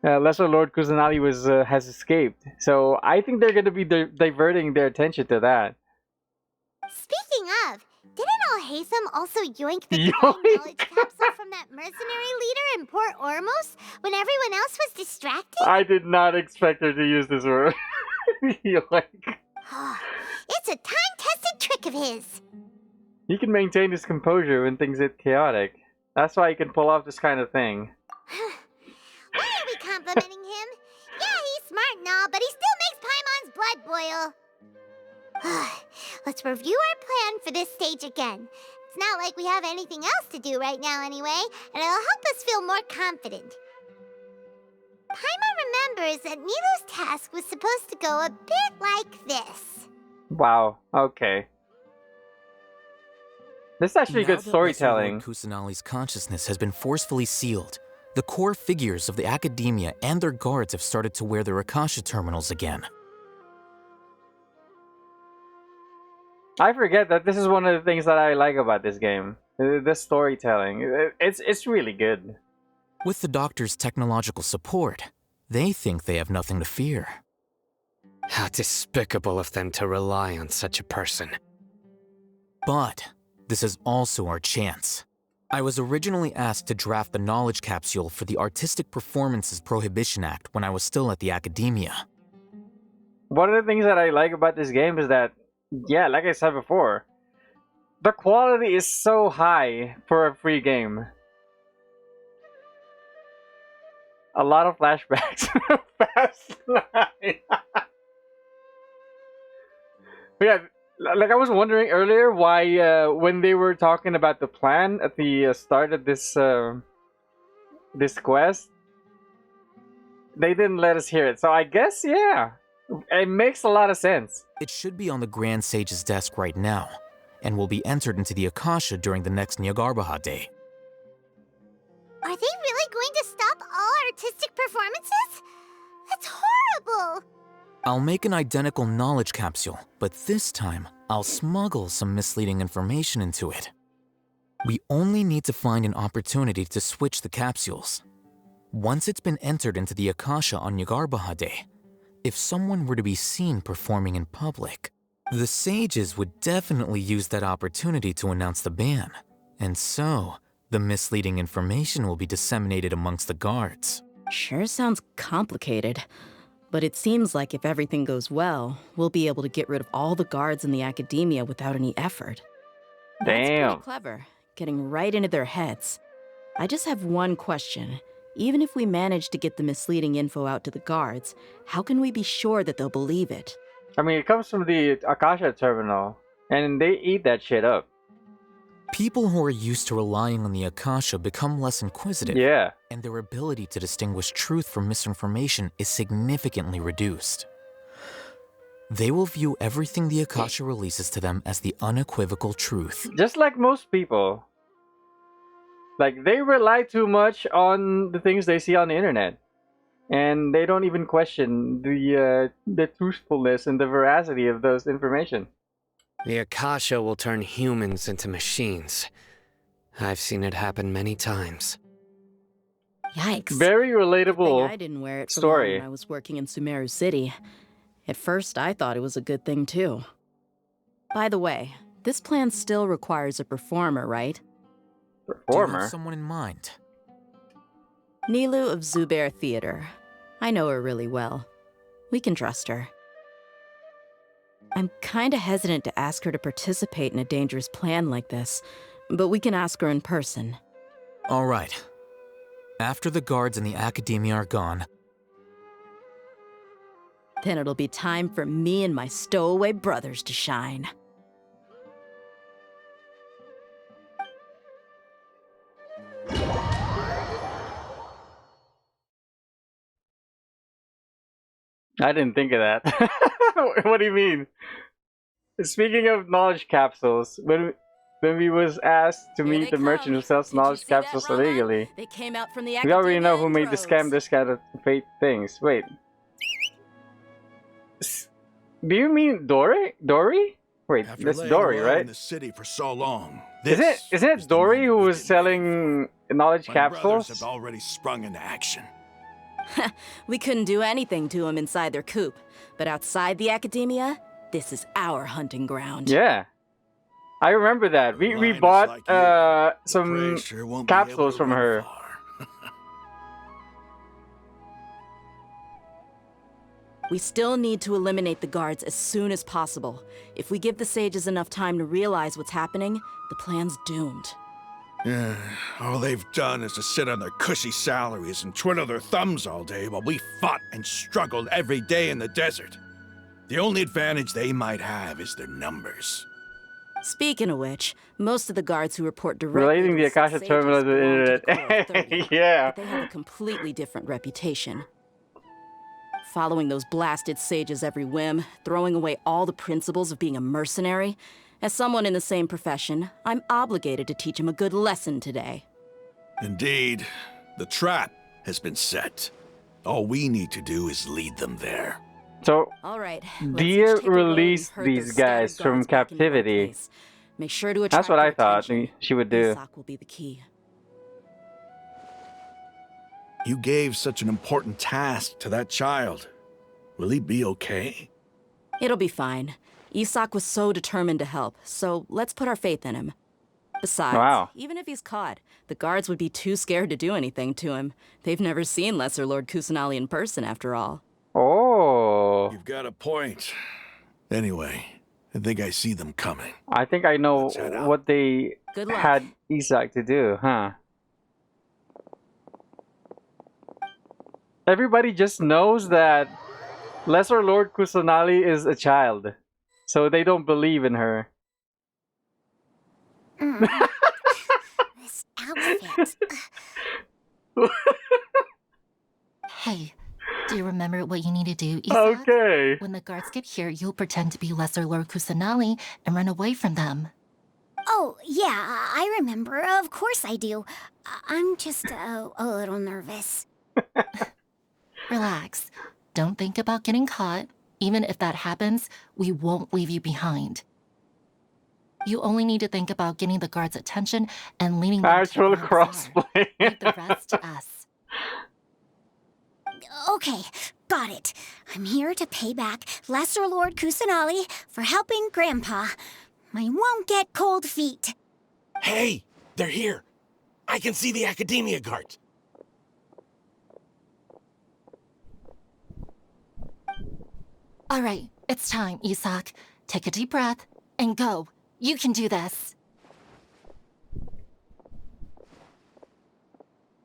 Speaker 2: Lesser Lord Kusanali has escaped. So I think they're gonna be diverting their attention to that.
Speaker 3: Speaking of, didn't Alhaitham also yoink the knowledge capsule from that mercenary leader in Port Ormos when everyone else was distracted?
Speaker 2: I did not expect her to use this word. Yoink.
Speaker 3: It's a time-tested trick of his.
Speaker 2: He can maintain his composure when things get chaotic. That's why he can pull off this kind of thing.
Speaker 3: Why are we complimenting him? Yeah, he's smart and all, but he still makes Paimon's blood boil. Let's review our plan for this stage again. It's not like we have anything else to do right now anyway, and it'll help us feel more confident. Paimon remembers that Nilo's task was supposed to go a bit like this.
Speaker 2: Wow, okay. This is actually good storytelling.
Speaker 8: Kusanali's consciousness has been forcefully sealed. The core figures of the academia and their guards have started to wear their Akasha terminals again.
Speaker 2: I forget that this is one of the things that I like about this game. The storytelling. It's really good.
Speaker 8: With the Doctor's technological support, they think they have nothing to fear.
Speaker 11: How despicable of them to rely on such a person.
Speaker 8: But this is also our chance. I was originally asked to draft the knowledge capsule for the Artistic Performances Prohibition Act when I was still at the academia.
Speaker 2: One of the things that I like about this game is that, yeah, like I said before, the quality is so high for a free game. A lot of flashbacks. Fast line. Yeah, like I was wondering earlier why when they were talking about the plan at the start of this this quest, they didn't let us hear it. So I guess, yeah, it makes a lot of sense.
Speaker 8: It should be on the Grand Sage's desk right now, and will be entered into the Akasha during the next Nyargarbaha Day.
Speaker 3: Are they really going to stop all artistic performances? That's horrible!
Speaker 8: I'll make an identical knowledge capsule, but this time, I'll smuggle some misleading information into it. We only need to find an opportunity to switch the capsules. Once it's been entered into the Akasha on Nyargarbaha Day, if someone were to be seen performing in public, The sages would definitely use that opportunity to announce the ban. And so, the misleading information will be disseminated amongst the guards.
Speaker 6: Sure sounds complicated. But it seems like if everything goes well, we'll be able to get rid of all the guards in the academia without any effort. That's
Speaker 2: Damn.
Speaker 6: pretty clever, getting right into their heads. I just have one question. Even if we manage to get the misleading info out to the guards, how can we be sure that they'll believe it?
Speaker 2: I mean, it comes from the Akasha terminal, and they eat that shit up.
Speaker 8: People who are used to relying on the Akasha become less inquisitive.
Speaker 2: Yeah.
Speaker 8: And their ability to distinguish truth from misinformation is significantly reduced. They will view everything the Akasha releases to them as the unequivocal truth.
Speaker 2: Just like most people. Like, they rely too much on the things they see on the internet. And they don't even question the truthfulness and the veracity of those information.
Speaker 11: The Akasha will turn humans into machines. I've seen it happen many times.
Speaker 6: Yikes.
Speaker 2: Very relatable
Speaker 6: I didn't wear it for
Speaker 2: story.
Speaker 6: long when I was working in Sumeru City. At first, I thought it was a good thing too. By the way, this plan still requires a performer, right?
Speaker 8: Do you have someone in mind?
Speaker 6: Nilu of Zubair Theater. I know her really well. We can trust her. I'm kinda hesitant to ask her to participate in a dangerous plan like this, but we can ask her in person.
Speaker 8: All right. After the guards and the academia are gone,
Speaker 6: then it'll be time for me and my stowaway brothers to shine.
Speaker 2: I didn't think of that. What do you mean? Speaking of knowledge capsules, when we was asked to meet the merchant who sells knowledge capsules illegally,
Speaker 6: They came out from the
Speaker 2: we already know who made the scam this kind of fake things. Wait. Do you mean Dory? Dory? Wait,
Speaker 18: After
Speaker 2: that's
Speaker 18: laying
Speaker 2: Dory,
Speaker 18: low
Speaker 2: right?
Speaker 18: in the city for so long,
Speaker 2: Isn't it Dory who was selling knowledge
Speaker 18: my brothers
Speaker 2: capsules?
Speaker 18: have already sprung into action.
Speaker 6: We couldn't do anything to them inside their coop, but outside the academia, this is our hunting ground.
Speaker 2: Yeah. I remember that. We bought some capsules from her.
Speaker 6: We still need to eliminate the guards as soon as possible. If we give the sages enough time to realize what's happening, the plan's doomed.
Speaker 18: Yeah, all they've done is to sit on their cushy salaries and twiddle their thumbs all day while we fought and struggled every day in the desert. The only advantage they might have is their numbers.
Speaker 6: Speaking of which, most of the guards who report directly
Speaker 2: Relating
Speaker 6: to
Speaker 2: the Akasha
Speaker 6: sages
Speaker 2: terminal to the
Speaker 6: belong to the
Speaker 2: internet.
Speaker 6: Core 30,
Speaker 2: Yeah.
Speaker 6: but they have a completely different reputation. Following those blasted sages every whim, throwing away all the principles of being a mercenary. As someone in the same profession, I'm obligated to teach them a good lesson today.
Speaker 18: Indeed, the trap has been set. All we need to do is lead them there.
Speaker 2: So,
Speaker 6: all right,
Speaker 2: Dia released these guys from captivity.
Speaker 6: Make sure to
Speaker 2: That's what I thought she would do.
Speaker 6: Isak will be the key.
Speaker 18: You gave such an important task to that child. Will he be okay?
Speaker 6: It'll be fine. Isak was so determined to help, so let's put our faith in him. Besides, even if he's caught, the guards would be too scared to do anything to him. They've never seen Lesser Lord Kusanali in person, after all.
Speaker 2: Oh.
Speaker 18: You've got a point. Anyway, I think I see them coming.
Speaker 2: I think I know what they
Speaker 6: Good luck.
Speaker 2: had Isak to do, huh? Everybody just knows that Lesser Lord Kusanali is a child, so they don't believe in her.
Speaker 3: This outfit.
Speaker 10: Hey, do you remember what you need to do, Isak?
Speaker 2: Okay.
Speaker 10: When the guards get here, you'll pretend to be Lesser Lord Kusanali and run away from them.
Speaker 3: Oh, yeah, I remember. Of course I do. I'm just a little nervous.
Speaker 10: Relax. Don't think about getting caught. Even if that happens, we won't leave you behind. You only need to think about getting the guards' attention and leading them
Speaker 2: Actual
Speaker 10: to
Speaker 2: crossplay.
Speaker 10: Leave the rest to us.
Speaker 3: Okay,
Speaker 10: got it. I'm here to pay back Lesser Lord Kusanali for helping Grandpa. I won't get cold feet.
Speaker 19: Hey, they're here. I can see the Academia guards.
Speaker 10: All right, it's time, Isak. Take a deep breath and go. You can do this.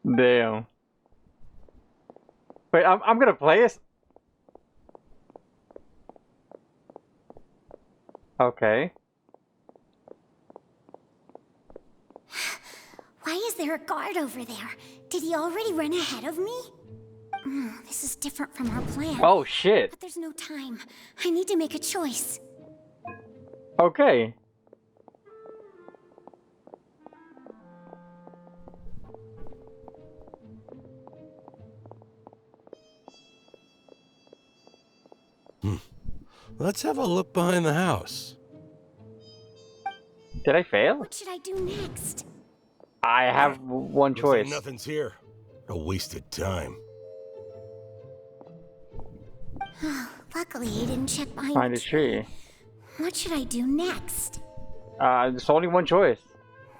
Speaker 2: Damn. Wait, I'm gonna play it. Okay.
Speaker 10: Why is there a guard over there? Did he already run ahead of me? This is different from our plan.
Speaker 2: Oh shit.
Speaker 10: But there's no time. I need to make a choice.
Speaker 2: Okay.
Speaker 19: Let's have a look behind the house.
Speaker 2: Did I fail?
Speaker 10: What should I do next?
Speaker 2: I have one
Speaker 19: Looks like
Speaker 2: choice.
Speaker 19: nothing's here. A wasted time.
Speaker 10: Luckily, he didn't check behind
Speaker 2: Find
Speaker 10: the
Speaker 2: a tree.
Speaker 10: What should I do next?
Speaker 2: There's only one choice.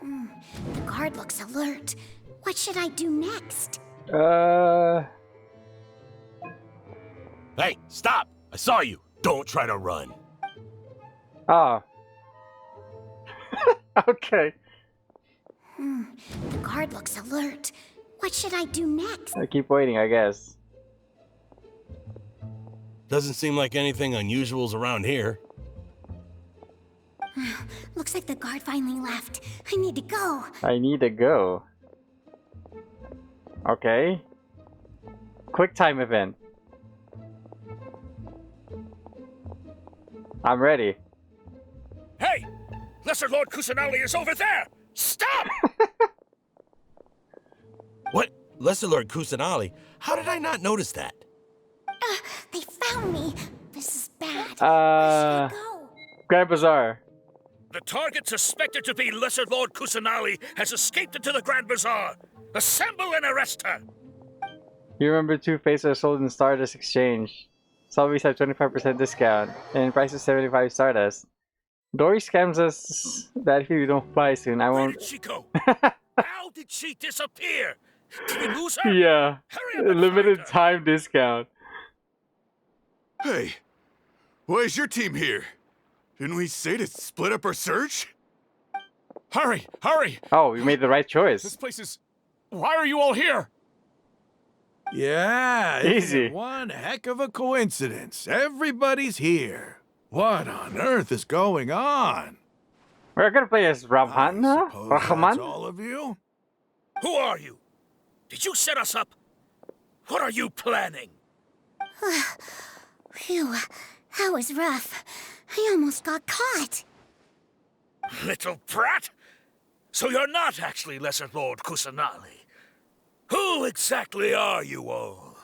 Speaker 10: The guard looks alert. What should I do next?
Speaker 19: Hey, stop! I saw you. Don't try to run.
Speaker 2: Oh. Okay.
Speaker 10: The guard looks alert. What should I do next?
Speaker 2: I keep waiting, I guess.
Speaker 19: Doesn't seem like anything unusual's around here.
Speaker 10: Looks like the guard finally left. I need to go.
Speaker 2: I need to go. Okay. Quick time event. I'm ready.
Speaker 19: Hey! Lesser Lord Kusanali is over there! Stop! What? Lesser Lord Kusanali? How did I not notice that?
Speaker 10: They found me. This is bad.
Speaker 2: Grand Bazaar.
Speaker 21: The target suspected to be Lesser Lord Kusanali has escaped into the Grand Bazaar. Assemble and arrest her.
Speaker 2: You remember Two-Face are sold in Stardust Exchange. Salvies have 25% discount, and price is 75 Stardust. Dory scams us that if you don't buy soon, I won't.
Speaker 21: Where did she go? How did she disappear? Did we lose her?
Speaker 2: Yeah,
Speaker 21: Hurry up and
Speaker 2: limited time discount.
Speaker 18: Hey, why is your team here? Didn't we say to split up our search?
Speaker 16: Hurry, hurry!
Speaker 2: Oh, we made the right choice.
Speaker 16: This place is... Why are you all here?
Speaker 18: Yeah,
Speaker 2: Easy.
Speaker 18: it's one heck of a coincidence. Everybody's here. What on earth is going on?
Speaker 2: We're gonna play as Rahman.
Speaker 18: That's all of you?
Speaker 21: Who are you? Did you set us up? What are you planning?
Speaker 10: Phew, that was rough. I almost got caught.
Speaker 21: Little brat? So you're not actually Lesser Lord Kusanali. Who exactly are you all?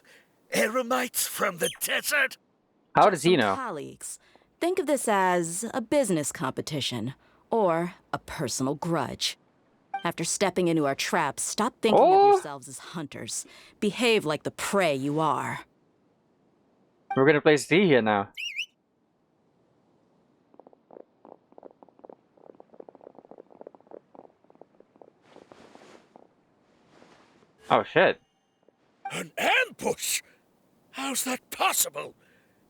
Speaker 21: Eremites from the desert?
Speaker 2: How does he know?
Speaker 6: Colleagues. Think of this as a business competition or a personal grudge. After stepping into our traps, stop thinking of yourselves as hunters. Behave like the prey you are.
Speaker 2: We're gonna play C here now. Oh shit.
Speaker 21: An ambush? How's that possible?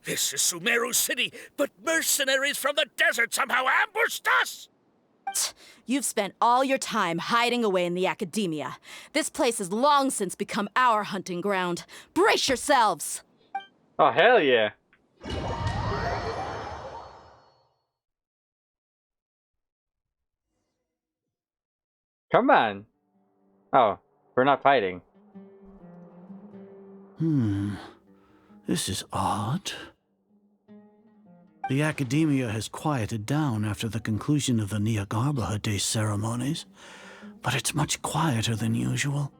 Speaker 21: This is Sumeru City, but mercenaries from the desert somehow ambushed us!
Speaker 6: You've spent all your time hiding away in the academia. This place has long since become our hunting ground. Brace yourselves!
Speaker 2: Oh hell yeah. Come on. Oh, we're not fighting.
Speaker 14: This is odd. The academia has quieted down after the conclusion of the Niagarbha Day ceremonies, but it's much quieter than usual.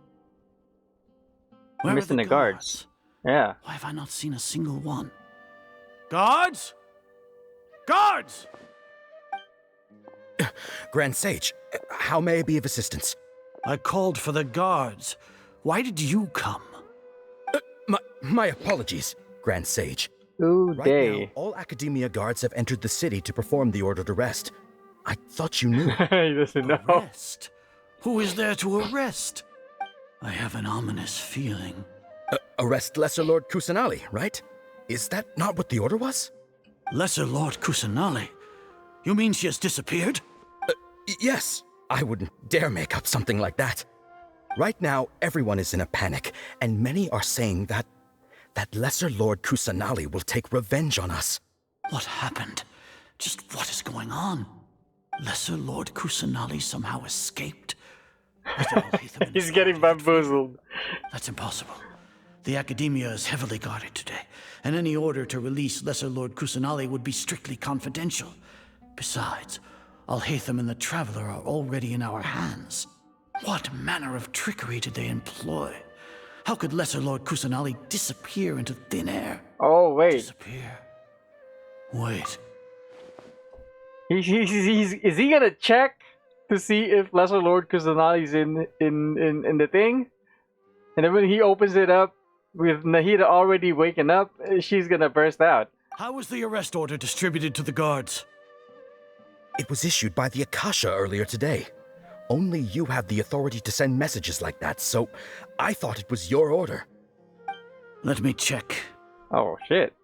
Speaker 14: Where are
Speaker 2: Missing the guards. Yeah.
Speaker 14: Why have I not seen a single one? Guards? Guards!
Speaker 17: Grand Sage, how may I be of assistance?
Speaker 14: I called for the guards. Why did you come?
Speaker 17: My apologies. Grand Sage.
Speaker 2: Ooh,
Speaker 17: Right
Speaker 2: day.
Speaker 17: now, all Academia guards have entered the city to perform the order to rest. I thought you knew.
Speaker 2: He doesn't know.
Speaker 14: Arrest? Who is there to arrest? I have an ominous feeling.
Speaker 17: Arrest Lesser Lord Kusanali, right? Is that not what the order was?
Speaker 14: Lesser Lord Kusanali? You mean she has disappeared?
Speaker 17: Yes. I wouldn't dare make up something like that. Right now, everyone is in a panic, and many are saying that Lesser Lord Kusanali will take revenge on us.
Speaker 14: What happened? Just what is going on? Lesser Lord Kusanali somehow escaped?
Speaker 2: He's getting bamboozled.
Speaker 14: That's impossible. The Academia is heavily guarded today, and any order to release Lesser Lord Kusanali would be strictly confidential. Besides, Alhaitham and the Traveler are already in our hands. What manner of trickery did they employ? How could Lesser Lord Kusanali disappear into thin air?
Speaker 2: Oh, wait.
Speaker 14: Disappear? Wait.
Speaker 2: Is he gonna check to see if Lesser Lord Kusanali's in the thing? And then when he opens it up, with Nahida already waking up, she's gonna burst out.
Speaker 14: How was the arrest order distributed to the guards?
Speaker 17: It was issued by the Akasha earlier today. Only you have the authority to send messages like that, so I thought it was your order.
Speaker 14: Let me check.
Speaker 2: Oh, shit.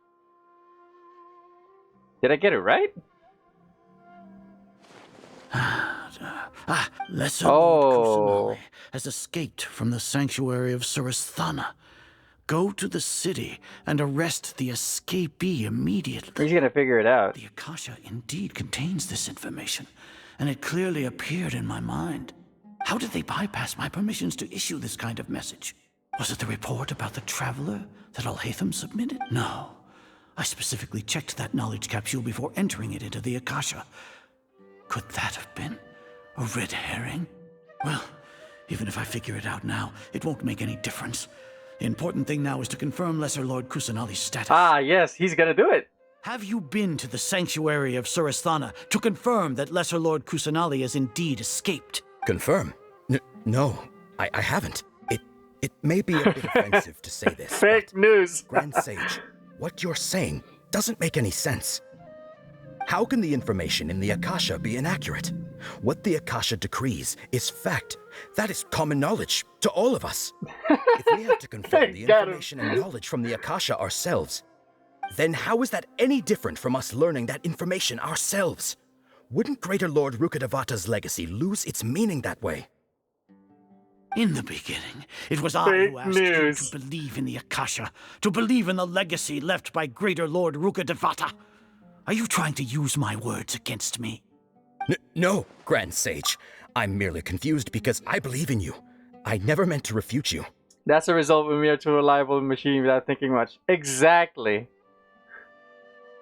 Speaker 2: Did I get it right?
Speaker 14: Lesser Lord Kusanali has escaped from the sanctuary of Surasthana. Go to the city and arrest the escapee immediately.
Speaker 2: He's gonna figure it out.
Speaker 14: The Akasha indeed contains this information, and it clearly appeared in my mind. How did they bypass my permissions to issue this kind of message? Was it the report about the Traveler that Alhaitham submitted? No. I specifically checked that knowledge capsule before entering it into the Akasha. Could that have been a red herring? Well, even if I figure it out now, it won't make any difference. The important thing now is to confirm Lesser Lord Kusanali's status.
Speaker 2: Ah, yes, he's gonna do it.
Speaker 14: Have you been to the sanctuary of Surasthana to confirm that Lesser Lord Kusanali has indeed escaped?
Speaker 17: Confirm? No, I haven't. It may be a bit offensive to say this.
Speaker 2: Fake news.
Speaker 17: Grand Sage, what you're saying doesn't make any sense. How can the information in the Akasha be inaccurate? What the Akasha decrees is fact. That is common knowledge to all of us. If we have to confirm the information and knowledge from the Akasha ourselves, then how is that any different from us learning that information ourselves? Wouldn't Greater Lord Rukkhadevata's legacy lose its meaning that way?
Speaker 14: In the beginning, it was I who asked you to believe in the Akasha, to believe in the legacy left by Greater Lord Rukkhadevata. Are you trying to use my words against me?
Speaker 17: No, Grand Sage. I'm merely confused because I believe in you. I never meant to refute you.
Speaker 2: That's a result when we are too reliable machine without thinking much. Exactly.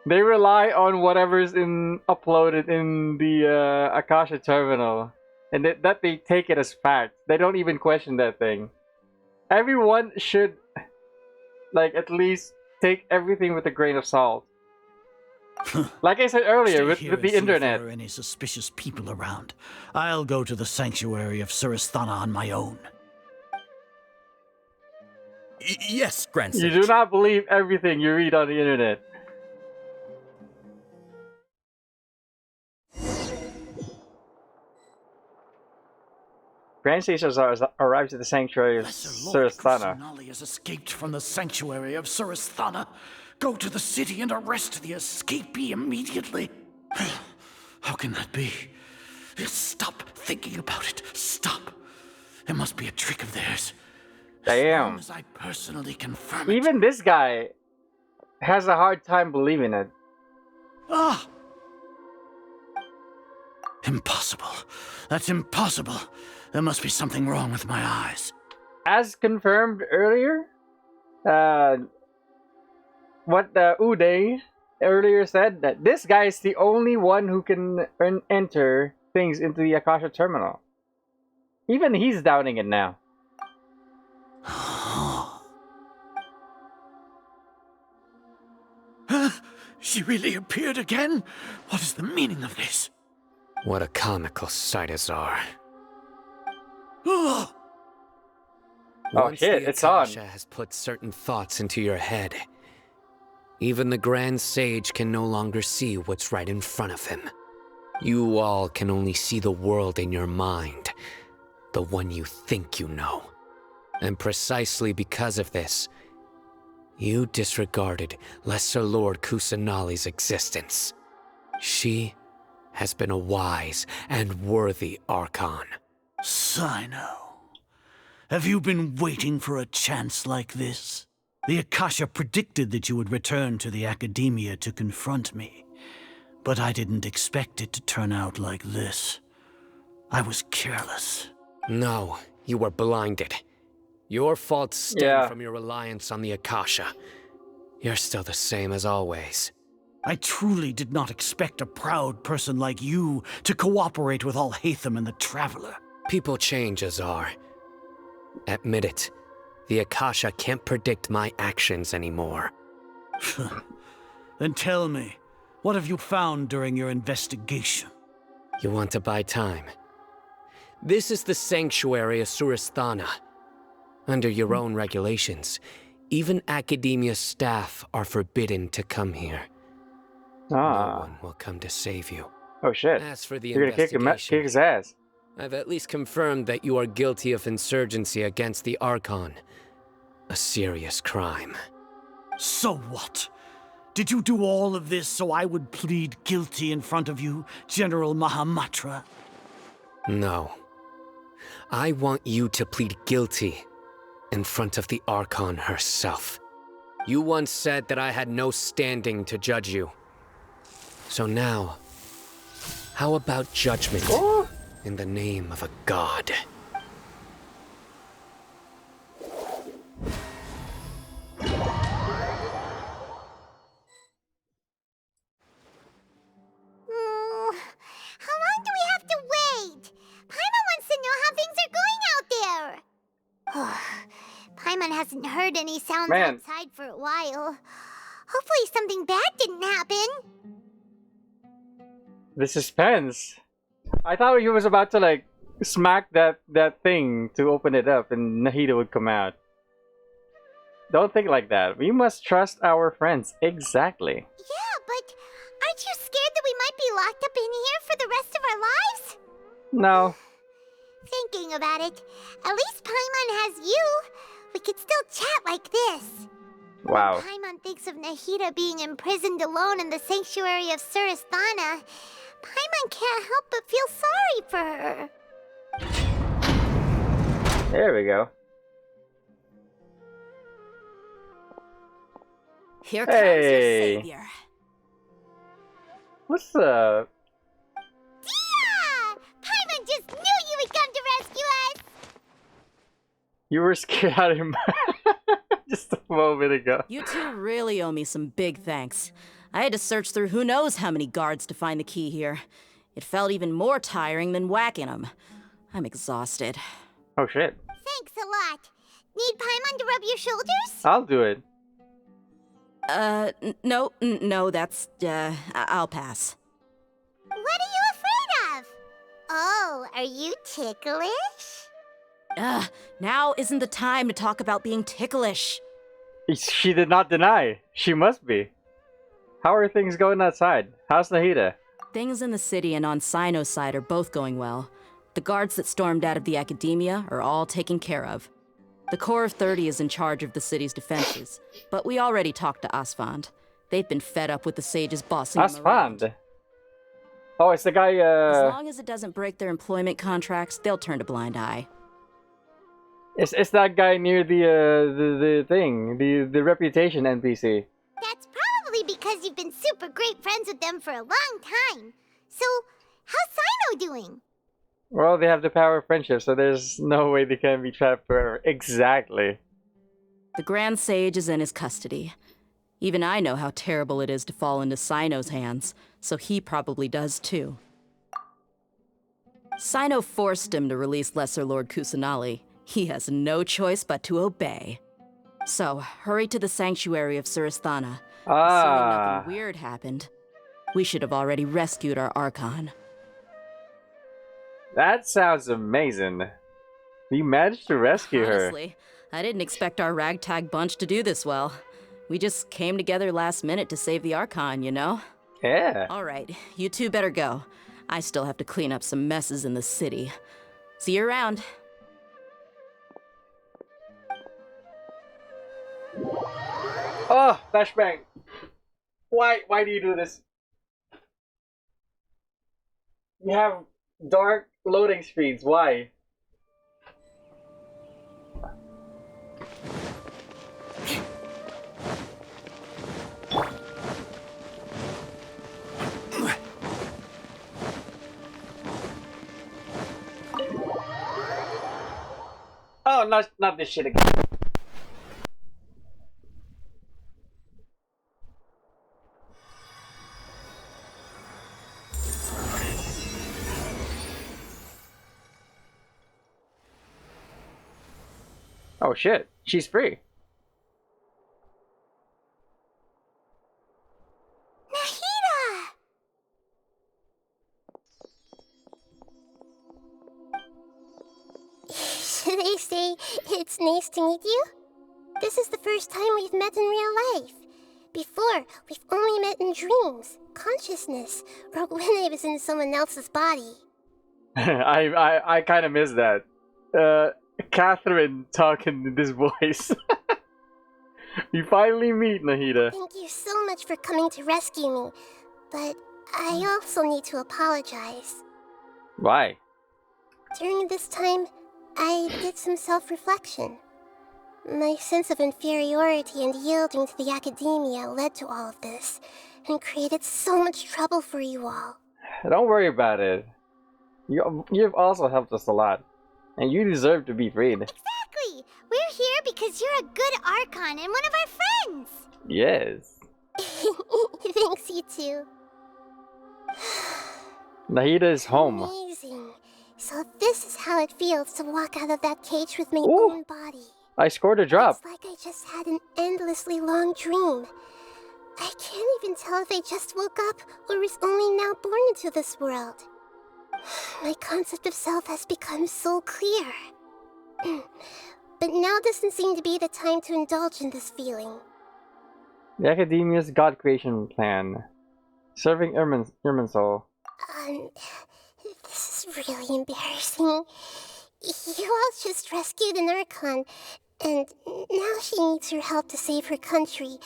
Speaker 2: They rely on whatever's uploaded in the Akasha terminal. And that they take it as fact. They don't even question that thing. Everyone should, like, at least take everything with a grain of salt. Like I said earlier, with the internet.
Speaker 14: If there are any suspicious people around, I'll go to the sanctuary of Surasthana on my own.
Speaker 17: Yes, Grand Sage.
Speaker 2: You do not believe everything you read on the internet. Grand Sage has arrived at the sanctuary of Surasthana.
Speaker 14: Kusanali has escaped from the sanctuary of Surasthana. Go to the city and arrest the escapee immediately. How can that be? Stop thinking about it. Stop. It must be a trick of theirs.
Speaker 2: Damn.
Speaker 14: As long as I personally confirm it.
Speaker 2: Even this guy has a hard time believing it.
Speaker 14: Ah! Impossible. That's impossible. There must be something wrong with my eyes.
Speaker 2: As confirmed earlier, what Uday earlier said, that this guy is the only one who can enter things into the Akasha terminal. Even he's doubting it now.
Speaker 14: She really appeared again? What is the meaning of this?
Speaker 11: What a comical sight, Azar.
Speaker 2: Oh
Speaker 11: Once
Speaker 2: shit,
Speaker 11: the
Speaker 2: it's on.
Speaker 11: Akasha has put certain thoughts into your head, Even the Grand Sage can no longer see what's right in front of him. You all can only see the world in your mind, the one you think you know. And precisely because of this, you disregarded Lesser Lord Kusanali's existence. She has been a wise and worthy Archon.
Speaker 14: Cyno, have you been waiting for a chance like this? The Akasha predicted that you would return to the Academia to confront me, but I didn't expect it to turn out like this. I was careless.
Speaker 11: No, you were blinded. Your faults stem from your reliance on the Akasha. You're still the same as always.
Speaker 14: I truly did not expect a proud person like you to cooperate with Alhaitham and the Traveler.
Speaker 11: People change, Azar. Admit it. The Akasha can't predict my actions anymore.
Speaker 14: Then tell me, what have you found during your investigation?
Speaker 11: You want to buy time? This is the sanctuary of Surasthana. Under your own regulations, even Academia staff are forbidden to come here. No one will come to save you.
Speaker 2: Oh shit.
Speaker 11: As for the
Speaker 2: You're gonna kick his ass.
Speaker 11: I've at least confirmed that you are guilty of insurgency against the Archon. A serious crime.
Speaker 14: So what? Did you do all of this so I would plead guilty in front of you, General Mahamatra?
Speaker 11: No. I want you to plead guilty in front of the Archon herself. You once said that I had no standing to judge you. So now, how about judgment in the name of a god?
Speaker 3: How long do we have to wait? Paimon wants to know how things are going out there. Paimon hasn't heard any sounds outside for a while. Hopefully something bad didn't happen.
Speaker 2: The suspense. I thought he was about to like smack that thing to open it up and Nahida would come out. Don't think like that. We must trust our friends. Exactly.
Speaker 3: Yeah, but aren't you scared that we might be locked up in here for the rest of our lives?
Speaker 2: No.
Speaker 3: Thinking about it, at least Paimon has you. We could still chat like this.
Speaker 2: Wow.
Speaker 3: When Paimon thinks of Nahida being imprisoned alone in the sanctuary of Surasthana, Paimon can't help but feel sorry for her.
Speaker 2: There we go.
Speaker 6: Here comes your savior.
Speaker 2: What's up?
Speaker 3: Dia! Paimon just knew you would come to rescue us!
Speaker 2: You were scared out of him just a moment ago.
Speaker 6: You two really owe me some big thanks. I had to search through who knows how many guards to find the key here. It felt even more tiring than whacking them. I'm exhausted.
Speaker 2: Oh shit.
Speaker 3: Thanks a lot. Need Paimon to rub your shoulders?
Speaker 2: I'll do it.
Speaker 6: No, that's, I'll pass.
Speaker 3: What are you afraid of? Oh, are you ticklish?
Speaker 6: Now isn't the time to talk about being ticklish.
Speaker 2: She did not deny. She must be. How are things going outside? How's Nahida?
Speaker 6: Things in the city and on Cyno's side are both going well. The guards that stormed out of the Academia are all taken care of. The Corps of 30 is in charge of the city's defenses, but we already talked to Asfand. They've been fed up with the sages bossing them around.
Speaker 2: Asfand? Oh, it's the guy,
Speaker 6: As long as it doesn't break their employment contracts, they'll turn a blind eye.
Speaker 2: It's that guy near the thing, the reputation NPC.
Speaker 3: That's probably because you've been super great friends with them for a long time. So, how's Cyno doing?
Speaker 2: Well, they have the power of friendship, so there's no way they can be trapped forever. Exactly.
Speaker 6: The Grand Sage is in his custody. Even I know how terrible it is to fall into Cyno's hands, so he probably does too. Cyno forced him to release Lesser Lord Kusanali. He has no choice but to obey. So, hurry to the sanctuary of Surasthana. Assuming nothing weird happened, we should have already rescued our Archon.
Speaker 2: That sounds amazing. You managed to rescue her.
Speaker 6: Honestly, I didn't expect our ragtag bunch to do this well. We just came together last minute to save the Archon, you know?
Speaker 2: Yeah.
Speaker 6: All right, you two better go. I still have to clean up some messes in the city. See you around.
Speaker 2: Oh, flashbang. Why do you do this? You have dark loading screens. Why? Oh, not this shit again. Oh shit, she's free.
Speaker 3: Nahida! Should I say it's nice to meet you? This is the first time we've met in real life. Before, we've only met in dreams, consciousness, or when I was in someone else's body.
Speaker 2: I kind of miss that. Catherine talking in this voice. You finally meet Nahida.
Speaker 3: Thank you so much for coming to rescue me, but I also need to apologize.
Speaker 2: Why?
Speaker 3: During this time, I did some self-reflection. My sense of inferiority and yielding to the academia led to all of this, and created so much trouble for you all.
Speaker 2: Don't worry about it. You've also helped us a lot, and you deserve to be freed.
Speaker 3: Exactly! We're here because you're a good Archon and one of our friends!
Speaker 2: Yes.
Speaker 3: Thanks, you too.
Speaker 2: Nahida is home.
Speaker 3: Amazing. So this is how it feels to walk out of that cage with my own body.
Speaker 2: I scored a drop.
Speaker 3: It's like I just had an endlessly long dream. I can't even tell if I just woke up or was only now born into this world. My concept of self has become so clear. But now doesn't seem to be the time to indulge in this feeling.
Speaker 2: The Academia's God creation plan. Serving Irminsul.
Speaker 3: This is really embarrassing. You all just rescued an Archon, and now she needs your help to save her country,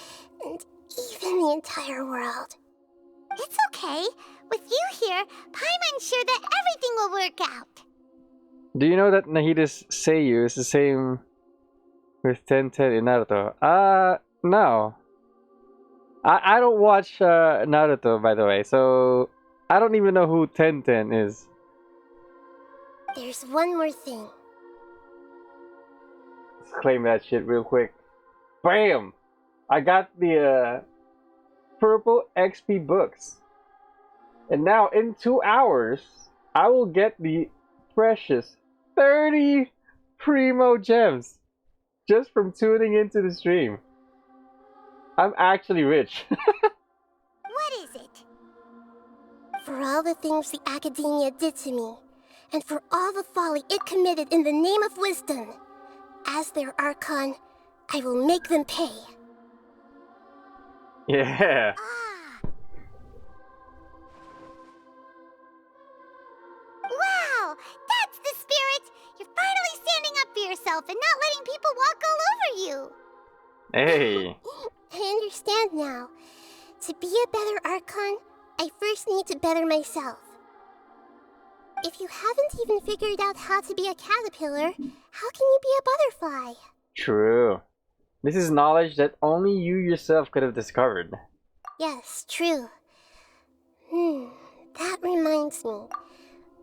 Speaker 3: and even the entire world. It's okay. With you here, Paimon's sure that everything will work out.
Speaker 2: Do you know that Nahida's Seiyu is the same with Tenten in Naruto? No. I don't watch Naruto, by the way, so I don't even know who Tenten is.
Speaker 3: There's one more thing.
Speaker 2: Let's claim that shit real quick. Bam! I got the purple XP books. And now in 2 hours, I will get the precious 30 primo gems just from tuning into the stream. I'm actually rich.
Speaker 3: What is it? For all the things the Academia did to me, and for all the folly it committed in the name of wisdom, as their Archon, I will make them pay.
Speaker 2: Yeah.
Speaker 3: Wow! That's the spirit! You're finally standing up for yourself and not letting people walk all over you!
Speaker 2: Hey.
Speaker 3: I understand now. To be a better Archon, I first need to better myself. If you haven't even figured out how to be a caterpillar, how can you be a butterfly?
Speaker 2: True. This is knowledge that only you yourself could have discovered.
Speaker 3: Yes, true. That reminds me.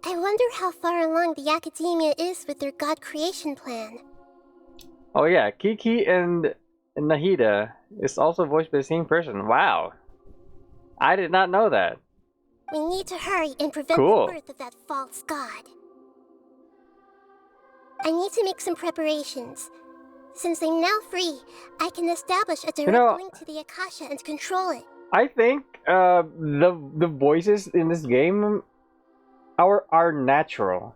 Speaker 3: I wonder how far along the Academia is with their God creation plan.
Speaker 2: Oh yeah, Kiki and Nahida is also voiced by the same person. Wow. I did not know that.
Speaker 3: We need to hurry and prevent
Speaker 2: Cool.
Speaker 3: the birth of that false god. I need to make some preparations. Since I'm now free, I can establish a direct link to the Akasha and control it.
Speaker 2: I think the voices in this game are natural,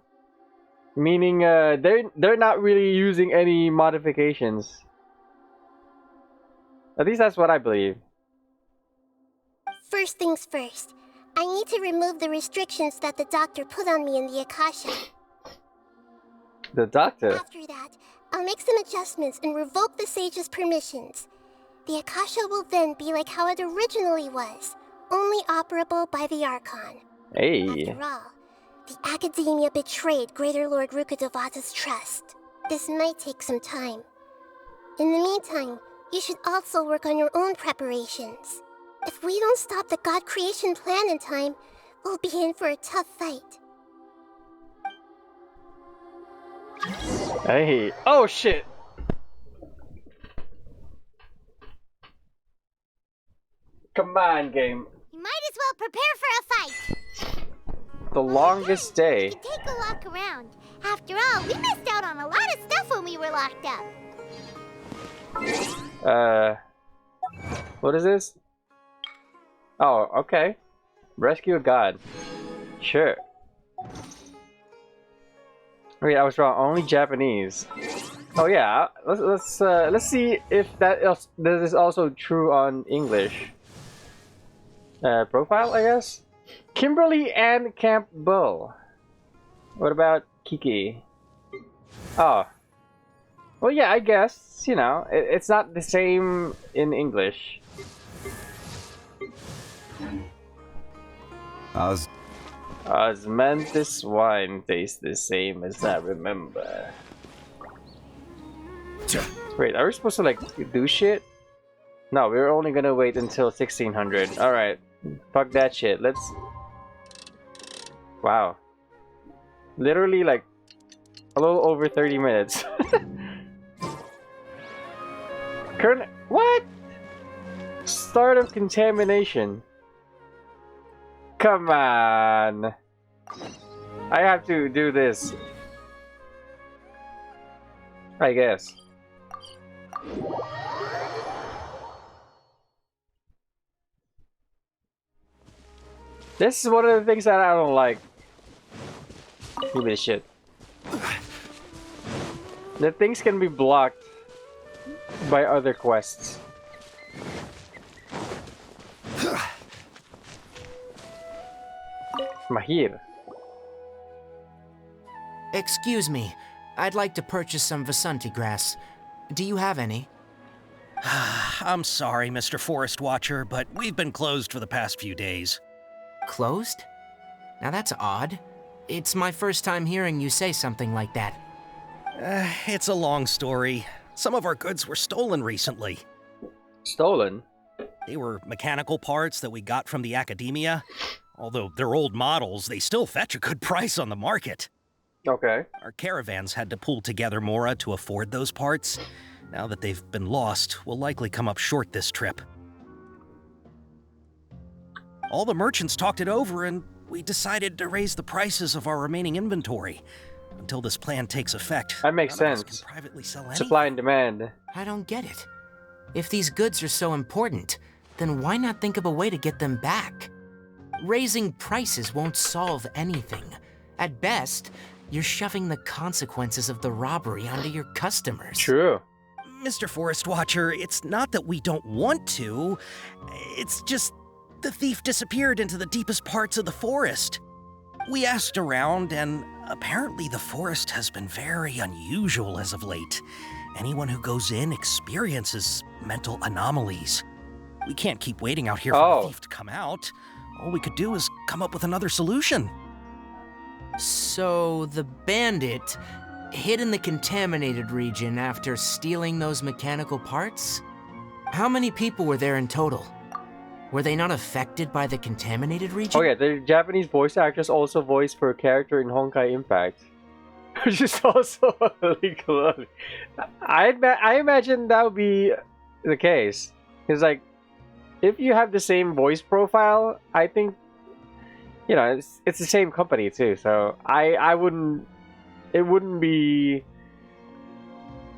Speaker 2: meaning they're not really using any modifications. At least that's what I believe.
Speaker 3: First things first, I need to remove the restrictions that the doctor put on me in the Akasha.
Speaker 2: The doctor?
Speaker 3: After that, I'll make some adjustments and revoke the sage's permissions. The Akasha will then be like how it originally was, only operable by the Archon.
Speaker 2: Hey.
Speaker 3: After all, the Academia betrayed Greater Lord Rukkhadevata's trust. This might take some time. In the meantime, you should also work on your own preparations. If we don't stop the God creation plan in time, we'll be in for a tough fight.
Speaker 2: Hey. Oh shit! Come on, game.
Speaker 3: You might as well prepare for a fight.
Speaker 2: The longest day.
Speaker 3: Take a walk around. After all, we missed out on a lot of stuff when we were locked up.
Speaker 2: What is this? Oh, okay. Rescue a god. Sure. Wait, I was wrong. Only Japanese. Oh yeah. Let's see if this is also true on English. Profile, I guess. Kimberly and Camp Bull. What about Kiki? Oh. Well, yeah, I guess, you know, it's not the same in English. Osmanthus wine tastes the same as I remember. Wait, are we supposed to, like, do shit? No, we're only gonna wait until 1600. Alright. Fuck that shit. Let's... Wow. Literally, like, a little over 30 minutes. Current... What? Start of contamination. Come on. I have to do this. I guess. This is one of the things that I don't like. Give me the shit. The things can be blocked by other quests. Mahir.
Speaker 15: Excuse me. I'd like to purchase some Vasanti grass. Do you have any?
Speaker 12: I'm sorry, Mr. Forest Watcher, but we've been closed for the past few days.
Speaker 15: Closed? Now that's odd. It's my first time hearing you say something like that.
Speaker 12: It's a long story. Some of our goods were stolen recently.
Speaker 2: Stolen?
Speaker 12: They were mechanical parts that we got from the Academia. Although they're old models, they still fetch a good price on the market.
Speaker 2: Okay.
Speaker 12: Our caravans had to pull together more to afford those parts. Now that they've been lost, we'll likely come up short this trip. All the merchants talked it over, and we decided to raise the prices of our remaining inventory until this plan takes effect.
Speaker 2: That makes sense.
Speaker 12: Can privately sell anything.
Speaker 2: Supply and demand.
Speaker 15: I don't get it. If these goods are so important, then why not think of a way to get them back? Raising prices won't solve anything. At best, you're shoving the consequences of the robbery onto your customers.
Speaker 2: True.
Speaker 12: Mr. Forest Watcher, it's not that we don't want to. It's just the thief disappeared into the deepest parts of the forest. We asked around, and apparently the forest has been very unusual as of late. Anyone who goes in experiences mental anomalies. We can't keep waiting out here for the thief to come out. All we could do is come up with another solution.
Speaker 15: So the bandit hid in the contaminated region after stealing those mechanical parts? How many people were there in total? Were they not affected by the contaminated region?
Speaker 2: Oh yeah, the Japanese voice actress also voiced for a character in Honkai Impact. Which is also illegal. I imagine that would be the case. Because, like, if you have the same voice profile, I think, you know, it's the same company too. So I wouldn't. It wouldn't be.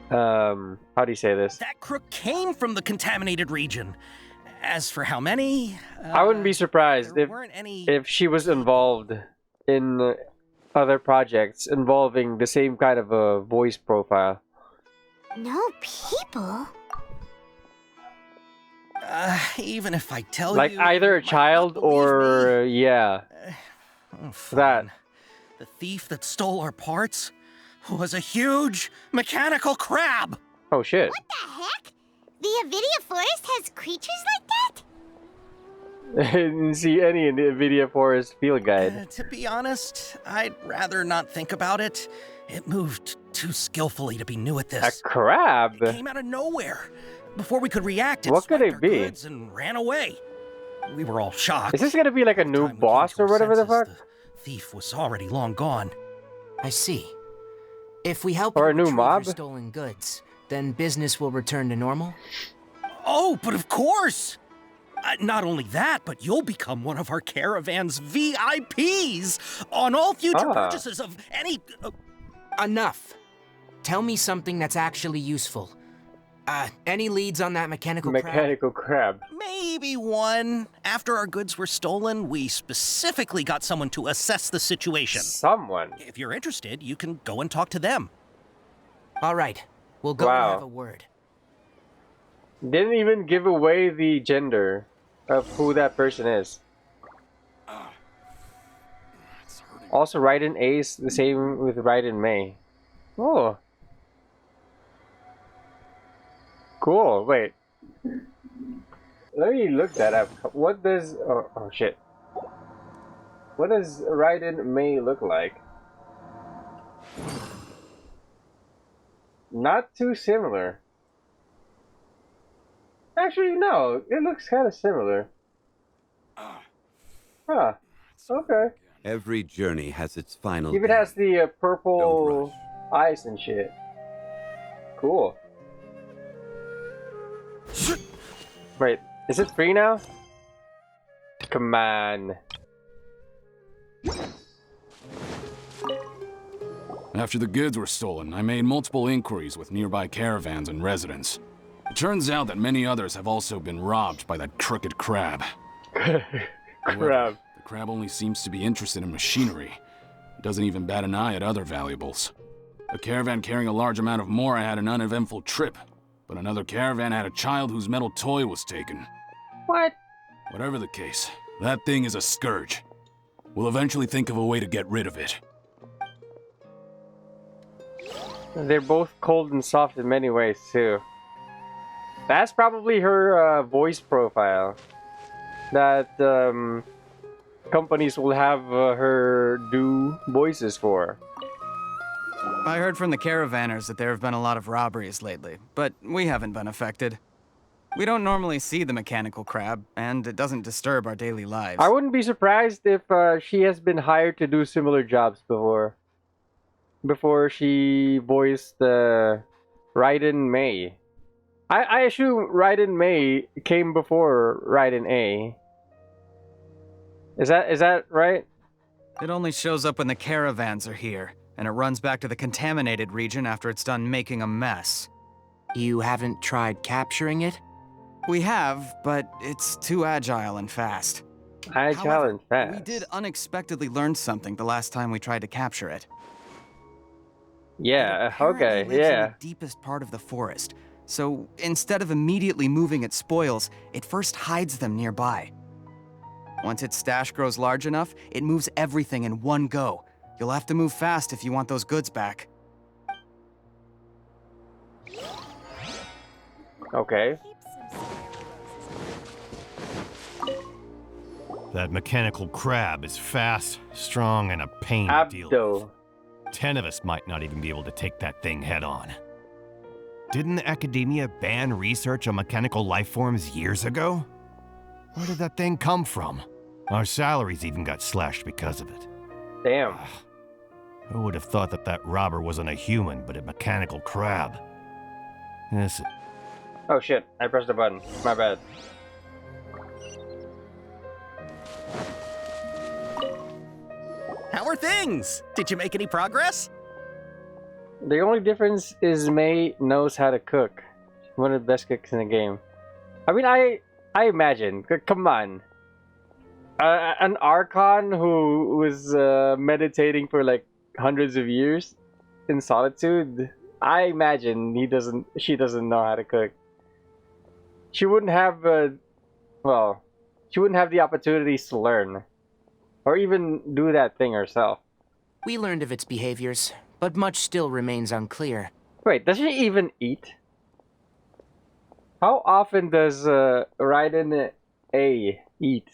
Speaker 2: How do you say this?
Speaker 12: That crook came from the contaminated region. As for how many,
Speaker 2: I wouldn't be surprised if she was involved in other projects involving the same kind of a voice profile.
Speaker 3: No people?
Speaker 12: Even if I tell
Speaker 2: like
Speaker 12: you...
Speaker 2: either a child or yeah. That.
Speaker 12: The thief that stole our parts was a huge mechanical crab!
Speaker 2: Oh shit.
Speaker 3: What the heck? The Avidia Forest has creatures like that?
Speaker 2: I didn't see any in the NVIDIA Forest field guide.
Speaker 12: To be honest, I'd rather not think about it. It moved too skillfully to be new at this.
Speaker 2: A crab?
Speaker 12: It came out of nowhere. Before we could react, it
Speaker 2: what could it
Speaker 12: our
Speaker 2: be?
Speaker 12: goods and ran away. We were all shocked.
Speaker 2: Is this gonna be like a new boss or whatever the fuck?
Speaker 12: The thief was already long gone.
Speaker 15: I see. If we help
Speaker 2: or
Speaker 15: you
Speaker 2: a new
Speaker 15: retrieve
Speaker 2: mob?
Speaker 15: your stolen goods, then business will return to normal?
Speaker 12: Oh, but of course! Not only that, but you'll become one of our caravan's VIPs on all future purchases of any...
Speaker 15: Enough. Tell me something that's actually useful. Any leads on that mechanical
Speaker 2: crab?
Speaker 12: Maybe one. After our goods were stolen, we specifically got someone to assess the situation.
Speaker 2: Someone?
Speaker 12: If you're interested, you can go and talk to them.
Speaker 15: All right. We'll go and have a word.
Speaker 2: Didn't even give away the gender of who that person is. Also, Raiden Ace, the same with Raiden May. Oh. Cool, wait. Let me look that up. What does... Oh shit. What does Raiden May look like? Not too similar. Actually, no. It looks kind of similar. Huh. Okay.
Speaker 7: Every journey has its final.
Speaker 2: Even has the purple eyes and shit. Cool. Wait, is it free now? Come on.
Speaker 16: After the goods were stolen, I made multiple inquiries with nearby caravans and residents. It turns out that many others have also been robbed by that crooked crab. However, the crab only seems to be interested in machinery. It doesn't even bat an eye at other valuables. A caravan carrying a large amount of Mora had an uneventful trip, but another caravan had a child whose metal toy was taken.
Speaker 2: What?
Speaker 16: Whatever the case, that thing is a scourge. We'll eventually think of a way to get rid of it.
Speaker 2: They're both cold and soft in many ways, too. That's probably her voice profile that companies will have her do voices for.
Speaker 13: I heard from the caravanners that there have been a lot of robberies lately, but we haven't been affected. We don't normally see the mechanical crab, and it doesn't disturb our daily lives.
Speaker 2: I wouldn't be surprised if she has been hired to do similar jobs before she voiced Raiden May. I assume Raiden May came before Raiden A. Is that right?
Speaker 13: It only shows up when the caravans are here, and it runs back to the contaminated region after it's done making a mess.
Speaker 15: You haven't tried capturing it?
Speaker 13: We have, but it's too agile and fast.
Speaker 2: Agile and fast.
Speaker 13: We did unexpectedly learn something the last time we tried to capture it.
Speaker 2: Yeah, okay,
Speaker 13: It lives in
Speaker 2: yeah.
Speaker 13: the deepest part of the forest, so instead of immediately moving its spoils, it first hides them nearby. Once its stash grows large enough, it moves everything in one go. You'll have to move fast if you want those goods back.
Speaker 2: Okay.
Speaker 23: That mechanical crab is fast, strong, and a pain to deal with. 10 of us might not even be able to take that thing head on. Didn't the academia ban research on mechanical life forms years ago? Where did that thing come from? Our salaries even got slashed because of it.
Speaker 2: Damn.
Speaker 23: Who would have thought that that robber wasn't a human, but a mechanical crab? This...
Speaker 2: Oh shit, I pressed the button. My bad.
Speaker 12: How are things? Did you make any progress?
Speaker 2: The only difference is May knows how to cook. One of the best cooks in the game. I mean, I imagine. Come on. An Archon who was meditating for like hundreds of years in solitude. I imagine she doesn't know how to cook. she wouldn't have, well, she wouldn't have the opportunities to learn. Or even do that thing herself.
Speaker 15: We learned of its behaviors, but much still remains unclear.
Speaker 2: Wait, does she even eat? How often does Raiden A eat?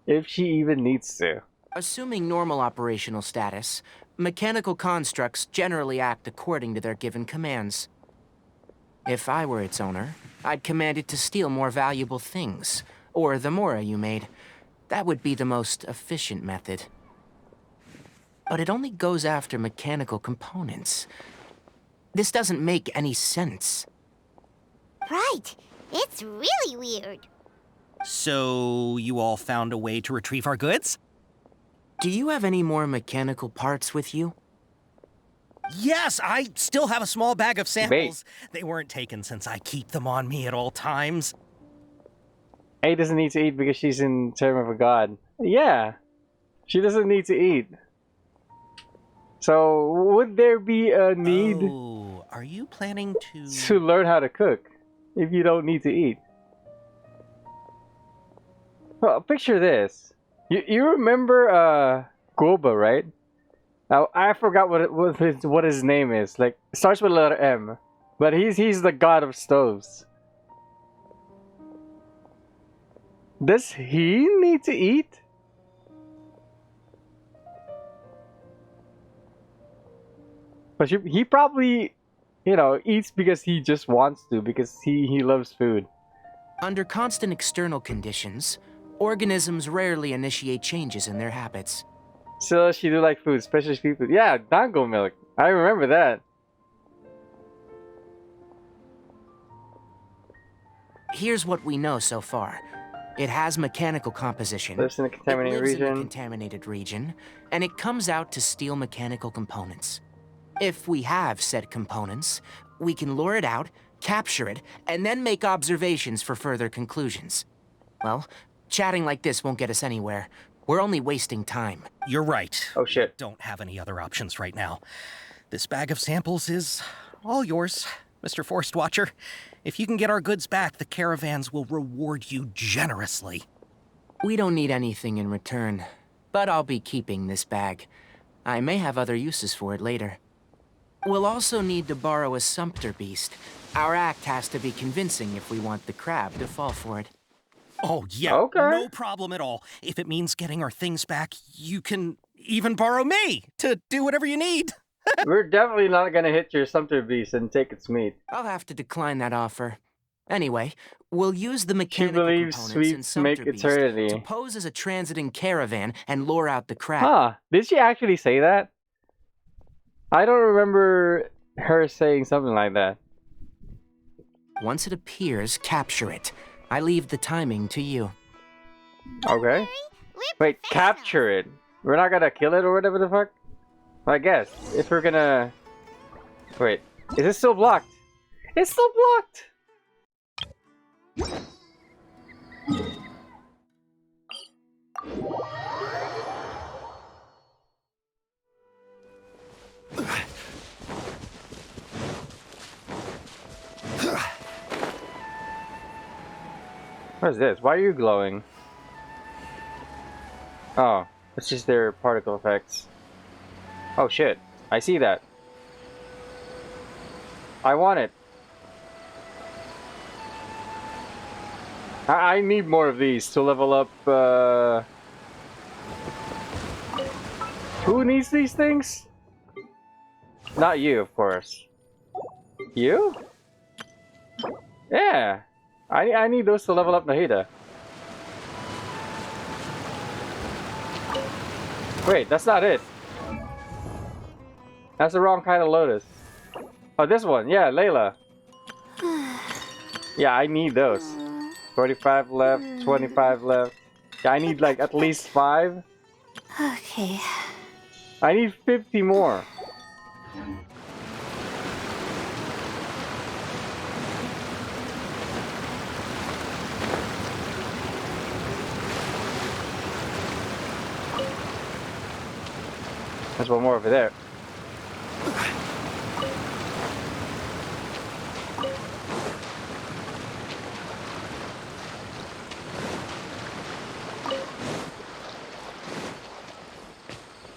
Speaker 2: If she even needs to.
Speaker 15: Assuming normal operational status, mechanical constructs generally act according to their given commands. If I were its owner, I'd command it to steal more valuable things, or the Mora you made. That would be the most efficient method. But it only goes after mechanical components. This doesn't make any sense.
Speaker 3: Right. It's really weird.
Speaker 12: So, you all found a way to retrieve our goods?
Speaker 15: Do you have any more mechanical parts with you?
Speaker 12: Yes, I still have a small bag of samples. They weren't taken since I keep them on me at all times.
Speaker 2: A doesn't need to eat because she's in term of a god. Yeah, she doesn't need to eat. So would there be a need?
Speaker 12: Oh, are you planning
Speaker 2: to learn how to cook if you don't need to eat? Well, picture this. You remember Goba, right? Now I forgot what his name is. Like it starts with the letter M, but he's the god of stoves. Does he need to eat? But he probably, you know, eats because he just wants to, because he loves food.
Speaker 15: Under constant external conditions, organisms rarely initiate changes in their habits.
Speaker 2: So she do like food, especially food. Yeah, dango milk. I remember that.
Speaker 15: Here's what we know so far. It has mechanical composition.
Speaker 2: Lives in a contaminated region.
Speaker 15: It lives in a contaminated region, and it comes out to steal mechanical components. If we have said components, we can lure it out, capture it, and then make observations for further conclusions. Well, chatting like this won't get us anywhere. We're only wasting time.
Speaker 12: You're right.
Speaker 2: Oh shit.
Speaker 12: Don't have any other options right now. This bag of samples is all yours, Mr. Forest Watcher. If you can get our goods back, the caravans will reward you generously.
Speaker 15: We don't need anything in return, but I'll be keeping this bag. I may have other uses for it later. We'll also need to borrow a sumpter beast. Our act has to be convincing if we want the crab to fall for it.
Speaker 12: Oh, yeah, okay. No problem at all. If it means getting our things back, you can even borrow me to do whatever you need.
Speaker 2: We're definitely not gonna hit your sumpter beast and take its meat.
Speaker 15: I'll have to decline that offer. Anyway, we'll use the mechanical components in Sumpter Beast to pose as a transiting caravan and lure out the crab.
Speaker 2: Huh, did she actually say that? I don't remember her saying something like that.
Speaker 15: Once it appears, capture it. I leave the timing to you.
Speaker 2: Okay. Wait, capture it? We're not gonna kill it or whatever the fuck? I guess. If we're gonna... Wait, is it still blocked? It's still blocked! What is this? Why are you glowing? Oh, it's just their particle effects. Oh shit, I see that. I want it. I need more of these to level up, Who needs these things? Not you, of course. You? Yeah. I need those to level up Nahida. Wait, that's not it. That's the wrong kind of lotus. Oh, this one. Yeah, Layla. Yeah, I need those. 45 left, 25 left. Yeah, I need like at least 5.
Speaker 1: Okay.
Speaker 2: I need 50 more. There's one more over there.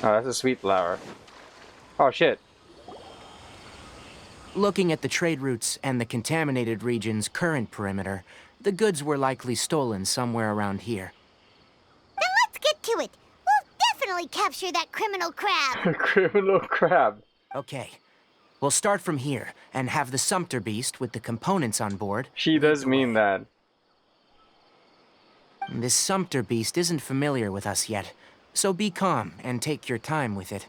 Speaker 2: Oh, that's a sweet flower. Oh, shit.
Speaker 15: Looking at the trade routes and the contaminated region's current perimeter, the goods were likely stolen somewhere around here.
Speaker 3: Then let's get to it. We'll definitely capture that criminal crab.
Speaker 2: Criminal crab.
Speaker 15: Okay. We'll start from here and have the Sumpter Beast with the components on board.
Speaker 2: She does mean that.
Speaker 15: This Sumpter Beast isn't familiar with us yet, so be calm and take your time with it.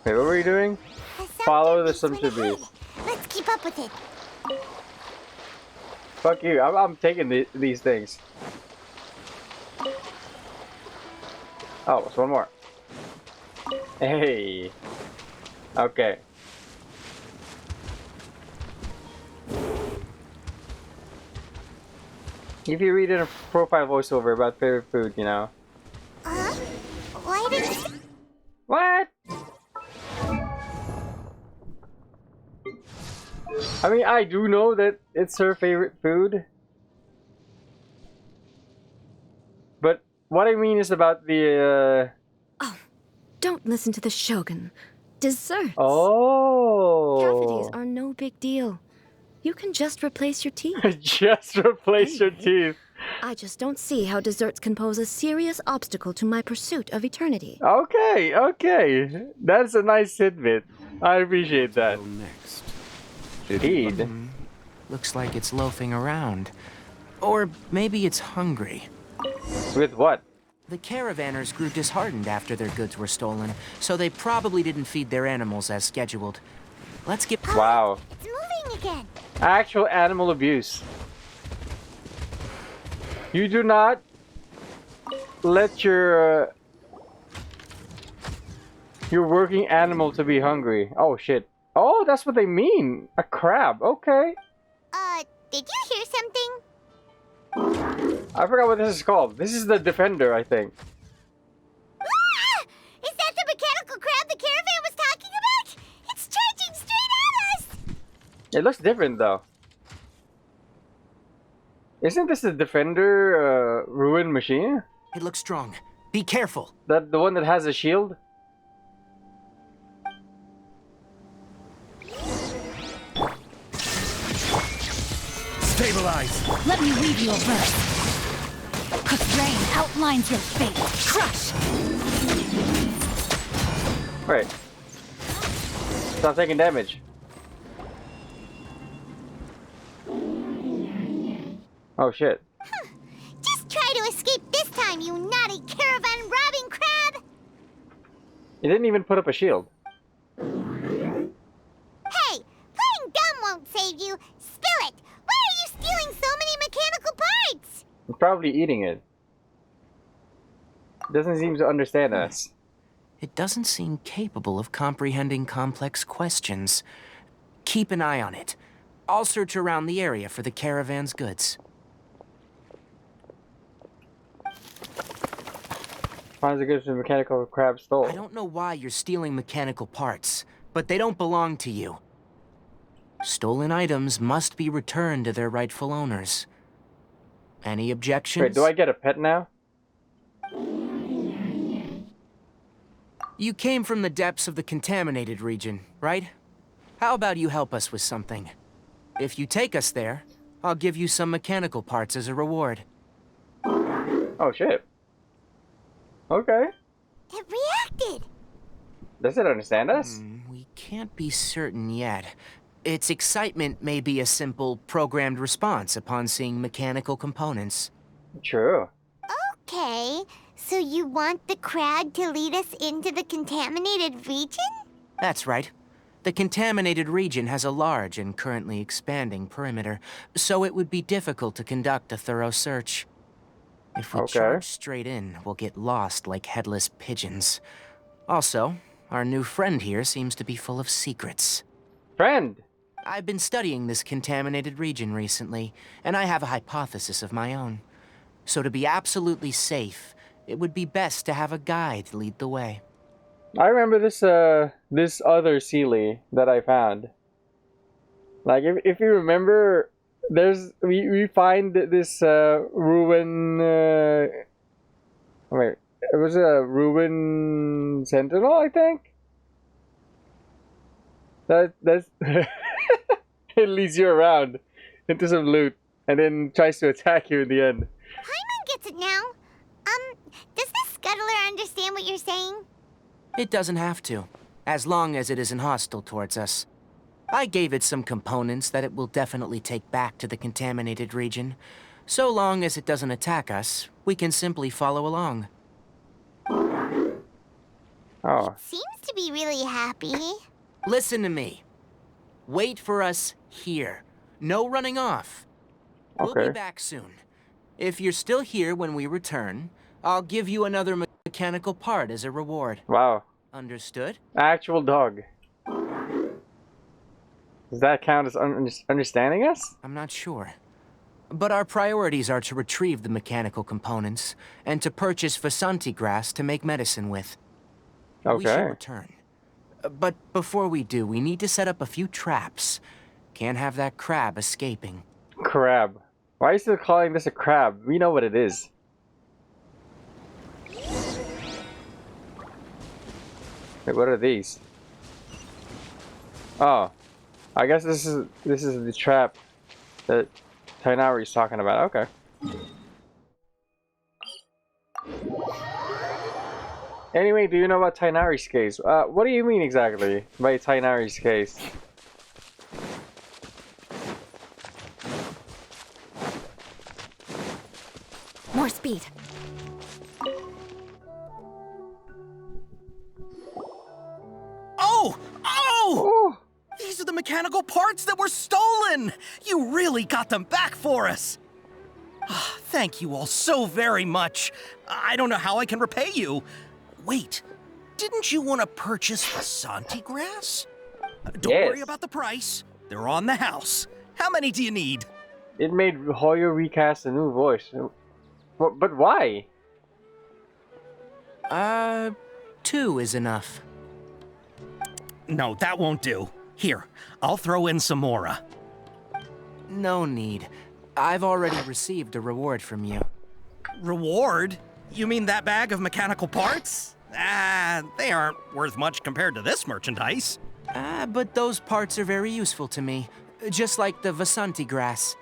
Speaker 2: Wait, what were you doing? Follow the Sumpter Beast.
Speaker 3: Let's keep up with it.
Speaker 2: Fuck you, I'm taking these things. Oh, there's one more. Hey. Okay. If you read in a profile voiceover about favorite food, you know.
Speaker 3: Why did you...
Speaker 2: What? I mean, I do know that it's her favorite food. But what I mean is about the,
Speaker 4: Oh, don't listen to the Shogun. Desserts.
Speaker 2: Oh.
Speaker 4: Cavities are no big deal. You can just replace your teeth.
Speaker 2: Just replace your teeth.
Speaker 4: I just don't see how desserts can pose a serious obstacle to my pursuit of eternity.
Speaker 2: Okay, okay. That's a nice tidbit. I appreciate that.
Speaker 7: Next.
Speaker 2: Feed.
Speaker 15: Looks like it's loafing around. Or maybe it's hungry.
Speaker 2: With what?
Speaker 15: The caravanners grew disheartened after their goods were stolen, so they probably didn't feed their animals as scheduled. Let's get...
Speaker 2: Wow.
Speaker 3: It's moving again.
Speaker 2: Actual animal abuse. You do not let your working animal to be hungry. Oh shit. Oh, that's what they mean. A crab. Okay.
Speaker 3: Did you hear something?
Speaker 2: I forgot what this is called. This is the Defender, I think.
Speaker 3: Ah! Is that the mechanical crab the caravan was talking about? It's charging straight at us!
Speaker 2: It looks different though. Isn't this the Defender ruin machine?
Speaker 15: It looks strong. Be careful.
Speaker 2: That the one that has a shield?
Speaker 10: Stabilize. Let me read you a verse. 'Cause rain outlines your fate. Crush.
Speaker 2: Wait. Stop taking damage. Oh shit.
Speaker 3: Just try to escape this time, you naughty caravan robbing crab!
Speaker 2: It didn't even put up a shield.
Speaker 3: Hey! Playing dumb won't save you! Spill it! Why are you stealing so many mechanical parts?
Speaker 2: It's probably eating it. Doesn't seem to understand us.
Speaker 15: It doesn't seem capable of comprehending complex questions. Keep an eye on it. I'll search around the area for the caravan's goods.
Speaker 2: Finds the goods the mechanical crab stole.
Speaker 15: I don't know why you're stealing mechanical parts, but they don't belong to you. Stolen items must be returned to their rightful owners. Any objections?
Speaker 2: Wait, do I get a pet now?
Speaker 15: You came from the depths of the contaminated region, right? How about you help us with something? If you take us there, I'll give you some mechanical parts as a reward.
Speaker 2: Oh shit. Okay.
Speaker 3: It reacted!
Speaker 2: Does it understand us?
Speaker 15: We can't be certain yet. Its excitement may be a simple, programmed response upon seeing mechanical components.
Speaker 2: True.
Speaker 3: Okay, so you want the crab to lead us into the contaminated region?
Speaker 15: That's right. The contaminated region has a large and currently expanding perimeter, so it would be difficult to conduct a thorough search. If we charge straight in, we'll get lost like headless pigeons. Also, our new friend here seems to be full of secrets.
Speaker 2: Friend?
Speaker 15: I've been studying this contaminated region recently, and I have a hypothesis of my own. So to be absolutely safe, it would be best to have a guide lead the way.
Speaker 2: I remember this other Sealy that I found. Like, if you remember, we find this ruin. Wait, was a Ruben Sentinel, I think. That's it leads you around into some loot and then tries to attack you in the end.
Speaker 3: Paimon gets it now. Does the scuttler understand what you're saying?
Speaker 15: It doesn't have to, as long as it isn't hostile towards us. I gave it some components that it will definitely take back to the contaminated region. So long as it doesn't attack us, we can simply follow along.
Speaker 2: Oh.
Speaker 3: Seems to be really happy.
Speaker 15: Listen to me. Wait for us here. No running off.
Speaker 2: Okay.
Speaker 15: We'll be back soon. If you're still here when we return, I'll give you another mechanical part as a reward.
Speaker 2: Wow.
Speaker 15: Understood?
Speaker 2: Actual dog. Does that count as understanding us?
Speaker 15: I'm not sure. But our priorities are to retrieve the mechanical components and to purchase Vasanti grass to make medicine with.
Speaker 2: Okay.
Speaker 15: We should return. But before we do, we need to set up a few traps. Can't have that crab escaping.
Speaker 2: Crab. Why are you still calling this a crab? We know what it is. Wait, what are these? Oh, I guess this is the trap that Tighnari's talking about. Okay. Anyway, do you know about Tighnari's case? What do you mean exactly by Tighnari's case?
Speaker 4: More speed.
Speaker 12: Oh! Oh! These are the mechanical parts that were stolen! You really got them back for us! Thank you all so very much. I don't know how I can repay you. Wait, didn't you want to purchase Vasanti grass? Don't worry about the price. They're on the house. How many do you need?
Speaker 2: It made Hoyo recast a new voice. But why?
Speaker 15: 2 is enough.
Speaker 12: No, that won't do. Here, I'll throw in some more.
Speaker 15: No need. I've already received a reward from you.
Speaker 12: Reward? You mean that bag of mechanical parts? They aren't worth much compared to this merchandise.
Speaker 15: But those parts are very useful to me. Just like the Vasanti grass.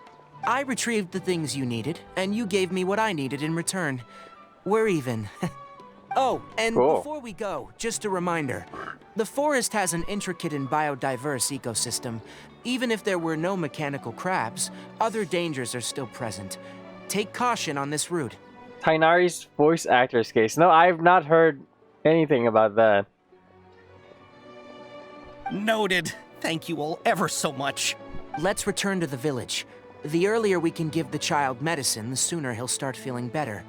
Speaker 15: I retrieved the things you needed, and you gave me what I needed in return. We're even. Oh, and before we go, just a reminder. The forest has an intricate and biodiverse ecosystem. Even if there were no mechanical crabs, other dangers are still present. Take caution on this route.
Speaker 2: Tighnari's voice actor's case. No, I've not heard anything about that.
Speaker 12: Noted. Thank you all ever so much.
Speaker 15: Let's return to the village. The earlier we can give the child medicine, the sooner he'll start feeling better.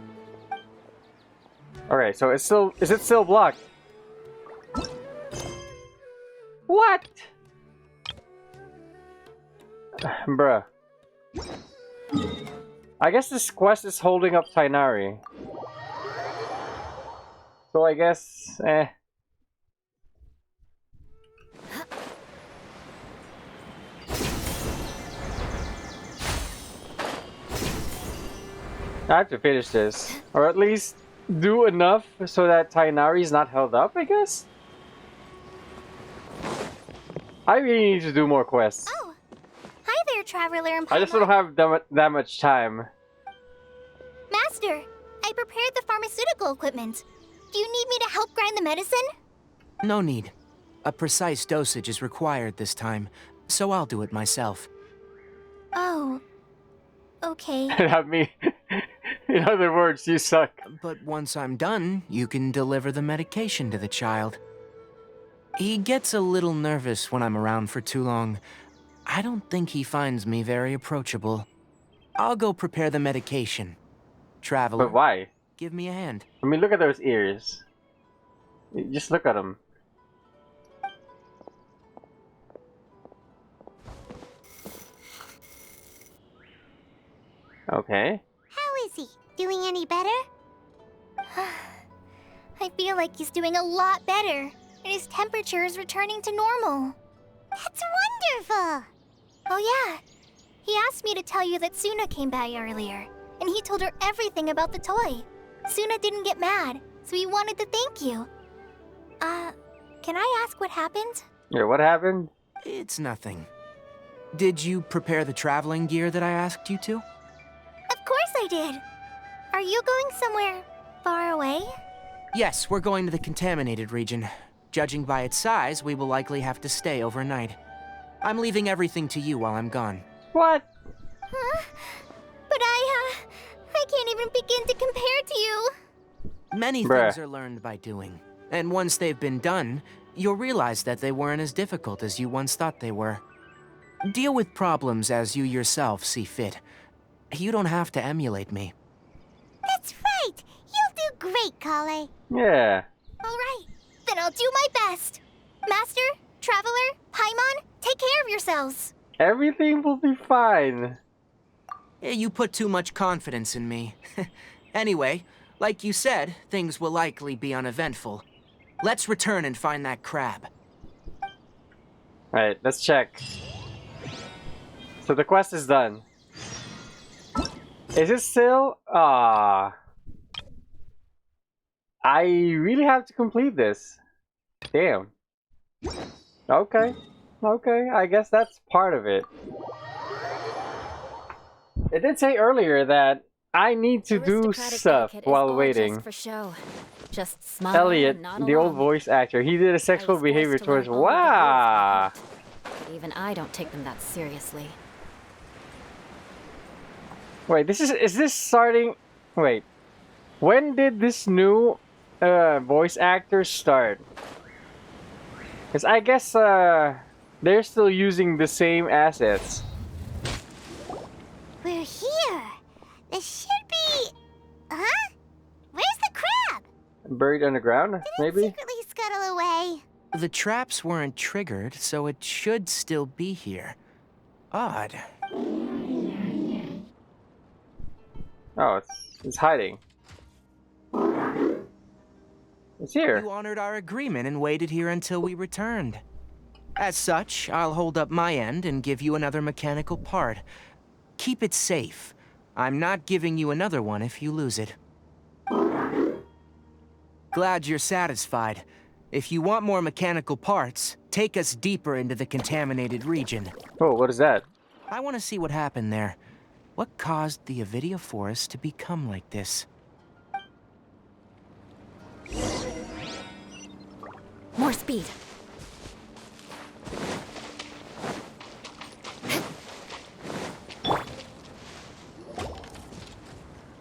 Speaker 2: Okay, so is it still blocked? What? Bruh. I guess this quest is holding up Tighnari. So I guess, I have to finish this. Or at least do enough so that Tighnari is not held up, I guess? I really need to do more quests.
Speaker 3: Oh, hi there, Traveler and Paimon.
Speaker 2: I just don't have that much time.
Speaker 3: Master, I prepared the pharmaceutical equipment. Do you need me to help grind the medicine?
Speaker 15: No need. A precise dosage is required this time, so I'll do it myself.
Speaker 3: Oh, okay.
Speaker 2: Have me. In other words, you suck.
Speaker 15: But once I'm done, you can deliver the medication to the child. He gets a little nervous when I'm around for too long. I don't think he finds me very approachable. I'll go prepare the medication. Traveler.
Speaker 2: But why?
Speaker 15: Give me a hand.
Speaker 2: I mean, look at those ears. Just look at them. Okay.
Speaker 3: How is he? Doing any better? I feel like he's doing a lot better, and his temperature is returning to normal. That's wonderful! Oh yeah, he asked me to tell you that Suna came by earlier, and he told her everything about the toy. Suna didn't get mad. so we wanted to thank you. Can I ask what happened?
Speaker 2: Yeah, what happened?
Speaker 15: It's nothing. Did you prepare the traveling gear that I asked you to?
Speaker 3: Of course I did. Are you going somewhere far away?
Speaker 15: Yes, we're going to the contaminated region. Judging by its size, we will likely have to stay overnight. I'm leaving everything to you while I'm gone.
Speaker 2: What?
Speaker 3: Huh? But I can't even begin to compare to you.
Speaker 15: Many things are learned by doing. And once they've been done, you'll realize that they weren't as difficult as you once thought they were. Deal with problems as you yourself see fit. You don't have to emulate me.
Speaker 3: That's right! You'll do great, Kale.
Speaker 2: Yeah.
Speaker 3: Alright, then I'll do my best. Master, Traveler, Paimon, take care of yourselves.
Speaker 2: Everything will be fine.
Speaker 15: You put too much confidence in me. Anyway, like you said, things will likely be uneventful. Let's return and find that crab.
Speaker 2: Alright, let's check. So the quest is done. Is it still? I really have to complete this. Damn. Okay. Okay, I guess that's part of it. It did say earlier that I need to do stuff while waiting.
Speaker 10: For show. Just smile
Speaker 2: Elliot,
Speaker 10: and nod
Speaker 2: the old
Speaker 10: along.
Speaker 2: voice actor, he did a sexual behavior towards. Wow.
Speaker 10: But even I don't take them that seriously.
Speaker 2: Wait, is this starting? Wait, when did this new voice actor start? Because I guess they're still using the same assets.
Speaker 3: We're here. This should be... Huh? Where's the crab?
Speaker 2: Buried underground, maybe?
Speaker 3: Secretly scuttle away.
Speaker 15: The traps weren't triggered, so it should still be here. Odd.
Speaker 2: Oh, it's hiding. It's here.
Speaker 15: You honored our agreement and waited here until we returned. As such, I'll hold up my end and give you another mechanical part. Keep it safe. I'm not giving you another one if you lose it. Glad you're satisfied. If you want more mechanical parts, take us deeper into the contaminated region.
Speaker 2: Oh, what is that?
Speaker 15: I want to see what happened there. What caused the Avidia forest to become like this?
Speaker 10: More speed.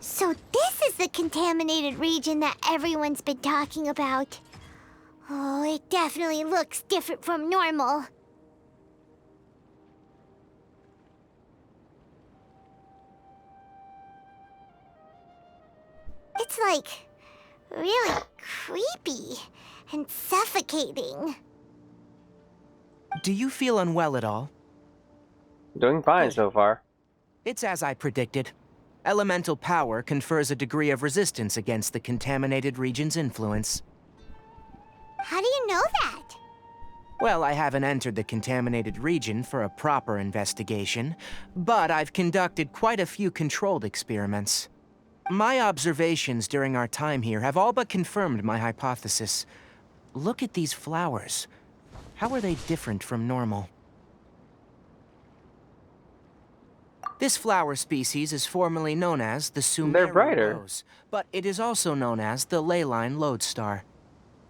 Speaker 3: So this is the contaminated region that everyone's been talking about. Oh, it definitely looks different from normal. It's like really creepy and suffocating.
Speaker 15: Do you feel unwell at all?
Speaker 2: Doing fine so far.
Speaker 15: It's as I predicted. Elemental power confers a degree of resistance against the contaminated region's influence.
Speaker 3: How do you know that?
Speaker 15: Well, I haven't entered the contaminated region for a proper investigation, but I've conducted quite a few controlled experiments. My observations during our time here have all but confirmed my hypothesis. Look at these flowers. How are they different from normal? This flower species is formerly known as the Sumeru rose, but it is also known as the leyline lodestar.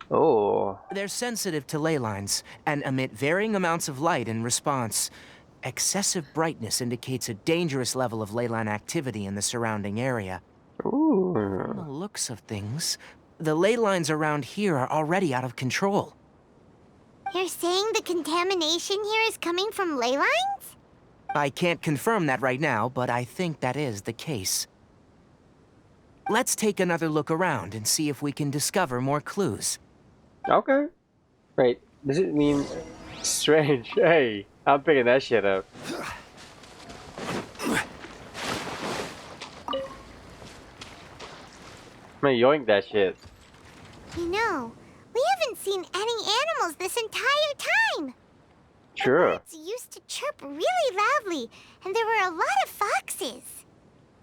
Speaker 2: Oh.
Speaker 15: They're sensitive to ley lines and emit varying amounts of light in response. Excessive brightness indicates a dangerous level of ley line activity in the surrounding area.
Speaker 2: Ooh.
Speaker 15: From the looks of things, the ley lines around here are already out of control.
Speaker 3: You're saying the contamination here is coming from ley lines?
Speaker 15: I can't confirm that right now, but I think that is the case. Let's take another look around and see if we can discover more clues.
Speaker 2: Okay. Wait, does it mean strange? Hey, I'm picking that shit up. I'm gonna yoink that shit.
Speaker 3: You know, we haven't seen any animals this entire time.
Speaker 2: Sure.
Speaker 3: The birds used to chirp really loudly, and there were a lot of foxes.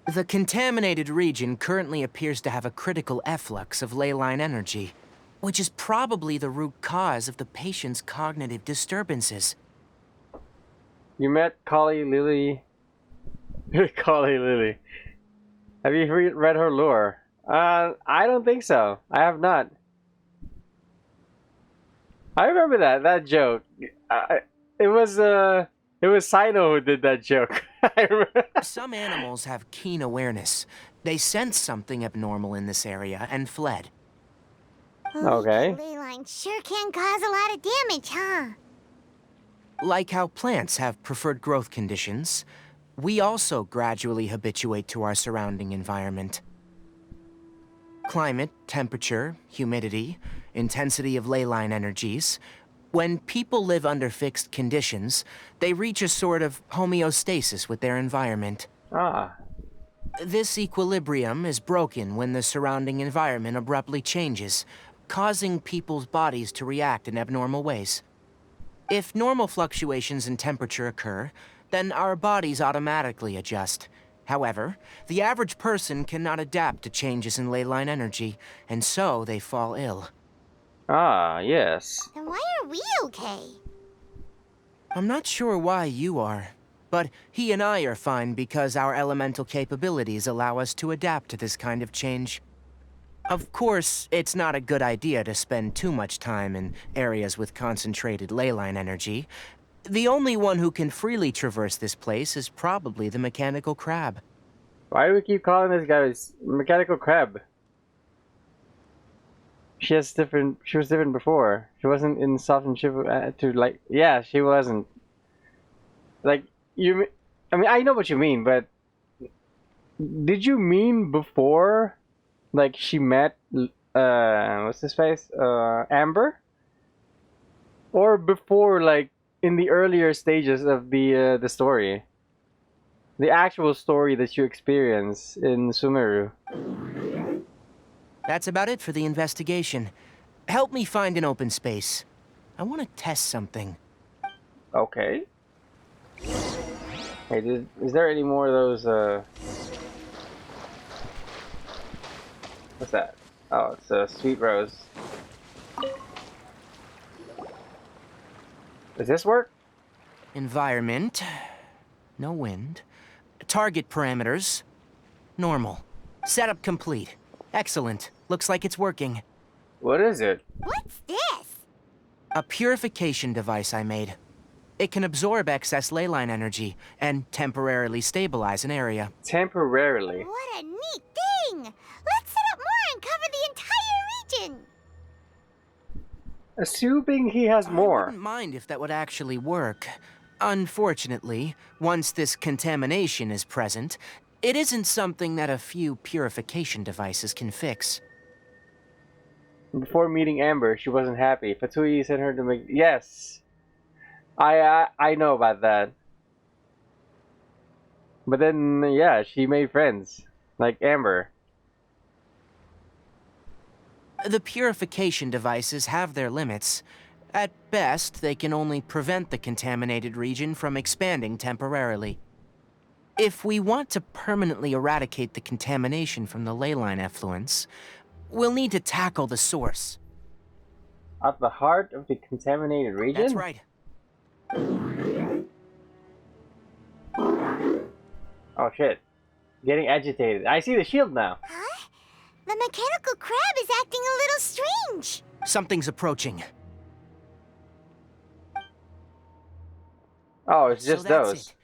Speaker 15: The contaminated region currently appears to have a critical efflux of ley line energy, which is probably the root cause of the patient's cognitive disturbances.
Speaker 2: You met Kali Lily. Kali Lily. Have you read her lore? I don't think so. I have not. I remember that joke. It was Sino who did that joke. I remember.
Speaker 15: Some animals have keen awareness. They sensed something abnormal in this area and fled.
Speaker 2: Okay.
Speaker 3: Leyline sure can cause a lot of damage, huh?
Speaker 15: Like how plants have preferred growth conditions, we also gradually habituate to our surrounding environment. Climate, temperature, humidity, intensity of ley line energies. When people live under fixed conditions, they reach a sort of homeostasis with their environment.
Speaker 2: Ah.
Speaker 15: This equilibrium is broken when the surrounding environment abruptly changes, causing people's bodies to react in abnormal ways. If normal fluctuations in temperature occur, then our bodies automatically adjust. However, the average person cannot adapt to changes in ley line energy, and so they fall ill.
Speaker 2: Ah, yes.
Speaker 3: Then why are we okay?
Speaker 15: I'm not sure why you are, but he and I are fine because our elemental capabilities allow us to adapt to this kind of change. Of course, it's not a good idea to spend too much time in areas with concentrated ley line energy. The only one who can freely traverse this place is probably the mechanical crab.
Speaker 2: Why do we keep calling this guy mechanical crab? She was different before. She wasn't in soft and shiver attitude, like, yeah, she wasn't. Like, I mean, I know what you mean, but did you mean before, like, she met, what's his face? Amber? Or before, like, in the earlier stages of the story? The actual story that you experience in Sumeru.
Speaker 15: That's about it for the investigation. Help me find an open space. I want to test something.
Speaker 2: Okay. Hey, is there any more of those, what's that? Oh, it's a sweet rose. Does this work?
Speaker 15: Environment. No wind. Target parameters. Normal. Setup complete. Excellent. Looks like it's working.
Speaker 2: What is it?
Speaker 3: What's this?
Speaker 15: A purification device I made. It can absorb excess ley line energy and temporarily stabilize an area.
Speaker 2: Temporarily?
Speaker 3: What a neat thing! Let's set up more and cover the entire region!
Speaker 2: Assuming he has more.
Speaker 15: I wouldn't mind if that would actually work. Unfortunately, once this contamination is present, it isn't something that a few purification devices can fix.
Speaker 2: Before meeting Amber, she wasn't happy. Fatui sent her to make... Yes! I know about that. But then, yeah, she made friends. Like Amber.
Speaker 15: The purification devices have their limits. At best, they can only prevent the contaminated region from expanding temporarily. If we want to permanently eradicate the contamination from the ley line effluence, we'll need to tackle the source.
Speaker 2: At the heart of the contaminated region?
Speaker 15: That's right.
Speaker 2: Oh shit. Getting agitated. I see the shield now.
Speaker 3: Huh? The mechanical crab is acting a little strange.
Speaker 15: Something's approaching.
Speaker 2: Oh, it's just those.
Speaker 15: It.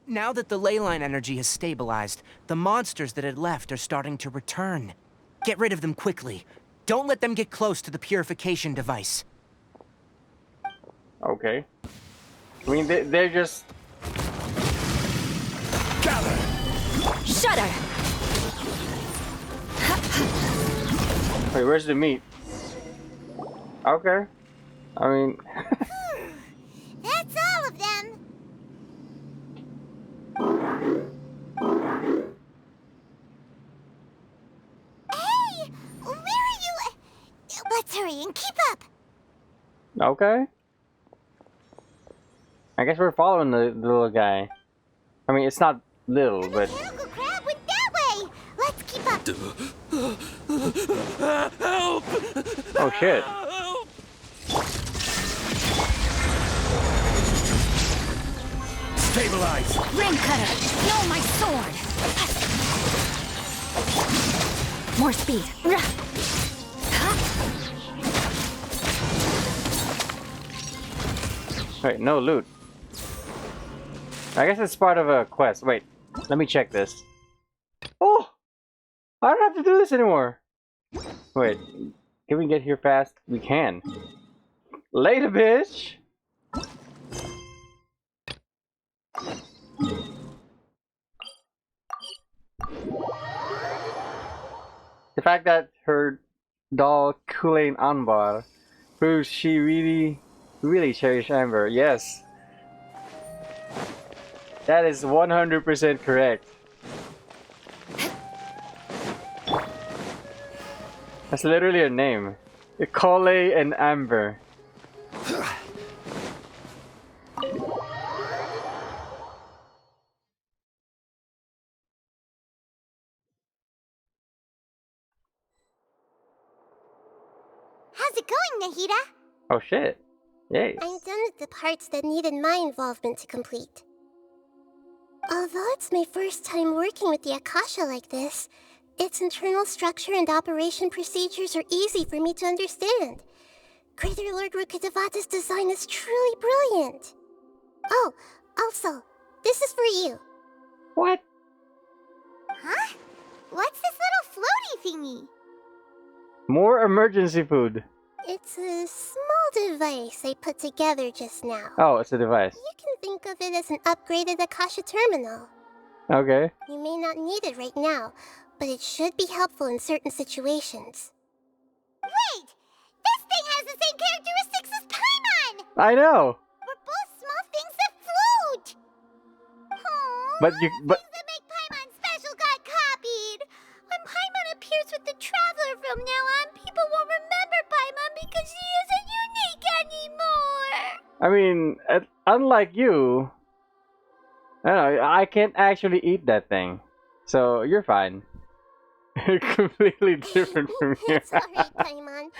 Speaker 15: Now that the ley line energy has stabilized, the monsters that had left are starting to return. Get rid of them quickly. Don't let them get close to the purification device.
Speaker 2: Okay. I mean, they're just...
Speaker 10: Gather! Shudder!
Speaker 2: Wait, where's the meat? Okay. I mean...
Speaker 3: That's all of them! Hey! Where are you? Let's hurry and keep up!
Speaker 2: Okay. I guess we're following the little guy. I mean, it's not little, but...
Speaker 3: The mechanical crab went that
Speaker 19: Help!
Speaker 2: Oh shit.
Speaker 19: Stabilize!
Speaker 10: Ring cutter! No, my sword! More speed.
Speaker 2: Wait, no loot. I guess it's part of a quest. Wait, let me check this. Oh! I don't have to do this anymore. Wait, can we get here fast? We can. Later, bitch! The fact that her doll Kulain Anbar proves she really cherished Amber. Yes. That is 100% correct. That's literally her name. Kole and Amber.
Speaker 3: How's it going, Nahida?
Speaker 2: Oh shit. Yay.
Speaker 3: I'm done with the parts that needed my involvement to complete. Although it's my first time working with the Akasha like this, its internal structure and operation procedures are easy for me to understand. Greater Lord Rukkhadevata's design is truly brilliant. Oh, also, this is for you.
Speaker 2: What?
Speaker 3: Huh? What's this little floaty thingy?
Speaker 2: More emergency food.
Speaker 3: It's a small device I put together just now.
Speaker 2: Oh, it's a device.
Speaker 3: You can think of it as an upgraded Akasha terminal.
Speaker 2: Okay.
Speaker 3: You may not need it right now, but it should be helpful in certain situations. Wait! This thing has the same characteristics as Paimon!
Speaker 2: I know!
Speaker 3: We're both small things that float!
Speaker 2: But
Speaker 3: that make Paimon special got copied! When Paimon appears with the Traveler from now on, people won't remember Paimon because she isn't unique anymore!
Speaker 2: I mean, unlike you, I don't know, I can't actually eat that thing. So, you're fine. Completely different from you.
Speaker 3: It's alright, Paimon.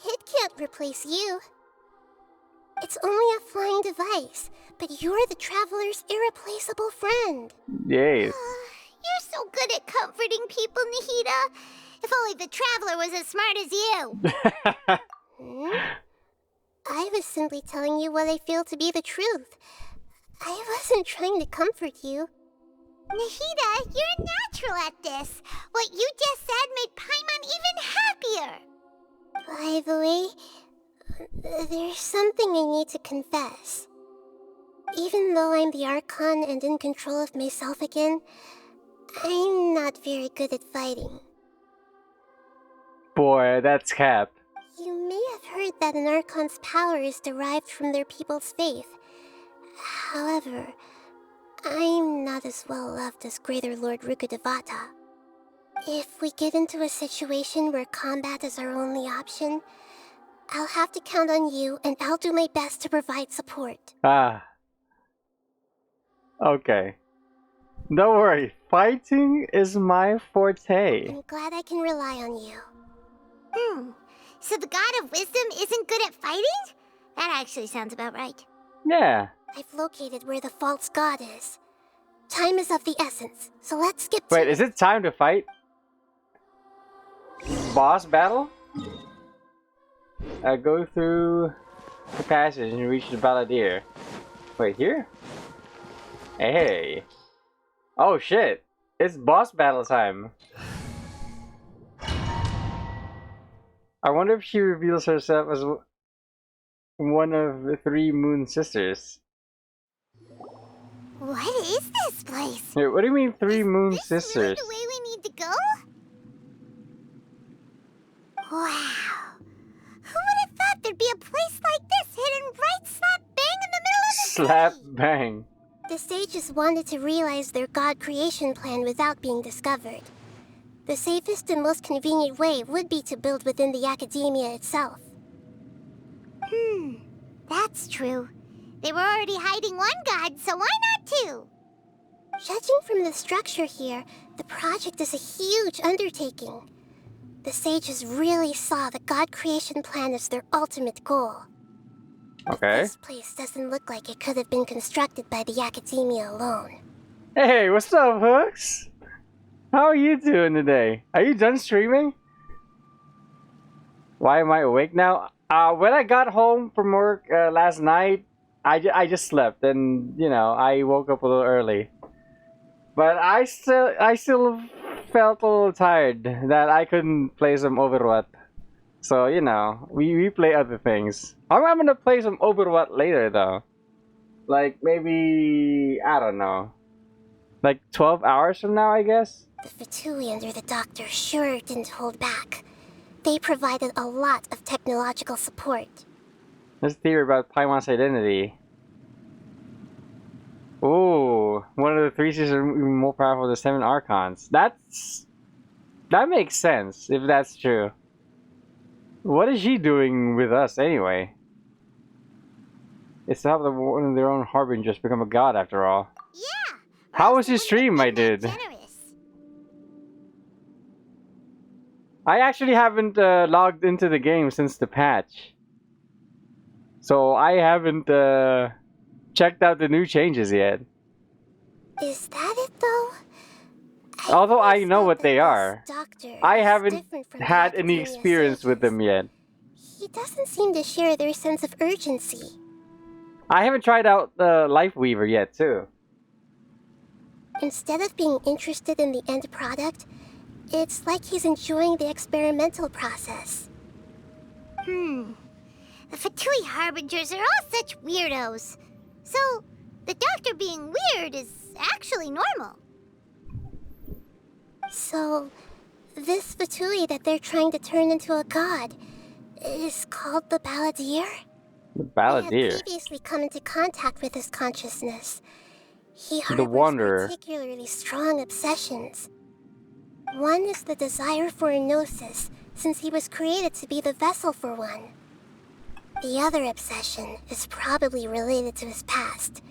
Speaker 3: It can't replace you. It's only a flying device, but you're the Traveler's irreplaceable friend.
Speaker 2: Yes.
Speaker 3: You're so good at comforting people, Nahida. If only the Traveler was as smart as you. I was simply telling you what I feel to be the truth. I wasn't trying to comfort you. Nahida, you're natural at this. What you just said made Paimon even happier. By the way, there's something I need to confess. Even though I'm the Archon and in control of myself again, I'm not very good at fighting.
Speaker 2: Boy, that's cap.
Speaker 3: You may have heard that an Archon's power is derived from their people's faith. However, I'm not as well loved as Greater Lord Rukkhadevata. If we get into a situation where combat is our only option, I'll have to count on you, and I'll do my best to provide support.
Speaker 2: Ah. Okay. Don't worry, fighting is my forte.
Speaker 3: I'm glad I can rely on you. So the God of Wisdom isn't good at fighting? That actually sounds about right.
Speaker 2: Yeah.
Speaker 3: I've located where the false god is. Time is of the essence, so let's skip to
Speaker 2: Wait, is it time to fight? Boss battle? Go through the passage and reach the Balladeer. Wait, here? Hey. Oh shit. It's boss battle time. I wonder if she reveals herself as one of the 3 Moon Sisters.
Speaker 3: What is this place?
Speaker 2: Wait, what do you mean 3 Moon Sisters?
Speaker 3: Really the way we need to go? Wow. Who would have thought there'd be a place like this hidden right slap bang in the middle of the
Speaker 2: Slap bang.
Speaker 3: The sages wanted to realize their god creation plan without being discovered. The safest and most convenient way would be to build within the academia itself. That's true. They were already hiding one god, so why not 2? Judging from the structure here, the project is a huge undertaking. The sages really saw the God creation plan as their ultimate goal.
Speaker 2: Okay.
Speaker 3: This place doesn't look like it could have been constructed by the academia alone.
Speaker 2: Hey, what's up, Hooks? How are you doing today? Are you done streaming? Why am I awake now? When I got home from work last night, I just slept, and you know, I woke up a little early. But I still felt a little tired that I couldn't play some Overwatch. So you know, we play other things. I'm gonna play some Overwatch later though. Like maybe, I don't know, like 12 hours from now, I guess.
Speaker 3: The Fatui under the Doctor sure didn't hold back. They provided a lot of technological support.
Speaker 2: There's a theory about Paimon's identity. Ooh, one of the three sisters are even more powerful than 7 Archons. That makes sense, if that's true. What is she doing with us, anyway? It's to help one of their own harbingers become a god, after all.
Speaker 3: Yeah!
Speaker 2: How was your stream, my dude? I actually haven't logged into the game since the patch. So I haven't checked out the new changes yet.
Speaker 3: Is that it, though?
Speaker 2: Although I know what they are,
Speaker 3: Doctor
Speaker 2: I haven't
Speaker 3: different from
Speaker 2: had any
Speaker 3: academia
Speaker 2: experience with them yet.
Speaker 3: He doesn't seem to share their sense of urgency.
Speaker 2: I haven't tried out Life Weaver yet, too.
Speaker 3: Instead of being interested in the end product, it's like he's enjoying the experimental process. The Fatui Harbingers are all such weirdos. So, the Doctor being weird is actually normal. So, this Fatui that they're trying to turn into a god is called the Balladeer?
Speaker 2: The Balladeer.
Speaker 3: I had previously come into contact with his consciousness. He
Speaker 2: The
Speaker 3: harbors
Speaker 2: Wanderer.
Speaker 3: particularly strong obsessions. One is the desire for a gnosis, since he was created to be the vessel for one. The other obsession is probably related to his past.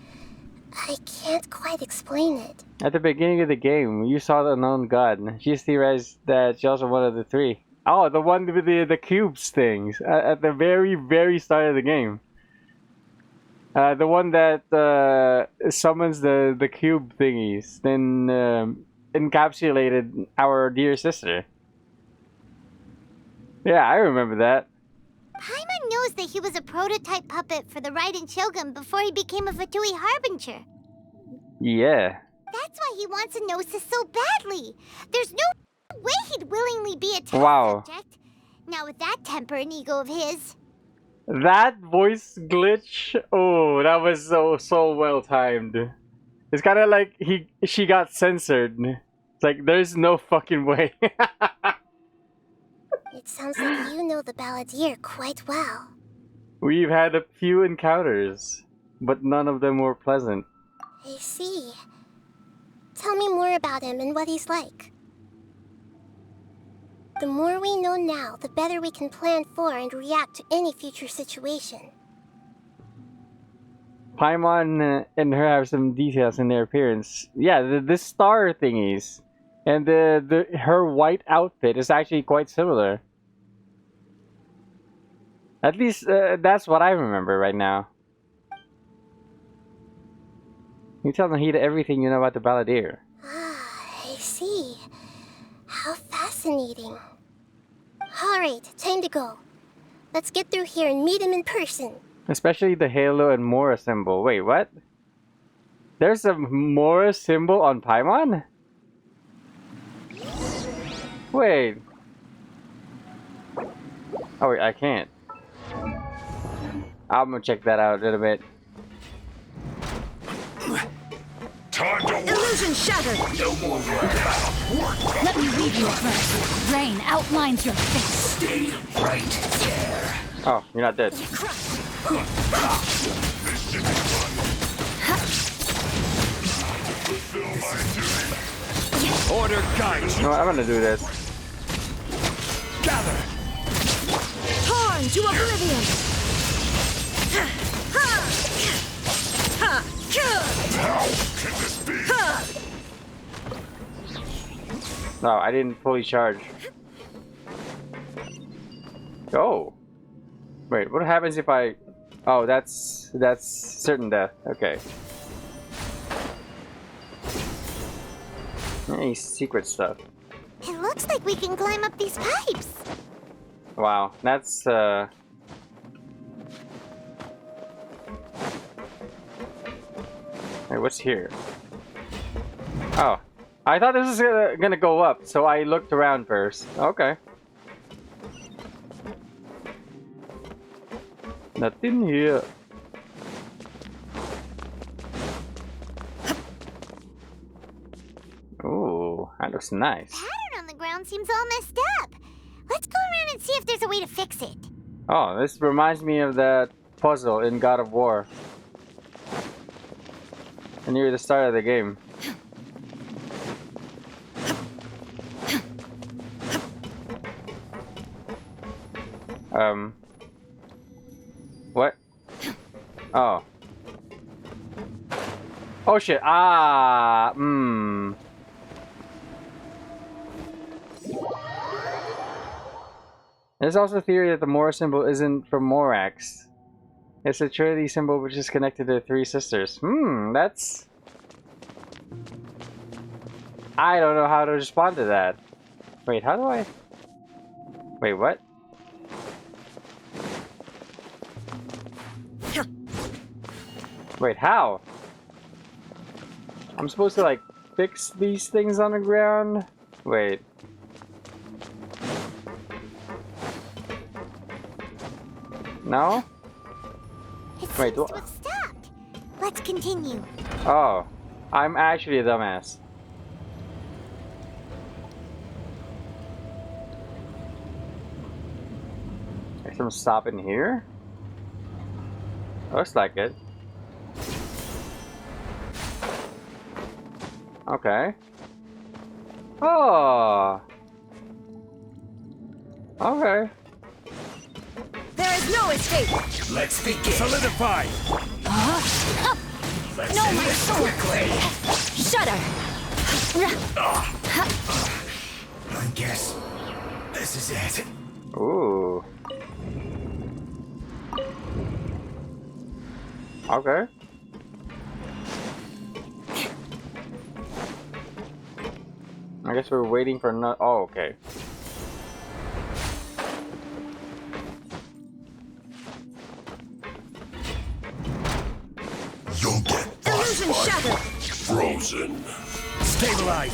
Speaker 3: I can't quite explain it.
Speaker 2: At the beginning of the game, you saw the unknown god. She theorized that she also one of the three. Oh, the one with the cubes things at the very, very start of the game. The one that summons the cube thingies, then encapsulated our dear sister. Yeah, I remember that.
Speaker 3: Paimon knows that he was a prototype puppet for the Raiden Shogun before he became a Fatui Harbinger.
Speaker 2: Yeah.
Speaker 3: That's why he wants a gnosis so badly. There's no way he'd willingly be a test subject. Not with that temper and ego of his.
Speaker 2: That voice glitch, oh, that was so well timed. It's kind of like she got censored. It's like there's no fucking way.
Speaker 3: It sounds like you know the Balladeer quite well.
Speaker 2: We've had a few encounters, but none of them were pleasant.
Speaker 3: I see. Tell me more about him and what he's like. The more we know now, the better we can plan for and react to any future situation.
Speaker 2: Paimon and her have some details in their appearance. Yeah, the star thingies and her white outfit is actually quite similar. At least that's what I remember right now. You tell Nahida everything you know about the Balladeer.
Speaker 3: Ah, I see. How fascinating. Alright, time to go. Let's get through here and meet him in person.
Speaker 2: Especially the Halo and Mora symbol. Wait, what? There's a Mora symbol on Paimon? Wait. Oh wait, I can't. I'm gonna check that out a little bit.
Speaker 10: Illusion shattered!
Speaker 21: No more work.
Speaker 10: Let me read your verse. Rain outlines your face.
Speaker 21: Stay right there.
Speaker 2: Oh, you're not dead.
Speaker 21: Order guides.
Speaker 2: No, I'm gonna do this.
Speaker 21: Gather.
Speaker 4: Torn to oblivion!
Speaker 21: How can this be?
Speaker 2: No, I didn't fully charge. Oh. Wait, what happens if I... Oh, that's certain death. Okay. Any secret stuff.
Speaker 3: It looks like we can climb up these pipes.
Speaker 2: Wow, that's Wait, what's here? Oh, I thought this was gonna go up, so I looked around first. Okay. Nothing here. Ooh, that looks nice.
Speaker 3: The pattern on the ground seems all messed up. Let's go around and see if there's a way to fix it.
Speaker 2: Oh, this reminds me of that puzzle in God of War. Near the start of the game. What? Oh. Oh shit. Ah. There's also a theory that the Mora symbol isn't from Morax. It's a Trinity symbol which is connected to the three sisters. That's... I don't know how to respond to that. Wait, how do I... Wait, what? Wait, how? I'm supposed to, like, fix these things on the ground? Wait. No? Wait,
Speaker 3: to have stopped. Let's continue.
Speaker 2: Oh, I'm actually a dumbass. There's some stop in here? Looks like it. Okay. Oh. Okay.
Speaker 10: There is no escape.
Speaker 21: Let's begin. Solidify. Let's
Speaker 10: No,
Speaker 21: end
Speaker 10: my
Speaker 21: this
Speaker 10: sword.
Speaker 21: quickly.
Speaker 10: Shudder.
Speaker 21: I guess this is it.
Speaker 2: Ooh. Okay. I guess we're waiting for another. Oh, okay.
Speaker 21: You'll get
Speaker 10: Illusion shattered.
Speaker 21: frozen. Stabilize.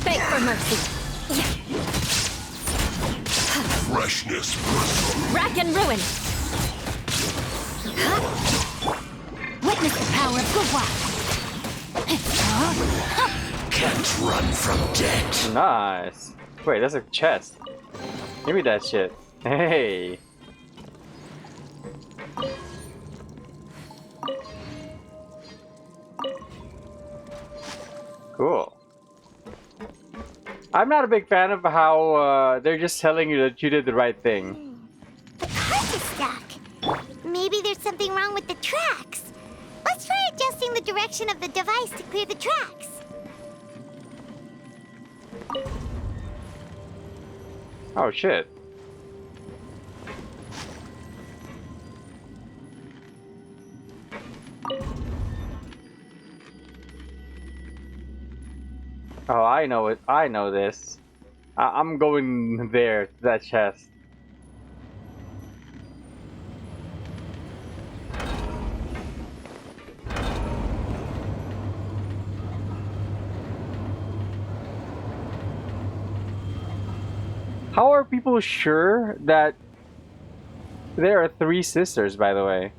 Speaker 10: Beg for mercy.
Speaker 21: Freshness bristle.
Speaker 10: Rack and ruin. Witness the power of Gua.
Speaker 21: Can't run from death.
Speaker 2: Nice. Wait, that's a chest. Give me that shit. Hey. Cool. I'm not a big fan of how they're just telling you that you did the right thing.
Speaker 3: The cards are stuck. Maybe there's something wrong with the tracks. Let's try adjusting the direction of the device to clear the tracks.
Speaker 2: Oh shit. Oh, I know it. I know this. I'm going there, to that chest. How are people sure that there are 3 sisters, by the way?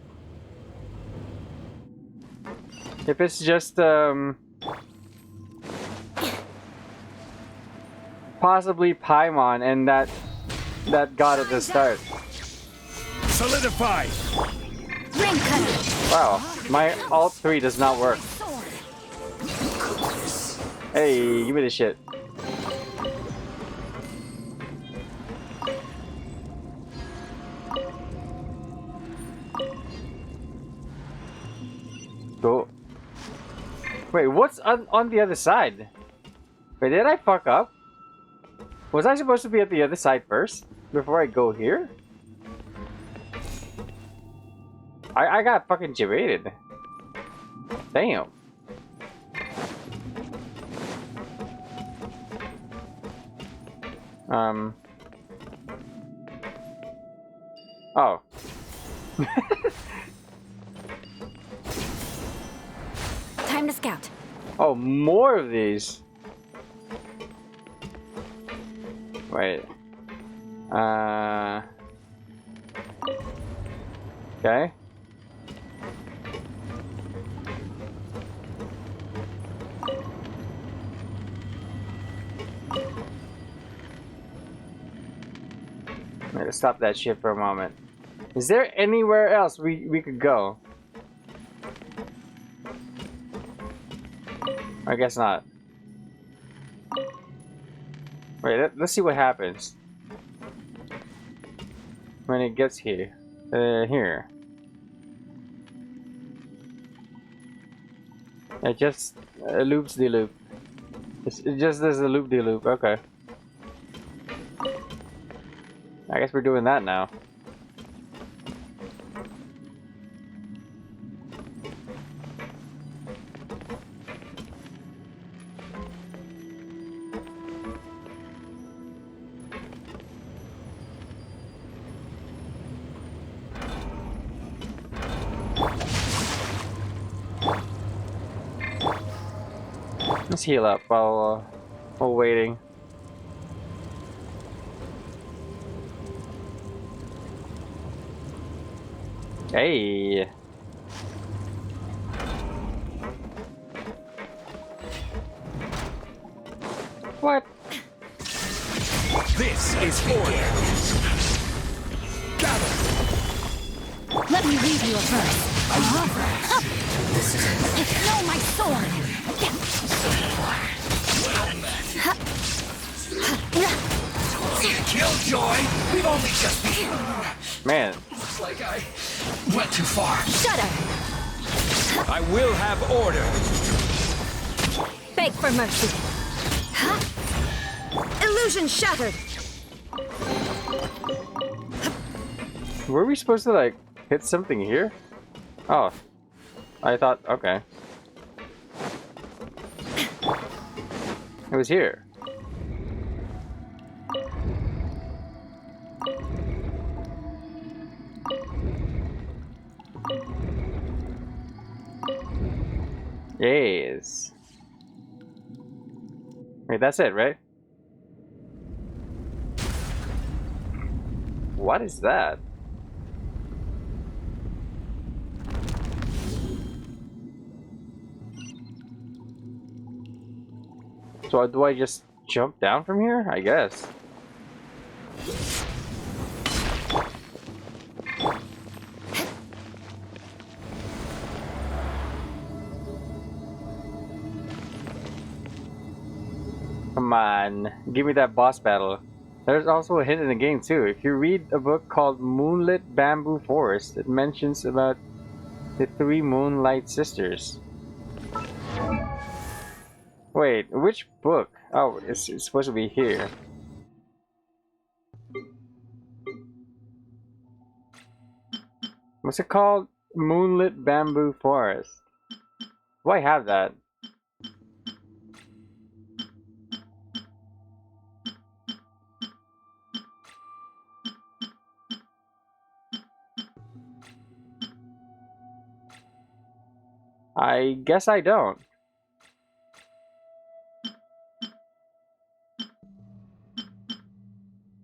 Speaker 2: If it's just, possibly Paimon and that god at the start.
Speaker 21: Solidify.
Speaker 10: Ring cutter.
Speaker 2: Wow, my alt 3 does not work. Hey, give me the shit. Go. Wait, what's on the other side? Wait, did I fuck up? Was I supposed to be at the other side first before I go here? I got fucking gyrated. Damn. Oh.
Speaker 10: Time to scout.
Speaker 2: Oh, more of these. Wait. Okay. Let's stop that shit for a moment. Is there anywhere else we could go? I guess not. Wait, let's see what happens when it gets here. Here. It just loops the loop. It just does the loop de loop. Okay. I guess we're doing that now. Let's heal up while waiting. Hey. What?
Speaker 10: This is order. Gather. Let me read you a verse. This is it. Know my sword.
Speaker 21: Killjoy, we've only just begun.
Speaker 2: Man.
Speaker 21: Looks like I went too far.
Speaker 10: Shudder.
Speaker 21: I will have order.
Speaker 4: Beg for mercy. Illusion shattered.
Speaker 2: Were we supposed to like hit something here? Oh, I thought, okay. It was here. Yes. Wait, that's it, right? What is that? So do I just jump down from here? I guess. Come on, give me that boss battle. There's also a hint in the game too. If you read a book called Moonlit Bamboo Forest, it mentions about the 3 Moonlight Sisters. Wait, which book? Oh, it's supposed to be here. What's it called? Moonlit Bamboo Forest. Do I have that? I guess I don't.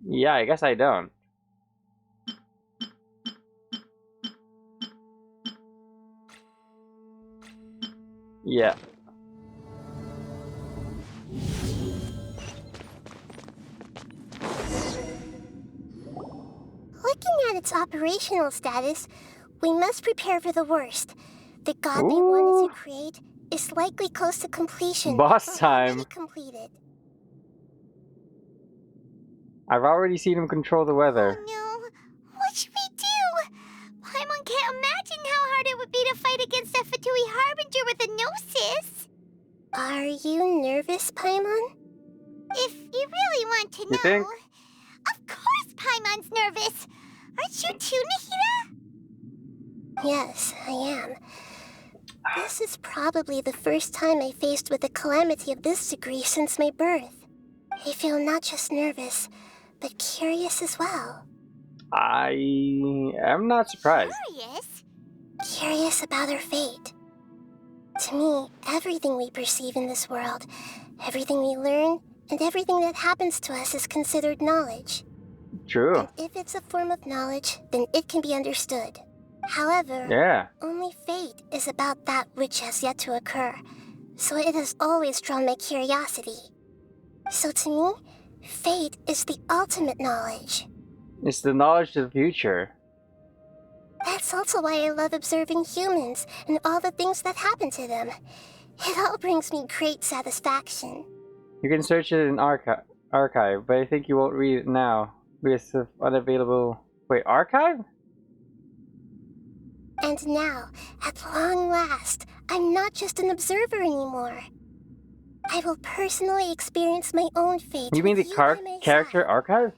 Speaker 2: Yeah, I guess I don't. Yeah.
Speaker 3: Looking at its operational status, we must prepare for the worst. The god they wanted to create is likely close to completion.
Speaker 2: Boss time.
Speaker 3: Completed.
Speaker 2: I've already seen him control the weather.
Speaker 3: Oh no, what should we do? Paimon can't imagine how hard it would be to fight against a Fatui Harbinger with a Gnosis. Are you nervous, Paimon? If you really want to know.
Speaker 2: You think?
Speaker 3: Of course Paimon's nervous. Aren't you too, Nahida?
Speaker 5: Yes, I am. This is probably the first time I faced with a calamity of this degree since my birth. I feel not just nervous, but curious as well.
Speaker 2: I am not surprised.
Speaker 3: Curious?
Speaker 5: Curious about our fate. To me, everything we perceive in this world, everything we learn, and everything that happens to us is considered knowledge.
Speaker 2: True.
Speaker 5: And if it's a form of knowledge, then it can be understood. However, only fate is about that which has yet to occur, so it has always drawn my curiosity. So to me, fate is the ultimate knowledge.
Speaker 2: It's the knowledge of the future.
Speaker 5: That's also why I love observing humans and all the things that happen to them. It all brings me great satisfaction.
Speaker 2: You can search it in archive, but I think you won't read it now because of unavailable. Wait, archive?
Speaker 5: And now, at long last, I'm not just an observer anymore. I will personally experience my own fate.
Speaker 2: You mean the character archive?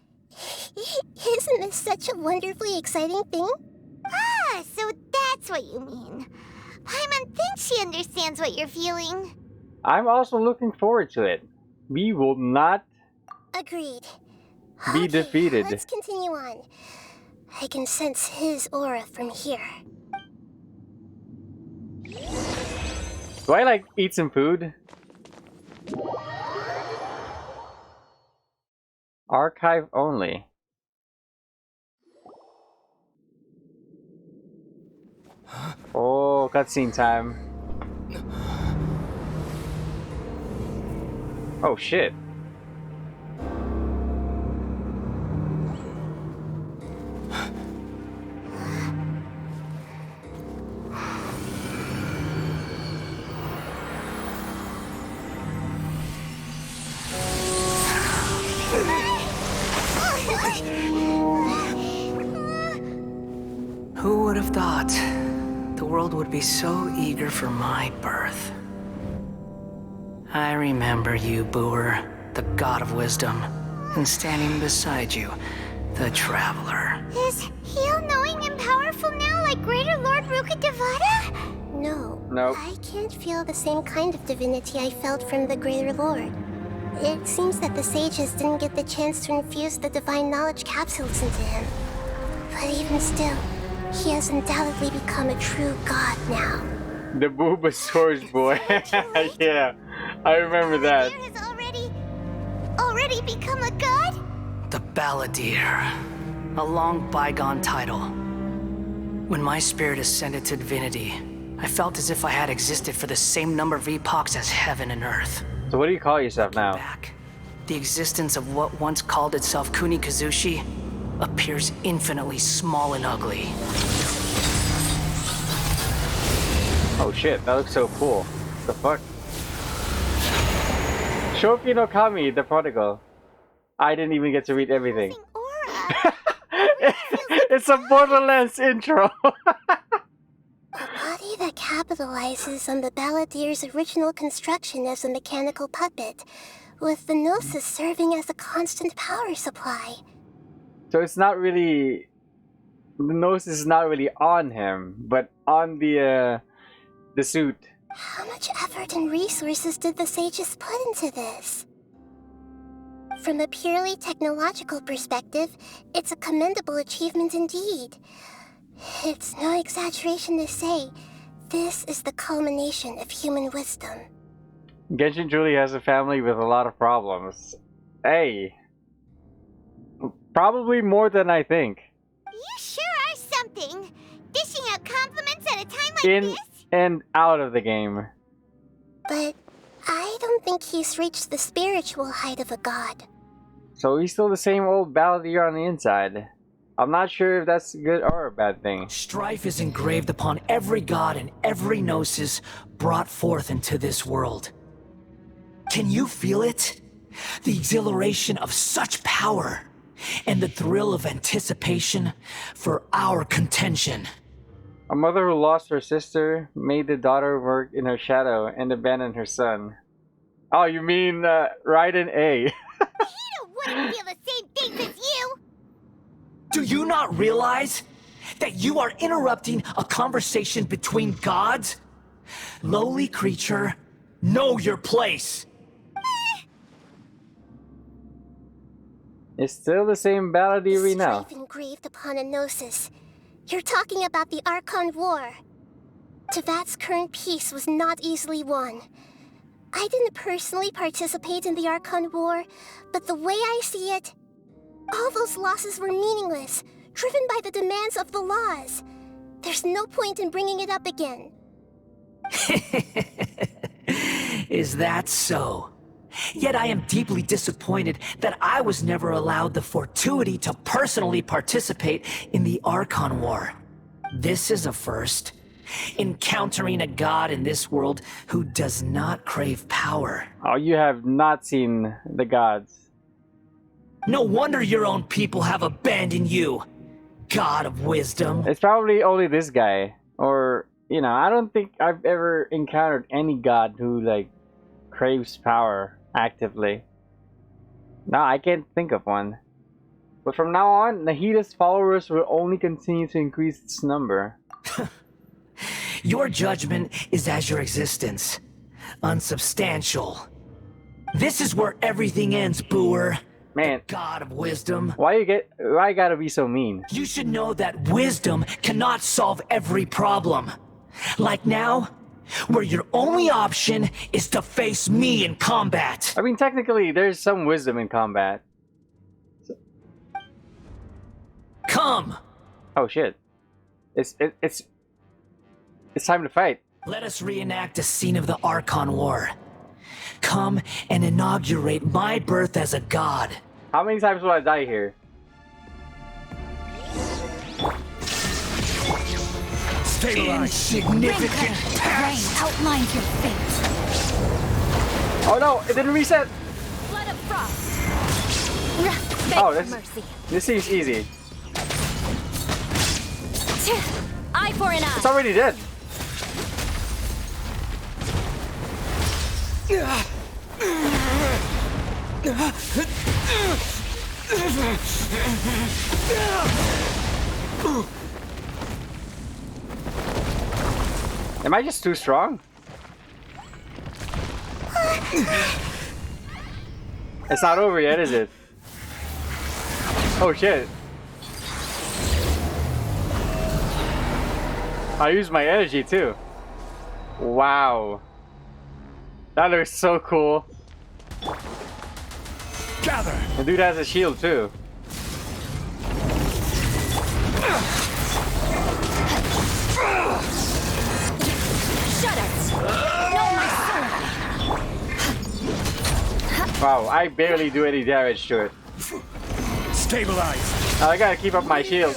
Speaker 5: Isn't this such a wonderfully exciting thing?
Speaker 3: Ah, so that's what you mean. Paimon thinks she understands what you're feeling.
Speaker 2: I'm also looking forward to it. We will not
Speaker 5: Agreed.
Speaker 2: be defeated.
Speaker 5: Let's continue on. I can sense his aura from here.
Speaker 2: Do I like eat some food? Archive only. Oh, cutscene time. Oh shit.
Speaker 11: Who would have thought the world would be so eager for my birth? I remember you, Booer, the god of wisdom, and standing beside you, the traveler.
Speaker 3: Is he all-knowing and powerful now like Greater Lord Rukkhadevata?
Speaker 5: No.
Speaker 2: Nope.
Speaker 5: I can't feel the same kind of divinity I felt from the Greater Lord. It seems that the sages didn't get the chance to infuse the divine knowledge capsules into him. But even still, he has undoubtedly become a true god now.
Speaker 2: The Bulbasaur's boy. Yeah, I remember that.
Speaker 3: Has already become a god?
Speaker 11: The Balladeer, a long bygone title. When my spirit ascended to divinity, I felt as if I had existed for the same number of epochs as heaven and earth.
Speaker 2: So what do you call yourself now?
Speaker 11: The existence of what once called itself Kuni Kazushi appears infinitely small and ugly.
Speaker 2: Oh shit, that looks so cool. The fuck? Shoki no Kami, the prodigal. I didn't even get to read everything. It's a Borderlands intro.
Speaker 5: A body that capitalizes on the Balladeer's original construction as a mechanical puppet, with the Gnosis serving as a constant power supply.
Speaker 2: So it's not really... The Gnosis is not really on him, but on the suit.
Speaker 5: How much effort and resources did the sages put into this? From a purely technological perspective, it's a commendable achievement indeed. It's no exaggeration to say, this is the culmination of human wisdom.
Speaker 2: Genshin truly has a family with a lot of problems. Hey. Probably more than I think.
Speaker 3: You sure are something. Dishing out compliments at a time like
Speaker 2: In
Speaker 3: this?
Speaker 2: and out of the game.
Speaker 5: But I don't think he's reached the spiritual height of a god.
Speaker 2: So he's still the same old Balladeer on the inside. I'm not sure if that's good or a bad thing.
Speaker 11: Strife is engraved upon every god and every gnosis brought forth into this world. Can you feel it? The exhilaration of such power and the thrill of anticipation for our contention.
Speaker 2: A mother who lost her sister made the daughter work in her shadow and abandoned her son. Oh, you mean Raiden A?
Speaker 3: feel the same things as you!
Speaker 9: Do you not realize that you are interrupting a conversation between gods? Lowly creature, know your place!
Speaker 2: It's still the same Baladiri now.
Speaker 5: Strife engraved upon a gnosis. You're talking about the Archon War. Tevat's current peace was not easily won. I didn't personally participate in the Archon War, but the way I see it, all those losses were meaningless, driven by the demands of the laws. There's no point in bringing it up again.
Speaker 9: Is that so? Yet I am deeply disappointed that I was never allowed the fortuity to personally participate in the Archon War. This is a first. Encountering a god in this world who does not crave power.
Speaker 2: Oh, you have not seen the gods.
Speaker 9: No wonder your own people have abandoned you, god of wisdom.
Speaker 2: It's probably only this guy. Or, you know, I don't think I've ever encountered any god who, like, craves power actively. No, I can't think of one. But from now on, Nahida's followers will only continue to increase its number.
Speaker 9: Your judgment is as your existence. Unsubstantial. This is where everything ends, Booer.
Speaker 2: Man,
Speaker 9: God of wisdom.
Speaker 2: Why gotta be so mean?
Speaker 9: You should know that wisdom cannot solve every problem. Like now, where your only option is to face me in combat.
Speaker 2: I mean, technically, there's some wisdom in combat.
Speaker 9: Come!
Speaker 2: Oh shit. It's time to fight.
Speaker 9: Let us reenact a scene of the Archon War. Come and inaugurate my birth as a god.
Speaker 2: How many times will I die here?
Speaker 9: Insignificant past.
Speaker 10: Outlines your fate.
Speaker 2: Oh no, it didn't reset.
Speaker 10: Blood of frost.
Speaker 2: Oh, this seems easy.
Speaker 10: Eye for an eye.
Speaker 2: It's already dead. Am I just too strong? It's not over yet, is it? Oh shit. I used my energy too. Wow. That looks so cool.
Speaker 21: Gather.
Speaker 2: The dude has a shield too.
Speaker 10: Shut it. No, my sword.
Speaker 2: Wow, I barely do any damage to it.
Speaker 21: Stabilize.
Speaker 2: I gotta keep up my shield.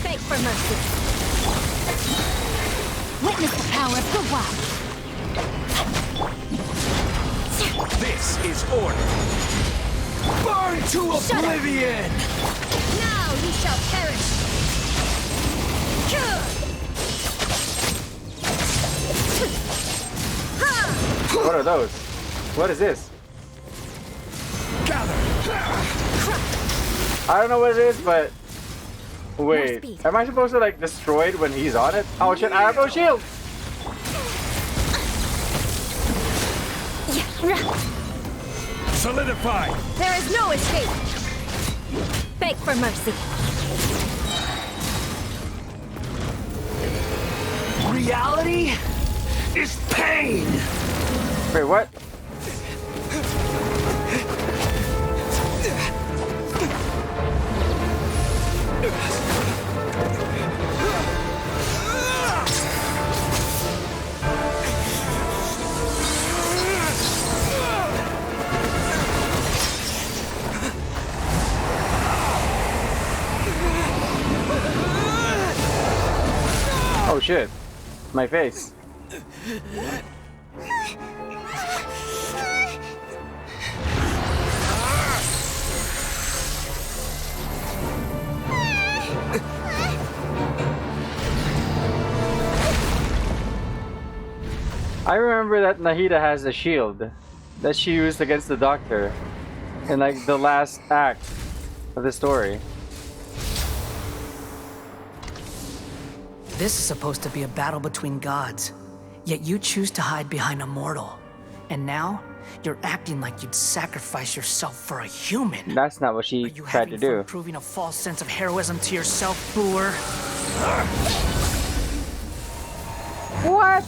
Speaker 10: Beg for mercy. Witness the power of the wild.
Speaker 21: This is order.
Speaker 9: Burn to oblivion!
Speaker 10: Now you shall perish.
Speaker 2: What are those? What is this?
Speaker 21: Gather.
Speaker 2: I don't know what it is, but wait, am I supposed to like destroy it when he's on it? Oh shit, I have no shield!
Speaker 21: Solidify.
Speaker 10: There is no escape. Beg for mercy.
Speaker 9: Reality is pain.
Speaker 2: Wait, what? Oh shit, my face. I remember that Nahida has a shield that she used against the doctor. in like the last act of the story.
Speaker 9: This is supposed to be a battle between gods, yet you choose to hide behind a mortal. And now, you're acting like you'd sacrifice yourself for a human.
Speaker 2: That's not what she tried to do.
Speaker 9: Proving a false sense of heroism to yourself, Boor.
Speaker 2: What?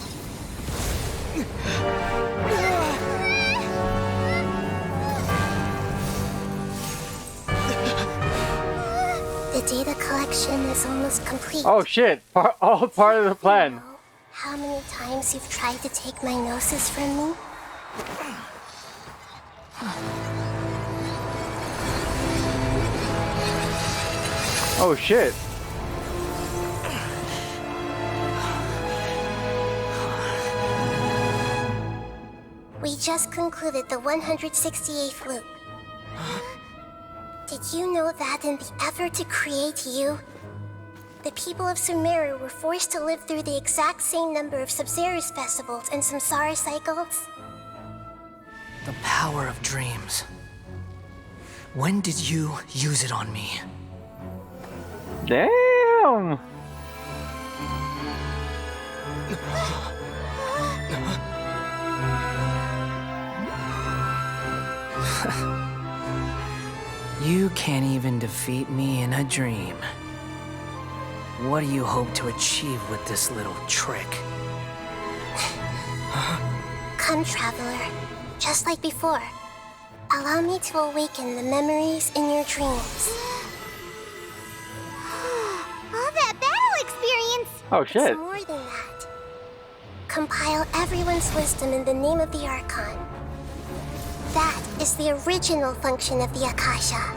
Speaker 5: The data collection is almost complete.
Speaker 2: Oh shit! All part of the plan.
Speaker 5: How many times you've tried to take my gnosis from me?
Speaker 2: Oh shit!
Speaker 5: We just concluded the 168th loop. Did you know that in the effort to create you, the people of Sumeru were forced to live through the exact same number of Sub-Zerus festivals and Samsara cycles?
Speaker 9: The power of dreams. When did you use it on me?
Speaker 2: Damn!
Speaker 9: You can't even defeat me in a dream. What do you hope to achieve with this little trick?
Speaker 5: Come, Traveler. Just like before. Allow me to awaken the memories in your dreams.
Speaker 3: All that battle experience!
Speaker 2: Oh shit.
Speaker 5: It's more than that. Compile everyone's wisdom in the name of the Archon. That is the original function of the Akasha.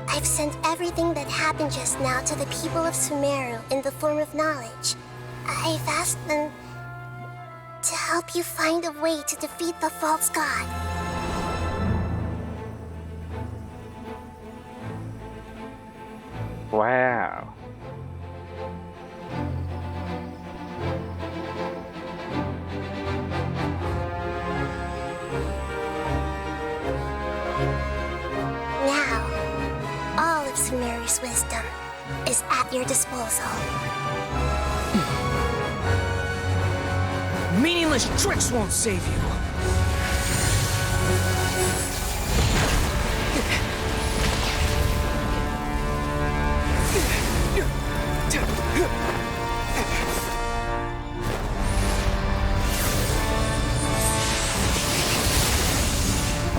Speaker 5: I've sent everything that happened just now to the people of Sumeru in the form of knowledge. I've asked them to help you find a way to defeat the false god.
Speaker 2: Wow.
Speaker 5: Now, all of Sumeru's wisdom is at your disposal.
Speaker 9: Meaningless tricks won't save you.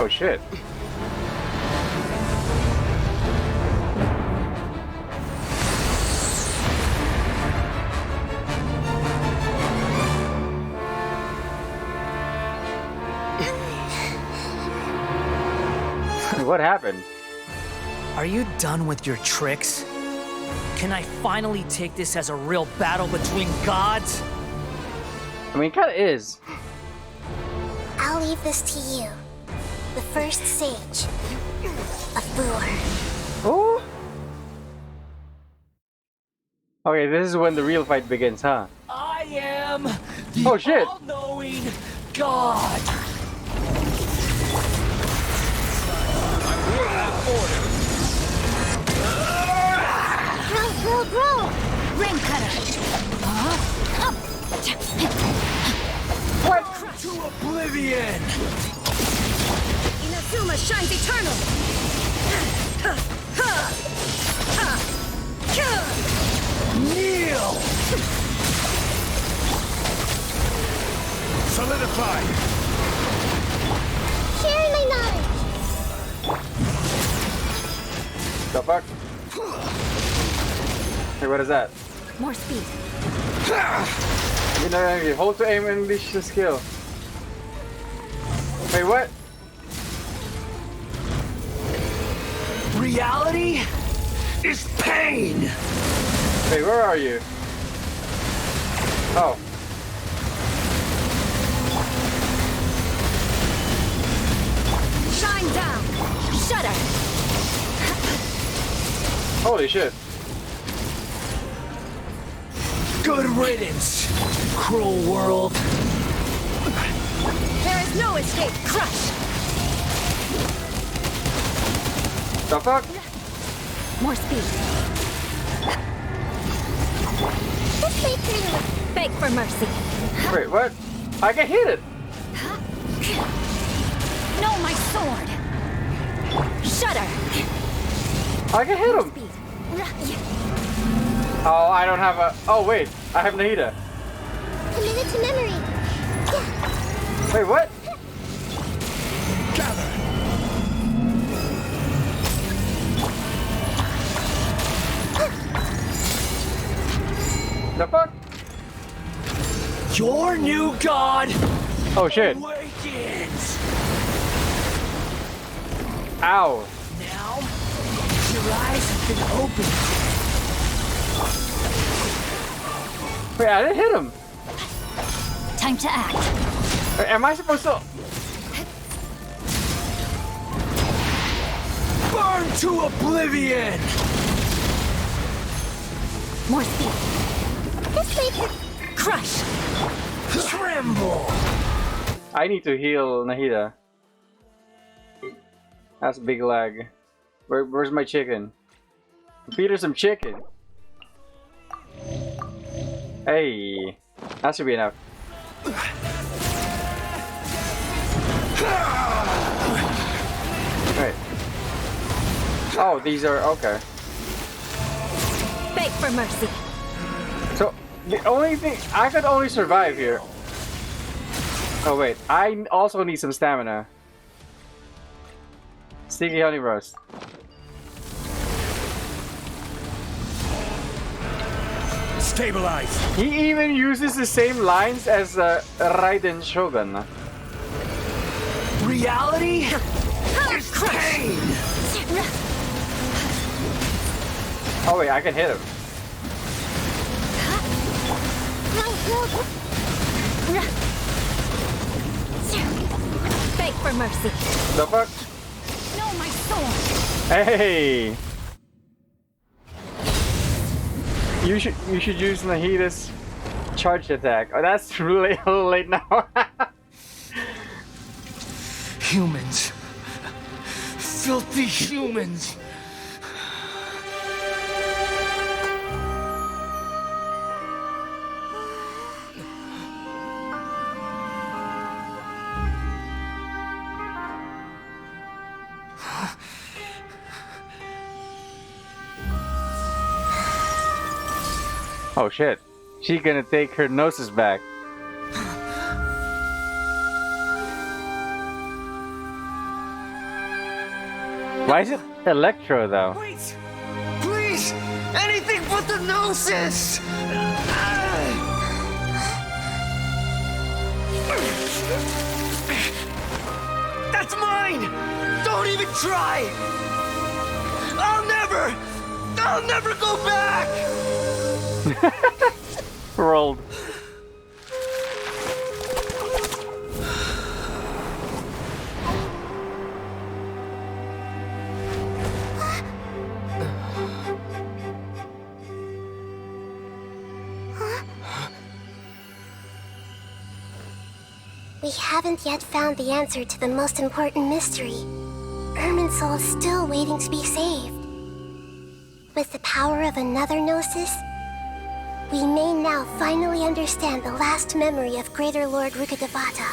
Speaker 2: Oh shit. What happened?
Speaker 9: Are you done with your tricks? Can I finally take this as a real battle between gods?
Speaker 2: I mean, it kinda is.
Speaker 5: I'll leave this to you, the first sage of Boor.
Speaker 2: Oh? Okay, this is when the real fight begins, huh?
Speaker 9: I am the all-knowing God.
Speaker 10: Grow! Rain cutter!
Speaker 2: What?
Speaker 9: To oblivion!
Speaker 10: Inazuma shines eternal!
Speaker 9: Kneel!
Speaker 19: Solidify!
Speaker 3: Sharing my knowledge!
Speaker 2: The fuck? Hey, what is that?
Speaker 10: More speed.
Speaker 2: You know, hold to aim and unleash the skill. Wait, what?
Speaker 9: Reality is pain!
Speaker 2: Wait, where are you? Oh.
Speaker 10: Shine down! Shudder!
Speaker 2: Holy shit.
Speaker 9: Good riddance, cruel world.
Speaker 10: There is no escape! Crush!
Speaker 2: The fuck?
Speaker 10: More speed.
Speaker 3: This way through.
Speaker 10: Beg for mercy.
Speaker 2: Wait, what? I can hit it!
Speaker 10: No, my sword. Shudder.
Speaker 2: I can hit him! Oh, I don't have a... Oh, wait. I have Nahida.
Speaker 3: Committed to memory.
Speaker 2: Wait, what?
Speaker 3: Gather.
Speaker 2: The fuck?
Speaker 9: Your new god
Speaker 2: Oh shit.
Speaker 9: awakens.
Speaker 2: Ow.
Speaker 9: Now, your eyes have been opened.
Speaker 2: Wait, I didn't hit him.
Speaker 10: Time to act.
Speaker 2: Wait, am I supposed to...
Speaker 9: Burn to oblivion!
Speaker 10: More speed.
Speaker 3: This way through.
Speaker 10: Crush.
Speaker 9: Tremble.
Speaker 2: I need to heal Nahida. That's a big lag. Where's my chicken? Feed her some chicken. Hey, that should be enough. Right. Oh, these are okay.
Speaker 10: Beg for mercy.
Speaker 2: So the only thing I could only survive here. Oh wait, I also need some stamina. Sticky honey roast.
Speaker 21: Stabilize.
Speaker 2: He even uses the same lines as Raiden Shogun.
Speaker 9: Reality is pain.
Speaker 2: Oh wait, I can hit him.
Speaker 10: Beg for mercy.
Speaker 2: The fuck?
Speaker 10: No, my sword.
Speaker 2: Hey! You should use Nahida's charge attack. Oh, that's really late now.
Speaker 9: Humans. Filthy humans.
Speaker 2: Oh shit. She's gonna take her noses back. Why is it Electro though?
Speaker 9: Wait! Please! Anything but the gnosis! That's mine! Don't even try! I'll never go back!
Speaker 2: Rolled.
Speaker 5: We haven't yet found the answer to the most important mystery. Irminsul is still waiting to be saved. With the power of another gnosis, we may now finally understand the last memory of Greater Lord Rukkhadevata.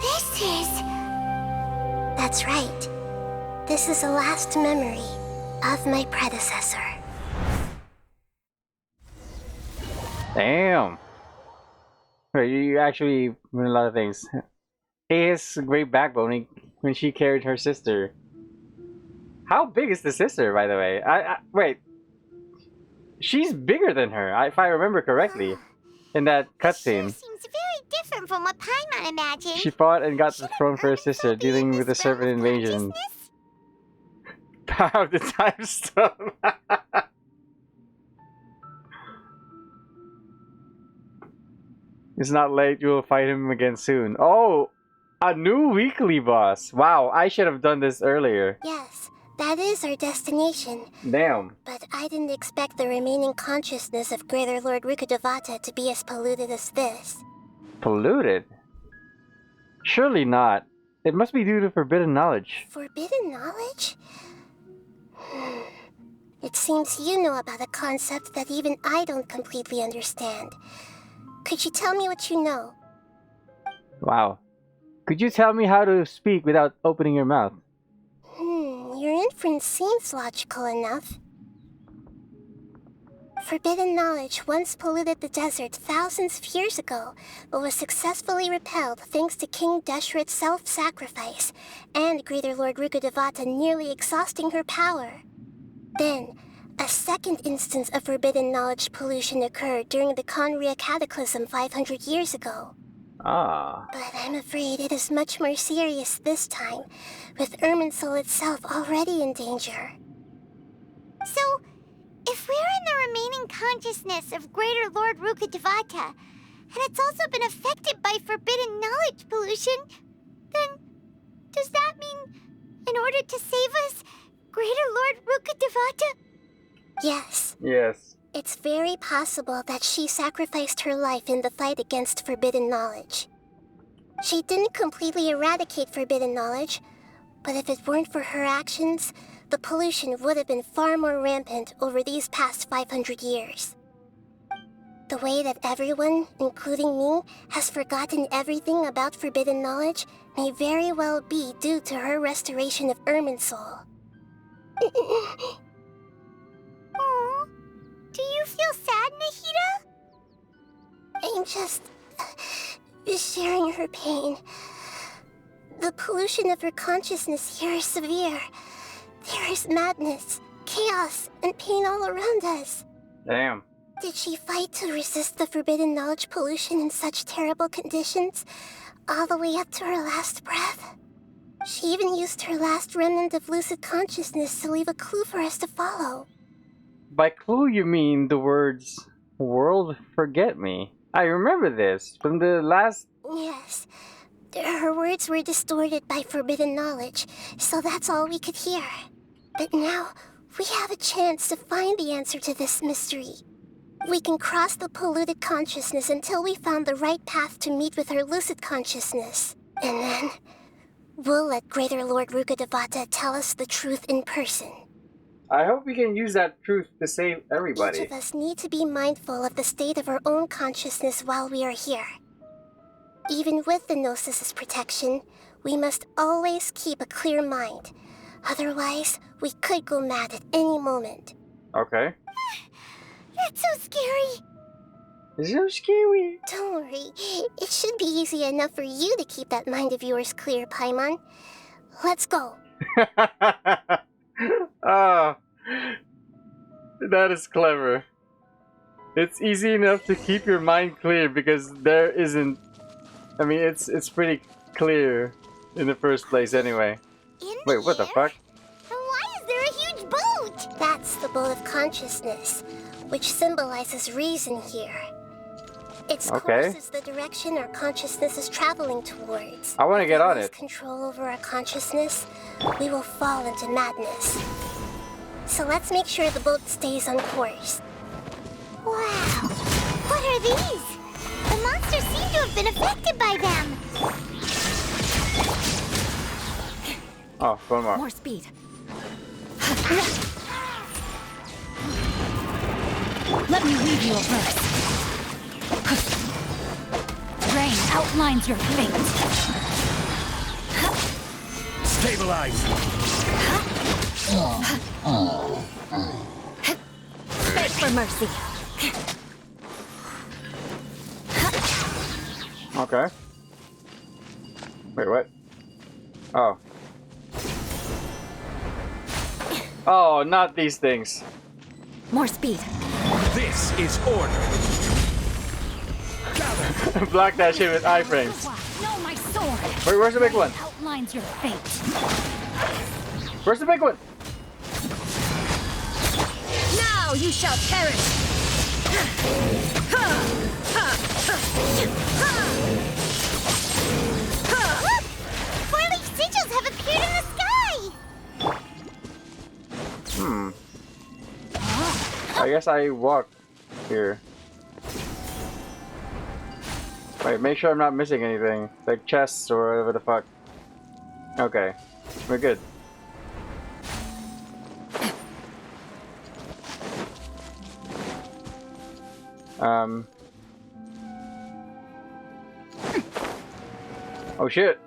Speaker 3: This is...
Speaker 5: That's right. This is the last memory of my predecessor.
Speaker 2: Damn. Wait, you actually win a lot of things. He has a great backbone when she carried her sister. How big is the sister, by the way? Wait. She's bigger than her, if I remember correctly, in that cutscene.
Speaker 3: Seems very different from what Paimon imagined.
Speaker 2: She fought and got the throne for her sister, dealing with the serpent invasion. Power of the Time Stone. It's not late, you will fight him again soon. Oh! A new weekly boss! Wow, I should have done this earlier.
Speaker 5: Yes, that is our destination.
Speaker 2: Damn.
Speaker 5: But I didn't expect the remaining consciousness of Greater Lord Rukkhadevata to be as polluted as this.
Speaker 2: Polluted? Surely not. It must be due to forbidden knowledge.
Speaker 5: Forbidden knowledge? It seems you know about a concept that even I don't completely understand. Could you tell me what you know?
Speaker 2: Wow. Could you tell me how to speak without opening your mouth?
Speaker 5: Your inference seems logical enough. Forbidden knowledge once polluted the desert thousands of years ago, but was successfully repelled thanks to King Deshret's self-sacrifice, and Greater Lord Rukkhadevata nearly exhausting her power. Then, a second instance of forbidden knowledge pollution occurred during the Conria Cataclysm 500 years ago.
Speaker 2: Ah.
Speaker 5: But I'm afraid it is much more serious this time, with Irminsul itself already in danger.
Speaker 3: So, if we're in the remaining consciousness of Greater Lord Rukkhadevata, and it's also been affected by forbidden knowledge pollution, then does that mean, in order to save us, Greater Lord Rukkhadevata?
Speaker 5: Yes.
Speaker 2: Yes.
Speaker 5: It's very possible that she sacrificed her life in the fight against forbidden knowledge. She didn't completely eradicate forbidden knowledge, but if it weren't for her actions, the pollution would have been far more rampant over these past 500 years. The way that everyone, including me, has forgotten everything about forbidden knowledge may very well be due to her restoration of Irminsul.
Speaker 3: Aww. Do you feel sad, Nahida?
Speaker 5: I'm just sharing her pain. The pollution of her consciousness here is severe. There is madness, chaos, and pain all around us.
Speaker 2: Damn.
Speaker 5: Did she fight to resist the forbidden knowledge pollution in such terrible conditions, all the way up to her last breath? She even used her last remnant of lucid consciousness to leave a clue for us to follow.
Speaker 2: By clue, you mean the words, "World forget me." I remember this from the last...
Speaker 5: Yes. Her words were distorted by forbidden knowledge, so that's all we could hear. But now, we have a chance to find the answer to this mystery. We can cross the polluted consciousness until we found the right path to meet with her lucid consciousness. And then, we'll let Greater Lord Rukkhadevata tell us the truth in person.
Speaker 2: I hope we can use that truth to save everybody.
Speaker 5: Each of us need to be mindful of the state of our own consciousness while we are here. Even with the Gnosis' protection, we must always keep a clear mind. Otherwise, we could go mad at any moment.
Speaker 2: Okay.
Speaker 3: That's so scary.
Speaker 2: It's so scary.
Speaker 5: Don't worry. It should be easy enough for you to keep that mind of yours clear, Paimon. Let's go.
Speaker 2: Ah, that is clever. It's easy enough to keep your mind clear because there isn't... I mean, it's pretty clear in the first place anyway. Wait, what the fuck?
Speaker 3: And why is there a huge boat?
Speaker 5: That's the boat of consciousness, which symbolizes reason here. Its course is the direction our consciousness is traveling towards.
Speaker 2: I want to get on it.
Speaker 5: If we lose control over our consciousness, we will fall into madness. So let's make sure the boat stays on course.
Speaker 3: Wow! What are these? The monsters seem to have been affected by them.
Speaker 2: Oh, one more.
Speaker 10: More speed. Let me weave you a verse. Rain outlines your fate.
Speaker 19: Stabilize.
Speaker 10: Beg for mercy.
Speaker 2: Okay. Wait, what? Oh. Oh, not these things.
Speaker 10: More speed.
Speaker 19: This is order.
Speaker 2: Block that shit with iframes.
Speaker 10: No, my sword.
Speaker 2: Wait, where's the big one?
Speaker 10: Outlines your fate.
Speaker 2: Where's the big one?
Speaker 10: Now you shall perish.
Speaker 3: Look! Four-leaf sigils have appeared in the sky!
Speaker 2: I guess I walk here. Wait, make sure I'm not missing anything. Like chests or whatever the fuck. Okay. We're good. Oh shit.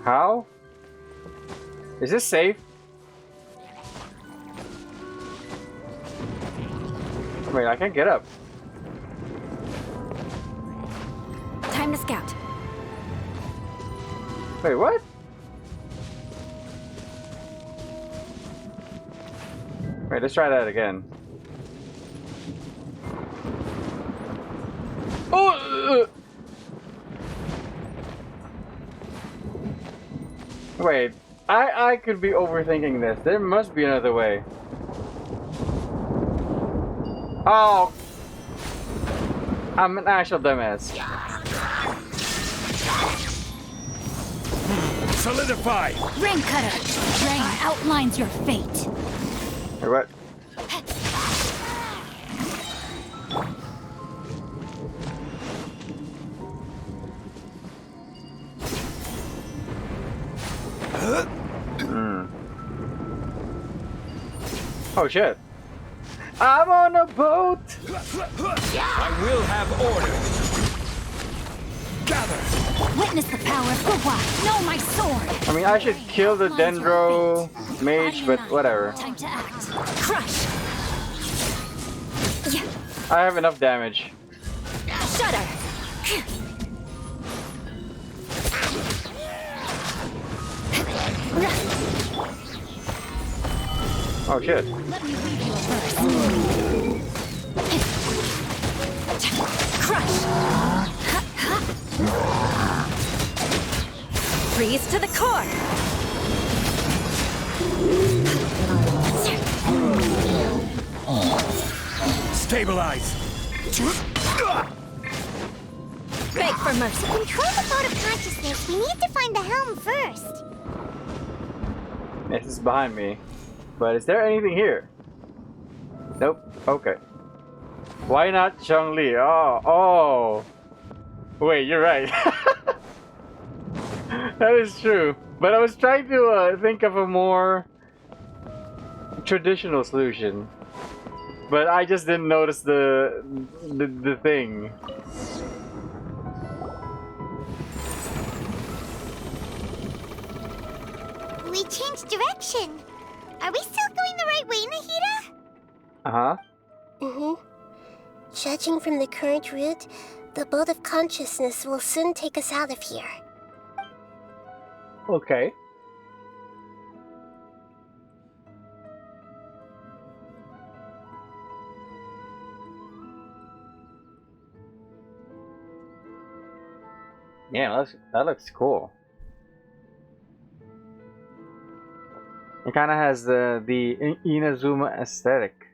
Speaker 2: How? Is this safe? Wait, I can't get up.
Speaker 10: Time to scout.
Speaker 2: Wait, what? Wait, let's try that again. Oh! Wait, I could be overthinking this. There must be another way. Oh! I'm an actual dumbass.
Speaker 21: Solidify!
Speaker 10: Rain cutter! Rain outlines your fate.
Speaker 2: Wait, what? Oh shit. I'm on a boat!
Speaker 21: I will have order! Gather!
Speaker 10: Witness the power of Gwa. Know my sword!
Speaker 2: I mean, I should kill the Dendro mage, but whatever.
Speaker 10: Time to act. Crush! Yeah.
Speaker 2: I have enough damage.
Speaker 10: Shudder!
Speaker 2: Oh shit.
Speaker 10: Let me read your verse. Crush! Freeze to the core!
Speaker 21: Stabilize!
Speaker 10: Beg for mercy.
Speaker 3: To control the boat of consciousness, we need to find the helm first.
Speaker 2: This is behind me. But is there anything here? Nope. Okay. Why not Zhongli? Oh. Wait, you're right. That is true. But I was trying to think of a more traditional solution. But I just didn't notice the thing.
Speaker 3: We changed direction. Are we still going the right way, Nahida?
Speaker 2: Uh-huh.
Speaker 5: Mm-hmm. Judging from the current route, the boat of consciousness will soon take us out of here.
Speaker 2: Okay. Yeah, that looks cool. It kind of has the Inazuma aesthetic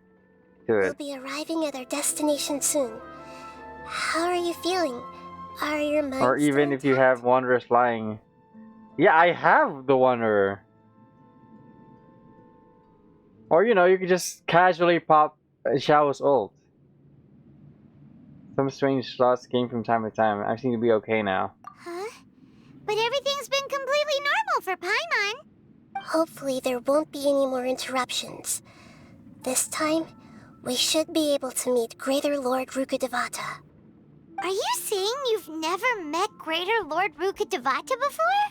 Speaker 2: to
Speaker 5: We'll
Speaker 2: it.
Speaker 5: be arriving at our destination soon. How are you feeling? Are your minds
Speaker 2: Or even if you have Wanderers flying. Yeah, I have the Wanderer. Or you know, you could just casually pop Xiao's ult. Some strange thoughts came from time to time. I seem to be okay now.
Speaker 3: Huh? But everything's been completely normal for Paimon.
Speaker 5: Hopefully there won't be any more interruptions. This time, we should be able to meet Greater Lord Rukkhadevata.
Speaker 3: Are you saying you've never met Greater Lord Rukkhadevata before?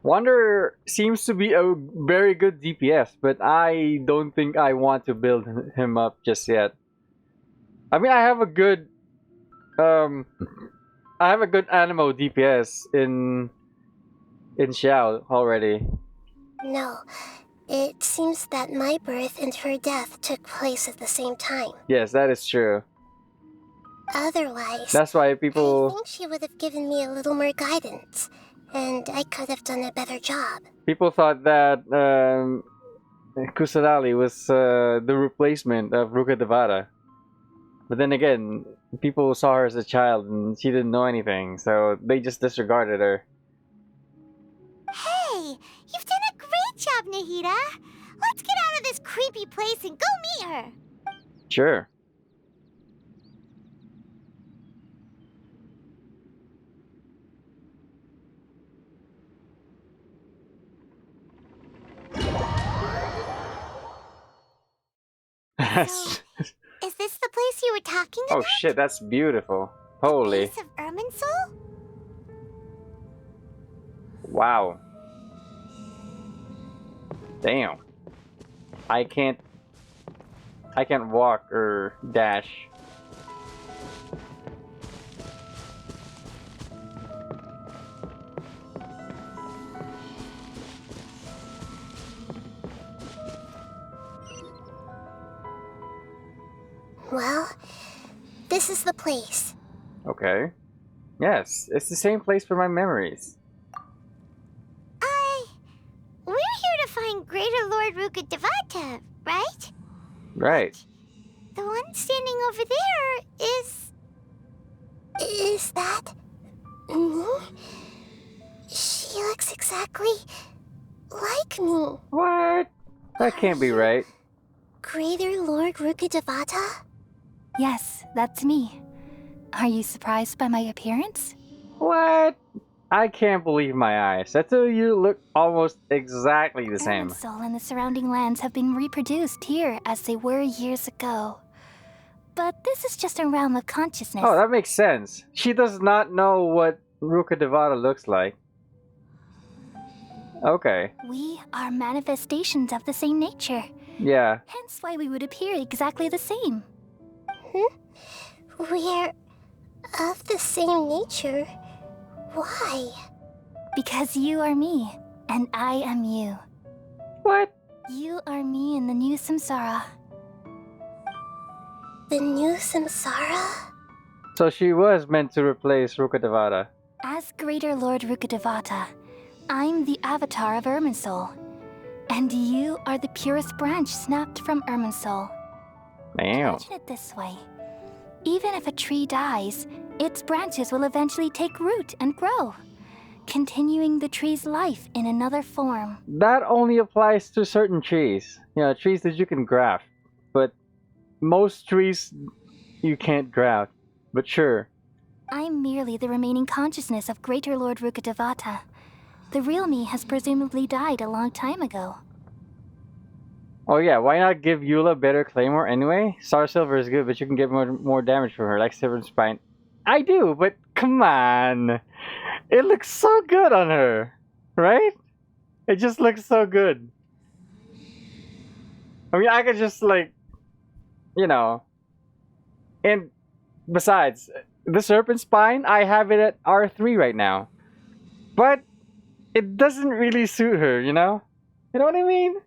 Speaker 2: Wanderer seems to be a very good DPS, but I don't think I want to build him up just yet. I mean, I have a good Animo DPS in Xiao already.
Speaker 5: No, it seems that my birth and her death took place at the same time.
Speaker 2: Yes, that is true.
Speaker 5: Otherwise,
Speaker 2: That's why
Speaker 5: I
Speaker 2: people
Speaker 5: think she would have given me a little more guidance, and I could have done a better job.
Speaker 2: thought that Kusanali was the replacement of Rukkhadevata. But then again, people saw her as a child and she didn't know anything, so they just disregarded her.
Speaker 3: Hey, you've done a great job, Nahida. Let's get out of this creepy place and go meet her.
Speaker 2: Sure.
Speaker 3: So, is this the place you were talking
Speaker 2: Oh
Speaker 3: about?
Speaker 2: shit, that's beautiful. Holy.
Speaker 3: Place of Irminsul?
Speaker 2: Wow. Damn. I can't walk or dash.
Speaker 5: Well, this is the place.
Speaker 2: Okay. Yes, it's the same place for my memories.
Speaker 3: We're here to find Greater Lord Rukkhadevata, right?
Speaker 2: Right.
Speaker 3: The one standing over there is...
Speaker 5: Is that... me? She looks exactly like me.
Speaker 2: What? That can't be right.
Speaker 5: Greater Lord Rukkhadevata?
Speaker 10: Yes, that's me. Are you surprised by my appearance?
Speaker 2: What? I can't believe my eyes. That's how you look almost exactly the same.
Speaker 10: Irminsul and the surrounding lands have been reproduced here as they were years ago. But this is just a realm of consciousness.
Speaker 2: Oh, that makes sense. She does not know what Rukkhadevata looks like. Okay.
Speaker 10: We are manifestations of the same nature.
Speaker 2: Yeah.
Speaker 10: Hence why we would appear exactly the same.
Speaker 5: We're of the same nature. Why?
Speaker 10: Because you are me, and I am you.
Speaker 2: What?
Speaker 10: You are me in the new samsara.
Speaker 5: The new samsara?
Speaker 2: So she was meant to replace Rukkhadevata.
Speaker 10: As Greater Lord Rukkhadevata, I'm the avatar of Irminsul. And you are the purest branch snapped from Irminsul.
Speaker 2: Damn.
Speaker 10: Imagine it this way. Even if a tree dies, its branches will eventually take root and grow, continuing the tree's life in another form.
Speaker 2: That only applies to certain trees. You know, trees that you can graft. But most trees you can't graft. But sure.
Speaker 10: I'm merely the remaining consciousness of Greater Lord Rukkhadevata. The real me has presumably died a long time ago.
Speaker 2: Oh yeah, why not give Eula better Claymore anyway? Star Silver is good, but you can get more damage from her, like Severed Spine. I do, but come on. It looks so good on her, right? It just looks so good. I mean, I could just like, you know. And besides, the Serpent Spine, I have it at R3 right now. But it doesn't really suit her, you know? You know what I mean?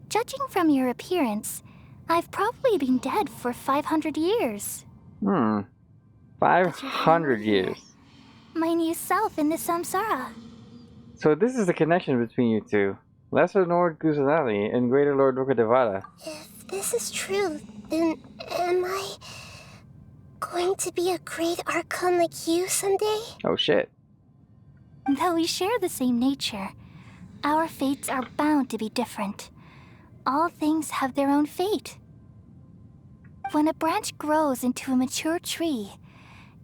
Speaker 10: Judging from your appearance, I've probably been dead for 500 years.
Speaker 2: 500 years.
Speaker 10: My new self in the samsara.
Speaker 2: So this is the connection between you two. Lesser Lord Kusanali and Greater Lord Rukkhadevata.
Speaker 5: If this is true, then am I going to be a great Archon like you someday?
Speaker 2: Oh shit.
Speaker 10: Though we share the same nature, our fates are bound to be different. All things have their own fate. When a branch grows into a mature tree,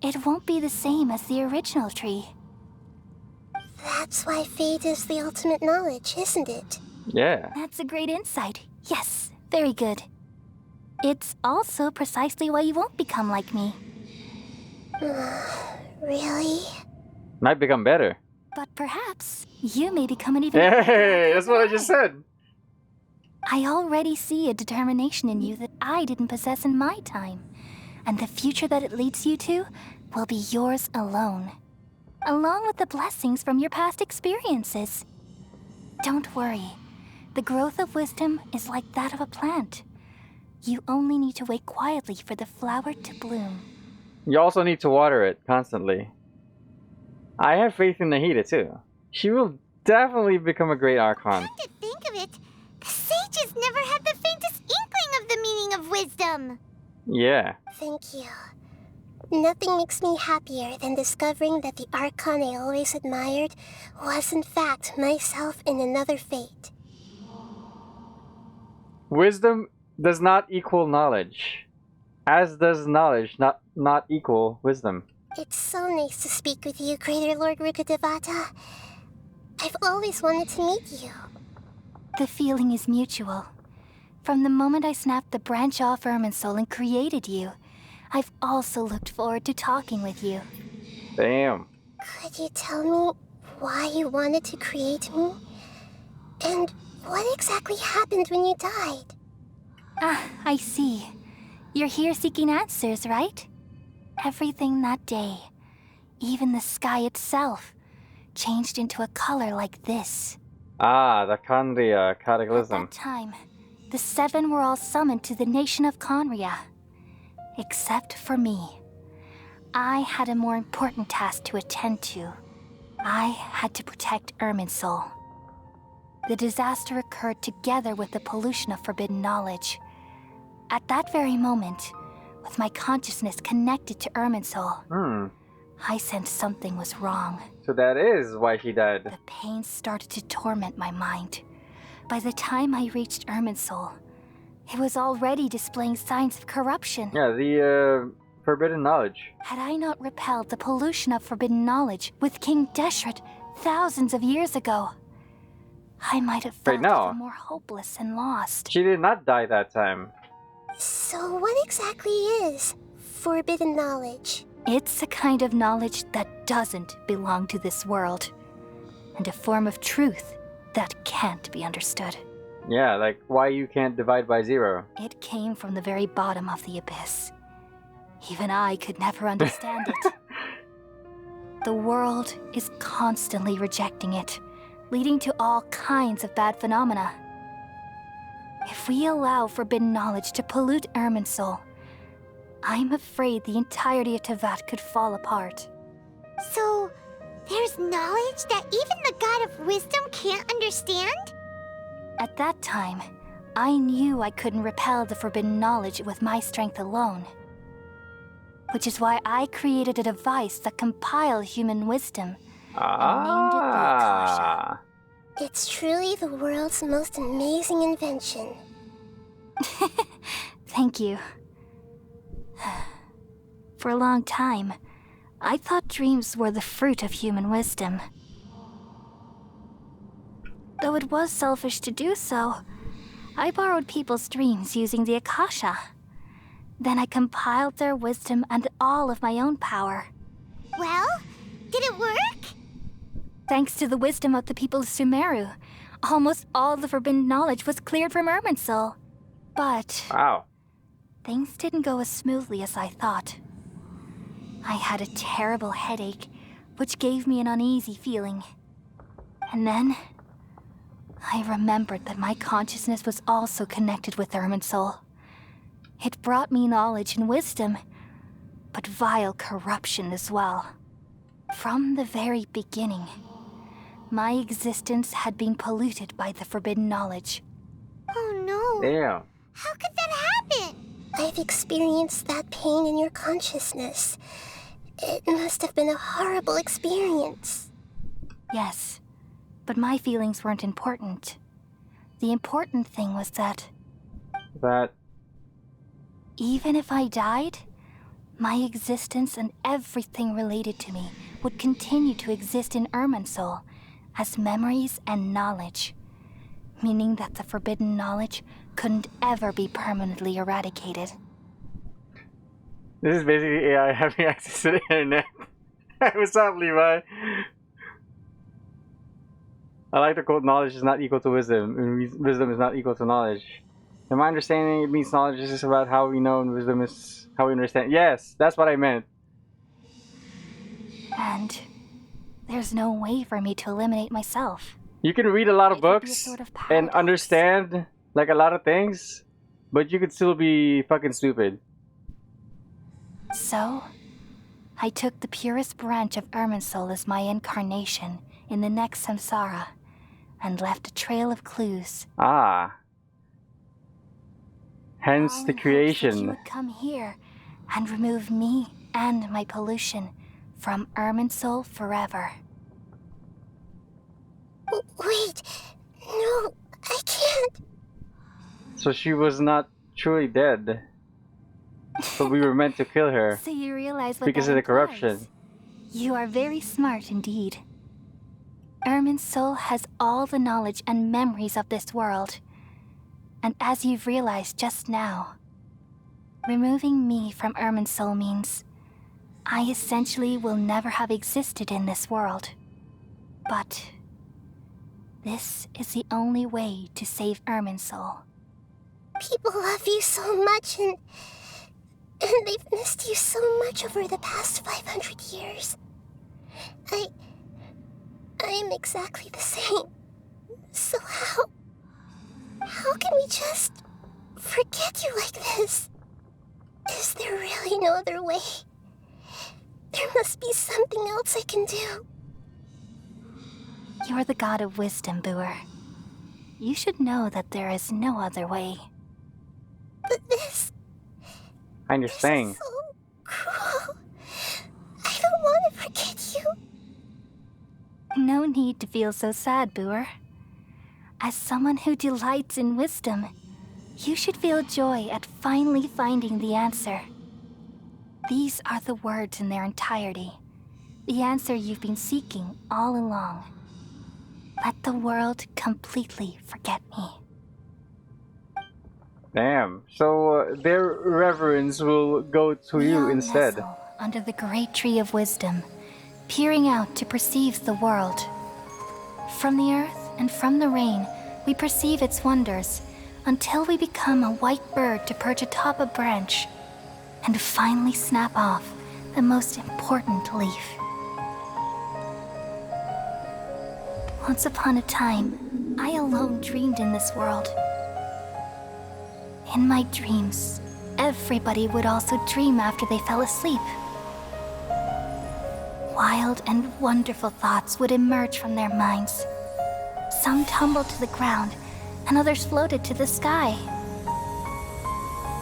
Speaker 10: it won't be the same as the original tree.
Speaker 5: That's why fate is the ultimate knowledge, isn't it?
Speaker 2: Yeah.
Speaker 10: That's a great insight. Yes, very good. It's also precisely why you won't become like me.
Speaker 5: Really?
Speaker 2: Might become better.
Speaker 10: But perhaps you may become an even...
Speaker 2: Hey, that's what I just said.
Speaker 10: I already see a determination in you that I didn't possess in my time. And the future that it leads you to will be yours alone. Along with the blessings from your past experiences. Don't worry. The growth of wisdom is like that of a plant. You only need to wait quietly for the flower to bloom.
Speaker 2: You also need to water it constantly. I have faith in Nahida too. She will definitely become a great Archon.
Speaker 3: Come to think of it, the sages never had the faintest inkling of the meaning of wisdom.
Speaker 2: Yeah.
Speaker 5: Thank you. Nothing makes me happier than discovering that the Archon I always admired was in fact myself in another fate.
Speaker 2: Wisdom does not equal knowledge, as does knowledge not equal wisdom.
Speaker 5: It's so nice to speak with you, Greater Lord Rukkhadevata. I've always wanted to meet you.
Speaker 10: The feeling is mutual. From the moment I snapped the branch off Irminsul and created you, I've also looked forward to talking with you.
Speaker 2: Damn.
Speaker 5: Could you tell me why you wanted to create me? And what exactly happened when you died?
Speaker 10: Ah, I see. You're here seeking answers, right? Everything that day, even the sky itself, changed into a color like this.
Speaker 2: Ah, the Kandria cataclysm.
Speaker 10: At that time, the seven were all summoned to the nation of Conria. Except for me. I had a more important task to attend to. I had to protect Irminsul. The disaster occurred together with the pollution of forbidden knowledge. At that very moment, with my consciousness connected to Irminsul, I sensed something was wrong.
Speaker 2: So that is why she died.
Speaker 10: The pain started to torment my mind. By the time I reached Irminsul, it was already displaying signs of corruption.
Speaker 2: Yeah, the forbidden knowledge.
Speaker 10: Had I not repelled the pollution of forbidden knowledge with King Deshret thousands of years ago, I might have felt even more hopeless and lost.
Speaker 2: She did not die that time.
Speaker 5: So what exactly is forbidden knowledge?
Speaker 10: It's a kind of knowledge that doesn't belong to this world, and a form of truth that can't be understood.
Speaker 2: Yeah, like why you can't divide by zero.
Speaker 10: It came from the very bottom of the abyss. Even I could never understand it. The world is constantly rejecting it, leading to all kinds of bad phenomena. If we allow forbidden knowledge to pollute Irminsul, I'm afraid the entirety of Teyvat could fall apart.
Speaker 3: So, there's knowledge that even the God of Wisdom can't understand?
Speaker 10: At that time, I knew I couldn't repel the forbidden knowledge with my strength alone. Which is why I created a device that compiled human wisdom and named it the Akasha.
Speaker 5: It's truly the world's most amazing invention.
Speaker 10: Thank you. For a long time, I thought dreams were the fruit of human wisdom. Though it was selfish to do so, I borrowed people's dreams using the Akasha. Then I compiled their wisdom and all of my own power.
Speaker 3: Well, did it work?
Speaker 10: Thanks to the wisdom of the people of Sumeru, almost all the forbidden knowledge was cleared from Irminsul. But things didn't go as smoothly as I thought. I had a terrible headache, which gave me an uneasy feeling. And then I remembered that my consciousness was also connected with Irminsul. It brought me knowledge and wisdom, but vile corruption as well. From the very beginning, my existence had been polluted by the forbidden knowledge.
Speaker 3: Oh no.
Speaker 2: Damn.
Speaker 3: How could that happen?
Speaker 5: I've experienced that pain in your consciousness. It must have been a horrible experience.
Speaker 10: Yes, but my feelings weren't important. The important thing was that even if I died, my existence and everything related to me would continue to exist in Irminsul as memories and knowledge, meaning that the forbidden knowledge couldn't ever be permanently eradicated.
Speaker 2: This is basically AI having access to the internet. What's up, Levi? I like the quote, knowledge is not equal to wisdom, and wisdom is not equal to knowledge. In my understanding, it means knowledge is just about how we know, and wisdom is how we understand. Yes, that's what I meant.
Speaker 10: And there's no way for me to eliminate myself.
Speaker 2: You can read a lot of books and understand like a lot of things, but you could still be fucking stupid.
Speaker 10: So, I took the purest branch of Irminsul as my incarnation in the next samsara, and left a trail of clues.
Speaker 2: Ah. Hence the creation.
Speaker 10: You would come here and remove me and my pollution from Irminsul forever.
Speaker 5: Wait, no, I can't.
Speaker 2: So she was not truly dead. But we were meant to kill her.
Speaker 10: So you realize what
Speaker 2: because
Speaker 10: that
Speaker 2: of the
Speaker 10: implies.
Speaker 2: corruption.
Speaker 10: You are very smart indeed. Irminsul has all the knowledge and memories of this world. And as you've realized just now, removing me from Irminsul means I essentially will never have existed in this world. But this is the only way to save Irminsul.
Speaker 5: People love you so much, and they've missed you so much over the past 500 years. I am exactly the same. So how can we just forget you like this? Is there really no other way? There must be something else I can do.
Speaker 10: You're the god of wisdom, Booer. You should know that there is no other way.
Speaker 5: But this
Speaker 2: I understand.
Speaker 5: is so cruel. I don't want to forget you.
Speaker 10: No need to feel so sad, Booer. As someone who delights in wisdom, you should feel joy at finally finding the answer. These are the words in their entirety. The answer you've been seeking all along. Let the world completely forget me.
Speaker 2: Damn. So their reverence will go to
Speaker 10: We
Speaker 2: you
Speaker 10: all
Speaker 2: instead.
Speaker 10: nestle under the great tree of wisdom, peering out to perceive the world. From the earth and from the rain, we perceive its wonders, until we become a white bird to perch atop a branch, and finally snap off the most important leaf. Once upon a time, I alone dreamed in this world. In my dreams, everybody would also dream after they fell asleep. Wild and wonderful thoughts would emerge from their minds. Some tumbled to the ground, and others floated to the sky,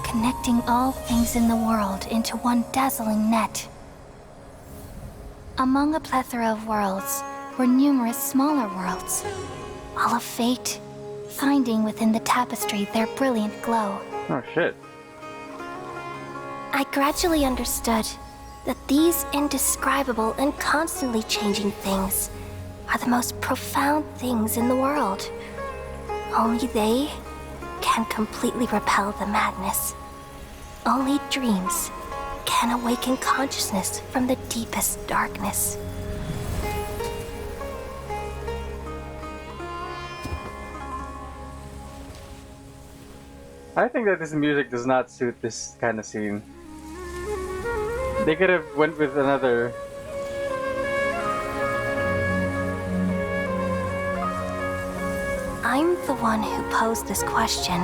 Speaker 10: connecting all things in the world into one dazzling net. Among a plethora of worlds were numerous smaller worlds, all of fate, finding within the tapestry their brilliant glow.
Speaker 2: Oh shit.
Speaker 5: I gradually understood that these indescribable and constantly changing things are the most profound things in the world. Only they can completely repel the madness. Only dreams can awaken consciousness from the deepest darkness.
Speaker 2: I think that this music does not suit this kind of scene. They could have went with another.
Speaker 10: I'm the one who posed this question,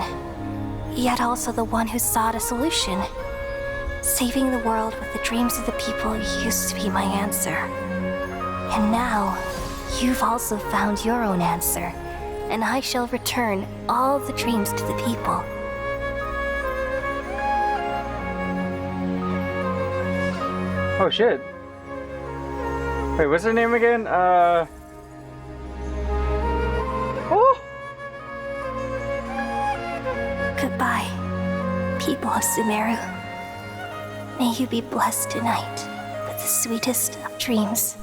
Speaker 10: yet also the one who sought a solution. Saving the world with the dreams of the people used to be my answer. And now, you've also found your own answer, and I shall return all the dreams to the people.
Speaker 2: Oh shit. Wait, what's her name again? Oh!
Speaker 10: Goodbye, people of Sumeru. May you be blessed tonight with the sweetest of dreams.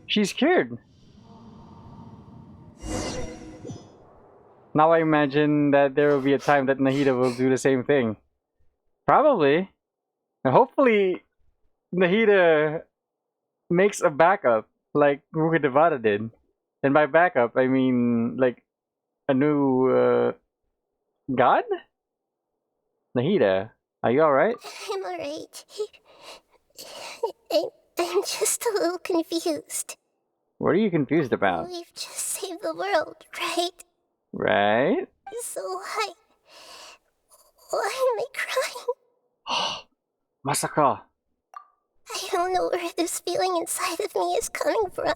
Speaker 2: She's cured. Now I imagine that there will be a time that Nahida will do the same thing. Probably. And hopefully Nahida makes a backup like Ruka Devata did. And by backup, I mean like a new god? Nahida, are you alright?
Speaker 5: I'm alright. I'm just a little confused.
Speaker 2: What are you confused about?
Speaker 5: We've just saved the world, right?
Speaker 2: Right?
Speaker 5: So why am I crying?
Speaker 2: Masaka.
Speaker 5: I don't know where this feeling inside of me is coming from,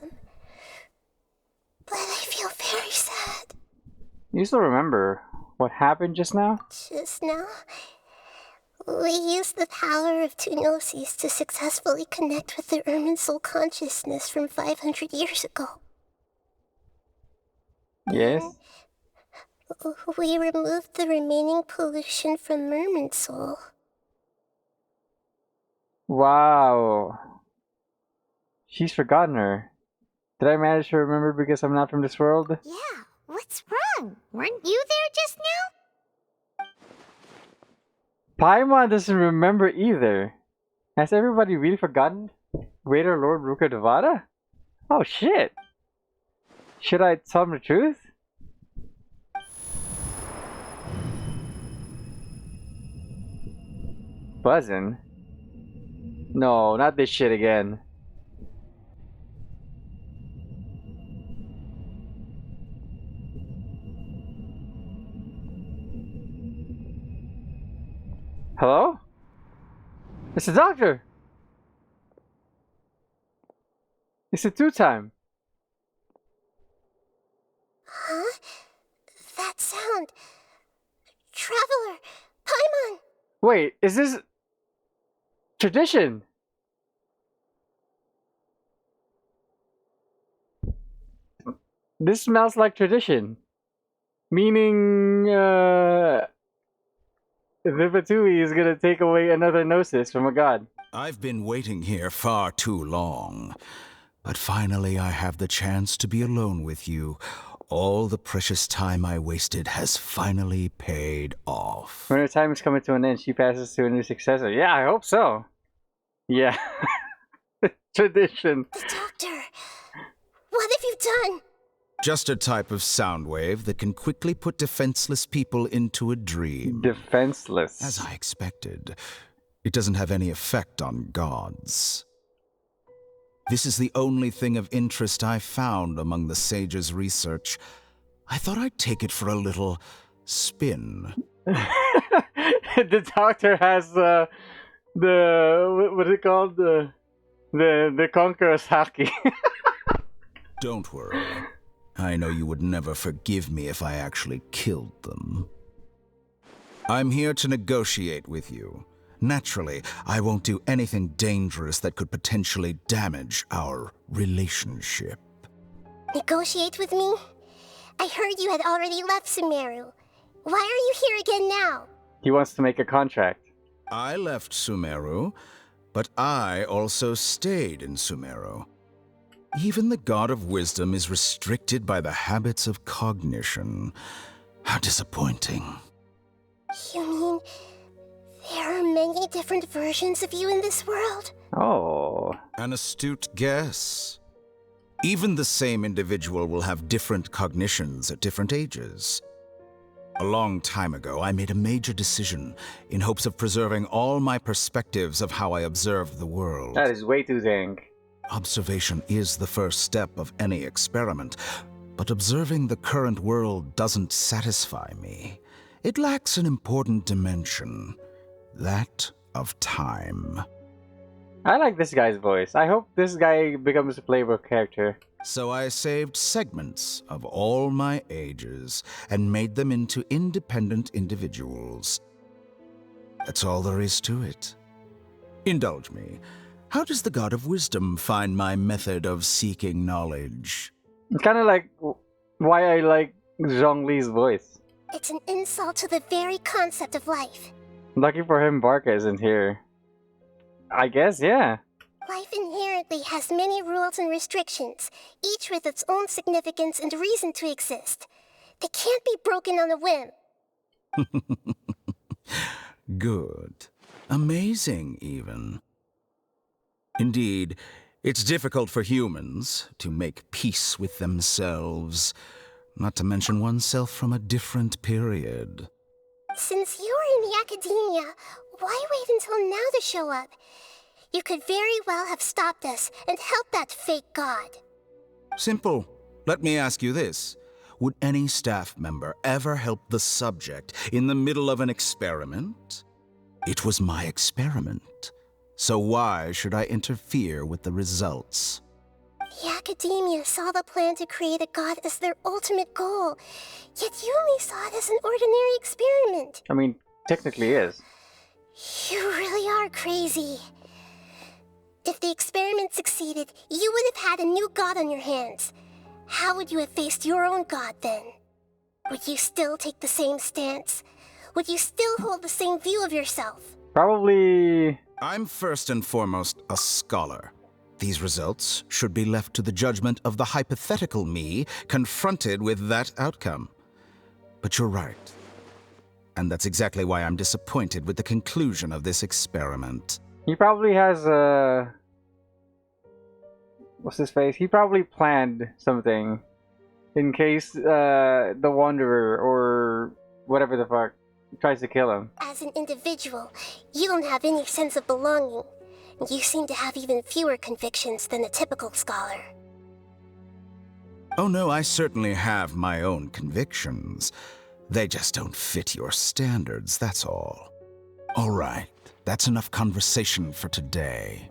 Speaker 5: but I feel very sad.
Speaker 2: You still remember What happened just now?
Speaker 5: Just now, we used the power of two gnosis to successfully connect with the Ermin soul consciousness from 500 years ago.
Speaker 2: Yes?
Speaker 5: We removed the remaining pollution from Merman soul.
Speaker 2: Wow. She's forgotten her. Did I manage to remember because I'm not from this world?
Speaker 3: Yeah, what's wrong? Weren't you there just now?
Speaker 2: Paimon doesn't remember either. Has everybody really forgotten Greater Lord Ruka Devada? Oh shit. Should I tell him the truth? Buzzing? No, not this shit again. Hello? It's the doctor! It's the 2-time.
Speaker 5: Huh? That sound. Traveler! Paimon!
Speaker 2: Wait, is this tradition? This smells like tradition. Meaning, Vivatui is gonna take away another gnosis from a god.
Speaker 17: I've been waiting here far too long. But finally I have the chance to be alone with you. All the precious time I wasted has finally paid off.
Speaker 2: When her time is coming to an end, she passes to a new successor. Yeah, I hope so. Yeah. Tradition.
Speaker 5: The doctor! What have you done?
Speaker 17: Just a type of sound wave that can quickly put defenseless people into a dream.
Speaker 2: Defenseless.
Speaker 17: As I expected. It doesn't have any effect on gods. This is the only thing of interest I found among the sage's research. I thought I'd take it for a little spin.
Speaker 2: The doctor has what is it called? The Conqueror's Haki.
Speaker 17: Don't worry. I know you would never forgive me if I actually killed them. I'm here to negotiate with you. Naturally, I won't do anything dangerous that could potentially damage our relationship.
Speaker 5: Negotiate with me? I heard you had already left Sumeru. Why are you here again now?
Speaker 2: He wants to make a contract.
Speaker 17: I left Sumeru, but I also stayed in Sumeru. Even the God of Wisdom is restricted by the habits of cognition. How disappointing.
Speaker 5: You mean there are many different versions of you in this world?
Speaker 2: Oh.
Speaker 17: An astute guess. Even the same individual will have different cognitions at different ages. A long time ago, I made a major decision in hopes of preserving all my perspectives of how I observed the world.
Speaker 2: That is way too dang.
Speaker 17: Observation is the first step of any experiment, but observing the current world doesn't satisfy me. It lacks an important dimension, that of time.
Speaker 2: I like this guy's voice. I hope this guy becomes a playable character.
Speaker 17: So I saved segments of all my ages and made them into independent individuals. That's all there is to it. Indulge me. How does the God of Wisdom find my method of seeking knowledge?
Speaker 2: It's kind of like why I like Zhongli's voice.
Speaker 5: It's an insult to the very concept of life.
Speaker 2: Lucky for him, Barca isn't here. I guess, yeah.
Speaker 5: Life inherently has many rules and restrictions, each with its own significance and reason to exist. They can't be broken on a whim.
Speaker 17: Good. Amazing, even. Indeed, it's difficult for humans to make peace with themselves, not to mention oneself from a different period.
Speaker 5: Since you're in the academia, why wait until now to show up? You could very well have stopped us and helped that fake god.
Speaker 17: Simple. Let me ask you this. Would any staff member ever help the subject in the middle of an experiment? It was my experiment. So why should I interfere with the results?
Speaker 5: The academia saw the plan to create a god as their ultimate goal, yet you only saw it as an ordinary experiment.
Speaker 2: I mean, technically is.
Speaker 5: You really are crazy. If the experiment succeeded, you would have had a new god on your hands. How would you have faced your own god then? Would you still take the same stance? Would you still hold the same view of yourself?
Speaker 2: Probably...
Speaker 17: I'm first and foremost a scholar. These results should be left to the judgment of the hypothetical me confronted with that outcome. But you're right. And that's exactly why I'm disappointed with the conclusion of this experiment.
Speaker 2: He probably has what's his face? He probably planned something in case the Wanderer or whatever the fuck tries to kill him.
Speaker 5: As an individual, you don't have any sense of belonging. You seem to have even fewer convictions than a typical scholar.
Speaker 17: Oh no, I certainly have my own convictions. They just don't fit your standards, that's all. All right, that's enough conversation for today.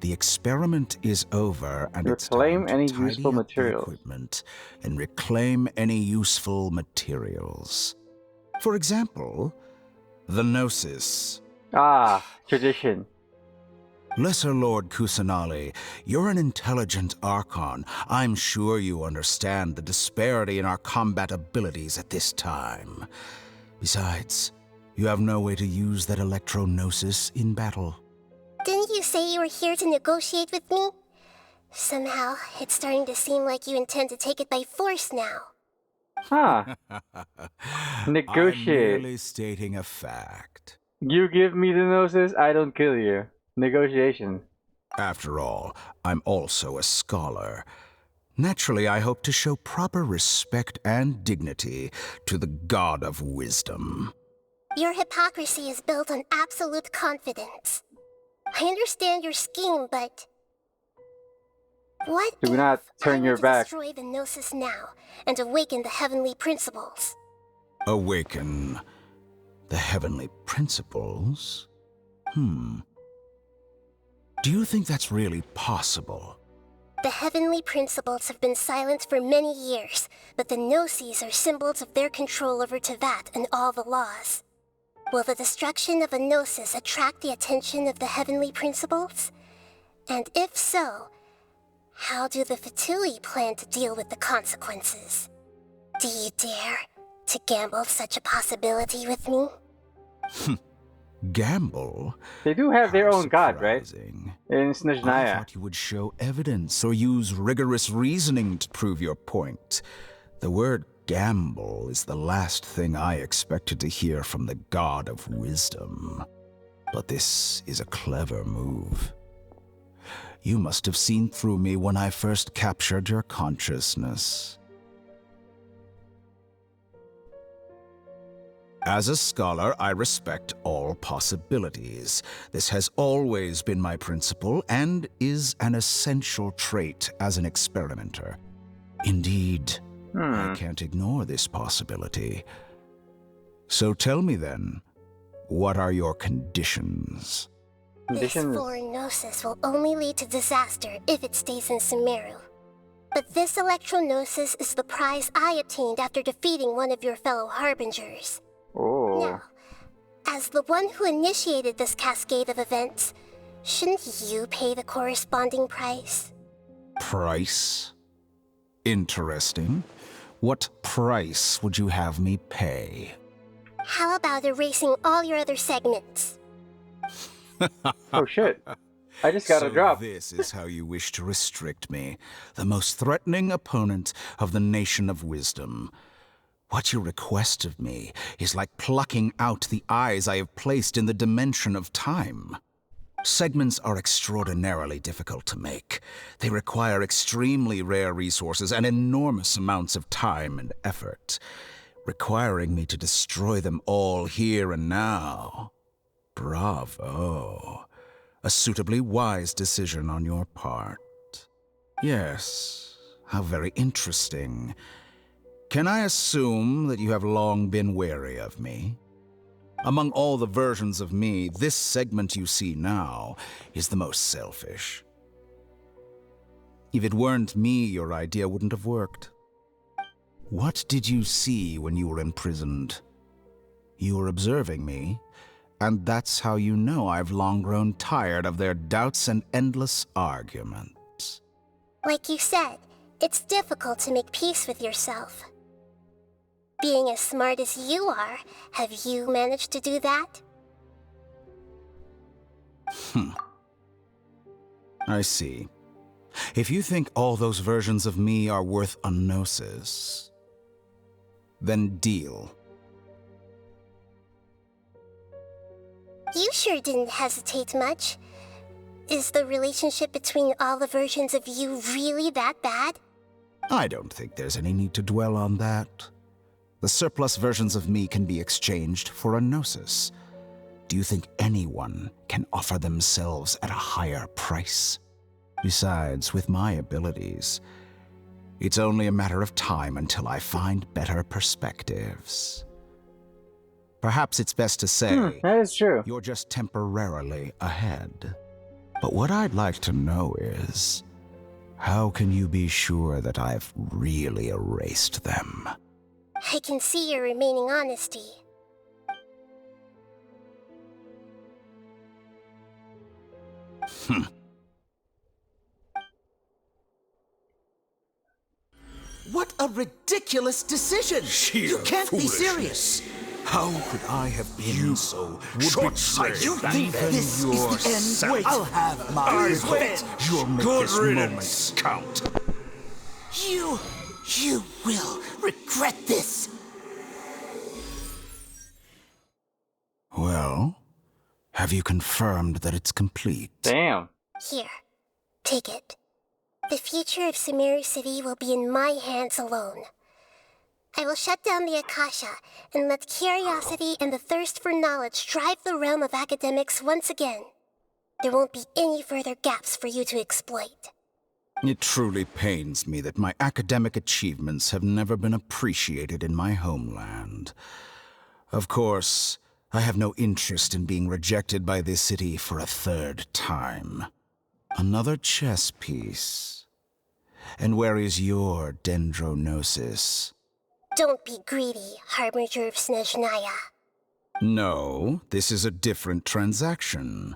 Speaker 17: The experiment is over, and it's time to tidy up the equipment and reclaim any useful materials. For example, the Gnosis.
Speaker 2: Ah, tradition.
Speaker 17: Lesser Lord Kusanali, you're an intelligent Archon. I'm sure you understand the disparity in our combat abilities at this time. Besides, you have no way to use that Electro-Gnosis in battle.
Speaker 5: Didn't you say you were here to negotiate with me? Somehow, it's starting to seem like you intend to take it by force now.
Speaker 2: Huh. Negotiate.
Speaker 17: I'm merely stating a fact.
Speaker 2: You give me the Gnosis, I don't kill you. Negotiation.
Speaker 17: After all, I'm also a scholar. Naturally, I hope to show proper respect and dignity to the God of Wisdom.
Speaker 5: Your hypocrisy is built on absolute confidence. I understand your scheme, but... What
Speaker 2: Do not turn your back.
Speaker 5: Destroy the Gnosis now and awaken the heavenly principles?
Speaker 17: Awaken the heavenly principles? Do you think that's really possible?
Speaker 5: The heavenly principles have been silent for many years, but the Gnosis are symbols of their control over Tevat and all the laws. Will the destruction of a Gnosis attract the attention of the heavenly principles? And if so, how do the Fatui plan to deal with the consequences? Do you dare to gamble such a possibility with me?
Speaker 17: Gamble?
Speaker 2: They do have their own god, right? In
Speaker 17: I
Speaker 2: Snezhnaya.
Speaker 17: thought you would show evidence or use rigorous reasoning to prove your point. The word gamble is the last thing I expected to hear from the God of Wisdom. But this is a clever move. You must have seen through me when I first captured your consciousness. As a scholar, I respect all possibilities. This has always been my principle and is an essential trait as an experimenter. Indeed, I can't ignore this possibility. So tell me then, what are your conditions?
Speaker 5: This foreign Gnosis will only lead to disaster if it stays in Sumeru. But this Electro-Gnosis is the prize I obtained after defeating one of your fellow Harbingers.
Speaker 2: Oh.
Speaker 5: Now, as the one who initiated this cascade of events, shouldn't you pay the corresponding price?
Speaker 17: Price? Interesting. What price would you have me pay?
Speaker 5: How about erasing all your other segments?
Speaker 2: Oh shit. I just got a drop.
Speaker 17: This is how you wish to restrict me, the most threatening opponent of the Nation of Wisdom. What you request of me is like plucking out the eyes I have placed in the dimension of time. Segments are extraordinarily difficult to make. They require extremely rare resources and enormous amounts of time and effort, requiring me to destroy them all here and now. Bravo. A suitably wise decision on your part. Yes, how very interesting. Can I assume that you have long been wary of me? Among all the versions of me, this segment you see now is the most selfish.
Speaker 8: If it weren't me, your idea wouldn't have worked. What did you see when you were imprisoned? You were observing me, and that's how you know I've long grown tired of their doubts and endless arguments.
Speaker 5: Like you said, it's difficult to make peace with yourself. Being as smart as you are, have you managed to do that?
Speaker 8: I see. If you think all those versions of me are worth a gnosis, then deal.
Speaker 5: You sure didn't hesitate much. Is the relationship between all the versions of you really that bad?
Speaker 8: I don't think there's any need to dwell on that. The surplus versions of me can be exchanged for a gnosis. Do you think anyone can offer themselves at a higher price? Besides, with my abilities, it's only a matter of time until I find better perspectives. Perhaps it's best to say,
Speaker 2: that is true.
Speaker 8: You're just temporarily ahead. But what I'd like to know is, how can you be sure that I've really erased them?
Speaker 5: I can see your remaining honesty.
Speaker 20: What a ridiculous decision! You can't be serious!
Speaker 17: How could I have been so short-sighted?
Speaker 20: You think this is the end? Wait, I'll have my revenge.
Speaker 17: You'll make
Speaker 20: Good
Speaker 17: this
Speaker 20: riddance.
Speaker 17: moment count.
Speaker 20: You will regret this.
Speaker 8: Well, have you confirmed that it's complete?
Speaker 2: Damn.
Speaker 5: Here, take it. The future of Sumeru City will be in my hands alone. I will shut down the Akasha and let curiosity and the thirst for knowledge drive the realm of academics once again. There won't be any further gaps for you to exploit.
Speaker 8: It truly pains me that my academic achievements have never been appreciated in my homeland. Of course, I have no interest in being rejected by this city for a third time. Another chess piece. And where is your dendronosis?
Speaker 5: Don't be greedy, Harbinger of Snezhnaya.
Speaker 8: No, this is a different transaction.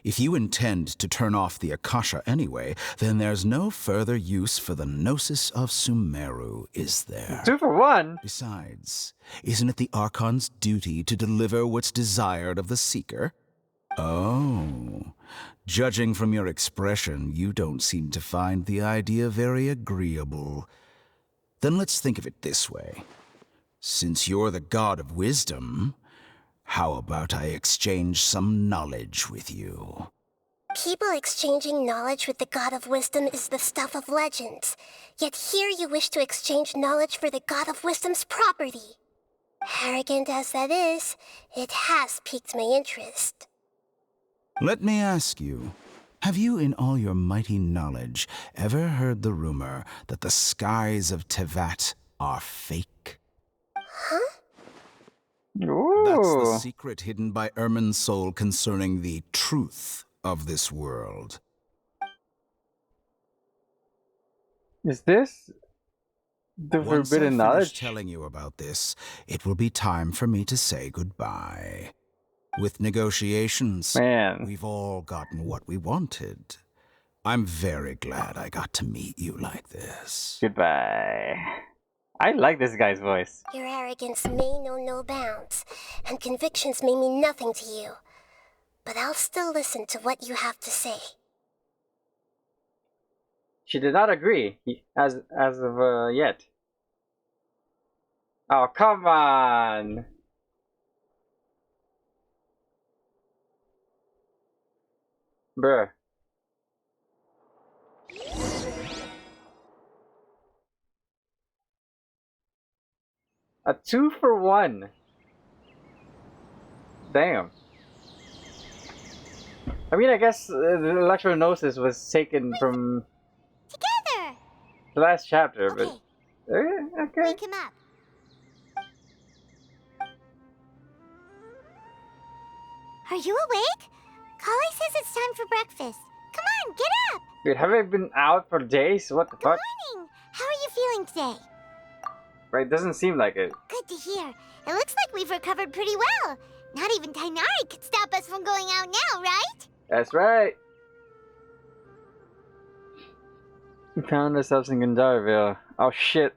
Speaker 8: If you intend to turn off the Akasha anyway, then there's no further use for the Gnosis of Sumeru, is there?
Speaker 2: 2 for 1?
Speaker 8: Besides, isn't it the Archon's duty to deliver what's desired of the Seeker? Oh, judging from your expression, you don't seem to find the idea very agreeable. Then let's think of it this way. Since you're the god of wisdom, how about I exchange some knowledge with you?
Speaker 5: People exchanging knowledge with the god of wisdom is the stuff of legends. Yet here you wish to exchange knowledge for the god of wisdom's property. Arrogant as that is, it has piqued my interest.
Speaker 8: Let me ask you, have you in all your mighty knowledge ever heard the rumor that the skies of Tevat are fake?
Speaker 5: Huh?
Speaker 2: Ooh.
Speaker 8: That's the secret hidden by Ermin's soul concerning the truth of this world.
Speaker 2: Is this the
Speaker 8: Once
Speaker 2: forbidden
Speaker 8: I finish
Speaker 2: knowledge?
Speaker 8: telling you about this, it will be time for me to say goodbye. With negotiations, we've all gotten what we wanted. I'm very glad I got to meet you like this.
Speaker 2: Goodbye. I like this guy's voice.
Speaker 5: Your arrogance may know no bounds, and convictions may mean nothing to you. But I'll still listen to what you have to say.
Speaker 2: She did not agree, as of yet. Oh, come on! Bruh. A 2 for 1. Damn. I mean, I guess the electronosis was taken from
Speaker 3: Together!
Speaker 2: the last chapter, but okay.
Speaker 3: Wake him up. Are you awake? Kali says it's time for breakfast. Come on, get up!
Speaker 2: Dude, have I been out for days? What the fuck?
Speaker 3: Morning! How are you feeling today?
Speaker 2: Right, doesn't seem like it.
Speaker 3: Good to hear. It looks like we've recovered pretty well. Not even Tainari could stop us from going out now, right?
Speaker 2: That's right. We found ourselves in Gandarville. Oh shit.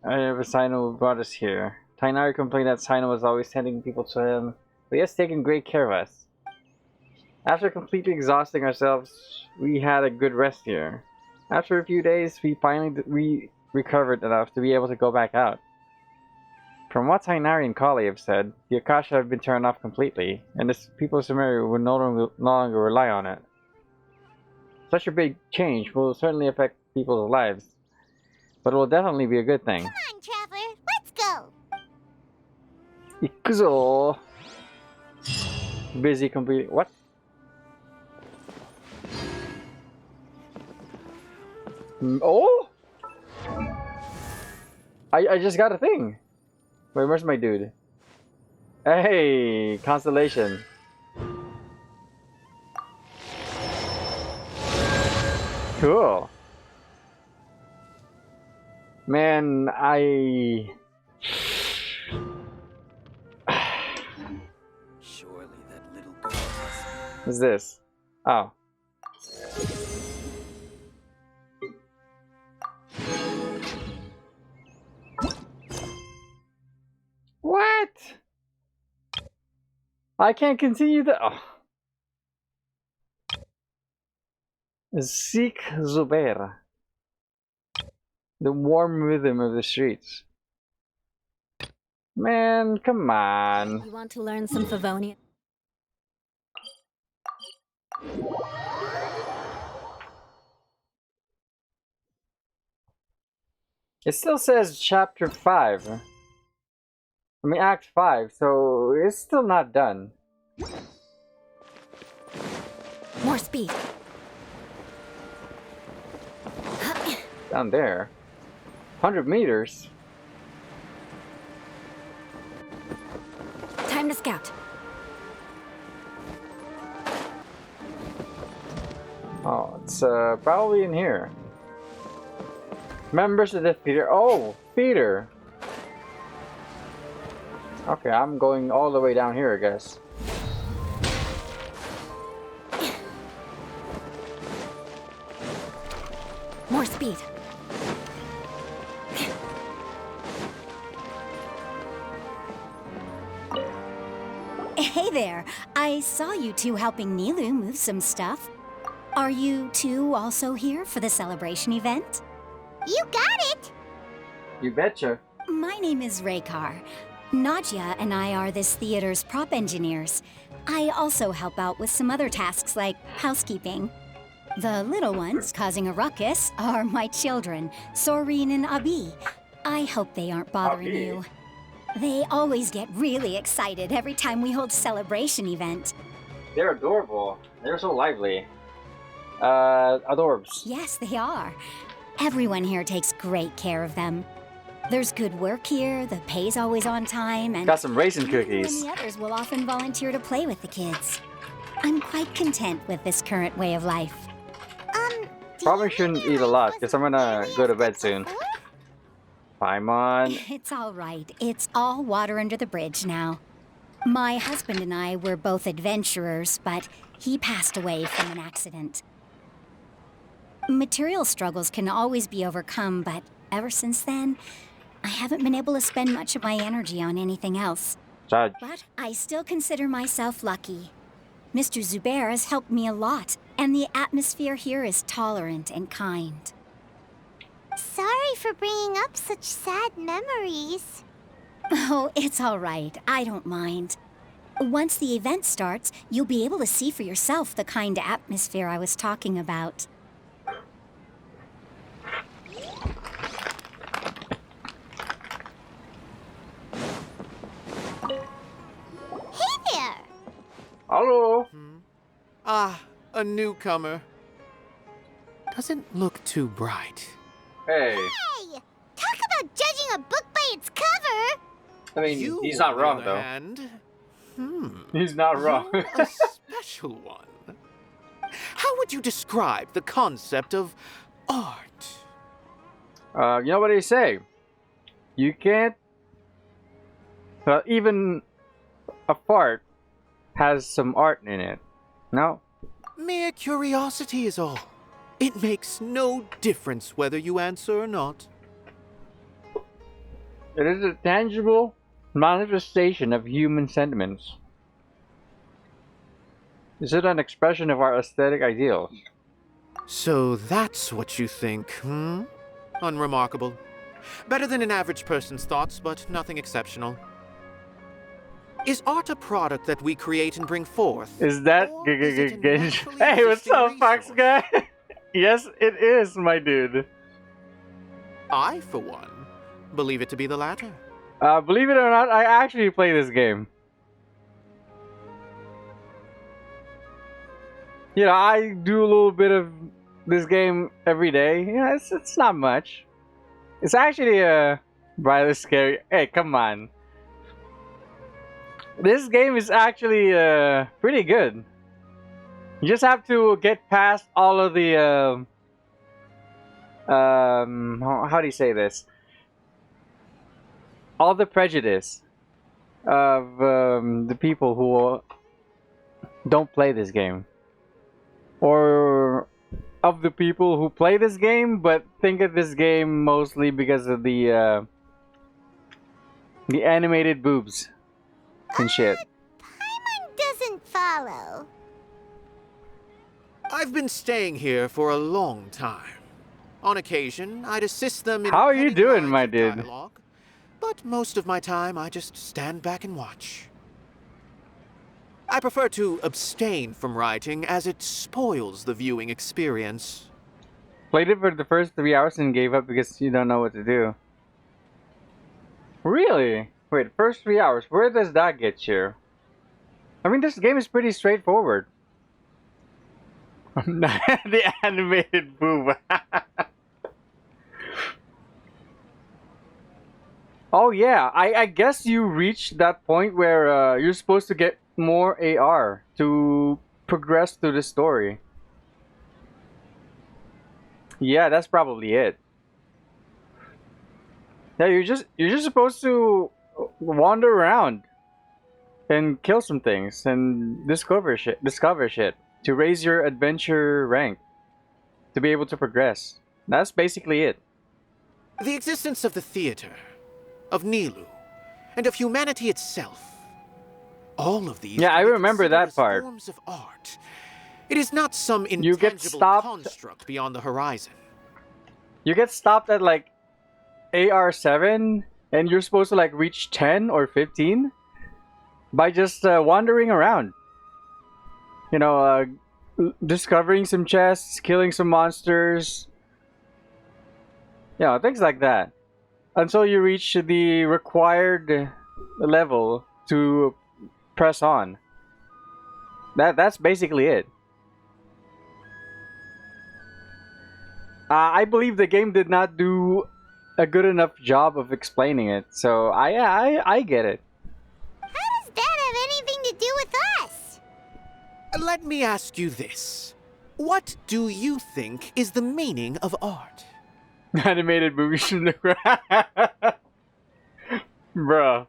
Speaker 2: I have a Sino who brought us here. Tainari complained that Sino was always sending people to him, but he has taken great care of us. After completely exhausting ourselves, we had a good rest here. After a few days, we finally recovered enough to be able to go back out. From what Tainari and Kali have said, the Akasha have been turned off completely, and the people of Sumeru will no longer rely on it. Such a big change will certainly affect people's lives, but it will definitely be a good thing.
Speaker 3: Come on, Traveler, let's
Speaker 2: Ikuzo!
Speaker 3: go!
Speaker 2: Busy completing. What? Oh! I just got a thing. Wait, where's my dude? Hey, constellation. Cool. Man,
Speaker 20: Surely that little girl has...
Speaker 2: What's this? Oh. What? I can't continue the. Oh. Seek Zubair. The warm rhythm of the streets. Man, come on.
Speaker 14: You want to learn some Favonian?
Speaker 2: It still says chapter 5. I mean act 5, so it's still not done.
Speaker 14: More speed.
Speaker 2: Down there. 100 meters.
Speaker 14: Time to scout.
Speaker 2: Oh, it's probably in here. Members of the theater. Oh, theater. Okay, I'm going all the way down here, I guess.
Speaker 14: More speed. Hey there. I saw you two helping Nilu move some stuff. Are you two also here for the celebration event?
Speaker 3: You got it!
Speaker 2: You betcha.
Speaker 14: My name is Raykar. Nadia and I are this theater's prop engineers. I also help out with some other tasks like housekeeping. The little ones causing a ruckus are my children, Soreen and Abi. I hope they aren't bothering you. They always get really excited every time we hold a celebration event.
Speaker 2: They're adorable. They're so lively. Adorbs.
Speaker 14: Yes, they are. Everyone here takes great care of them. There's good work here, the pay's always on time, and
Speaker 2: got some raisin cookies.
Speaker 14: And the others will often volunteer to play with the kids. I'm quite content with this current way of life.
Speaker 2: Probably shouldn't eat a lot, because I'm gonna go to bed soon. Paimon.
Speaker 14: It's all right. It's all water under the bridge now. My husband and I were both adventurers, but he passed away from an accident. Material struggles can always be overcome, but ever since then, I haven't been able to spend much of my energy on anything else.
Speaker 2: Judge.
Speaker 14: But I still consider myself lucky. Mr. Zubair has helped me a lot, and the atmosphere here is tolerant and kind.
Speaker 3: Sorry for bringing up such sad memories.
Speaker 14: Oh, it's all right. I don't mind. Once the event starts, you'll be able to see for yourself the kind of atmosphere I was talking about.
Speaker 3: Hey there!
Speaker 2: Hello.
Speaker 18: Ah, a newcomer. Doesn't look too bright.
Speaker 2: Hey.
Speaker 3: Hey! Talk about judging a book by its cover!
Speaker 2: I mean, he's not wrong, though. He's not wrong.
Speaker 18: A special one. How would you describe the concept of art?
Speaker 2: You know what they say? You can't... even a fart has some art in it. No?
Speaker 18: Mere curiosity is all. It makes no difference whether you answer or not.
Speaker 2: It is a tangible manifestation of human sentiments. Is it an expression of our aesthetic ideals?
Speaker 18: So that's what you think, hmm? Unremarkable. Better than an average person's thoughts, but nothing exceptional. Is art a product that we create and bring forth?
Speaker 2: Is that Genshin? Hey, what's up, Fox guy? Yes, it is, my dude.
Speaker 18: I, for one, believe it to be the latter.
Speaker 2: Believe it or not, I actually play this game. You know, I do a little bit of this game every day. Yeah, it's not much. It's actually rather scary. Hey, come on. This game is actually pretty good. You just have to get past all of the how do you say this? All the prejudice of the people who don't play this game. Or of the people who play this game but think of this game mostly because of the animated boobs and shit.
Speaker 3: Paimon doesn't follow.
Speaker 18: I've been staying here for a long time. On occasion, I'd assist them in...
Speaker 2: How are you doing, my dude?
Speaker 18: Dialogue, but most of my time, I just stand back and watch. I prefer to abstain from writing as it spoils the viewing experience.
Speaker 2: Played it for the first 3 hours and gave up because you don't know what to do. Really? Wait, first 3 hours, where does that get you? I mean, this game is pretty straightforward. The animated boob. Oh yeah, I guess you reached that point where you're supposed to get more AR to progress through the story. Yeah, that's probably it. Yeah, you're just supposed to wander around and kill some things and discover shit to raise your adventure rank, to be able to progress. That's basically it.
Speaker 18: The existence of the theater, of Nilu, and of humanity itself. All of these,
Speaker 2: yeah, I remember that part.
Speaker 18: Forms of art. It is not some intangible construct beyond the horizon.
Speaker 2: You get stopped at like AR7 and you're supposed to like reach 10 or 15 by just wandering around. You know, discovering some chests, killing some monsters. You know, things like that. Until you reach the required level to press on. That's basically it. I believe the game did not do a good enough job of explaining it, so I get it.
Speaker 3: How does that have anything to do with us?
Speaker 18: Let me ask you this. What do you think is the meaning of art?
Speaker 2: Animated movies from the ground. Bro.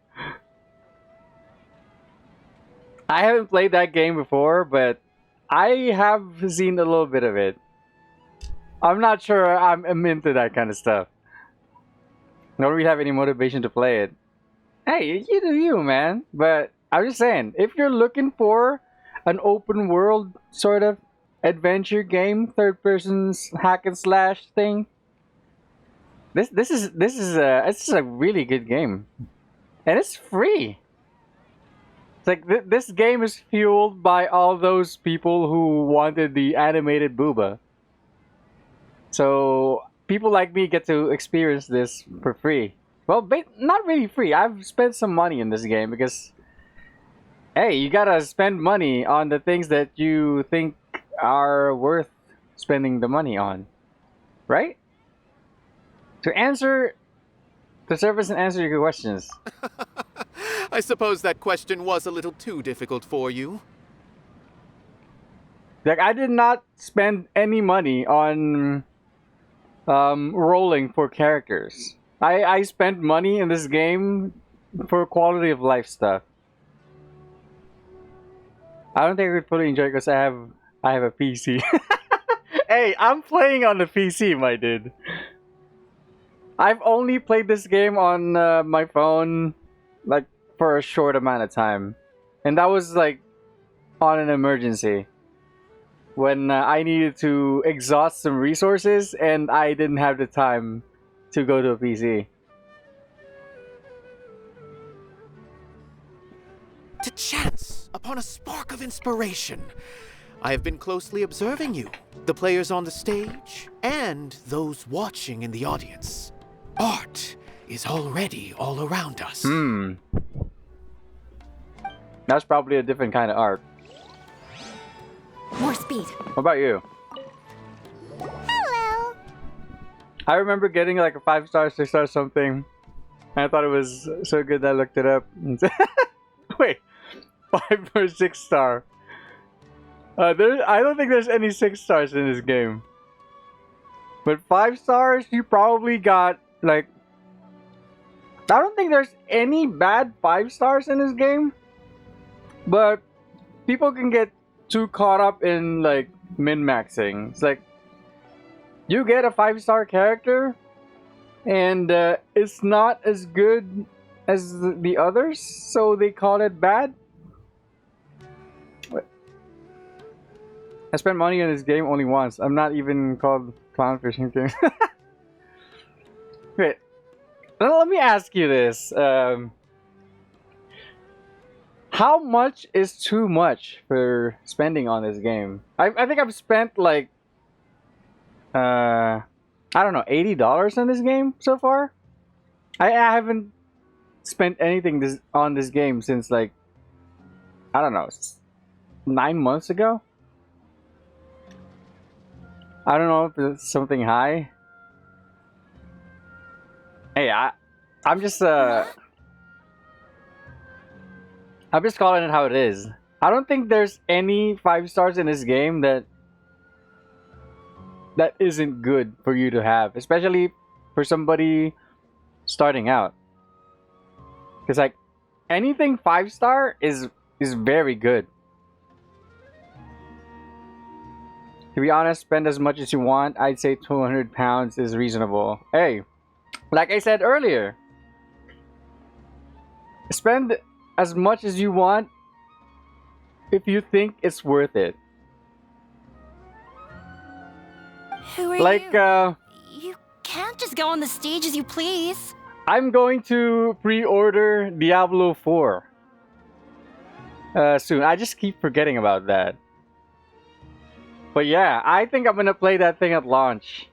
Speaker 2: I haven't played that game before, but I have seen a little bit of it. I'm not sure I'm into that kind of stuff. I don't really have any motivation to play it. Hey, you do you, man. But I'm just saying, if you're looking for an open world sort of adventure game, third person's hack and slash thing, this is a really good game, and it's free. It's like this game is fueled by all those people who wanted the animated booba. So people like me get to experience this for free. Well, not really free. I've spent some money in this game because, hey, you gotta spend money on the things that you think are worth spending the money on, right? To surface and answer your questions.
Speaker 18: I suppose that question was a little too difficult for you.
Speaker 2: Like, I did not spend any money on rolling for characters. I spent money in this game for quality of life stuff. I don't think I could fully enjoy it because I have a PC. Hey, I'm playing on the PC, my dude. I've only played this game on my phone like for a short amount of time, and that was like on an emergency when I needed to exhaust some resources and I didn't have the time to go to a PC.
Speaker 18: To chance upon a spark of inspiration, I have been closely observing you, the players on the stage, and those watching in the audience. Art is already all around us.
Speaker 2: That's probably a different kind of art.
Speaker 14: More speed.
Speaker 2: What about you?
Speaker 3: Hello.
Speaker 2: I remember getting like a 5-star, 6-star something. And I thought it was so good that I looked it up. Wait, 5 or 6 star. I don't think there's any 6 stars in this game. But 5 stars, you probably got like... I don't think there's any bad 5 stars in this game. But people can get too caught up in like min-maxing. It's like you get a 5-star character and it's not as good as the others, so they call it bad. Wait. I spent money on this game only once. I'm not even called Clownfishing King. Wait, let me ask you this. How much is too much for spending on this game? I think I've spent like I don't know, $80 on this game so far. I haven't spent anything on this game since like, I don't know, 9 months ago. I don't know if it's something high. Hey, I'm just calling it how it is. I don't think there's any 5 stars in this game that isn't good for you to have, especially for somebody starting out. Because like anything 5-star is very good. To be honest, spend as much as you want. I'd say £200 is reasonable. Hey, like I said earlier, spend as much as you want if you think it's worth it.
Speaker 10: Who are
Speaker 2: like,
Speaker 10: you? You can't just go on the stage as you please.
Speaker 2: I'm going to pre-order Diablo 4 soon. I just keep forgetting about that. But yeah, I think I'm gonna play that thing at launch.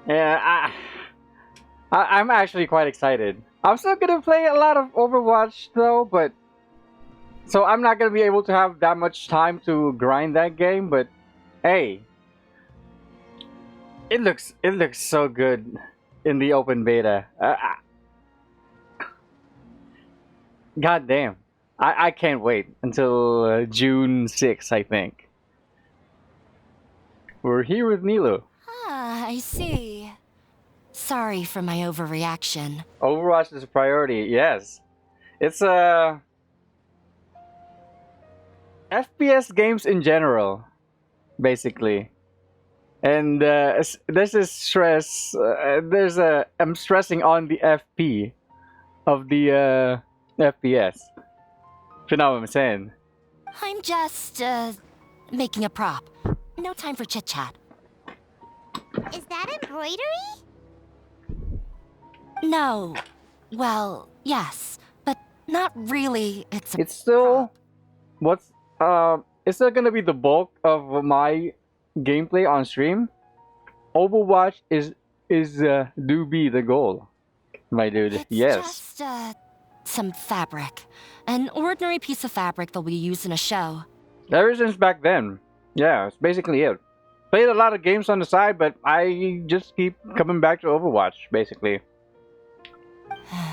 Speaker 2: Yeah, I'm actually quite excited. I'm still gonna play a lot of Overwatch though, but so I'm not gonna be able to have that much time to grind that game. But hey, it looks so good in the open beta. God damn, I can't wait until June 6th, I think. We're here with Nilo.
Speaker 10: Ah, I see. Sorry for my overreaction.
Speaker 2: Overwatch is a priority, yes. It's FPS games in general, basically. And there's this stress. I'm stressing on the FP of the FPS. You know what I'm saying?
Speaker 10: I'm just making a prop. No time for chit chat.
Speaker 3: Is that embroidery?
Speaker 10: No. Well, yes, but not really. It's
Speaker 2: still it's still gonna be the bulk of my gameplay on stream. Overwatch is do be the goal, my dude.
Speaker 10: It's
Speaker 2: yes.
Speaker 10: Just some fabric, an ordinary piece of fabric that we use in a show.
Speaker 2: Ever since back then, yeah, it's basically it. Played a lot of games on the side, but I just keep coming back to Overwatch, basically.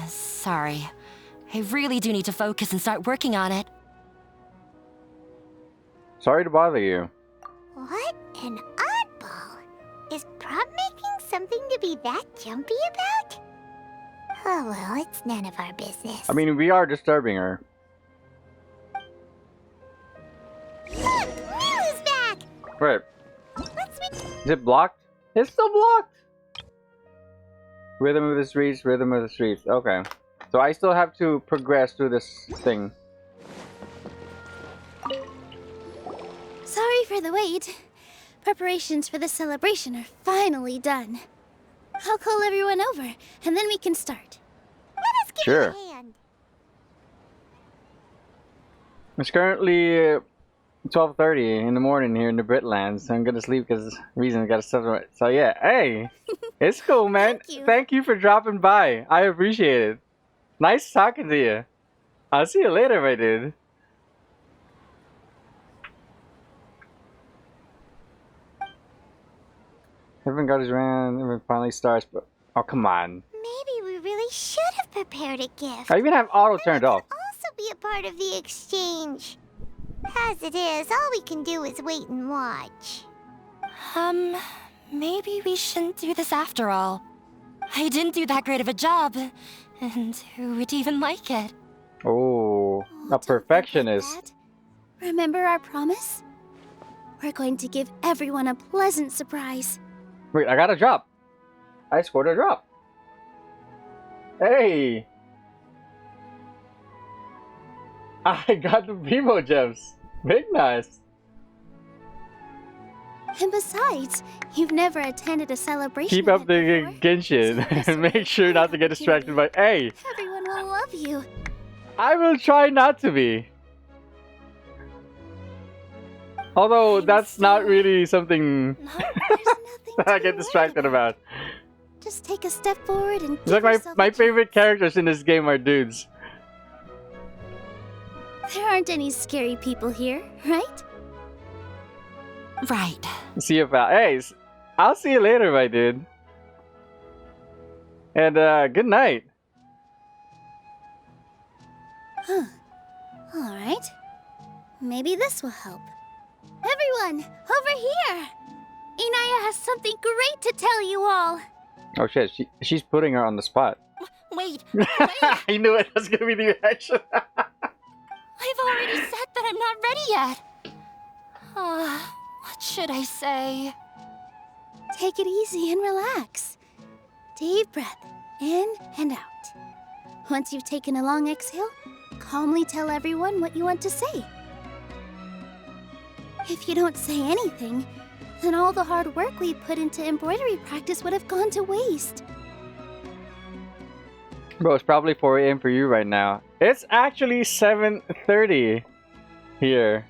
Speaker 10: Sorry. I really do need to focus and start working on it.
Speaker 2: Sorry to bother you.
Speaker 3: What an oddball. Is prop making something to be that jumpy about? Oh well, it's none of our business.
Speaker 2: I mean, we are disturbing her.
Speaker 3: Look! Milu's back!
Speaker 2: Wait.
Speaker 3: Let's make...
Speaker 2: Is it blocked? It's still blocked! Rhythm of the streets, rhythm of the streets. Okay. So I still have to progress through this thing.
Speaker 1: Sorry for the wait. Preparations for the celebration are finally done. I'll call everyone over, and then we can start.
Speaker 3: Let us give
Speaker 2: Sure.
Speaker 3: it a hand.
Speaker 2: It's currently 12:30 in the morning here in the Britlands. I'm gonna sleep because reason I got stuff. So yeah, hey, it's cool, man. Thank you for dropping by. I appreciate it. Nice talking to you. I'll see you later, my dude. Everyone got his round. Everyone finally starts, but oh come on.
Speaker 3: Maybe we really should have prepared a gift.
Speaker 2: I even have auto turned off.
Speaker 3: Also be a part of the exchange. As it is, all we can do is wait and watch.
Speaker 6: Maybe we shouldn't do this after all. I didn't do that great of a job, and who would even like it?
Speaker 2: Oh, a perfectionist.
Speaker 1: Remember our promise? We're going to give everyone a pleasant surprise.
Speaker 2: Wait, I got a drop. I scored a drop. Hey! I got the Primo gems. Big nice.
Speaker 1: And besides, you've never attended a celebration.
Speaker 2: Keep up the Genshin and make sure not to get distracted by. Hey!
Speaker 1: Everyone will love you.
Speaker 2: I will try not to be. Although that's not really something that I get distracted about.
Speaker 1: Just take a step forward and
Speaker 2: It's like my favorite characters in this game are dudes.
Speaker 1: There aren't any scary people here, right?
Speaker 6: Right.
Speaker 2: See you, pal. Hey, I'll see you later, my dude. And good night.
Speaker 1: Huh. All right. Maybe this will help. Everyone, over here! Inaya has something great to tell you all.
Speaker 2: Oh shit, she's putting her on the spot.
Speaker 6: Wait,
Speaker 2: I knew it was gonna be the reaction.
Speaker 6: I've already said that I'm not ready yet. What should I say?
Speaker 1: Take it easy and relax. Deep breath, in and out. Once you've taken a long exhale, calmly tell everyone what you want to say. If you don't say anything, then all the hard work we put into embroidery practice would have gone to waste.
Speaker 2: Bro, it's probably 4 AM for you right now. It's actually 7:30 here.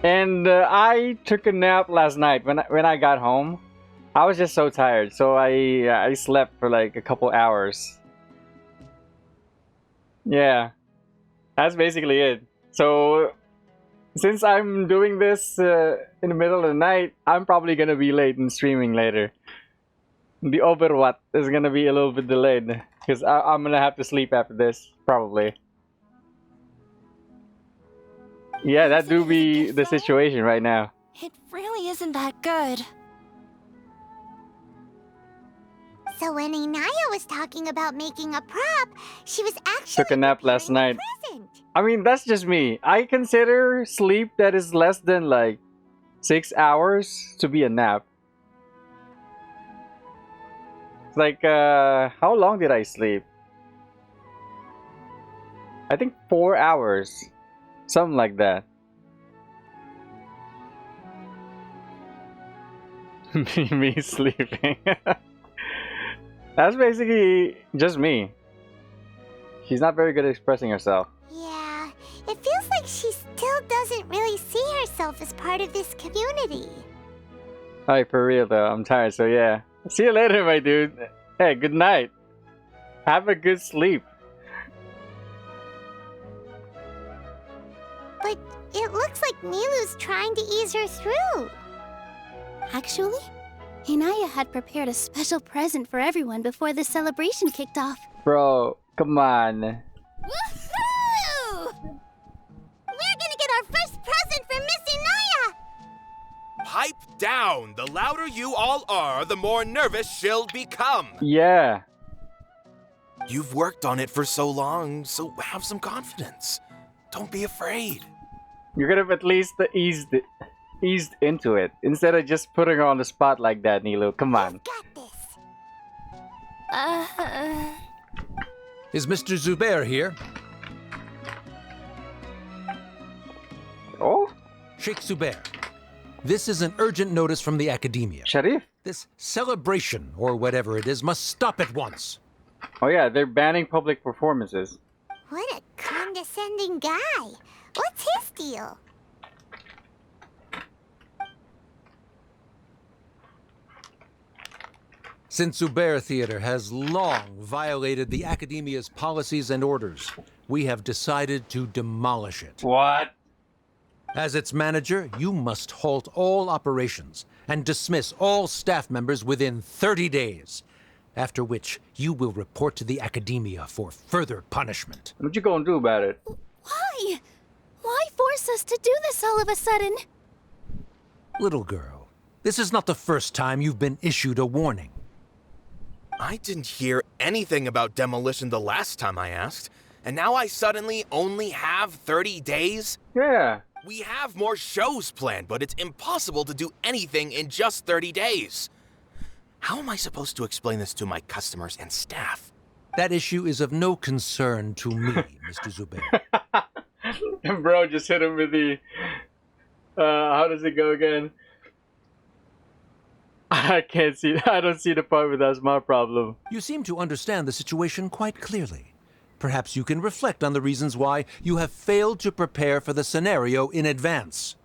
Speaker 2: And I took a nap last night when I got home. I was just so tired, so I slept for like a couple hours. Yeah, that's basically it. So since I'm doing this in the middle of the night, I'm probably gonna be late in streaming later. The Overwatch is gonna be a little bit delayed because I'm gonna have to sleep after this, probably. Yeah, that do be the situation right now.
Speaker 6: It really isn't that good.
Speaker 3: So when Inaya was talking about making a prop, she was actually
Speaker 2: Took a nap last night.
Speaker 3: present.
Speaker 2: I mean, that's just me. I consider sleep that is less than like 6 hours to be a nap. Like, how long did I sleep? I think 4 hours. Something like that. Me sleeping. That's basically just me. She's not very good at expressing herself.
Speaker 3: Yeah, it feels like she still doesn't really see herself as part of this community.
Speaker 2: Alright, for real though, I'm tired, so yeah. See you later, my dude. Hey, good night. Have a good sleep.
Speaker 3: But it looks like Milu's trying to ease her through.
Speaker 1: Actually, Inaya had prepared a special present for everyone before the celebration kicked off.
Speaker 2: Bro, come on.
Speaker 1: Woohoo!
Speaker 13: Pipe down. The louder you all are, the more nervous she'll become.
Speaker 2: Yeah.
Speaker 13: You've worked on it for so long, so have some confidence. Don't be afraid.
Speaker 2: You could have at least eased into it instead of just putting her on the spot like that, Nilo. Come on.
Speaker 16: Is Mr. Zubair here?
Speaker 2: Oh?
Speaker 16: Sheikh Zubair, this is an urgent notice from the Academia.
Speaker 2: Sharif?
Speaker 16: This celebration, or whatever it is, must stop at once.
Speaker 2: Oh yeah, they're banning public performances.
Speaker 3: What a condescending guy. What's his deal?
Speaker 16: Since Zubair Theater has long violated the Academia's policies and orders, we have decided to demolish it.
Speaker 2: What?
Speaker 16: As its manager, you must halt all operations and dismiss all staff members within 30 days, after which you will report to the Academia for further punishment.
Speaker 2: What you gonna do about it?
Speaker 1: Why? Why force us to do this all of a sudden?
Speaker 16: Little girl, this is not the first time you've been issued a warning.
Speaker 13: I didn't hear anything about demolition the last time I asked, and now I suddenly only have 30 days?
Speaker 2: Yeah.
Speaker 13: We have more shows planned, but it's impossible to do anything in just 30 days. How am I supposed to explain this to my customers and staff?
Speaker 16: That issue is of no concern to me, Mr. Zubair.
Speaker 2: Bro just hit him with the... how does it go again? I can't see... I don't see the part where that's my problem.
Speaker 16: You seem to understand the situation quite clearly. Perhaps you can reflect on the reasons why you have failed to prepare for the scenario in advance.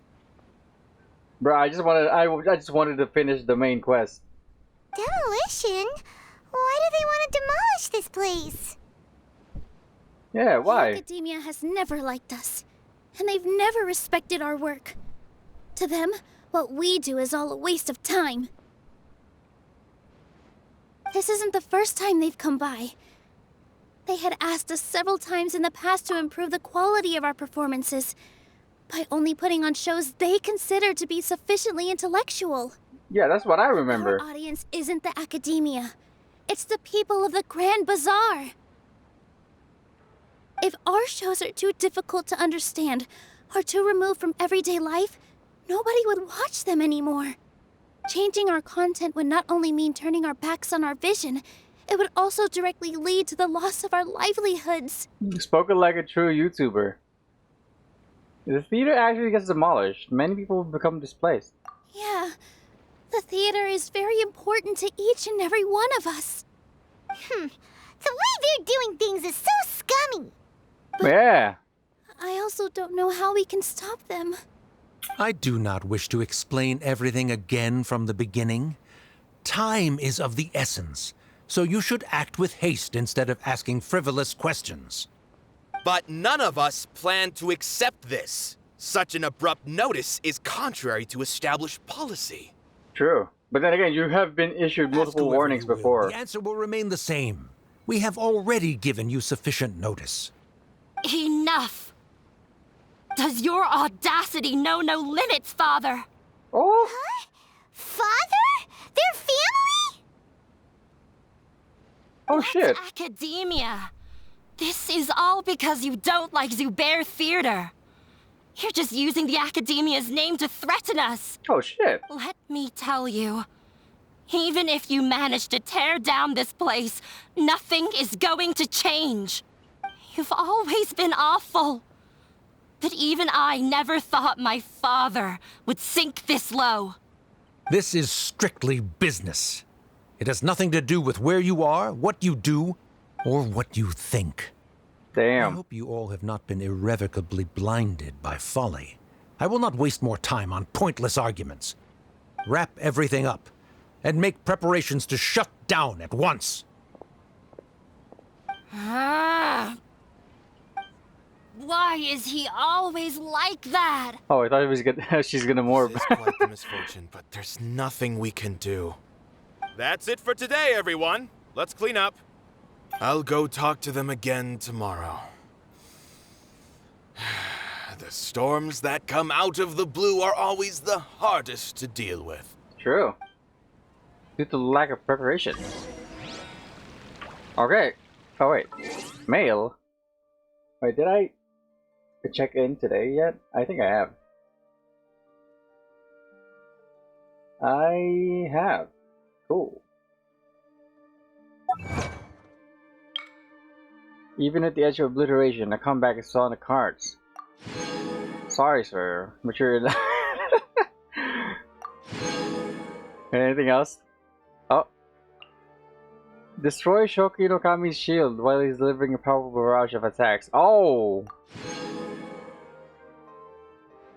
Speaker 2: Bro, I just wanted to finish the main quest.
Speaker 3: Demolition? Why do they want to demolish this place?
Speaker 2: Yeah, why?
Speaker 1: The Academia has never liked us, and they've never respected our work. To them, what we do is all a waste of time. This isn't the first time they've come by. They had asked us several times in the past to improve the quality of our performances by only putting on shows they consider to be sufficiently intellectual.
Speaker 2: Yeah, that's what I remember.
Speaker 1: Our audience isn't the Academia. It's the people of the Grand Bazaar. If our shows are too difficult to understand or too removed from everyday life, nobody would watch them anymore. Changing our content would not only mean turning our backs on our vision, it would also directly lead to the loss of our livelihoods.
Speaker 2: Spoken like a true YouTuber. The theater actually gets demolished. Many people become displaced.
Speaker 1: Yeah, the theater is very important to each and every one of us.
Speaker 3: The way they're doing things is so scummy.
Speaker 2: Yeah.
Speaker 1: I also don't know how we can stop them.
Speaker 16: I do not wish to explain everything again from the beginning. Time is of the essence, so you should act with haste instead of asking frivolous questions.
Speaker 13: But none of us plan to accept this. Such an abrupt notice is contrary to established policy.
Speaker 2: True. But then again, you have been issued multiple warnings before.
Speaker 16: The answer will remain the same. We have already given you sufficient notice.
Speaker 6: Enough! Does your audacity know no limits, Father?
Speaker 2: Oh?
Speaker 3: Huh? Father? Their family?
Speaker 2: Oh shit.
Speaker 6: Academia. This is all because you don't like Zubair Theater. You're just using the Academia's name to threaten us.
Speaker 2: Oh shit.
Speaker 6: Let me tell you, even if you manage to tear down this place, nothing is going to change. You've always been awful. But even I never thought my father would sink this low.
Speaker 16: This is strictly business. It has nothing to do with where you are, what you do, or what you think.
Speaker 2: Damn.
Speaker 16: I hope you all have not been irrevocably blinded by folly. I will not waste more time on pointless arguments. Wrap everything up, and make preparations to shut down at once.
Speaker 6: Why is he always like that?
Speaker 2: Oh, I thought it was gonna, she's gonna morph.
Speaker 13: This is quite the misfortune, but there's nothing we can do. That's it for today, everyone. Let's clean up. I'll go talk to them again tomorrow. The storms that come out of the blue are always the hardest to deal with.
Speaker 2: True. Due to lack of preparation. Okay. Oh wait. Mail? Wait, did I check in today yet? I think I have. I have. Cool. Even at the edge of obliteration, a comeback is still on the cards. Sorry, sir. But you're... Anything else? Oh. Destroy Shoki no Kami's shield while he's delivering a powerful barrage of attacks. Oh!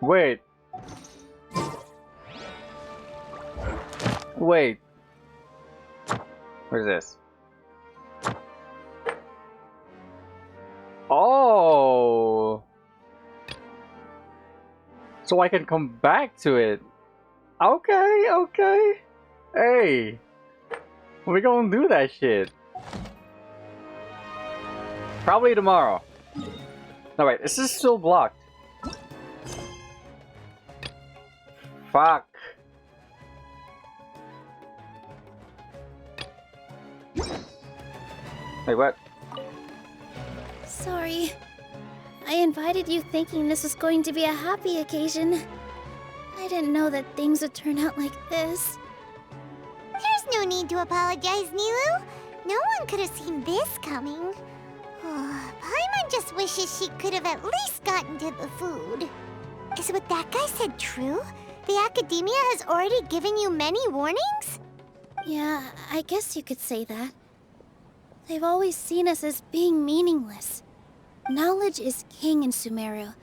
Speaker 2: Wait. Wait. What is this? Oh! So I can come back to it. Okay, okay. Hey. We gonna do that shit. Probably tomorrow. No, wait. This is still blocked. Fuck. Wait, what?
Speaker 1: Sorry. I invited you thinking this was going to be a happy occasion. I didn't know that things would turn out like this.
Speaker 3: There's no need to apologize, Nilu. No one could have seen this coming. Paimon just wishes she could have at least gotten to the food. Is what that guy said true? The Academia has already given you many warnings?
Speaker 1: Yeah, I guess you could say that. They've always seen us as being meaningless. Knowledge is king in Sumeru,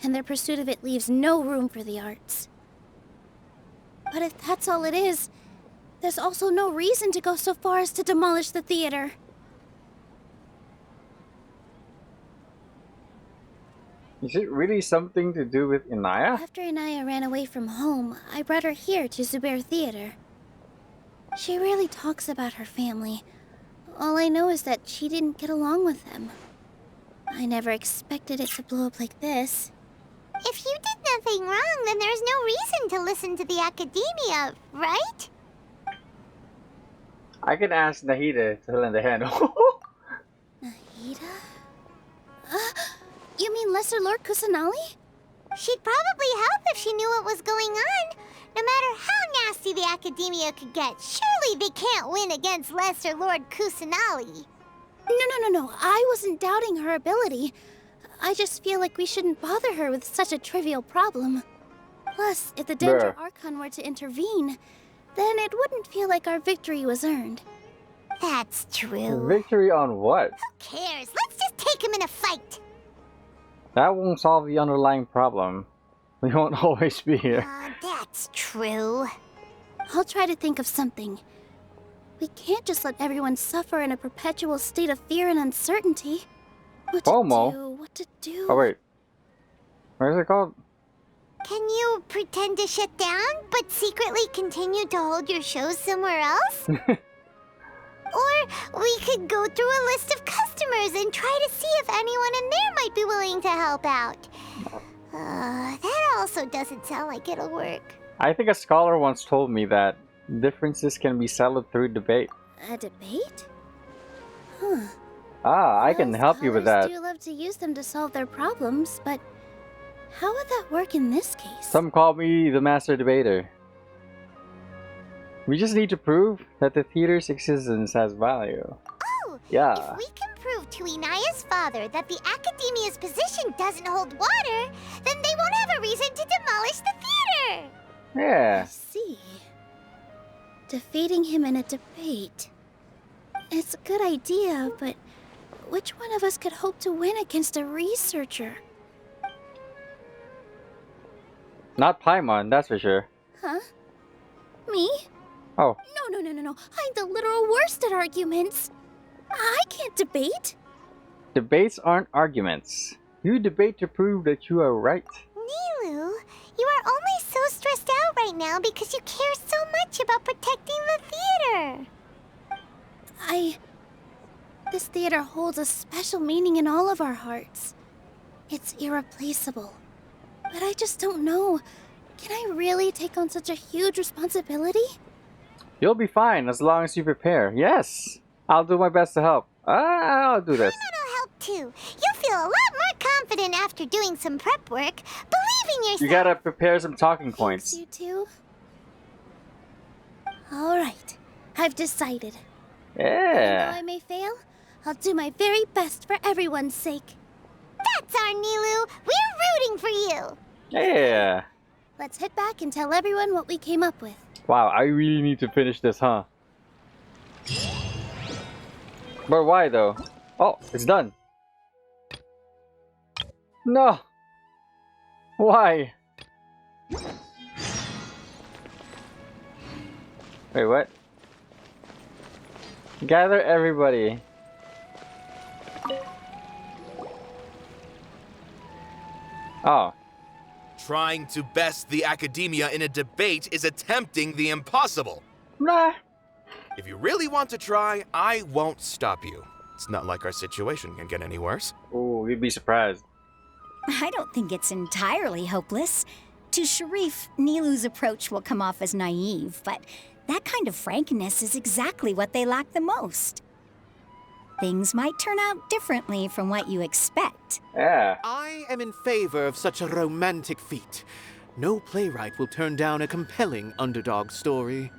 Speaker 1: and their pursuit of it leaves no room for the arts. But if that's all it is, there's also no reason to go so far as to demolish the theater.
Speaker 2: Is it really something to do with Inaya?
Speaker 1: After Inaya ran away from home, I brought her here to Zubair Theater. She rarely talks about her family. All I know is that she didn't get along with them. I never expected it to blow up like this.
Speaker 3: If you did nothing wrong, then there's no reason to listen to the Academia, right?
Speaker 2: I can ask Nahida to lend a hand.
Speaker 1: Nahida? You mean Lesser Lord Kusanali?
Speaker 3: She'd probably help if she knew what was going on. No matter how nasty the Academia could get, surely they can't win against Lesser Lord Kusanali.
Speaker 1: No. I wasn't doubting her ability. I just feel like we shouldn't bother her with such a trivial problem. Plus, if the Dendro Archon were to intervene, then it wouldn't feel like our victory was earned.
Speaker 3: That's true.
Speaker 2: Victory on what?
Speaker 3: Who cares? Let's just take him in a fight.
Speaker 2: That won't solve the underlying problem. We won't always be here.
Speaker 3: That's true.
Speaker 1: I'll try to think of something. We can't just let everyone suffer in a perpetual state of fear and uncertainty. What to do?
Speaker 2: Oh wait. What is it called?
Speaker 3: Can you pretend to shut down, but secretly continue to hold your shows somewhere else? Or we could go through a list of customers and try to see if anyone in there might be willing to help out. That also doesn't sound like it'll work.
Speaker 2: I think a scholar once told me that differences can be settled through debate.
Speaker 1: A debate? Huh.
Speaker 2: I can help you with that.
Speaker 1: Scholars do love to use them to solve their problems, but how would that work in this case?
Speaker 2: Some call me the master debater. We just need to prove that the theater's existence has value.
Speaker 3: Oh!
Speaker 2: Yeah.
Speaker 3: If we can prove to Inaya's father that the Academia's position doesn't hold water, then they won't have a reason to demolish the theater!
Speaker 2: Yeah.
Speaker 1: I see. Defeating him in a debate. It's a good idea, but which one of us could hope to win against a researcher?
Speaker 2: Not Paimon, that's for sure.
Speaker 1: Huh? Me?
Speaker 2: Oh.
Speaker 1: No. I'm the literal worst at arguments. I can't debate.
Speaker 2: Debates aren't arguments. You debate to prove that you are right.
Speaker 3: Nilu, you are only so stressed out right now because you care so much about protecting the theater.
Speaker 1: This theater holds a special meaning in all of our hearts. It's irreplaceable. But I just don't know. Can I really take on such a huge responsibility?
Speaker 2: You'll be fine as long as you prepare. Yes, I'll do my best to help. I'll do this.
Speaker 3: That'll help too. You'll feel a lot more confident after doing some prep work. Believe in yourself.
Speaker 2: You gotta prepare some talking points.
Speaker 1: You too. All right, I've decided.
Speaker 2: Yeah.
Speaker 1: Though I may fail, I'll do my very best for everyone's sake.
Speaker 3: That's our Nilou. We're rooting for you.
Speaker 2: Yeah.
Speaker 1: Let's head back and tell everyone what we came up with.
Speaker 2: Wow, I really need to finish this, huh? But why though? Oh, it's done. No. Why? Wait, what? Gather everybody. Oh.
Speaker 13: Trying to best the academia in a debate is attempting the impossible.
Speaker 2: Nah.
Speaker 13: If you really want to try, I won't stop you. It's not like our situation can get any worse.
Speaker 2: Ooh, you'd be surprised.
Speaker 14: I don't think it's entirely hopeless. To Sharif, Nilou's approach will come off as naive, but that kind of frankness is exactly what they lack the most. Things might turn out differently from what you expect.
Speaker 2: Yeah.
Speaker 18: I am in favor of such a romantic feat. No playwright will turn down a compelling underdog story.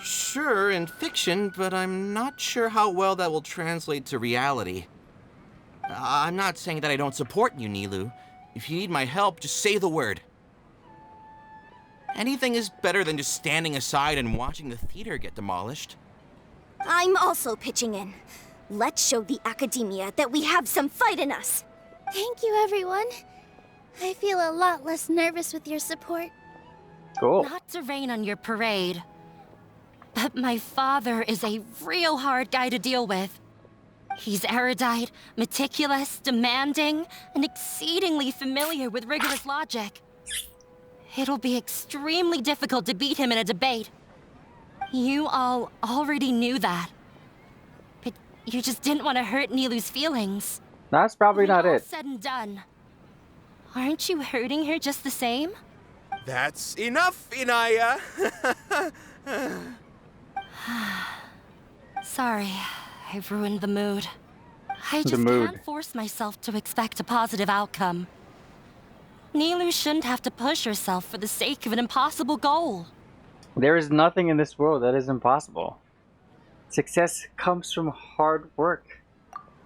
Speaker 15: Sure, in fiction, but I'm not sure how well that will translate to reality. I'm not saying that I don't support you, Nilou. If you need my help, just say the word. Anything is better than just standing aside and watching the theater get demolished.
Speaker 5: I'm also pitching in. Let's show the academia that we have some fight in us.
Speaker 1: Thank you, everyone. I feel a lot less nervous with your support.
Speaker 2: Cool.
Speaker 6: Not to rain on your parade, but my father is a real hard guy to deal with. He's erudite, meticulous, demanding, and exceedingly familiar with rigorous logic. It'll be extremely difficult to beat him in a debate. You all already knew that. But you just didn't want to hurt Nilou's feelings.
Speaker 2: That's probably not
Speaker 6: All
Speaker 2: it.
Speaker 6: said and done. Aren't you hurting her just the same?
Speaker 13: That's enough, Inaya.
Speaker 6: Sorry, I've ruined the mood. I just
Speaker 2: mood.
Speaker 6: can't force myself to expect a positive outcome. Nilou shouldn't have to push herself for the sake of an impossible goal.
Speaker 2: There is nothing in this world that is impossible. Success comes from hard work.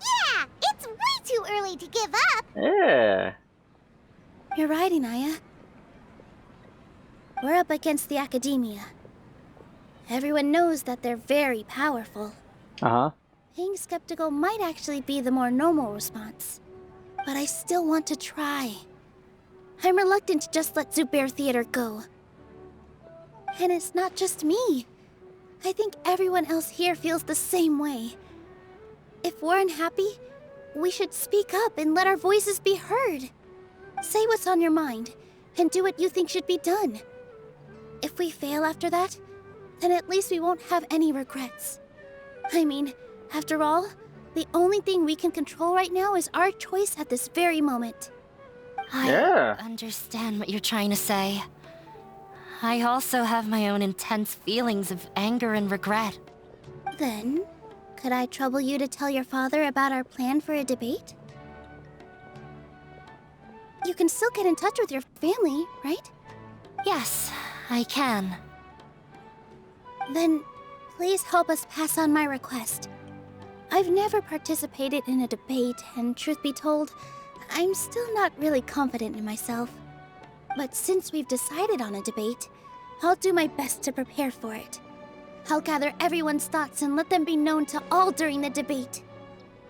Speaker 3: Yeah, it's way too early to give up.
Speaker 2: Yeah.
Speaker 1: You're right, Inaya. We're up against the academia. Everyone knows that they're very powerful.
Speaker 2: Uh-huh.
Speaker 1: Being skeptical might actually be the more normal response. But I still want to try. I'm reluctant to just let Zubair Theater go. And it's not just me. I think everyone else here feels the same way. If we're unhappy, we should speak up and let our voices be heard. Say what's on your mind, and do what you think should be done. If we fail after that, then at least we won't have any regrets. I mean, after all, the only thing we can control right now is our choice at this very moment.
Speaker 6: I understand what you're trying to say. I also have my own intense feelings of anger and regret.
Speaker 1: Then, could I trouble you to tell your father about our plan for a debate? You can still get in touch with your family, right?
Speaker 6: Yes, I can.
Speaker 1: Then, please help us pass on my request. I've never participated in a debate, and truth be told, I'm still not really confident in myself. But since we've decided on a debate, I'll do my best to prepare for it. I'll gather everyone's thoughts and let them be known to all during the debate.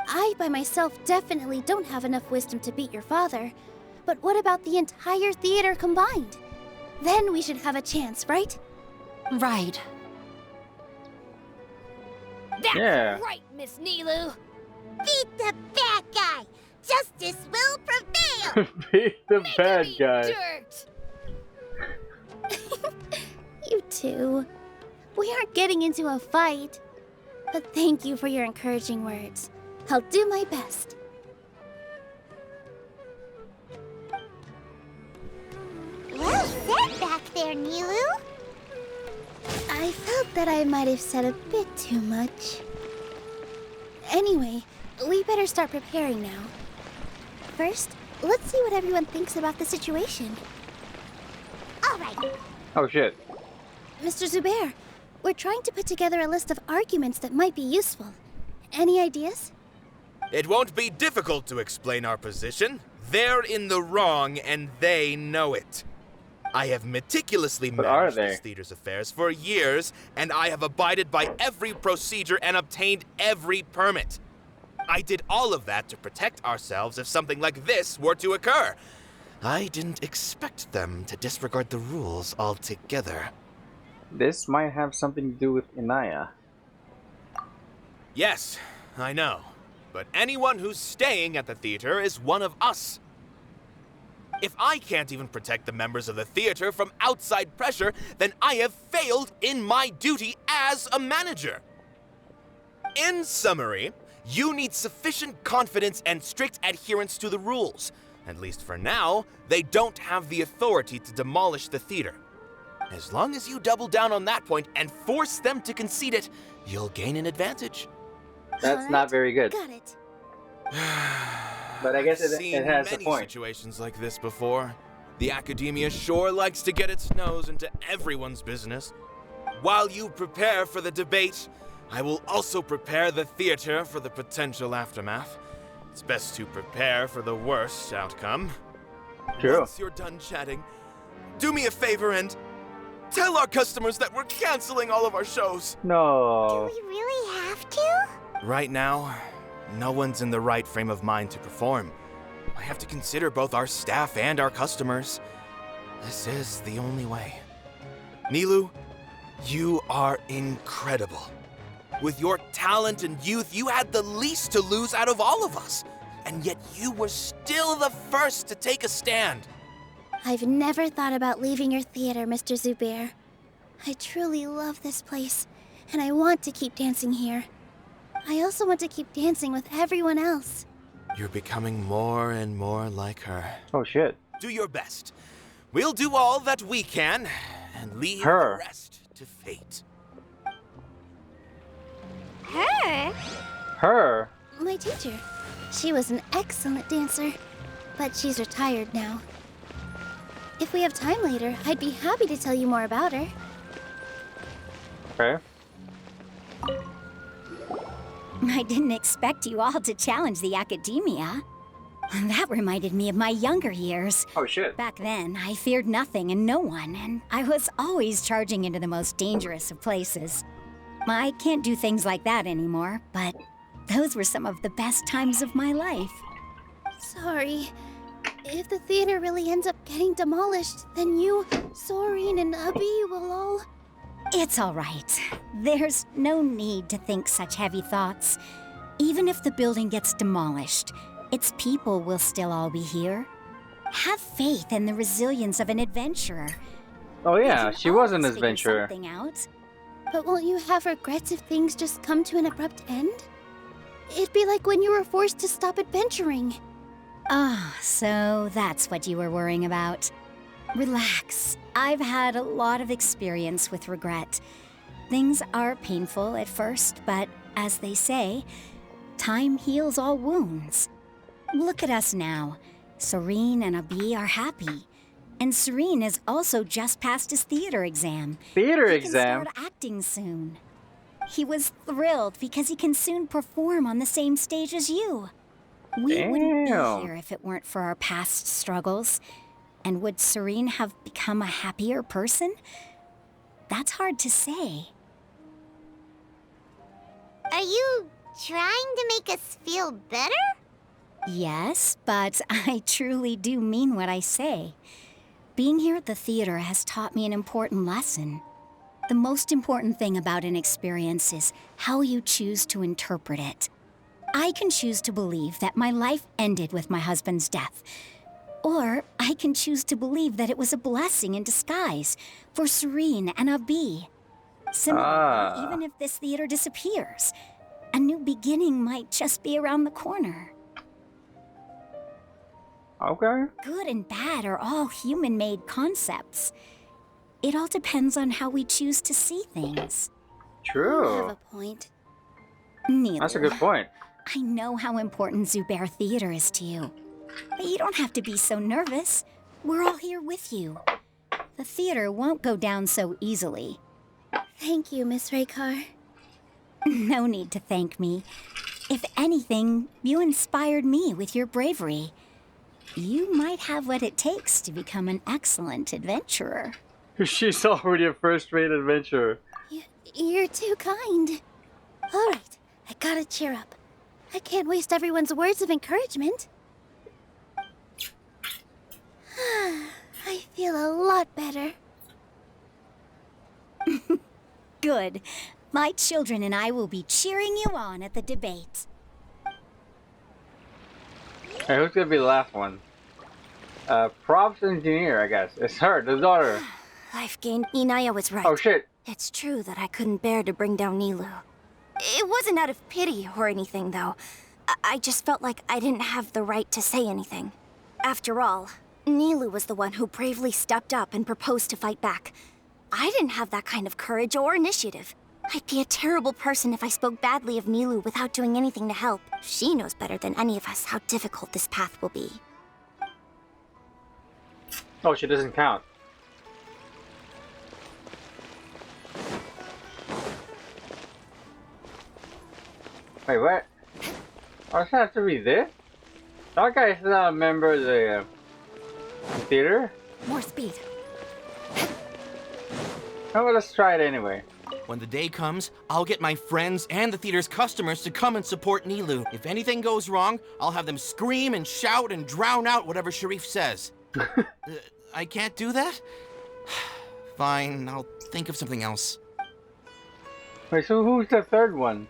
Speaker 1: I, by myself, definitely don't have enough wisdom to beat your father. But what about the entire theater combined? Then we should have a chance, right?
Speaker 6: Right.
Speaker 3: That's
Speaker 2: Yeah.
Speaker 3: right, Miss Nilou. Beat the bad guy. Justice will prevail.
Speaker 2: Beat the bad guy.
Speaker 3: Dirt.
Speaker 1: You two. We aren't getting into a fight. But thank you for your encouraging words. I'll do my best. that I might have said a bit too much. Anyway, we better start preparing now. First, let's see what everyone thinks about the situation.
Speaker 3: All right.
Speaker 2: Oh shit.
Speaker 1: Mr. Zubair, we're trying to put together a list of arguments that might be useful. Any ideas?
Speaker 13: It won't be difficult to explain our position. They're in the wrong, and they know it. I have meticulously managed this theater's affairs for years, and I have abided by every procedure and obtained every permit. I did all of that to protect ourselves if something like this were to occur. I didn't expect them to disregard the rules altogether.
Speaker 2: This might have something to do with Inaya.
Speaker 13: Yes, I know. But anyone who's staying at the theater is one of us. If I can't even protect the members of the theater from outside pressure, then I have failed in my duty as a manager. In summary, you need sufficient confidence and strict adherence to the rules. At least for now, they don't have the authority to demolish the theater. As long as you double down on that point and force them to concede it, you'll gain an advantage.
Speaker 2: That's not very good.
Speaker 1: Got it.
Speaker 2: But I guess
Speaker 13: I've
Speaker 2: it
Speaker 13: seen
Speaker 2: has a
Speaker 13: many
Speaker 2: point.
Speaker 13: situations like this before. The academia sure likes to get its nose into everyone's business. While you prepare for the debate, I will also prepare the theater for the potential aftermath. It's best to prepare for the worst outcome.
Speaker 2: True.
Speaker 13: Once you're done chatting, do me a favor and tell our customers that we're canceling all of our shows.
Speaker 2: No.
Speaker 3: Do we really have to?
Speaker 13: Right now, no one's in the right frame of mind to perform. I have to consider both our staff and our customers. This is the only way. Nilu, you are incredible. With your talent and youth, you had the least to lose out of all of us. And yet you were still the first to take a stand.
Speaker 1: I've never thought about leaving your theater, Mr. Zubair. I truly love this place, and I want to keep dancing here. I also want to keep dancing with everyone else.
Speaker 13: You're becoming more and more like her.
Speaker 2: Oh shit.
Speaker 13: Do your best. We'll do all that we can, and leave
Speaker 2: Her.
Speaker 13: the rest to fate.
Speaker 3: Her?
Speaker 2: Her?
Speaker 1: My teacher. She was an excellent dancer, but she's retired now. If we have time later, I'd be happy to tell you more about her.
Speaker 2: Okay.
Speaker 14: I didn't expect you all to challenge the academia. That reminded me of my younger years.
Speaker 2: Oh shit.
Speaker 14: Back then, I feared nothing and no one, and I was always charging into the most dangerous of places. I can't do things like that anymore, but those were some of the best times of my life.
Speaker 1: Sorry. If the theater really ends up getting demolished, then you, Soren, and Abi will all...
Speaker 14: It's all right. There's no need to think such heavy thoughts. Even if the building gets demolished, its people will still all be here. Have faith in the resilience of an adventurer.
Speaker 2: Oh yeah, she was an
Speaker 14: Always figure
Speaker 2: adventurer.
Speaker 14: something out.
Speaker 1: But won't you have regrets if things just come to an abrupt end? It'd be like when you were forced to stop adventuring.
Speaker 14: Ah, so that's what you were worrying about. Relax. I've had a lot of experience with regret. Things are painful at first, but as they say, time heals all wounds. Look at us now. Serene and Abi are happy. And Serene has also just passed his theater exam.
Speaker 2: Theater
Speaker 14: He
Speaker 2: exam?
Speaker 14: can start acting soon. He was thrilled because he can soon perform on the same stage as you. We wouldn't
Speaker 2: Damn.
Speaker 14: be here if it weren't for our past struggles. And would Serene have become a happier person? That's hard to say.
Speaker 3: Are you trying to make us feel better?
Speaker 14: Yes, but I truly do mean what I say. Being here at the theater has taught me an important lesson. The most important thing about an experience is how you choose to interpret it. I can choose to believe that my life ended with my husband's death. Or I can choose to believe that it was a blessing in disguise for Serene and Abi. Similarly, even if this theater disappears, a new beginning might just be around the corner.
Speaker 2: Okay.
Speaker 14: Good and bad are all human-made concepts. It all depends on how we choose to see things.
Speaker 2: True.
Speaker 14: You have a point. Neither.
Speaker 2: That's a good point.
Speaker 14: I know how important Zubair Theater is to you. But you don't have to be so nervous. We're all here with you. The theater won't go down so easily.
Speaker 1: Thank you, Miss Raykar.
Speaker 14: No need to thank me. If anything, you inspired me with your bravery. You might have what it takes to become an excellent adventurer.
Speaker 2: She's already a first-rate adventurer.
Speaker 1: You're too kind. All right, I gotta cheer up. I can't waste everyone's words of encouragement. I feel a lot better.
Speaker 14: Good. My children and I will be cheering you on at the debate.
Speaker 2: Hey, who's gonna be the last one? Props engineer, I guess. It's her, the daughter.
Speaker 10: Life gained. Inaya was right.
Speaker 2: Oh shit.
Speaker 10: It's true that I couldn't bear to bring down Nilou. It wasn't out of pity or anything, though. I just felt like I didn't have the right to say anything. After all, Nilou was the one who bravely stepped up and proposed to fight back. I didn't have that kind of courage or initiative. I'd be a terrible person if I spoke badly of Nilou without doing anything to help. She knows better than any of us how difficult this path will be.
Speaker 2: Oh, she doesn't count. Wait, what? I just have to read this? That guy's not a member of the theater?
Speaker 10: More speed.
Speaker 2: Oh, well, let's try it anyway.
Speaker 7: When the day comes, I'll get my friends and the theater's customers to come and support Nilou. If anything goes wrong, I'll have them scream and shout and drown out whatever Sharif says. I can't do that? Fine, I'll think of something else.
Speaker 2: Wait, so who's the third one?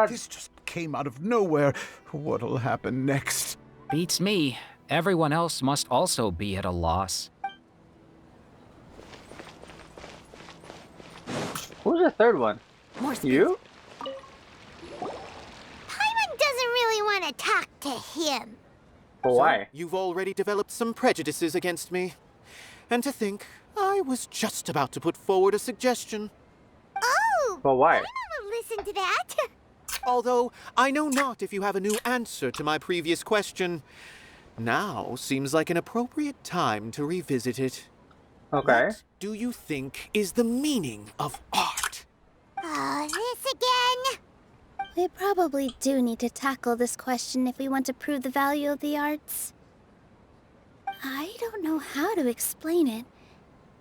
Speaker 8: This just came out of nowhere. What'll happen next?
Speaker 22: Beats me. Everyone else must also be at a loss.
Speaker 2: Who's the third one? You?
Speaker 3: Paimon doesn't really want to talk to him.
Speaker 2: But why?
Speaker 18: So, you've already developed some prejudices against me. And to think, I was just about to put forward a suggestion.
Speaker 3: Oh!
Speaker 2: But why?
Speaker 3: Paimon will listen to that.
Speaker 18: Although, I know not if you have a new answer to my previous question. Now seems like an appropriate time to revisit it.
Speaker 2: Okay.
Speaker 18: What do you think is the meaning of art?
Speaker 3: Oh, this again?
Speaker 1: We probably do need to tackle this question if we want to prove the value of the arts. I don't know how to explain it,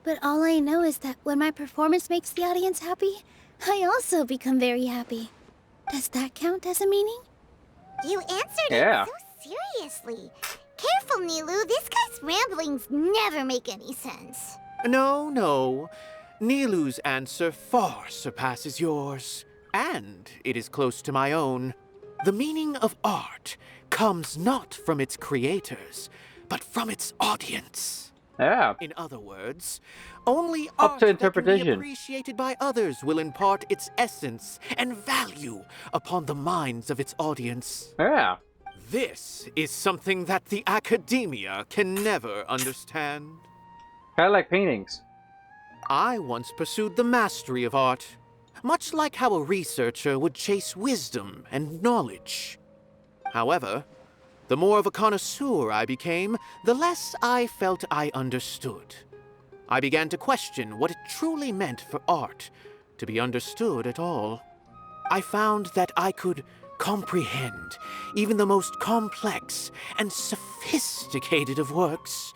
Speaker 1: but all I know is that when my performance makes the audience happy, I also become very happy. Does that count as a meaning?
Speaker 3: You answered
Speaker 2: Yeah.
Speaker 3: it so seriously. Careful, Nilou. This guy's ramblings never make any sense.
Speaker 18: No. Nilou's answer far surpasses yours. And it is close to my own. The meaning of art comes not from its creators, but from its audience.
Speaker 2: Yeah.
Speaker 18: In other words, only
Speaker 2: Up
Speaker 18: art
Speaker 2: to
Speaker 18: that can be
Speaker 2: interpretation.
Speaker 18: appreciated by others will impart its essence and value upon the minds of its audience.
Speaker 2: Yeah.
Speaker 18: This is something that the academia can never understand.
Speaker 2: Kind of like paintings.
Speaker 18: I once pursued the mastery of art, much like how a researcher would chase wisdom and knowledge. However, the more of a connoisseur I became, the less I felt I understood. I began to question what it truly meant for art to be understood at all. I found that I could comprehend even the most complex and sophisticated of works.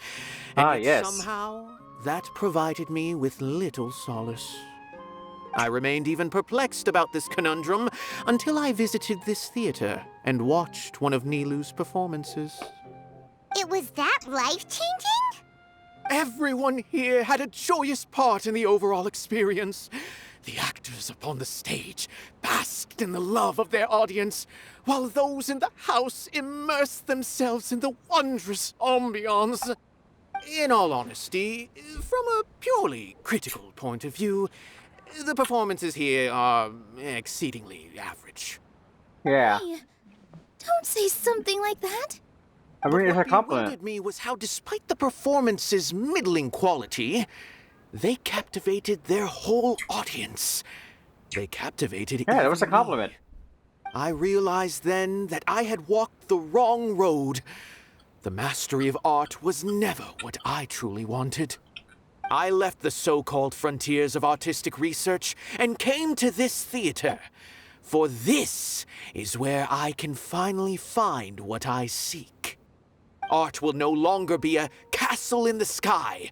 Speaker 18: And yet somehow, that provided me with little solace. I remained even perplexed about this conundrum until I visited this theater and watched one of Nilou's performances.
Speaker 3: It was that life-changing?
Speaker 18: Everyone here had a joyous part in the overall experience. The actors upon the stage basked in the love of their audience, while those in the house immersed themselves in the wondrous ambiance. In all honesty, from a purely critical point of view, the performances here are exceedingly average.
Speaker 2: Yeah.
Speaker 1: Hey, don't say something like that.
Speaker 2: I mean, it's a
Speaker 18: What
Speaker 2: compliment.
Speaker 18: bewildered me was how, despite the performance's middling quality, they captivated their whole audience. They captivated
Speaker 2: Yeah, that was a
Speaker 18: even me.
Speaker 2: compliment.
Speaker 18: I realized then that I had walked the wrong road. The mastery of art was never what I truly wanted. I left the so-called frontiers of artistic research and came to this theater. For this is where I can finally find what I seek. Art will no longer be a castle in the sky.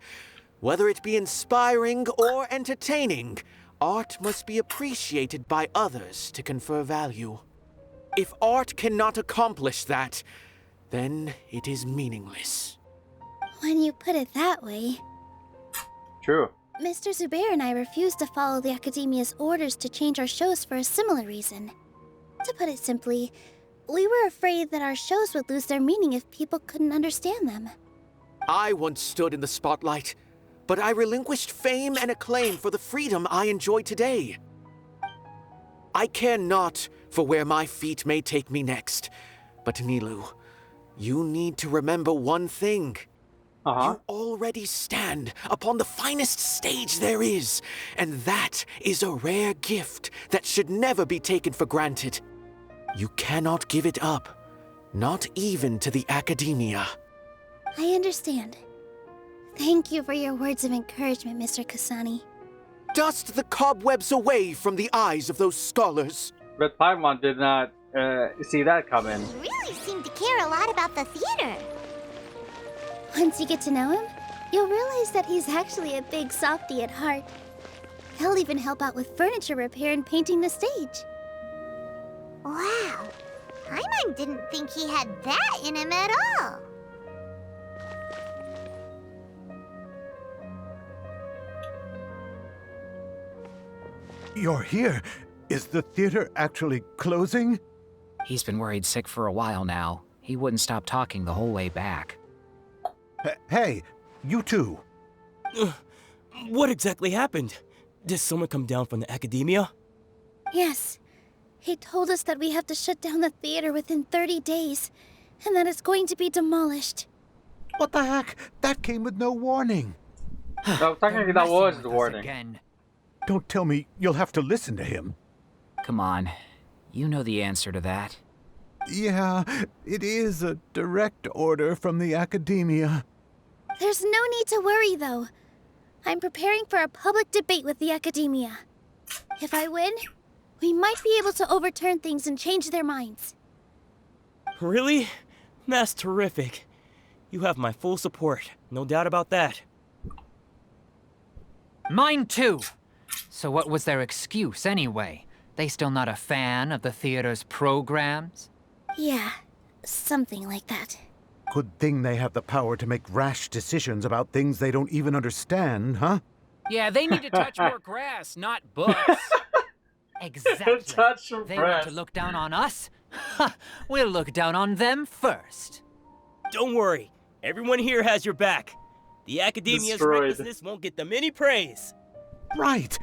Speaker 18: Whether it be inspiring or entertaining, art must be appreciated by others to confer value. If art cannot accomplish that, then it is meaningless.
Speaker 1: When you put it that way,
Speaker 2: True.
Speaker 1: Mr. Zubair and I refused to follow the Academia's orders to change our shows for a similar reason. To put it simply, we were afraid that our shows would lose their meaning if people couldn't understand them.
Speaker 18: I once stood in the spotlight, but I relinquished fame and acclaim for the freedom I enjoy today. I care not for where my feet may take me next, but Nilou, you need to remember one thing. You already stand upon the finest stage there is, and that is a rare gift that should never be taken for granted. You cannot give it up, not even to the Academia.
Speaker 1: I understand. Thank you for your words of encouragement, Mr. Kasani.
Speaker 18: Dust the cobwebs away from the eyes of those scholars.
Speaker 2: But Paimon did not see that coming.
Speaker 3: You really seem to care a lot about the theater.
Speaker 1: Once you get to know him, you'll realize that he's actually a big softie at heart. He'll even help out with furniture repair and painting the stage.
Speaker 3: Wow. Paimon didn't think he had that in him at all.
Speaker 4: You're here. Is the theater actually closing?
Speaker 22: He's been worried sick for a while now. He wouldn't stop talking the whole way back.
Speaker 4: Hey, you two.
Speaker 12: What exactly happened? Did someone come down from the Academia?
Speaker 1: Yes. He told us that we have to shut down the theater within 30 days, and that it's going to be demolished.
Speaker 4: What the heck? That came with no warning.
Speaker 2: No, technically that was the warning.
Speaker 22: Again.
Speaker 4: Don't tell me you'll have to listen to him.
Speaker 22: Come on. You know the answer to that.
Speaker 4: Yeah, it is a direct order from the Academia.
Speaker 1: There's no need to worry, though. I'm preparing for a public debate with the Academia. If I win, we might be able to overturn things and change their minds.
Speaker 12: Really? That's terrific. You have my full support, no doubt about that.
Speaker 23: Mine too. So what was their excuse anyway? They still not a fan of the theater's programs?
Speaker 1: Yeah, something like that.
Speaker 4: Good thing they have the power to make rash decisions about things they don't even understand, huh?
Speaker 23: Yeah, they need to touch more grass, not books. Exactly.
Speaker 2: Touch some
Speaker 23: they
Speaker 2: grass.
Speaker 23: want to look down on us? Ha! We'll look down on them first.
Speaker 12: Don't worry. Everyone here has your back. The Academia's
Speaker 2: Destroyed.
Speaker 12: recklessness won't get them any praise.
Speaker 4: Right.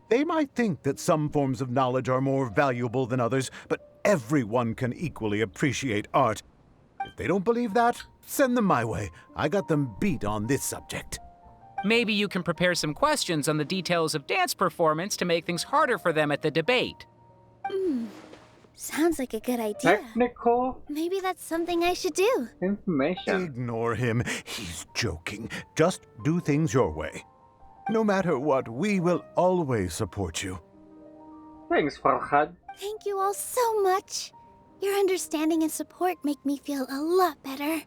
Speaker 4: They might think that some forms of knowledge are more valuable than others, but everyone can equally appreciate art. If they don't believe that, send them my way. I got them beat on this subject.
Speaker 22: Maybe you can prepare some questions on the details of dance performance to make things harder for them at the debate.
Speaker 1: Sounds like a good idea.
Speaker 2: Technical
Speaker 1: Maybe that's something I should do.
Speaker 2: information.
Speaker 4: Ignore him. He's joking. Just do things your way. No matter what, we will always support you.
Speaker 2: Thanks, Farhad.
Speaker 1: Thank you all so much. Your understanding and support make me feel a lot better.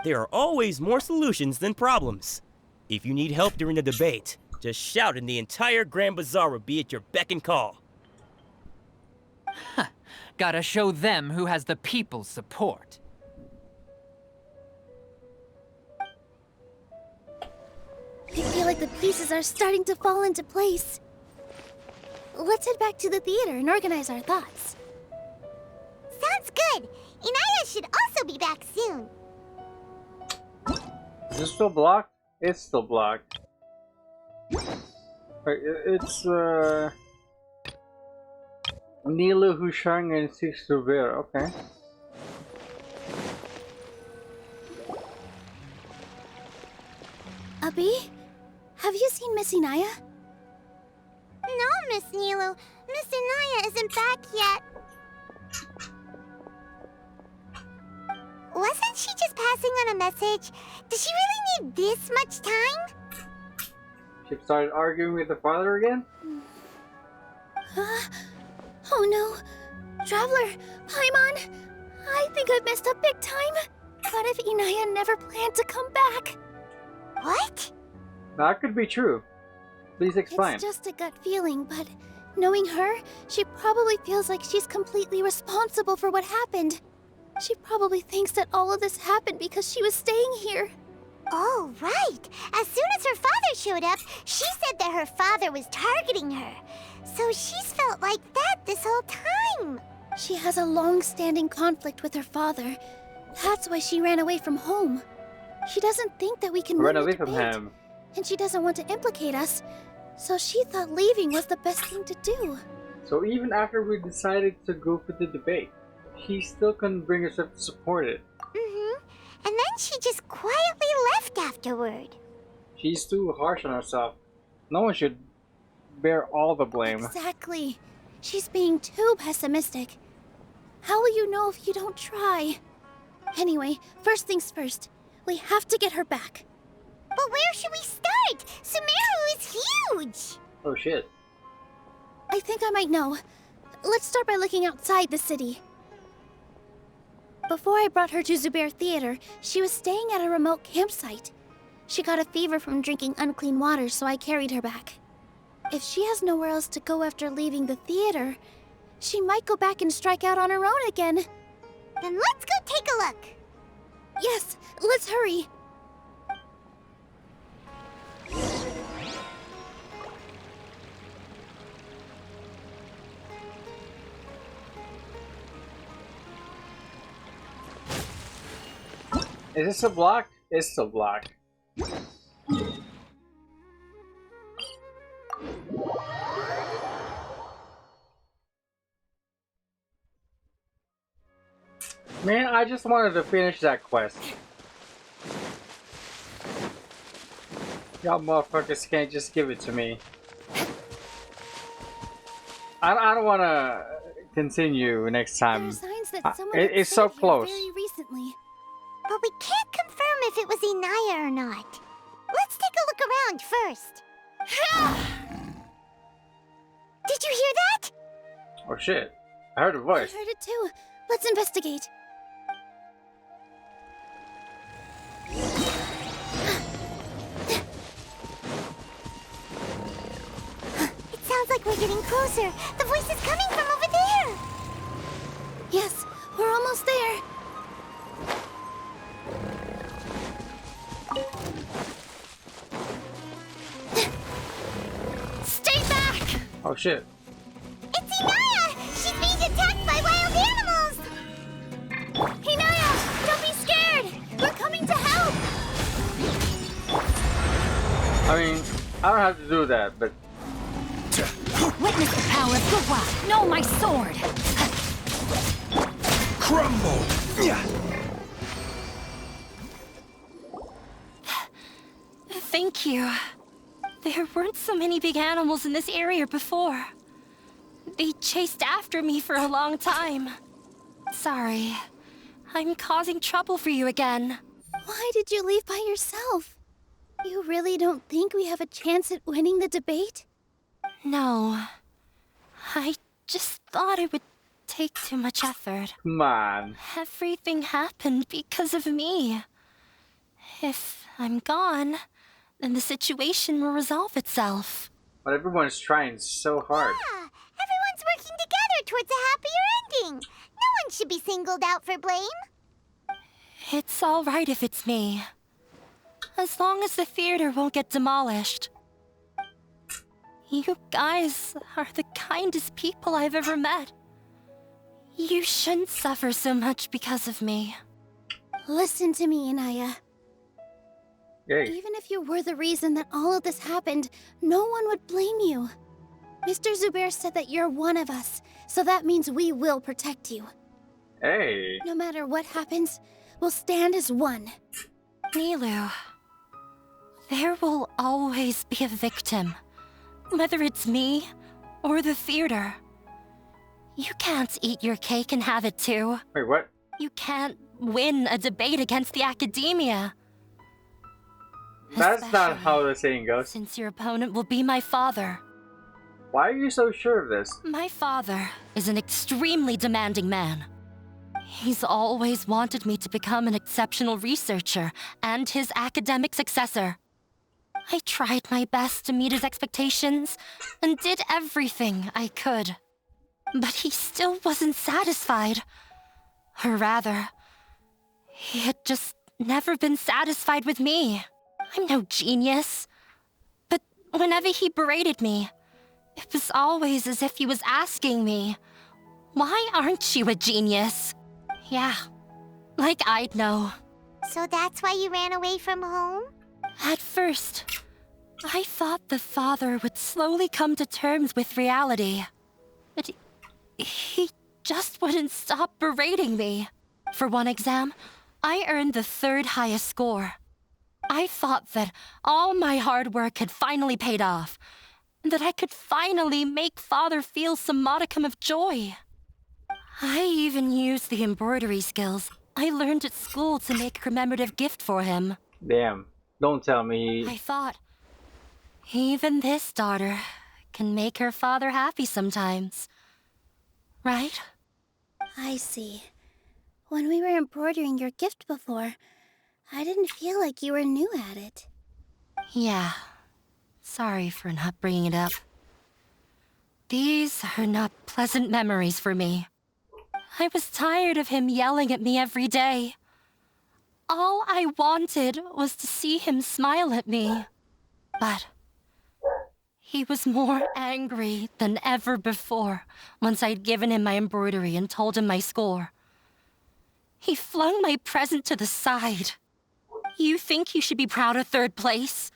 Speaker 12: There are always more solutions than problems. If you need help during the debate, just shout and the entire Grand Bazaar will be at your beck and call.
Speaker 23: Gotta show them who has the people's support.
Speaker 1: I feel like the pieces are starting to fall into place. Let's head back to the theater and organize our thoughts.
Speaker 3: Sounds good. Inaya should also be back soon.
Speaker 2: Is it still blocked? It's still blocked. It's Nilou, Hushang, and Six Zubair. Okay.
Speaker 1: Ruby, have you seen Miss Inaya?
Speaker 3: No, Miss Nilu. Miss Inaya isn't back yet. Wasn't she just passing on a message? Does she really need this much time?
Speaker 2: She started arguing with her father again?
Speaker 1: Oh no. Traveler, Paimon, I think I've messed up big time. What if Inaya never planned to come back?
Speaker 3: What?
Speaker 2: That could be true. Please explain.
Speaker 1: It's just a gut feeling, but knowing her, she probably feels like she's completely responsible for what happened. She probably thinks that all of this happened because she was staying here.
Speaker 3: Oh, right. As soon as her father showed up, she said that her father was targeting her. So she's felt like that this whole time.
Speaker 1: She has a long-standing conflict with her father. That's why she ran away from home. She doesn't think that we can
Speaker 2: run
Speaker 1: win
Speaker 2: away
Speaker 1: the
Speaker 2: from
Speaker 1: debate,
Speaker 2: him.
Speaker 1: and she doesn't want to implicate us. So she thought leaving was the best thing to do.
Speaker 2: So even after we decided to go for the debate, she still couldn't bring herself to support it.
Speaker 3: Mm-hmm. And then she just quietly left afterward.
Speaker 2: She's too harsh on herself. No one should bear all the blame.
Speaker 1: Exactly. She's being too pessimistic. How will you know if you don't try? Anyway, first things first. We have to get her back.
Speaker 3: But where should we start? Sumeru is huge!
Speaker 2: Oh shit.
Speaker 1: I think I might know. Let's start by looking outside the city. Before I brought her to Zubair Theater, she was staying at a remote campsite. She got a fever from drinking unclean water, so I carried her back. If she has nowhere else to go after leaving the theater, she might go back and strike out on her own again.
Speaker 3: Then let's go take a look.
Speaker 1: Yes, let's hurry.
Speaker 2: Is this a block? It's a block. Man, I just wanted to finish that quest. Y'all motherfuckers can't just give it to me. I don't want to continue next time. It's so close.
Speaker 1: Very recently.
Speaker 3: But we can't confirm if it was Inaya or not. Let's take a look around first. Did you hear that?
Speaker 2: Oh shit. I heard a voice.
Speaker 1: I heard it too. Let's investigate.
Speaker 3: It sounds like we're getting closer. The voice is coming from over there.
Speaker 1: Yes, we're almost there.
Speaker 6: Stay back!
Speaker 2: Oh shit.
Speaker 3: It's Inaya! She's being attacked by wild animals!
Speaker 1: Inaya, don't be scared! We're coming to help!
Speaker 2: I mean, I don't have to do that, but...
Speaker 6: Witness the power of Gawa! No, my sword!
Speaker 21: Crumble!
Speaker 6: Thank you. There weren't so many big animals in this area before. They chased after me for a long time. Sorry. I'm causing trouble for you again.
Speaker 1: Why did you leave by yourself? You really don't think we have a chance at winning the debate?
Speaker 6: No. I just thought it would take too much effort.
Speaker 2: Come on.
Speaker 6: Everything happened because of me. If I'm gone, then the situation will resolve itself.
Speaker 2: But everyone's trying so hard.
Speaker 3: Yeah, everyone's working together towards a happier ending. No one should be singled out for blame.
Speaker 6: It's all right if it's me. As long as the theater won't get demolished. You guys are the kindest people I've ever met. You shouldn't suffer so much because of me.
Speaker 1: Listen to me, Inaya.
Speaker 2: Yay.
Speaker 1: Even if you were the reason that all of this happened, no one would blame you. Mr. Zubair said that you're one of us, so that means we will protect you.
Speaker 2: Hey.
Speaker 1: No matter what happens, we'll stand as one.
Speaker 6: Nilu, There will always be a victim, whether it's me or the theater. You can't eat your cake and have it too.
Speaker 2: Wait, what?
Speaker 6: You can't win a debate against the academia.
Speaker 2: That's not how the saying goes.
Speaker 6: Since your opponent will be my father.
Speaker 2: Why are you so sure of this?
Speaker 6: My father is an extremely demanding man. He's always wanted me to become an exceptional researcher and his academic successor. I tried my best to meet his expectations and did everything I could. But he still wasn't satisfied. Or rather, he had just never been satisfied with me. I'm no genius. But whenever he berated me, it was always as if he was asking me, "Why aren't you a genius?" Yeah, like I'd know.
Speaker 3: So that's why you ran away from home?
Speaker 6: At first, I thought the father would slowly come to terms with reality. But he just wouldn't stop berating me. For one exam, I earned the 3rd highest score. I thought that all my hard work had finally paid off, and that I could finally make father feel some modicum of joy. I even used the embroidery skills I learned at school to make a commemorative gift for him.
Speaker 2: Damn, don't tell me.
Speaker 6: I thought, even this daughter can make her father happy sometimes. Right?
Speaker 1: I see. When we were embroidering your gift before, I didn't feel like you were new at it.
Speaker 6: Yeah. Sorry for not bringing it up. These are not pleasant memories for me. I was tired of him yelling at me every day. All I wanted was to see him smile at me. But he was more angry than ever before once I'd given him my embroidery and told him my score. He flung my present to the side. You think you should be proud of 3rd place?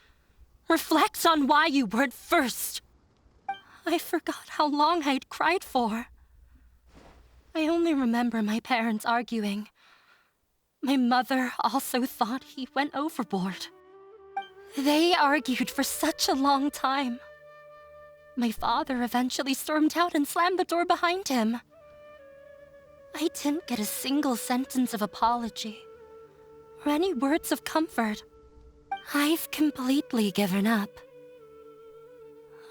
Speaker 6: Reflect on why you weren't 1st. I forgot how long I'd cried for. I only remember my parents arguing. My mother also thought he went overboard. They argued for such a long time. My father eventually stormed out and slammed the door behind him. I didn't get a single sentence of apology or any words of comfort. I've completely given up.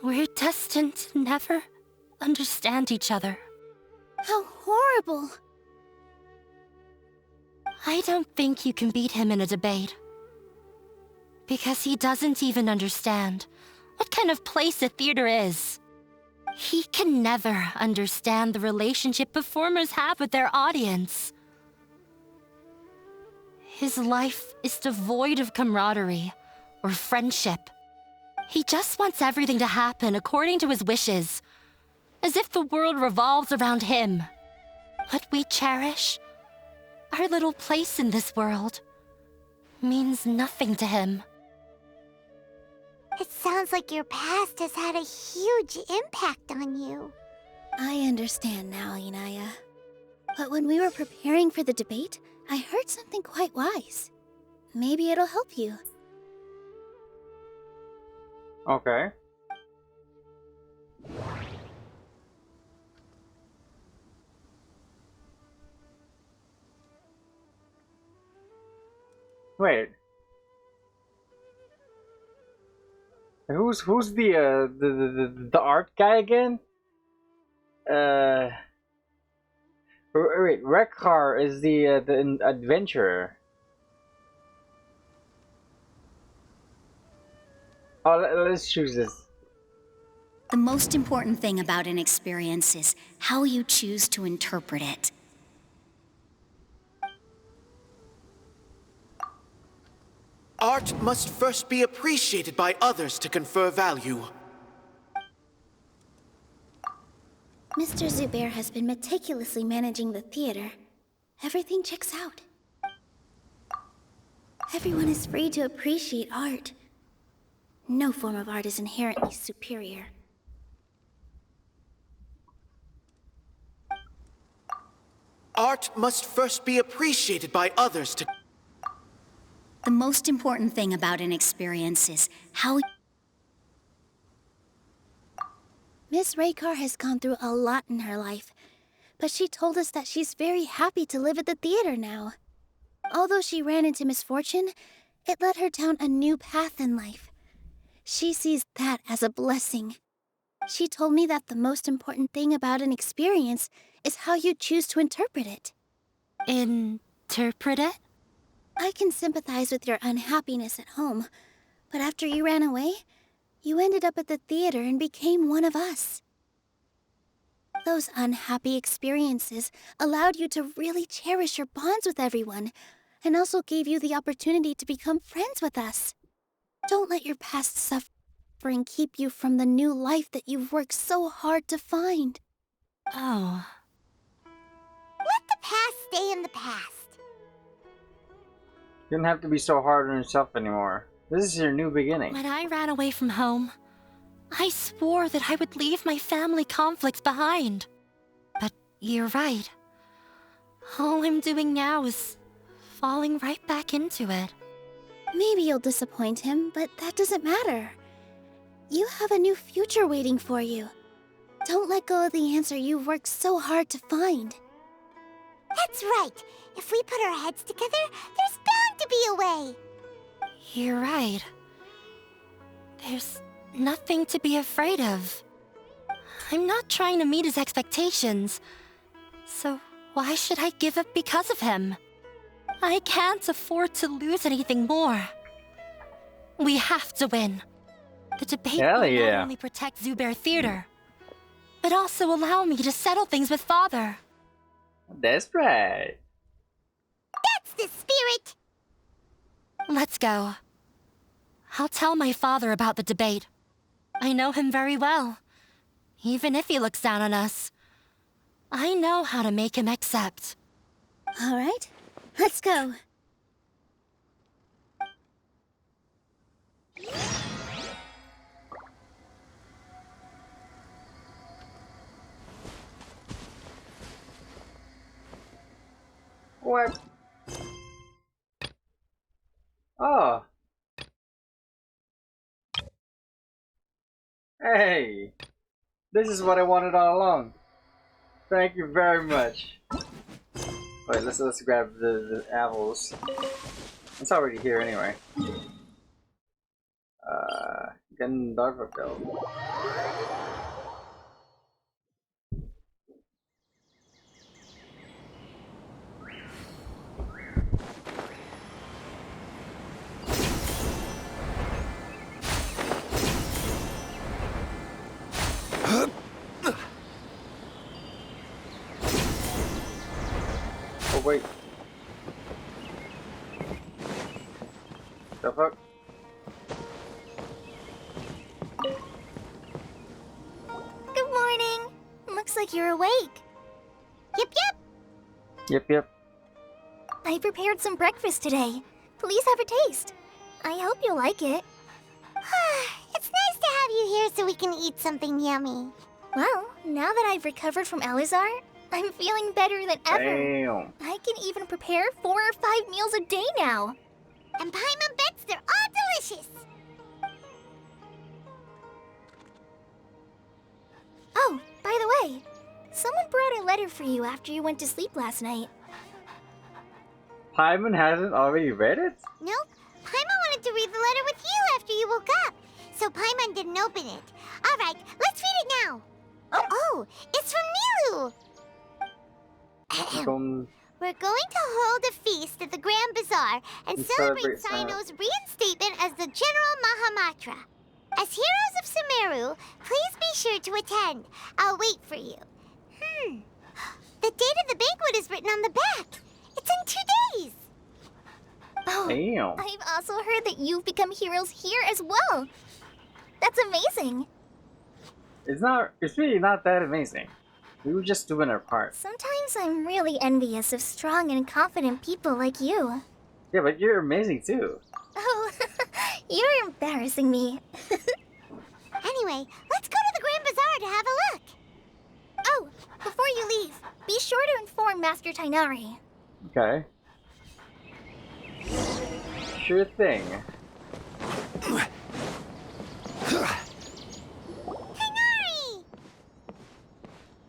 Speaker 6: We're destined to never understand each other.
Speaker 1: How horrible!
Speaker 6: I don't think you can beat him in a debate. Because he doesn't even understand what kind of place a theater is. He can never understand the relationship performers have with their audience. His life is devoid of camaraderie or friendship. He just wants everything to happen according to his wishes, as if the world revolves around him. What we cherish, our little place in this world, means nothing to him.
Speaker 3: It sounds like your past has had a huge impact on you.
Speaker 1: I understand now, Inaya. But when we were preparing for the debate, I heard something quite wise. Maybe it'll help you.
Speaker 2: Okay. Wait. Who's the art guy again? Wait, Rekhar is the adventurer. Oh, let's choose this.
Speaker 9: The most important thing about an experience is how you choose to interpret it.
Speaker 20: Art must first be appreciated by others to confer value.
Speaker 1: Mr. Zubair has been meticulously managing the theater. Everything checks out. Everyone is free to appreciate art. No form of art is inherently superior.
Speaker 20: Art must first be appreciated by others to...
Speaker 9: The most important thing about an experience is how...
Speaker 1: Miss Raykar has gone through a lot in her life, but she told us that she's very happy to live at the theater now. Although she ran into misfortune, it led her down a new path in life. She sees that as a blessing. She told me that the most important thing about an experience is how you choose to interpret it.
Speaker 6: Interpret it?
Speaker 1: I can sympathize with your unhappiness at home, but after you ran away, you ended up at the theater and became one of us. Those unhappy experiences allowed you to really cherish your bonds with everyone, and also gave you the opportunity to become friends with us. Don't let your past suffering keep you from the new life that you've worked so hard to find.
Speaker 6: Oh.
Speaker 3: Let the past stay in the past.
Speaker 2: You don't have to be so hard on yourself anymore. This is your new beginning.
Speaker 6: When I ran away from home, I swore that I would leave my family conflicts behind. But you're right. All I'm doing now is falling right back into it.
Speaker 1: Maybe you'll disappoint him, but that doesn't matter. You have a new future waiting for you. Don't let go of the answer you've worked so hard to find.
Speaker 3: That's right. If we put our heads together, there's bound to be a way.
Speaker 6: You're right. There's nothing to be afraid of. I'm not trying to meet his expectations. So why should I give up because of him? I can't afford to lose anything more. We have to win. The debate will not only protect Zubair Theater, but also allow me to settle things with Father.
Speaker 2: That's right.
Speaker 3: That's the spirit!
Speaker 6: Let's go. I'll tell my father about the debate. I know him very well. Even if he looks down on us, I know how to make him accept.
Speaker 1: All right, let's go.
Speaker 2: What? Oh. Hey. This is what I wanted all along. Thank you very much. Wait, let's grab the apples. It's already here anyway. Gandharva. Oh wait. The fuck?
Speaker 10: Good morning. Looks like you're awake.
Speaker 3: Yep, yep.
Speaker 2: Yep, yep.
Speaker 10: I prepared some breakfast today. Please have a taste. I hope you'll like it.
Speaker 3: It's nice to have you here so we can eat something yummy.
Speaker 10: Well, now that I've recovered from Alizar, I'm feeling better than ever.
Speaker 2: Damn.
Speaker 10: I can even prepare 4 or 5 meals a day now.
Speaker 3: And Paimon bets they're all delicious.
Speaker 10: Oh, by the way, someone brought a letter for you after you went to sleep last night.
Speaker 2: Paimon hasn't already read it?
Speaker 3: Nope. Paimon wanted to read the letter with you after you woke up, so Paimon didn't open it. All right, let's read it now. Oh, it's from Nilu. We're going to hold a feast at the Grand Bazaar and celebrate Sino's reinstatement as the General Mahamatra. As heroes of Sumeru, please be sure to attend. I'll wait for you. The date of the banquet is written on the back. It's in 2 days.
Speaker 10: Oh,
Speaker 2: damn.
Speaker 10: I've also heard that you've become heroes here as well. That's amazing.
Speaker 2: It's really not that amazing. We were just doing our part.
Speaker 10: Sometimes I'm really envious of strong and confident people like you.
Speaker 2: Yeah, but you're amazing too.
Speaker 10: Oh, you're embarrassing me.
Speaker 3: Anyway, let's go to the Grand Bazaar to have a look.
Speaker 10: Oh, before you leave, be sure to inform Master Tainari.
Speaker 2: Okay. Sure thing.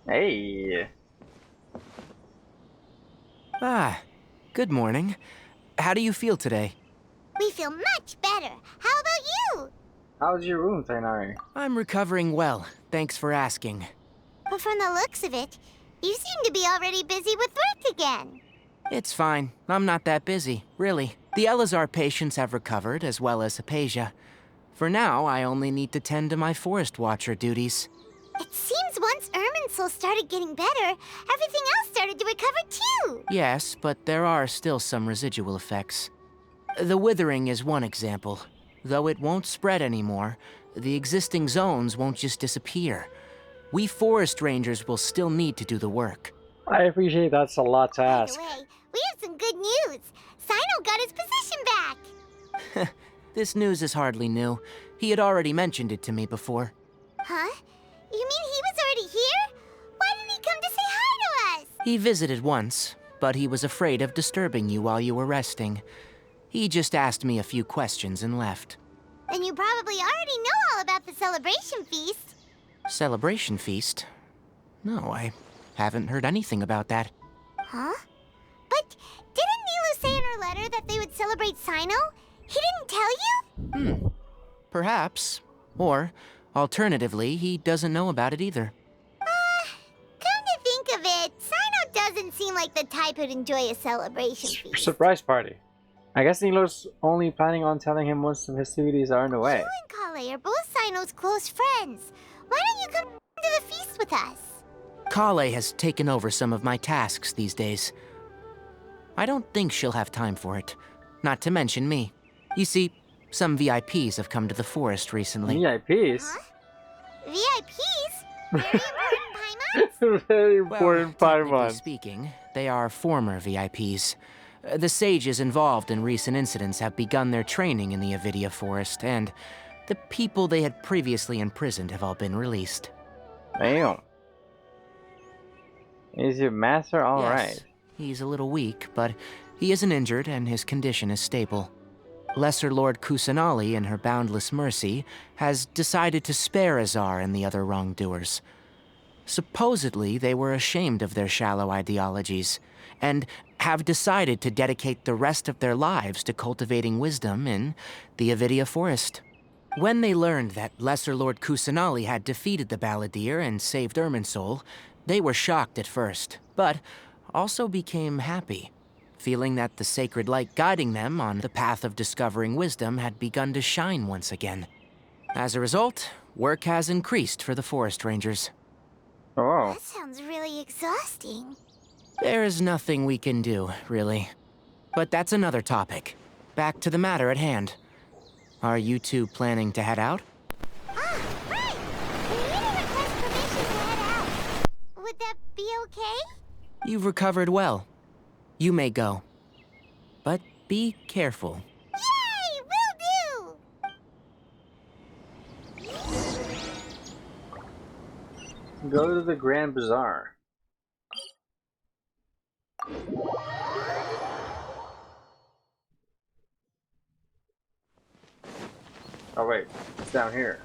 Speaker 2: Hey.
Speaker 15: Ah, good morning. How do you feel today?
Speaker 3: We feel much better. How about you?
Speaker 2: How's your wound, Tainari?
Speaker 15: I'm recovering well, thanks for asking.
Speaker 3: But from the looks of it, you seem to be already busy with work again.
Speaker 15: It's fine. I'm not that busy, really. The Elazar patients have recovered, as well as Hypatia. For now, I only need to tend to my Forest Watcher duties.
Speaker 3: It seems once Irminsul started getting better, everything else started to recover too.
Speaker 15: Yes, but there are still some residual effects. The withering is one example. Though it won't spread anymore, the existing zones won't just disappear. We forest rangers will still need to do the work.
Speaker 2: I appreciate that's a lot to ask.
Speaker 3: By the way, we have some good news. Sino got his position back.
Speaker 15: This news is hardly new. He had already mentioned it to me before.
Speaker 3: Huh? You mean he was already here? Why didn't he come to say hi to us?
Speaker 15: He visited once, but he was afraid of disturbing you while you were resting. He just asked me a few questions and left.
Speaker 3: Then you probably already know all about the celebration feast.
Speaker 15: Celebration feast? No, I haven't heard anything about that.
Speaker 3: Huh? But didn't Nilu say in her letter that they would celebrate Sino? He didn't tell you?
Speaker 15: Perhaps. Or, alternatively, he doesn't know about it either.
Speaker 3: Come to think of it, Sino doesn't seem like the type who'd enjoy a celebration feast.
Speaker 2: Surprise party. I guess Nilo's only planning on telling him once the festivities are underway.
Speaker 3: You and Kale are both Sino's close friends. Why don't you come to the feast with us?
Speaker 15: Kale has taken over some of my tasks these days. I don't think she'll have time for it. Not to mention me. You see, some VIPs have come to the forest recently.
Speaker 2: VIPs?
Speaker 3: Huh? VIPs? Very important Paimons?
Speaker 2: Very important
Speaker 15: Technically speaking, they are former VIPs. The sages involved in recent incidents have begun their training in the Avidia Forest, and the people they had previously imprisoned have all been released.
Speaker 2: Damn. Is your master alright?
Speaker 15: Yes, he's a little weak, but he isn't injured and his condition is stable. Lesser Lord Kusanali, in her boundless mercy, has decided to spare Azar and the other wrongdoers. Supposedly, they were ashamed of their shallow ideologies, and have decided to dedicate the rest of their lives to cultivating wisdom in the Avidia Forest. When they learned that Lesser Lord Kusanali had defeated the Balladeer and saved Irminsul, they were shocked at first, but also became happy, feeling that the sacred light guiding them on the path of discovering wisdom had begun to shine once again. As a result, work has increased for the forest rangers.
Speaker 2: Oh.
Speaker 3: That sounds really exhausting.
Speaker 15: There is nothing we can do, really. But that's another topic. Back to the matter at hand. Are you two planning to head out?
Speaker 3: Ah, right! We need to request permission to head out. Would that be okay?
Speaker 15: You've recovered well. You may go. But be careful.
Speaker 3: Yay! Will do!
Speaker 2: Go to the Grand Bazaar. Oh wait, it's down here.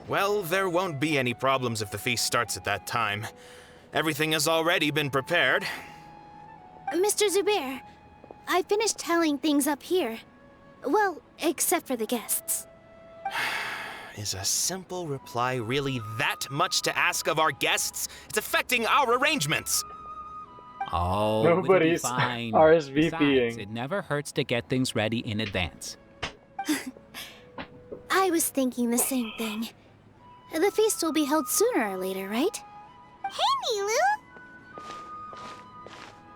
Speaker 13: Well, there won't be any problems if the feast starts at that time. Everything has already been prepared.
Speaker 1: Mr. Zubair, I finished telling things up here. Well, except for the guests.
Speaker 13: Is a simple reply really that much to ask of our guests? It's affecting our arrangements.
Speaker 22: Oh,
Speaker 2: Nobody's
Speaker 22: it'll be fine.
Speaker 2: RSVPing.
Speaker 22: Besides, it never hurts to get things ready in advance.
Speaker 1: I was thinking the same thing. The feast will be held sooner or later, right?
Speaker 3: Hey, Nilu!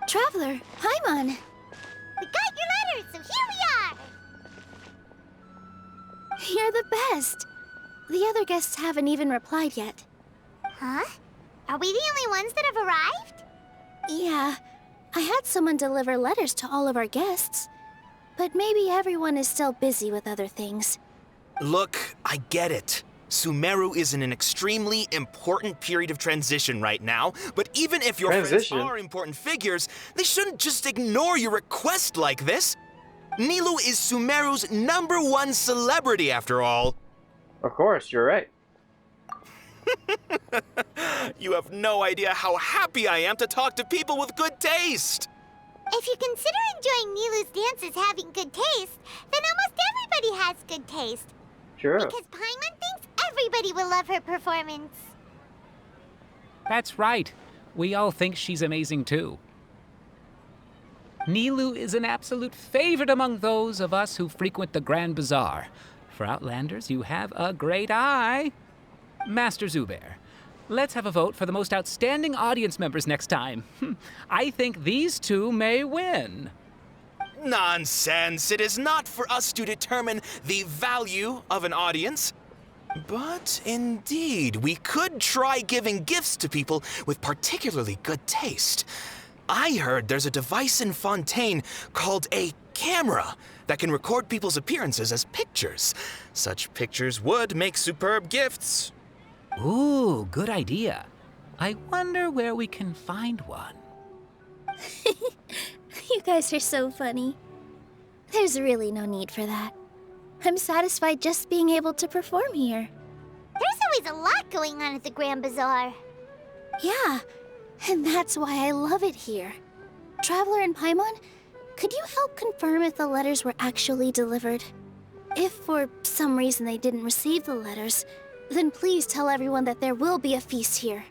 Speaker 1: Traveler, Paimon.
Speaker 3: We got your letters, so here we are!
Speaker 1: You're the best. The other guests haven't even replied yet.
Speaker 3: Huh? Are we the only ones that have arrived?
Speaker 1: Yeah, I had someone deliver letters to all of our guests. But maybe everyone is still busy with other things.
Speaker 7: Look, I get it. Sumeru is in an extremely important period of transition right now, but even if your friends are important figures, they shouldn't just ignore your request like this. Nilou is Sumeru's #1 celebrity, after all.
Speaker 2: Of course, you're right.
Speaker 7: You have no idea how happy I am to talk to people with good taste.
Speaker 3: If you consider enjoying Nilou's dances having good taste, then almost everybody has good taste.
Speaker 2: Sure.
Speaker 3: Because Paimon thinks everybody will love her performance.
Speaker 22: That's right. We all think she's amazing too. Nilou is an absolute favorite among those of us who frequent the Grand Bazaar. For Outlanders, you have a great eye. Master Zubair, let's have a vote for the most outstanding audience members next time. I think these two may win.
Speaker 7: Nonsense! It is not for us to determine the value of an audience. But indeed, we could try giving gifts to people with particularly good taste. I heard there's a device in Fontaine called a camera that can record people's appearances as pictures. Such pictures would make superb gifts.
Speaker 22: Ooh, good idea. I wonder where we can find one.
Speaker 1: You guys are so funny. There's really no need for that. I'm satisfied just being able to perform here.
Speaker 3: There's always a lot going on at the Grand Bazaar.
Speaker 1: Yeah, and that's why I love it here. Traveler and Paimon, could you help confirm if the letters were actually delivered? If for some reason they didn't receive the letters, then please tell everyone that there will be a feast here.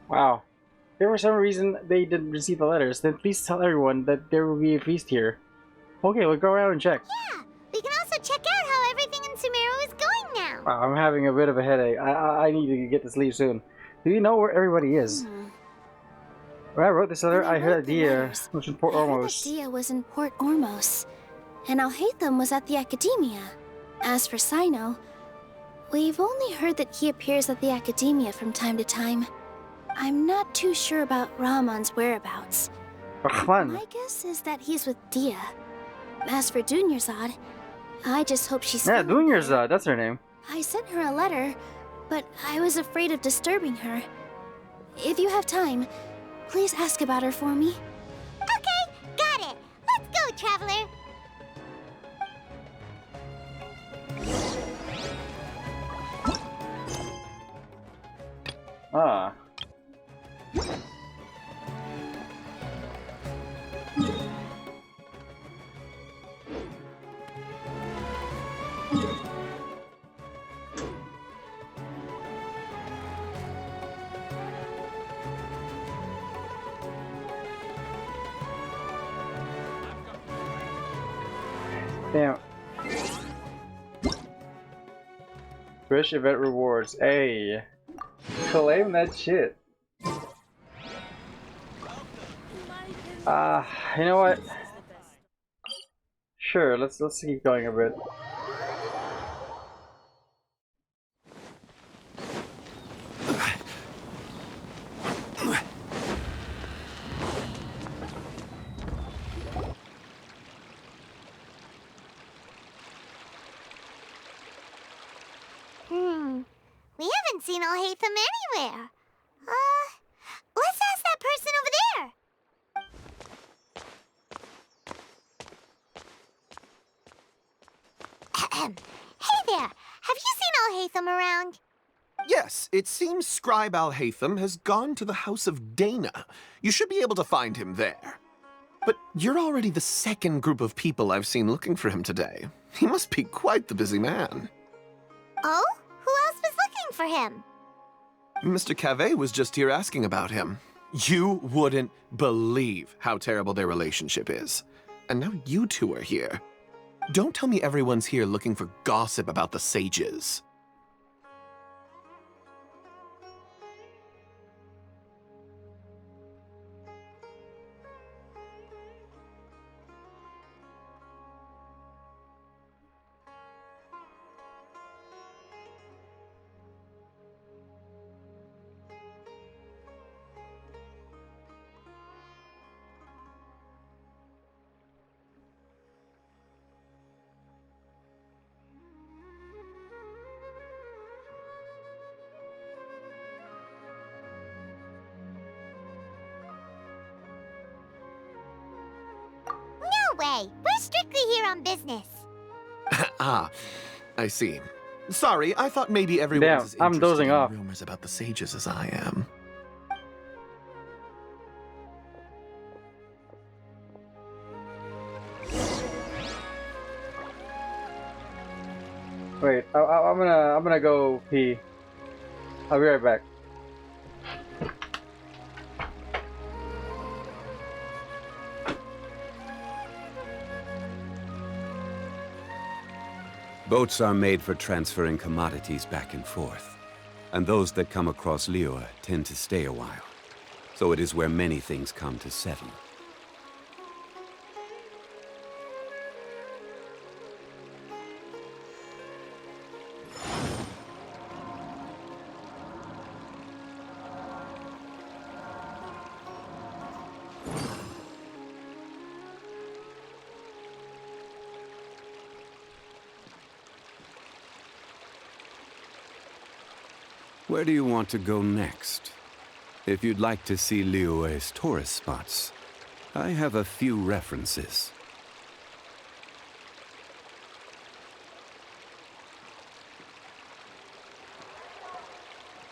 Speaker 2: Wow. If for some reason they didn't receive the letters, then please tell everyone that there will be a feast here. Okay, we'll go around and check.
Speaker 3: Yeah, we can also check out how everything in Sumeru is going now.
Speaker 2: Wow, I'm having a bit of a headache. I need to get to sleep soon. Do you know where everybody is? When I wrote this letter, I heard that Dia was in Port Ormos.
Speaker 1: Dia was in Port Ormos, and Alhaitham was at the Academia. As for Sino, we've only heard that he appears at the Academia from time to time. I'm not too sure about Rahman's whereabouts.
Speaker 2: Rahman.
Speaker 1: My guess is that he's with Dia. As for Dunyarzad, I just hope she's
Speaker 2: Yeah,
Speaker 1: feeling
Speaker 2: Dunyarzad, that's her name.
Speaker 1: I sent her a letter, but I was afraid of disturbing her. If you have time, please ask about her for me.
Speaker 3: Okay, got it. Let's go, Traveler.
Speaker 2: Ah. Damn. Fresh event rewards. Hey. Claim that shit. You know what? Sure, let's keep going a bit.
Speaker 3: We haven't seen Alhaitham anywhere. Let's ask that person over there. Hey there, have you seen Alhaitham around?
Speaker 11: Yes, it seems Scribe Alhaitham has gone to the House of Dana. You should be able to find him there. But you're already the second group of people I've seen looking for him today. He must be quite the busy man.
Speaker 3: Oh? Who else was looking for him?
Speaker 11: Mr. Cave was just here asking about him. You wouldn't believe how terrible their relationship is. And now you two are here. Don't tell me everyone's here looking for gossip about the sages.
Speaker 3: No way! We're strictly here on business.
Speaker 11: Ah, I see. Sorry, I thought maybe everyone
Speaker 2: Damn,
Speaker 11: was as
Speaker 2: I'm
Speaker 11: interested
Speaker 2: dozing
Speaker 11: in
Speaker 2: off.
Speaker 11: rumors about the sages as I am.
Speaker 2: Wait, I'm gonna go pee. I'll be right back.
Speaker 17: Boats are made for transferring commodities back and forth, and those that come across Lior tend to stay a while. So it is where many things come to settle. Where do you want to go next? If you'd like to see Liyue's tourist spots, I have a few references.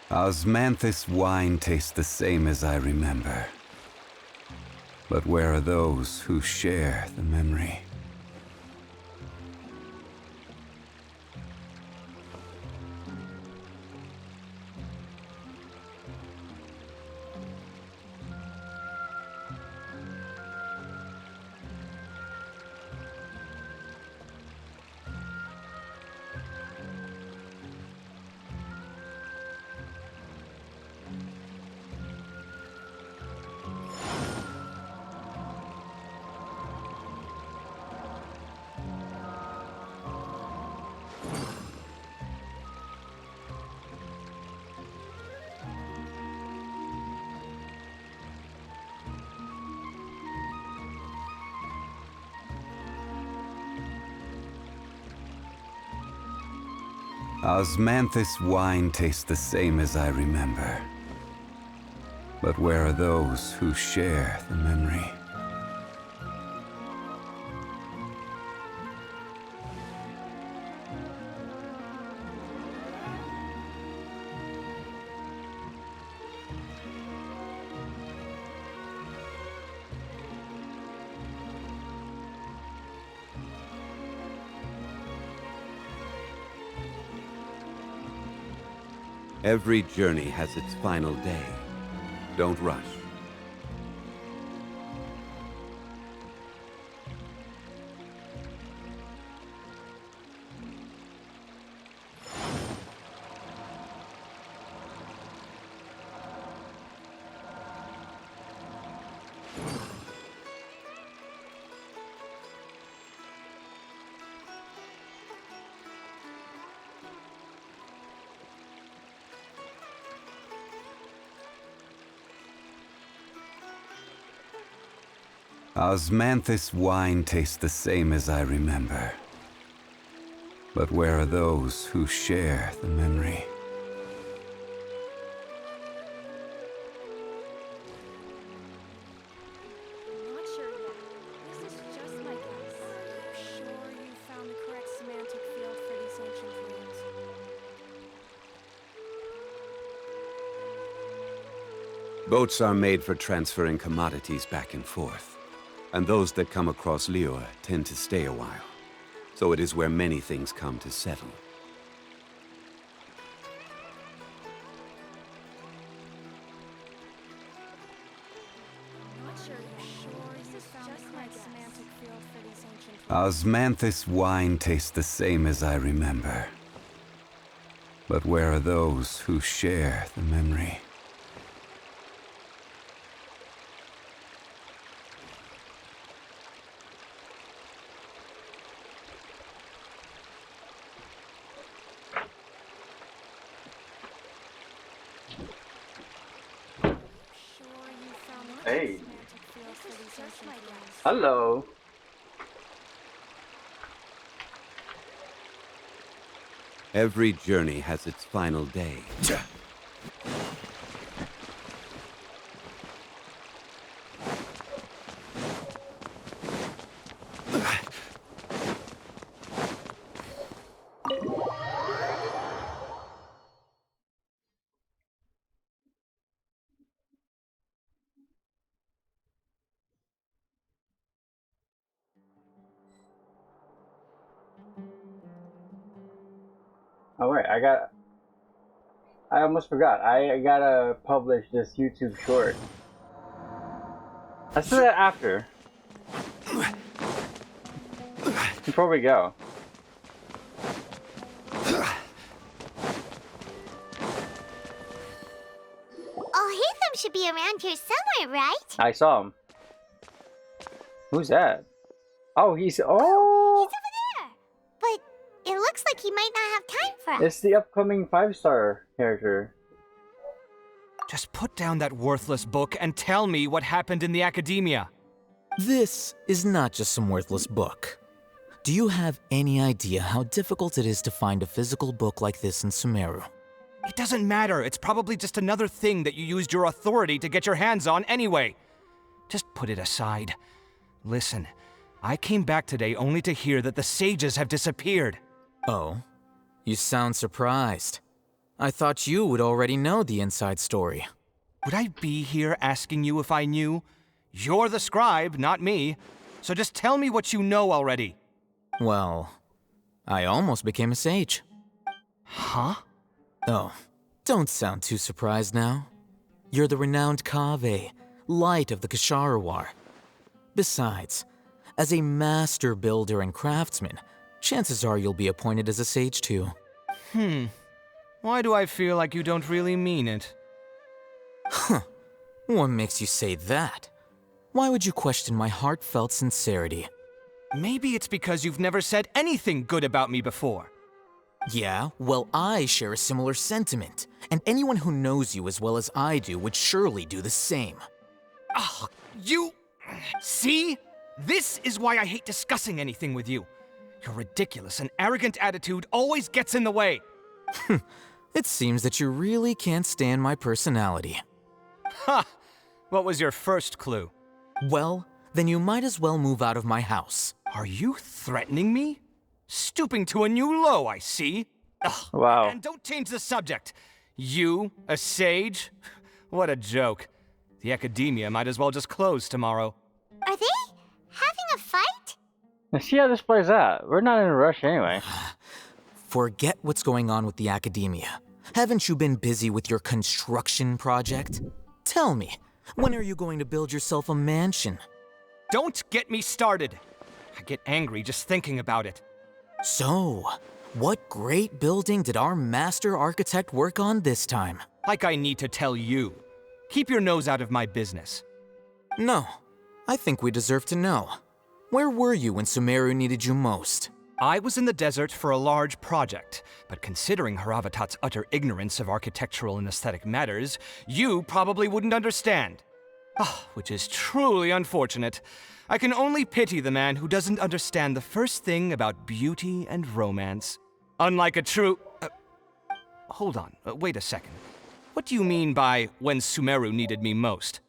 Speaker 17: Osmanthus wine tastes the same as I remember. But where are those who share the memory? Osmanthus wine tastes the same as I remember. But where are those who share the memory? Every journey has its final day. Don't rush. Osmanthus wine tastes the same as I remember. But where are those who share the memory?
Speaker 1: Not sure yet. This is just my guess. Are you sure you found the correct semantic field for these ancient ruins?
Speaker 17: Boats are made for transferring commodities back and forth. And those that come across Lior tend to stay a while. So it is where many things come to settle.
Speaker 1: Not sure yet. This is just my semantic field for these ancient
Speaker 17: Osmanthus wine tastes the same as I remember. But where are those who share the memory?
Speaker 2: Hey. Hello.
Speaker 17: Every journey has its final day.
Speaker 2: Oh wait, I almost forgot. I gotta publish this YouTube short. Let's do that after. Before we go.
Speaker 3: Oh, Hatham should be around here somewhere, right?
Speaker 2: I saw him. Who's that? Oh, he's
Speaker 3: He's over there. But it looks like he might not have time for us.
Speaker 2: It's the upcoming 5-star character.
Speaker 5: Just put down that worthless book and tell me what happened in the academia.
Speaker 16: This is not just some worthless book. Do you have any idea how difficult it is to find a physical book like this in Sumeru?
Speaker 5: It doesn't matter. It's probably just another thing that you used your authority to get your hands on anyway. Just put it aside. Listen, I came back today only to hear that the sages have disappeared.
Speaker 16: Oh, you sound surprised. I thought you would already know the inside story.
Speaker 5: Would I be here asking you if I knew? You're the scribe, not me. So just tell me what you know already.
Speaker 16: Well, I almost became a sage.
Speaker 5: Huh?
Speaker 16: Oh, don't sound too surprised now. You're the renowned Kaveh, light of the Ksharawar. Besides, as a master builder and craftsman, chances are you'll be appointed as a sage too.
Speaker 5: Why do I feel like you don't really mean it?
Speaker 16: Huh. What makes you say that? Why would you question my heartfelt sincerity?
Speaker 5: Maybe it's because you've never said anything good about me before.
Speaker 16: Yeah, well, I share a similar sentiment, and anyone who knows you as well as I do would surely do the same.
Speaker 5: Ah, you... See? This is why I hate discussing anything with you. Your ridiculous and arrogant attitude always gets in the way.
Speaker 16: It seems that you really can't stand my personality.
Speaker 5: Ha! What was your first clue?
Speaker 16: Well, then you might as well move out of my house.
Speaker 5: Are you threatening me? Stooping to a new low, I see. Ugh.
Speaker 2: Wow.
Speaker 5: And don't change the subject. You, a sage? What a joke. The academia might as well just close tomorrow.
Speaker 3: Are they having a fight?
Speaker 2: Let's see how this plays out. We're not in a rush anyway.
Speaker 16: Forget what's going on with the academia. Haven't you been busy with your construction project? Tell me, when are you going to build yourself a mansion?
Speaker 5: Don't get me started. I get angry just thinking about it.
Speaker 16: So, what great building did our master architect work on this time?
Speaker 5: Like I need to tell you. Keep your nose out of my business.
Speaker 16: No, I think we deserve to know. Where were you when Sumeru needed you most?
Speaker 5: I was in the desert for a large project, but considering Haravatat's utter ignorance of architectural and aesthetic matters, you probably wouldn't understand. Which is truly unfortunate. I can only pity the man who doesn't understand the first thing about beauty and romance. Unlike a true... hold on, wait a second. What do you mean by when Sumeru needed me most?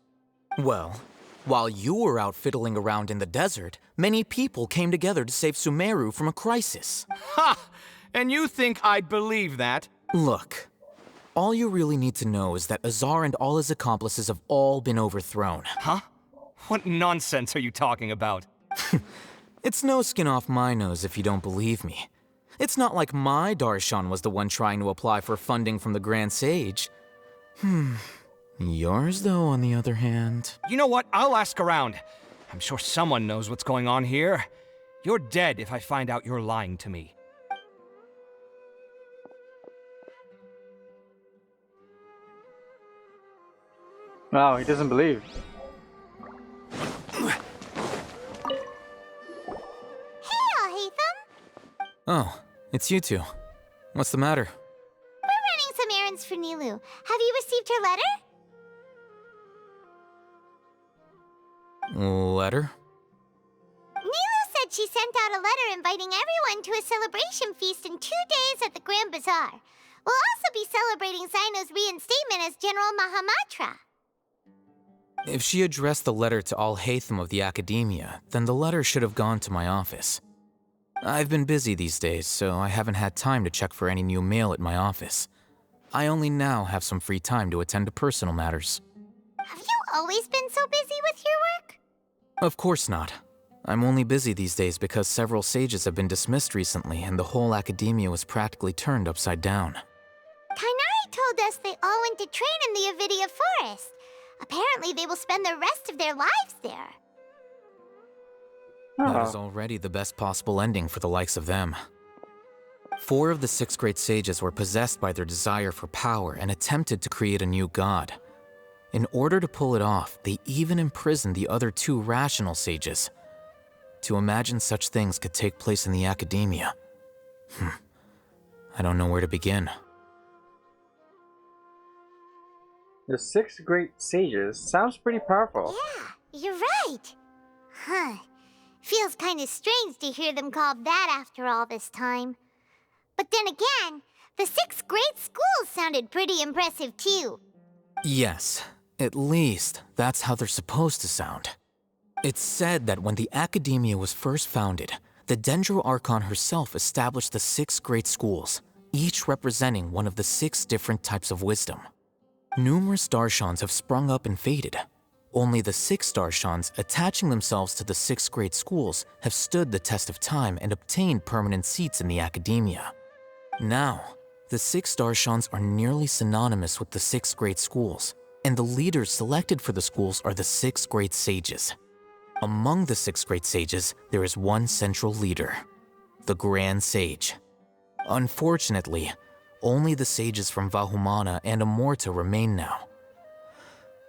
Speaker 16: Well, while you were out fiddling around in the desert, many people came together to save Sumeru from a crisis.
Speaker 5: Ha! And you think I'd believe that?
Speaker 16: Look, all you really need to know is that Azar and all his accomplices have all been overthrown.
Speaker 5: Huh? What nonsense are you talking about?
Speaker 16: It's no skin off my nose if you don't believe me. It's not like my Darshan was the one trying to apply for funding from the Grand Sage. Yours, though, on the other hand...
Speaker 5: You know what? I'll ask around. I'm sure someone knows what's going on here. You're dead if I find out you're lying to me.
Speaker 2: Wow, he doesn't believe.
Speaker 16: Oh, it's you two. What's the matter?
Speaker 3: We're running some errands for Nilou. Have you received her letter?
Speaker 16: Letter?
Speaker 3: Nilou said she sent out a letter inviting everyone to a celebration feast in 2 days at the Grand Bazaar. We'll also be celebrating Zaino's reinstatement as General Mahamatra.
Speaker 16: If she addressed the letter to all Haytham of the Academia, then the letter should have gone to my office. I've been busy these days, so I haven't had time to check for any new mail at my office. I only now have some free time to attend to personal matters.
Speaker 3: Have you always been so busy with your work?
Speaker 16: Of course not. I'm only busy these days because several sages have been dismissed recently and the whole academia was practically turned upside down.
Speaker 3: Kainari told us they all went to train in the Avidia Forest. Apparently they will spend the rest of their lives there.
Speaker 16: That is already the best possible ending for the likes of them. 4 of the 6 great sages were possessed by their desire for power and attempted to create a new god. In order to pull it off, they even imprisoned the other 2 rational sages. To imagine such things could take place in the academia. I don't know where to begin.
Speaker 2: The 6 great sages sounds pretty powerful.
Speaker 3: Yeah, you're right. Huh. Feels kind of strange to hear them called that after all this time. But then again, the 6 great schools sounded pretty impressive too.
Speaker 16: Yes, at least that's how they're supposed to sound. It's said that when the Academia was first founded, the Dendro Archon herself established the 6 great schools, each representing one of the 6 different types of wisdom. Numerous Darshans have sprung up and faded. Only the 6 Darshans attaching themselves to the 6 great schools have stood the test of time and obtained permanent seats in the Academia. Now, the 6 Darshans are nearly synonymous with the 6 great schools, and the leaders selected for the schools are the 6 great sages. Among the 6 great sages, there is one central leader, the Grand Sage. Unfortunately, only the sages from Vahumana and Amorta remain now.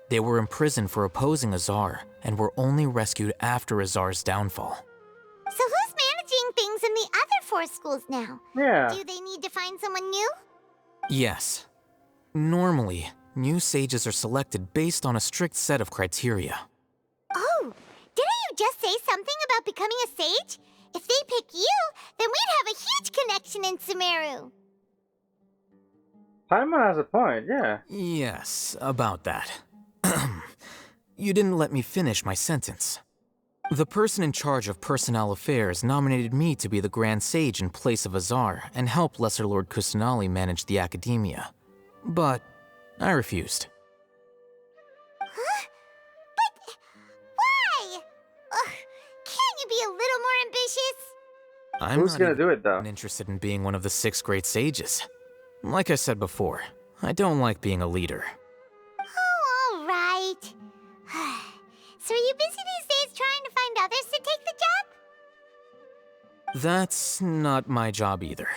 Speaker 16: They were imprisoned for opposing Azar and were only rescued after Azar's downfall.
Speaker 3: So who's managing things in the other 4 schools now?
Speaker 2: Yeah.
Speaker 3: Do they need to find someone new?
Speaker 16: Yes. Normally, new sages are selected based on a strict set of criteria.
Speaker 3: Oh, didn't you just say something about becoming a sage? If they pick you, then we'd have a huge connection in Sumeru.
Speaker 2: Paimon has a point, yeah.
Speaker 16: Yes, about that. You didn't let me finish my sentence. The person in charge of personnel affairs nominated me to be the Grand Sage in place of Azar and help Lesser Lord Kusanali manage the academia. But I refused.
Speaker 3: Huh? But why? Ugh, can't you be a little more ambitious?
Speaker 16: I'm
Speaker 2: Who's
Speaker 16: not
Speaker 2: gonna
Speaker 16: even
Speaker 2: do it, though?
Speaker 16: interested in being one of the 6 great sages. Like I said before, I don't like being a leader.
Speaker 3: Oh, all right. So are you busy these days trying to find others to take the job?
Speaker 16: That's not my job either.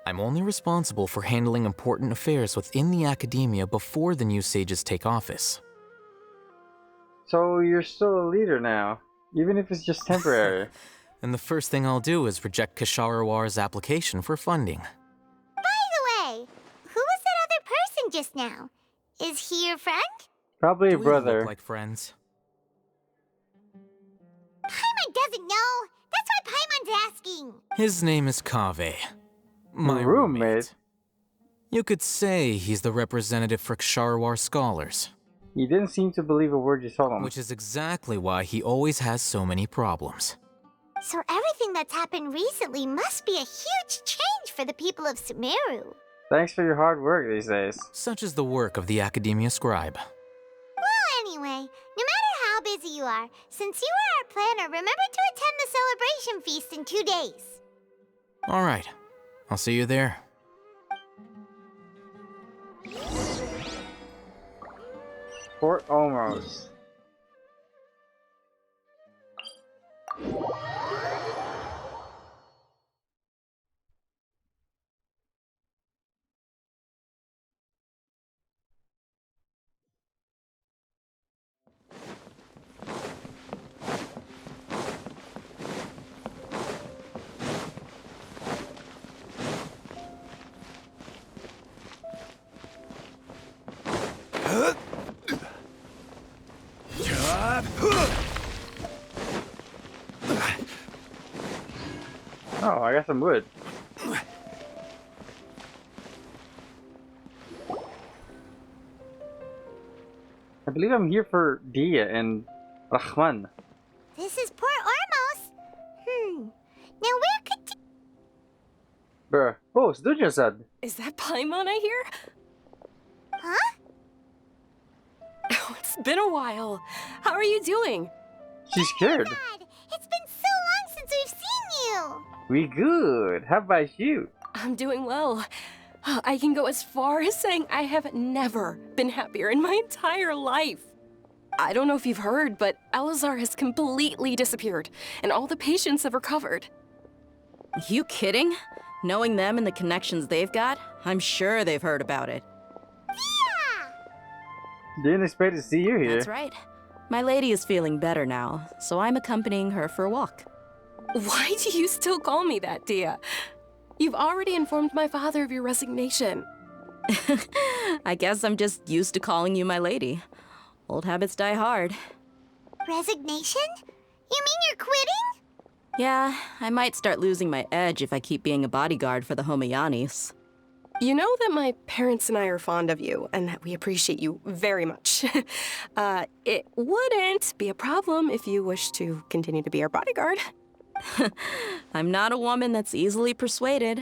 Speaker 16: I'm only responsible for handling important affairs within the academia before the new sages take office.
Speaker 2: So you're still a leader now, even if it's just temporary.
Speaker 16: And the first thing I'll do is reject Kasharawar's application for funding.
Speaker 3: By the way, who was that other person just now? Is he your friend?
Speaker 2: Probably a
Speaker 16: Do we look
Speaker 2: brother.
Speaker 16: like friends?
Speaker 3: Paimon doesn't know. That's why Paimon's asking.
Speaker 16: His name is Kaveh. My
Speaker 2: roommate.
Speaker 16: You could say he's the representative for Ksharawar scholars.
Speaker 2: He didn't seem to believe a word you told him.
Speaker 16: Which is exactly why he always has so many problems.
Speaker 3: So everything that's happened recently must be a huge change for the people of Sumeru.
Speaker 2: Thanks for your hard work these days.
Speaker 16: Such is the work of the Academia Scribe.
Speaker 3: Well, anyway, no matter how busy you are, since you are our planner, remember to attend the celebration feast in 2 days.
Speaker 16: Alright, I'll see you there.
Speaker 2: Fort Omos. Oh, I got some wood. I believe I'm here for Dia and Rahman.
Speaker 3: This is Port Ormos. Now where could...
Speaker 2: Bruh. Oh, it's Dujazad.
Speaker 8: Is that Paimon I hear?
Speaker 3: Huh?
Speaker 8: Oh, it's been a while. How are you doing?
Speaker 2: She's scared.
Speaker 3: God, it's been so long since we've seen you.
Speaker 2: We good. How about you?
Speaker 8: I'm doing well. I can go as far as saying I have never been happier in my entire life. I don't know if you've heard, but Elazar has completely disappeared, and all the patients have recovered.
Speaker 14: You kidding? Knowing them and the connections they've got, I'm sure they've heard about it.
Speaker 2: Didn't expect to see you here.
Speaker 14: That's right. My lady is feeling better now, so I'm accompanying her for a walk.
Speaker 8: Why do you still call me that, Dia? You've already informed my father of your resignation.
Speaker 14: I guess I'm just used to calling you my lady. Old habits die hard.
Speaker 3: Resignation? You mean you're quitting?
Speaker 14: Yeah, I might start losing my edge if I keep being a bodyguard for the Homayanis.
Speaker 8: You know that my parents and I are fond of you, and that we appreciate you very much. It wouldn't be a problem if you wish to continue to be our bodyguard.
Speaker 14: I'm not a woman that's easily persuaded.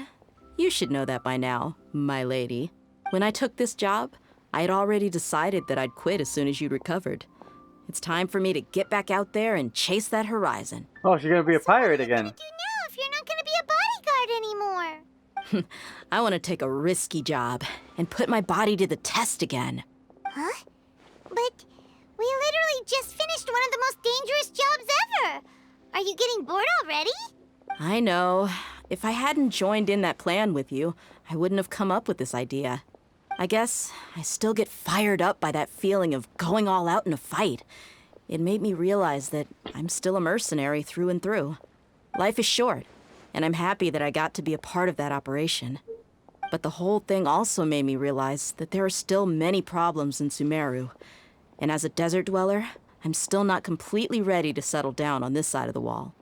Speaker 14: You should know that by now, my lady. When I took this job, I'd already decided that I'd quit as soon as you'd recovered. It's time for me to get back out there and chase that horizon.
Speaker 2: Oh, she's gonna be a pirate again.
Speaker 3: What do you do now if you're not gonna be a bodyguard anymore?
Speaker 14: I want to take a risky job and put my body to the test again.
Speaker 3: Huh? But we literally just finished one of the most dangerous jobs ever. Are you getting bored already?
Speaker 14: I know. If I hadn't joined in that plan with you, I wouldn't have come up with this idea. I guess I still get fired up by that feeling of going all out in a fight. It made me realize that I'm still a mercenary through and through. Life is short, and I'm happy that I got to be a part of that operation. But the whole thing also made me realize that there are still many problems in Sumeru. And as a desert dweller, I'm still not completely ready to settle down on this side of the wall.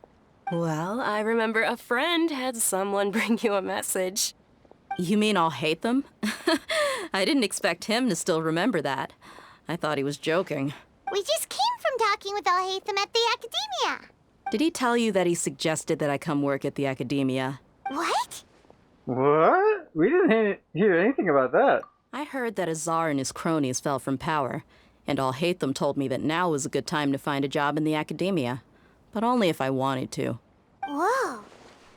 Speaker 8: Well, I remember a friend had someone bring you a message.
Speaker 14: You mean I'll hate them? I didn't expect him to still remember that. I thought he was joking.
Speaker 3: We just came from talking with Alhaitham at the Academia.
Speaker 14: Did he tell you that he suggested that I come work at the Academia?
Speaker 3: What?
Speaker 2: What? We didn't hear anything about that.
Speaker 14: I heard that Azar and his cronies fell from power, and Alhaitham told me that now was a good time to find a job in the Academia, but only if I wanted to.
Speaker 3: Whoa.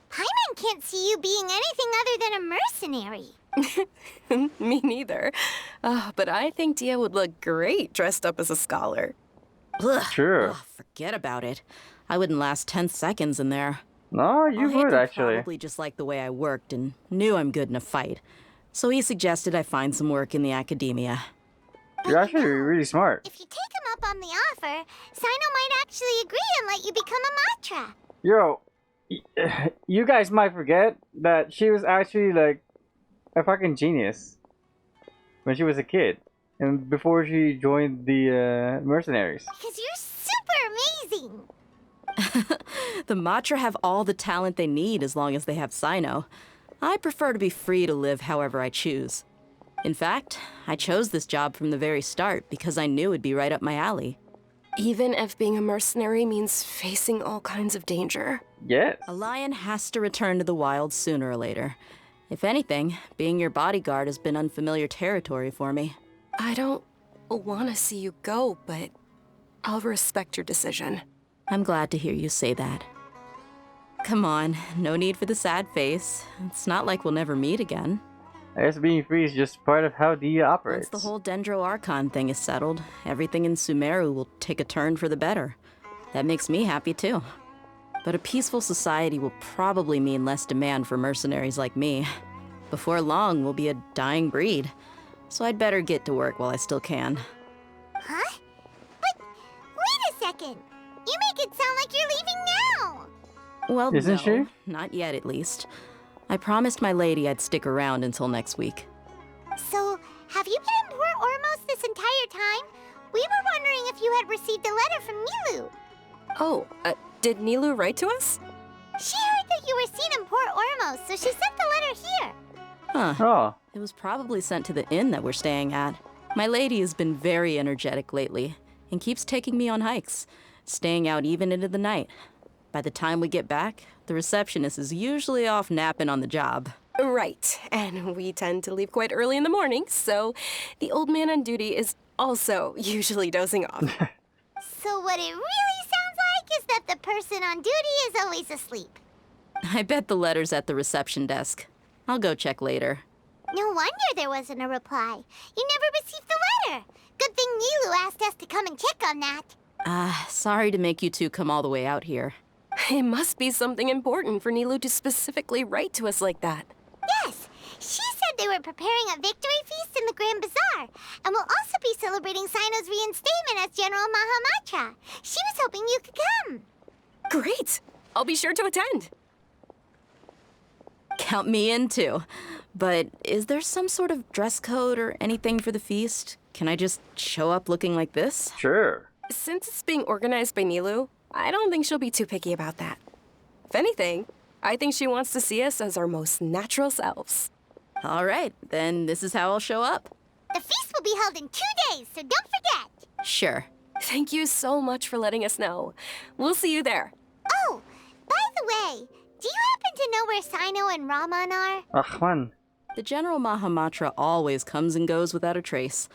Speaker 3: Paimon can't see you being anything other than a mercenary.
Speaker 8: Me neither. But I think Dia would look great dressed up as a scholar.
Speaker 14: Ugh.
Speaker 2: Sure.
Speaker 14: Ugh, forget about it. I wouldn't last 10 seconds in there.
Speaker 2: No, you would actually.
Speaker 14: Probably just liked the way I worked and knew I'm good in a fight. So he suggested I find some work in the Academia.
Speaker 2: You're actually really smart.
Speaker 3: If you take him up on the offer, Sino might actually agree and let you become a Matra.
Speaker 2: Yo, you guys might forget that she was actually like a fucking genius when she was a kid and before she joined the mercenaries.
Speaker 3: Because you're super amazing.
Speaker 14: The Matra have all the talent they need as long as they have Sino. I prefer to be free to live however I choose. In fact, I chose this job from the very start because I knew it'd be right up my alley.
Speaker 8: Even if being a mercenary means facing all kinds of danger.
Speaker 2: Yes.
Speaker 14: A lion has to return to the wild sooner or later. If anything, being your bodyguard has been unfamiliar territory for me.
Speaker 8: I don't want to see you go, but I'll respect your decision.
Speaker 14: I'm glad to hear you say that. Come on, no need for the sad face. It's not like we'll never meet again.
Speaker 2: I guess being free is just part of how Dia operates.
Speaker 14: Once the whole Dendro Archon thing is settled, everything in Sumeru will take a turn for the better. That makes me happy too. But a peaceful society will probably mean less demand for mercenaries like me. Before long, we'll be a dying breed. So I'd better get to work while I still can.
Speaker 3: Huh? But wait a second. You make it sound like you're leaving now.
Speaker 14: Well,
Speaker 2: Isn't she?
Speaker 14: Not yet at least. I promised my lady I'd stick around until next week.
Speaker 3: So, have you been in Port Ormos this entire time? We were wondering if you had received a letter from Nilou.
Speaker 8: Oh, did Nilou write to us?
Speaker 3: She heard that you were seen in Port Ormos, so she sent the letter here.
Speaker 14: Huh.
Speaker 2: Oh.
Speaker 14: It was probably sent to the inn that we're staying at. My lady has been very energetic lately and keeps taking me on hikes, staying out even into the night. By the time we get back, the receptionist is usually off napping on the job.
Speaker 8: Right, and we tend to leave quite early in the morning, so the old man on duty is also usually dozing off.
Speaker 3: So what it really sounds like is that the person on duty is always asleep.
Speaker 14: I bet the letter's at the reception desk. I'll go check later.
Speaker 3: No wonder there wasn't a reply. You never received the letter. Good thing Nilou asked us to come and check on that.
Speaker 14: Sorry to make you two come all the way out here.
Speaker 8: It must be something important for Nilou to specifically write to us like that.
Speaker 3: Yes, she said they were preparing a victory feast in the Grand Bazaar, and will also be celebrating Sino's reinstatement as General Mahamatra. She was hoping you could come.
Speaker 8: Great! I'll be sure to attend.
Speaker 14: Count me in too. But is there some sort of dress code or anything for the feast? Can I just show up looking like this?
Speaker 2: Sure.
Speaker 8: Since it's being organized by Nilou, I don't think she'll be too picky about that. If anything, I think she wants to see us as our most natural selves.
Speaker 14: All right, then this is how I'll show up.
Speaker 3: The feast will be held in 2 days, so don't forget.
Speaker 14: Sure.
Speaker 8: Thank you so much for letting us know. We'll see you there.
Speaker 3: Oh, by the way, do you happen to know where Sino and Raman are?
Speaker 2: Ahwan.
Speaker 14: The General Mahamatra always comes and goes without a trace.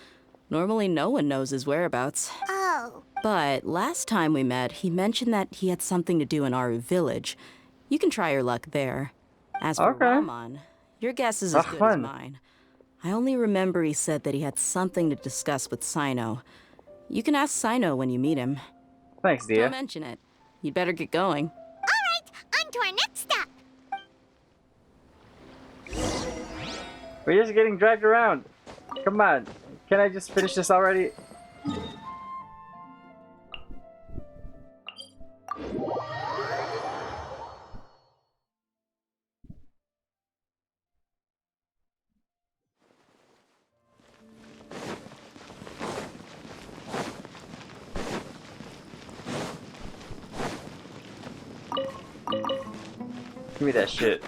Speaker 14: Normally no one knows his whereabouts.
Speaker 3: Oh.
Speaker 14: But last time we met, he mentioned that he had something to do in our village. You can try your luck there. As for Raman, your guess is as good as mine. I only remember he said that he had something to discuss with Sino. You can ask Sino when you meet him.
Speaker 2: Thanks, Dia.
Speaker 14: Don't mention it. You'd better get going.
Speaker 3: All right, on to our next stop.
Speaker 2: We're just getting dragged around. Come on. Can I just finish this already? Give me that shit.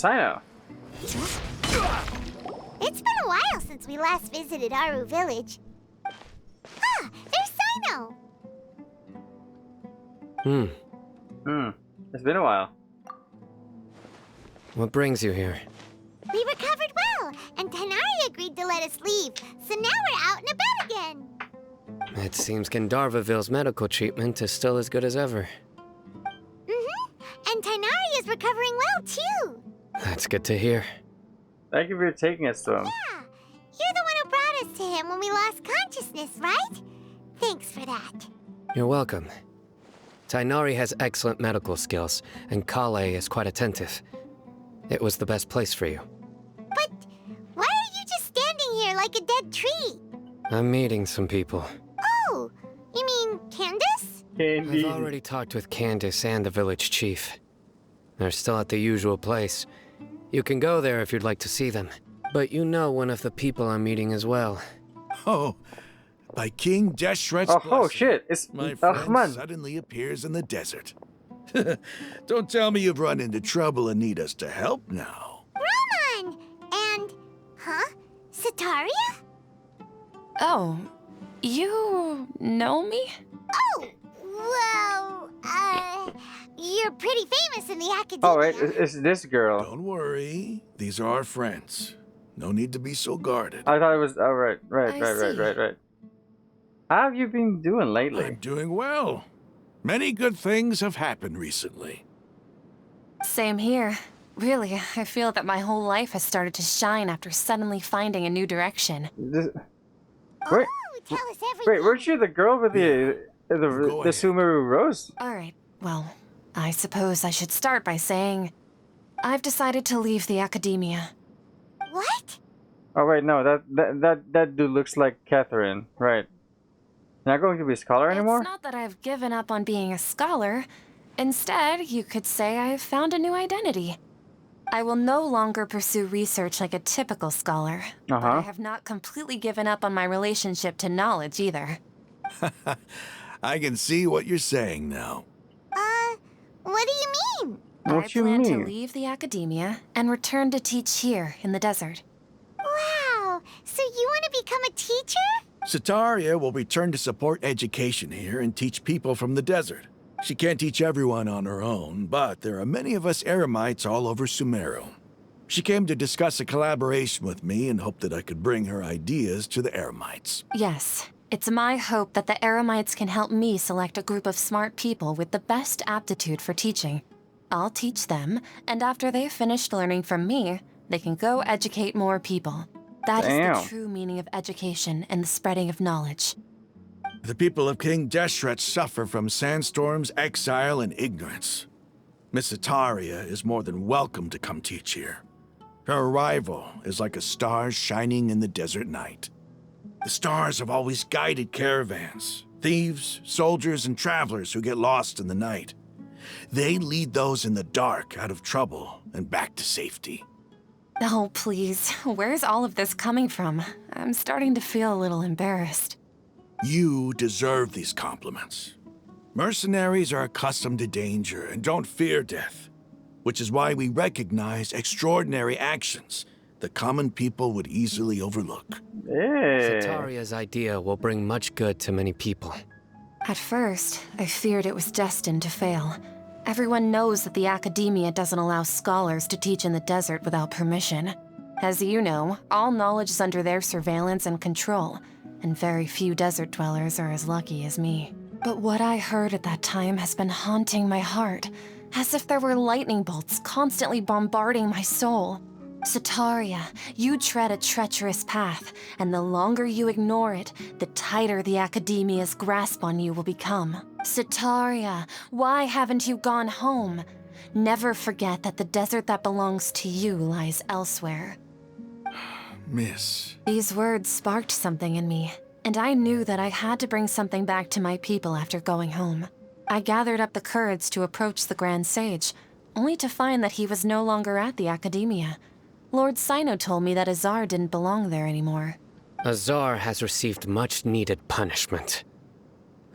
Speaker 2: Sino.
Speaker 3: It's been a while since we last visited Aru Village. Ah, there's Sino!
Speaker 2: It's been a while.
Speaker 4: What brings you here?
Speaker 3: We recovered well, and Tanari agreed to let us leave, so now we're out and about again.
Speaker 4: It seems Gandharvaville's medical treatment is still as good as ever.
Speaker 3: And Tanari is recovering well, too.
Speaker 4: That's good to hear.
Speaker 2: Thank you for taking us to him.
Speaker 3: Yeah, you're the one who brought us to him when we lost consciousness, right? Thanks for that.
Speaker 4: You're welcome. Tainari has excellent medical skills, and Kale is quite attentive. It was the best place for you.
Speaker 3: But why are you just standing here like a dead tree?
Speaker 4: I'm meeting some people.
Speaker 3: Oh, you mean Candace?
Speaker 2: Candy.
Speaker 4: I've already talked with Candace and the village chief. They're still at the usual place. You can go there if you'd like to see them. But you know one of the people I'm meeting as well.
Speaker 18: Oh, by King Deshret's
Speaker 2: oh shit, it's
Speaker 18: my friend
Speaker 2: Ahmad.
Speaker 18: suddenly appears in the desert. Don't tell me you've run into trouble and need us to help now.
Speaker 3: Roman! And, Sataria?
Speaker 8: Oh, you know me?
Speaker 3: Oh, well, you're pretty famous in the academia.
Speaker 2: Oh, right, it's this girl.
Speaker 18: Don't worry, these are our friends. No need to be so guarded.
Speaker 2: I thought it was. Oh, right. How have you been doing lately?
Speaker 18: I'm doing well. Many good things have happened recently.
Speaker 8: Same here. Really, I feel that my whole life has started to shine after suddenly finding a new direction.
Speaker 2: Wait,
Speaker 3: tell us everything.
Speaker 2: wait, weren't you the girl with the Sumeru rose?
Speaker 8: Alright, well, I suppose I should start by saying I've decided to leave the academia.
Speaker 3: What?
Speaker 2: Oh wait, no, that dude looks like Catherine, right? Not going to be a scholar anymore?
Speaker 8: It's not that I've given up on being a scholar. Instead, you could say I've found a new identity. I will no longer pursue research like a typical scholar, but I have not completely given up on my relationship to knowledge either.
Speaker 18: I can see what you're saying now.
Speaker 3: What do you mean?
Speaker 2: What
Speaker 8: I
Speaker 2: you
Speaker 8: plan
Speaker 2: mean?
Speaker 8: to leave the academia and return to teach here in the desert.
Speaker 3: Wow, so you want to become a teacher?
Speaker 18: Sataria will return to support education here and teach people from the desert. She can't teach everyone on her own, but there are many of us Eremites all over Sumeru. She came to discuss a collaboration with me and hoped that I could bring her ideas to the Eremites.
Speaker 8: Yes, it's my hope that the Eremites can help me select a group of smart people with the best aptitude for teaching. I'll teach them, and after they've finished learning from me, they can go educate more people. That is the true meaning of education and the spreading of knowledge.
Speaker 18: The people of King Deshret suffer from sandstorms, exile, and ignorance. Miss Sataria is more than welcome to come teach here. Her arrival is like a star shining in the desert night. The stars have always guided caravans, thieves, soldiers, and travelers who get lost in the night. They lead those in the dark out of trouble and back to safety.
Speaker 8: Oh, please. Where's all of this coming from? I'm starting to feel a little embarrassed.
Speaker 18: You deserve these compliments. Mercenaries are accustomed to danger and don't fear death, which is why we recognize extraordinary actions that common people would easily overlook.
Speaker 4: Sataria's idea will bring much good to many people.
Speaker 8: At first, I feared it was destined to fail. Everyone knows that the academia doesn't allow scholars to teach in the desert without permission. As you know, all knowledge is under their surveillance and control, and very few desert dwellers are as lucky as me. But what I heard at that time has been haunting my heart, as if there were lightning bolts constantly bombarding my soul. Sataria, you tread a treacherous path, and the longer you ignore it, the tighter the academia's grasp on you will become. Sataria, why haven't you gone home? Never forget that the desert that belongs to you lies elsewhere.
Speaker 18: Miss.
Speaker 8: These words sparked something in me, and I knew that I had to bring something back to my people after going home. I gathered up the courage to approach the Grand Sage, only to find that he was no longer at the academia. Lord Sino told me that Azar didn't belong there anymore.
Speaker 4: Azar has received much-needed punishment.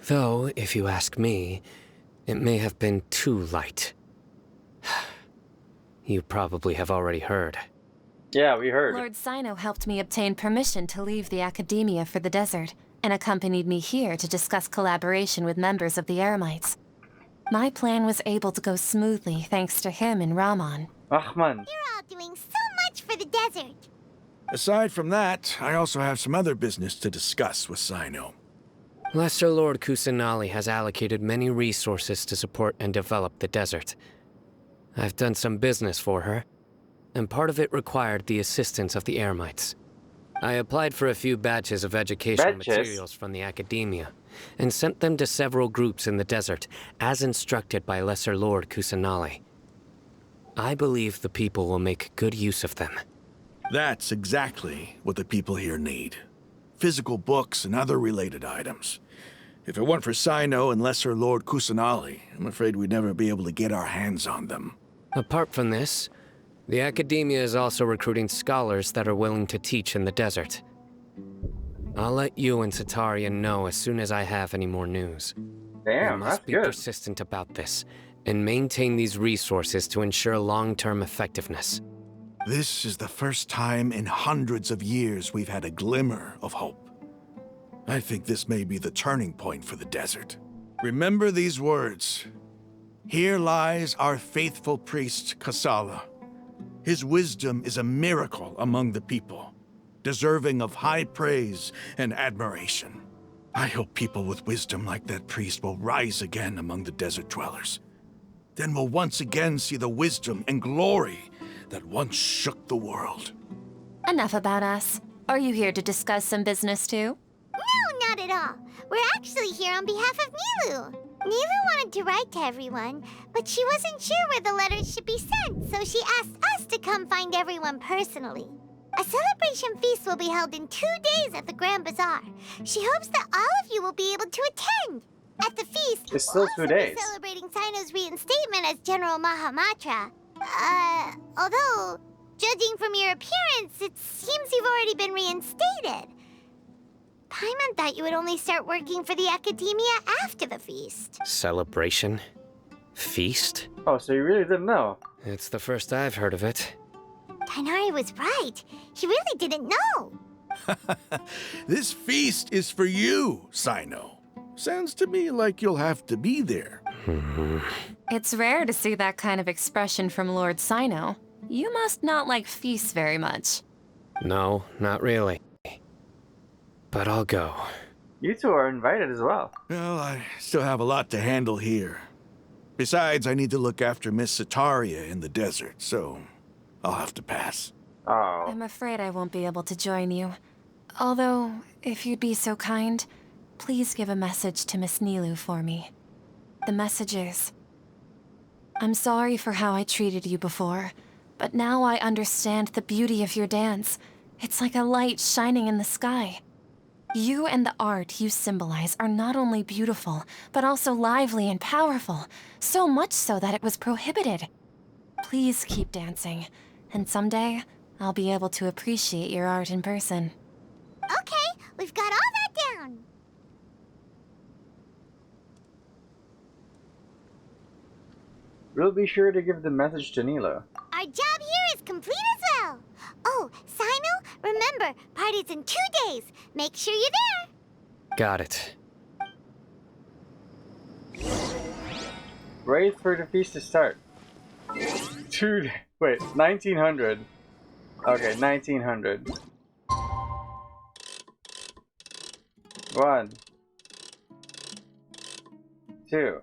Speaker 4: Though, if you ask me, it may have been too light. You probably have already heard.
Speaker 2: Yeah, we heard.
Speaker 6: Lord Sino helped me obtain permission to leave the academia for the desert, and accompanied me here to discuss collaboration with members of the Eremites. My plan was able to go smoothly thanks to him and Rahman.
Speaker 2: Rahman.
Speaker 3: You're all doing so much for the desert.
Speaker 18: Aside from that, I also have some other business to discuss with Sino.
Speaker 4: Lesser Lord Kusanali has allocated many resources to support and develop the desert. I've done some business for her, and part of it required the assistance of the Eremites. I applied for a few batches of educational materials from the academia, and sent them to several groups in the desert, as instructed by Lesser Lord Kusanali. I believe the people will make good use of them.
Speaker 18: That's exactly what the people here need. Physical books and other related items. If it weren't for Sino and Lesser Lord Kusanali, I'm afraid we'd never be able to get our hands on them.
Speaker 4: Apart from this, the academia is also recruiting scholars that are willing to teach in the desert. I'll let you and Satarian know as soon as I have any more news.
Speaker 2: Damn,
Speaker 4: we must be persistent about this, and maintain these resources to ensure long-term effectiveness.
Speaker 18: This is the first time in hundreds of years we've had a glimmer of hope. I think this may be the turning point for the desert. Remember these words. Here lies our faithful priest, Kasala. His wisdom is a miracle among the people, deserving of high praise and admiration. I hope people with wisdom like that priest will rise again among the desert dwellers. Then we'll once again see the wisdom and glory that once shook the world.
Speaker 6: Enough about us. Are you here to discuss some business too?
Speaker 3: No, not at all. We're actually here on behalf of Nilou. Nilou wanted to write to everyone, but she wasn't sure where the letters should be sent, so she asked us to come find everyone personally. A celebration feast will be held in 2 days at the Grand Bazaar. She hopes that all of you will be able to attend. At the feast,
Speaker 2: it's still 2 days.
Speaker 3: We'll celebrating Sino's reinstatement as General Mahamatra. Although, judging from your appearance, it seems you've already been reinstated. Paimon thought you would only start working for the academia after the feast.
Speaker 4: Celebration? Feast?
Speaker 2: Oh, so you really didn't know?
Speaker 4: It's the first I've heard of it.
Speaker 3: Tainari was right. He really didn't know.
Speaker 18: This feast is for you, Sino. Sounds to me like you'll have to be there.
Speaker 6: It's rare to see that kind of expression from Lord Sino. You must not like feasts very much.
Speaker 4: No, not really. But I'll go.
Speaker 2: You two are invited as well.
Speaker 18: Well, I still have a lot to handle here. Besides, I need to look after Miss Sataria in the desert, so I'll have to pass.
Speaker 2: Oh.
Speaker 6: I'm afraid I won't be able to join you. Although, if you'd be so kind, please give a message to Miss Nilou for me. The message is, I'm sorry for how I treated you before, but now I understand the beauty of your dance. It's like a light shining in the sky. You and the art you symbolize are not only beautiful, but also lively and powerful, so much so that it was prohibited. Please keep dancing, and someday I'll be able to appreciate your art in person.
Speaker 3: Okay, we've got all that down.
Speaker 2: We'll be sure to give the message to Nilou.
Speaker 3: Our job here is complete as well. Oh, Sino, remember, party's in 2 days. Make sure you're there.
Speaker 4: Got it.
Speaker 2: Wait for the feast to start. Wait, 1900. Okay, 1900. 1, 2.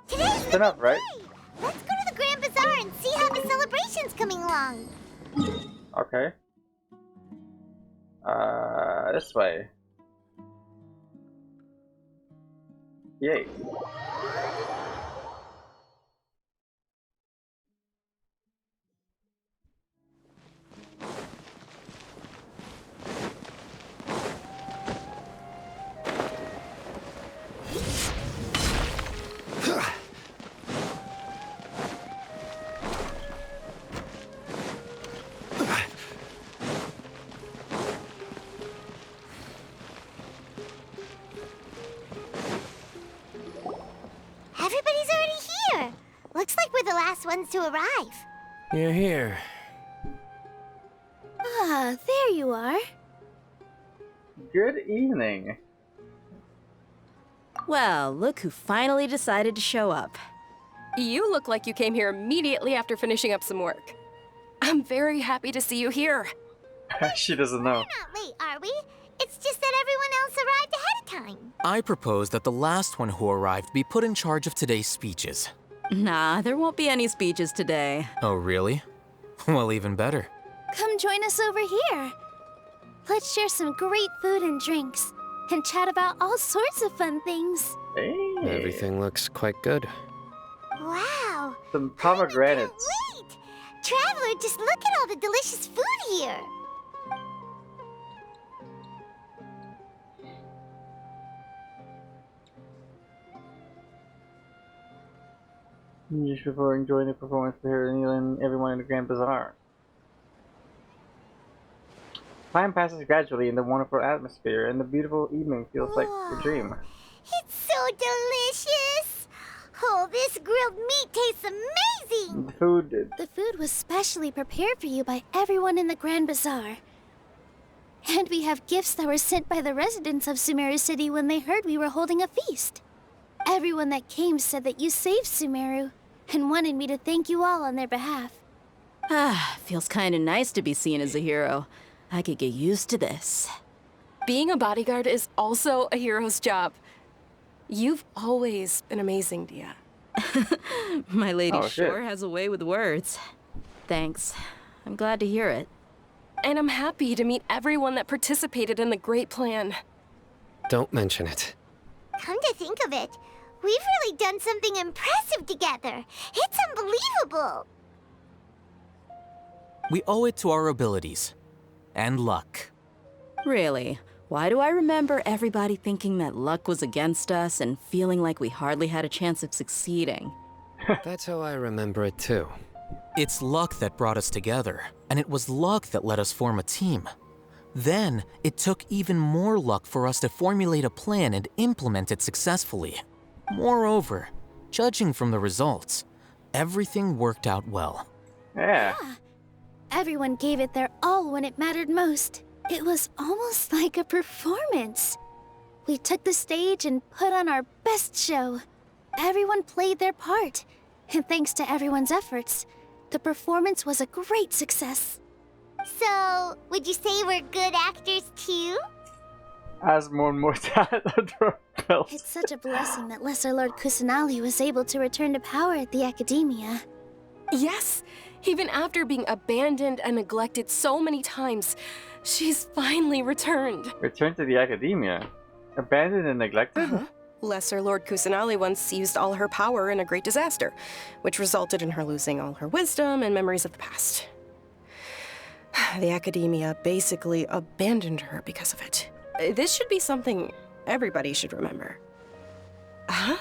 Speaker 3: Today's
Speaker 2: enough, right?
Speaker 3: Let's go to the Grand Bazaar and see how the celebration's coming along.
Speaker 2: Okay. This way. Yay.
Speaker 3: ones to arrive.
Speaker 4: You're here.
Speaker 1: Ah, there you are.
Speaker 2: Good evening.
Speaker 14: Well, look who finally decided to show up.
Speaker 8: You look like you came here immediately after finishing up some work. I'm very happy to see you here.
Speaker 2: She doesn't know.
Speaker 3: We're not late, are we? It's just that everyone else arrived ahead of time.
Speaker 16: I propose that the last one who arrived be put in charge of today's speeches.
Speaker 14: Nah, there won't be any speeches today.
Speaker 16: Oh, really? Well, even better.
Speaker 1: Come join us over here. Let's share some great food and drinks, and chat about all sorts of fun things.
Speaker 2: Hey.
Speaker 4: Everything looks quite good.
Speaker 3: Wow.
Speaker 2: Some pomegranates.
Speaker 3: Wait! Traveler, just look at all the delicious food here.
Speaker 2: Just before enjoying the performance for her and everyone in the Grand Bazaar. Time passes gradually in the wonderful atmosphere, and the beautiful evening feels like a dream.
Speaker 3: It's so delicious! Oh, this grilled meat tastes amazing!
Speaker 2: The
Speaker 1: food was specially prepared for you by everyone in the Grand Bazaar. And we have gifts that were sent by the residents of Sumeru City when they heard we were holding a feast. Everyone that came said that you saved Sumeru, and wanted me to thank you all on their behalf.
Speaker 14: Ah, feels kinda nice to be seen as a hero. I could get used to this.
Speaker 8: Being a bodyguard is also a hero's job. You've always been amazing, Dia.
Speaker 14: My lady
Speaker 8: Oh, shit.
Speaker 14: sure has a way with words. Thanks. I'm glad to hear it.
Speaker 8: And I'm happy to meet everyone that participated in the great plan.
Speaker 4: Don't mention it.
Speaker 3: Come to think of it, we've really done something impressive together. It's unbelievable.
Speaker 16: We owe it to our abilities. And luck.
Speaker 14: Really? Why do I remember everybody thinking that luck was against us and feeling like we hardly had a chance of succeeding?
Speaker 4: That's how I remember it too.
Speaker 16: It's luck that brought us together, and it was luck that let us form a team. Then, it took even more luck for us to formulate a plan and implement it successfully. Moreover, judging from the results, everything worked out well.
Speaker 2: Yeah.
Speaker 1: Everyone gave it their all when it mattered most. It was almost like a performance. We took the stage and put on our best show. Everyone played their part, and thanks to everyone's efforts, the performance was a great success.
Speaker 3: So, would you say we're good actors too?
Speaker 2: As more and more talent under our belts.
Speaker 1: It's such a blessing that Lesser Lord Kusanali was able to return to power at the Academia.
Speaker 8: Yes, even after being abandoned and neglected so many times, she's finally returned.
Speaker 2: Return to the Academia? Abandoned and neglected?
Speaker 8: Lesser Lord Kusanali once used all her power in a great disaster, which resulted in her losing all her wisdom and memories of the past. The Academia basically abandoned her because of it. This should be something everybody should remember. Huh?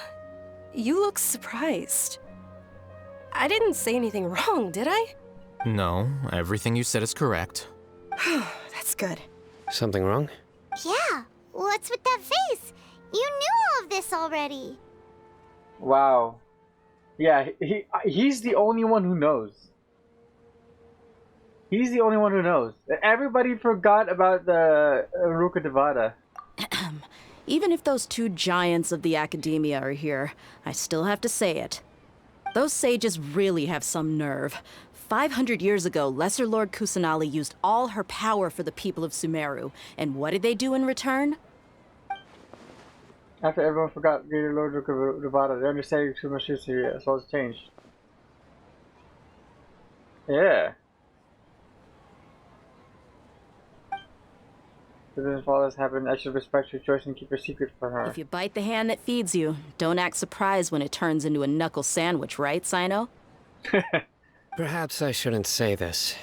Speaker 8: You look surprised. I didn't say anything wrong, did I?
Speaker 16: No, everything you said is correct.
Speaker 8: That's good.
Speaker 4: Something wrong?
Speaker 3: Yeah, what's with that face? You knew all of this already.
Speaker 2: Wow. Yeah, he's the only one who knows. He's the only one who knows. Everybody forgot about the Ruka Devada.
Speaker 14: Even if those two giants of the Academia are here, I still have to say it. Those sages really have some nerve. 500 years ago, Lesser Lord Kusanali used all her power for the people of Sumeru. And what did they do in return?
Speaker 2: After everyone forgot Greater Lord Ruka Devada, their understanding of Sumeru history as well as changed. Yeah. If all this happened, I should respect your choice and keep your secret from her.
Speaker 14: If you bite the hand that feeds you, don't act surprised when it turns into a knuckle sandwich, right, Sino?
Speaker 4: Perhaps I shouldn't say this,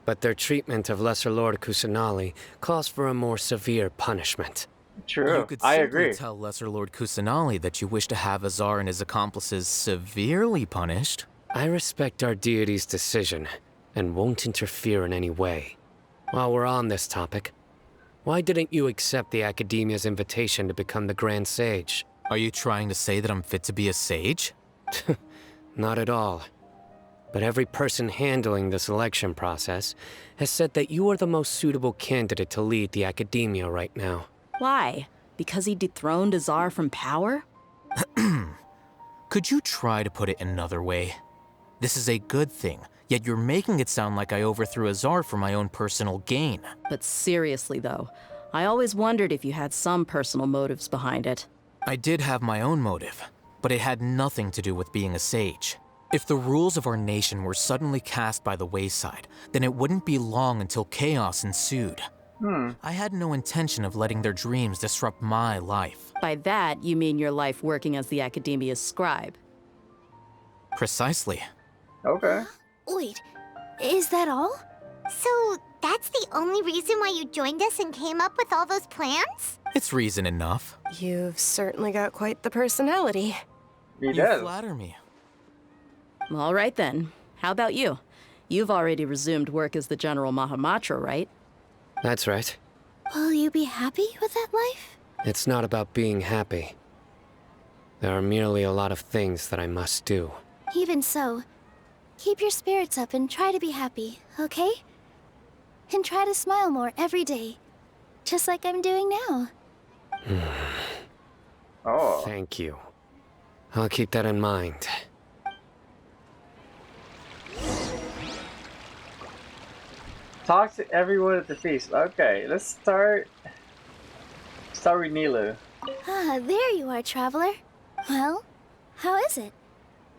Speaker 4: but their treatment of Lesser Lord Kusanali calls for a more severe punishment.
Speaker 2: True,
Speaker 16: You could
Speaker 2: I
Speaker 16: simply
Speaker 2: agree.
Speaker 16: tell Lesser Lord Kusanali that you wish to have Azar and his accomplices severely punished.
Speaker 4: I respect our deity's decision, and won't interfere in any way. While we're on this topic, why didn't you accept the Academia's invitation to become the Grand Sage?
Speaker 16: Are you trying to say that I'm fit to be a sage?
Speaker 4: Not at all. but every person handling the selection process has said that you are the most suitable candidate to lead the academia right now.
Speaker 14: Why? Because he dethroned Azar from power?
Speaker 16: Could you try to put it another way? This is a good thing, yet you're making it sound like I overthrew Azar for my own personal gain.
Speaker 14: But seriously, though, I always wondered if you had some personal motives behind it.
Speaker 16: I did have my own motive, but it had nothing to do with being a sage. If the rules of our nation were suddenly cast by the wayside, then it wouldn't be long until chaos ensued. I had no intention of letting their dreams disrupt my life.
Speaker 14: By that, you mean your life working as the Academia's scribe.
Speaker 16: Precisely.
Speaker 2: Okay.
Speaker 1: Wait, is that all?
Speaker 3: So that's the only reason why you joined us and came up with all those plans?
Speaker 16: It's reason enough.
Speaker 8: You've certainly got quite the personality.
Speaker 2: You
Speaker 16: flatter me.
Speaker 14: All right then. How about you? You've already resumed work as the General Mahamatra, right?
Speaker 4: That's right.
Speaker 1: Will you be happy with that life?
Speaker 4: It's not about being happy. There are merely a lot of things that I must do.
Speaker 1: Even so, keep your spirits up and try to be happy, okay? And try to smile more every day, just like I'm doing now.
Speaker 2: Oh.
Speaker 4: Thank you. I'll keep that in mind.
Speaker 2: Talk to everyone at the feast. Okay, let's start with Nilou.
Speaker 1: Ah, there you are, traveler. Well, how is it?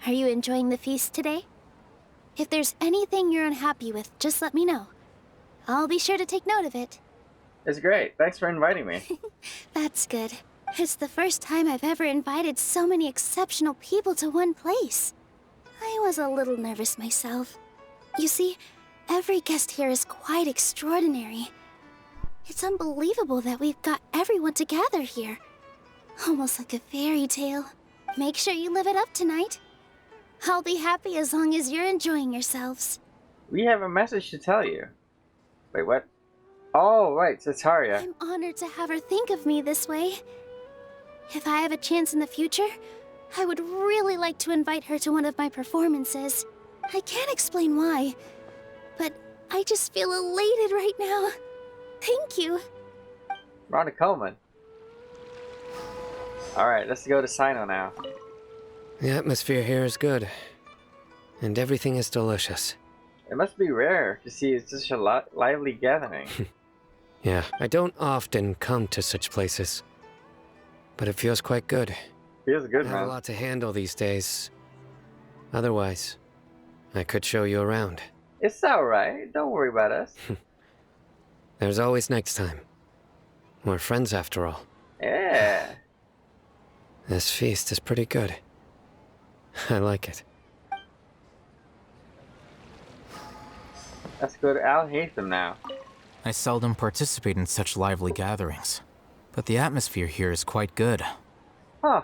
Speaker 1: Are you enjoying the feast today? If there's anything you're unhappy with, just let me know. I'll be sure to take note of it.
Speaker 2: It's great. Thanks for inviting me.
Speaker 1: That's good. It's the first time I've ever invited so many exceptional people to one place. I was a little nervous myself. You see, every guest here is quite extraordinary. It's unbelievable that we've got everyone together here. Almost like a fairy tale. Make sure you live it up tonight. I'll be happy as long as you're enjoying yourselves.
Speaker 2: We have a message to tell you. Wait, what? Oh, right, Tataria.
Speaker 1: I'm honored to have her think of me this way. If I have a chance in the future, I would really like to invite her to one of my performances. I can't explain why, but I just feel elated right now. Thank you.
Speaker 2: Rhonda Coleman. Alright, let's go to Sino now.
Speaker 4: The atmosphere here is good, and everything is delicious.
Speaker 2: It must be rare to see such a lively gathering.
Speaker 4: Yeah, I don't often come to such places, but it feels quite good.
Speaker 2: Feels good,
Speaker 4: I have
Speaker 2: man.
Speaker 4: a lot to handle these days. Otherwise, I could show you around.
Speaker 2: It's alright, don't worry about us.
Speaker 4: There's always next time. We're friends after all.
Speaker 2: Yeah.
Speaker 4: This feast is pretty good. I like it.
Speaker 2: Let's go to Al Haytham now.
Speaker 16: I seldom participate in such lively gatherings, but the atmosphere here is quite good.
Speaker 2: Huh.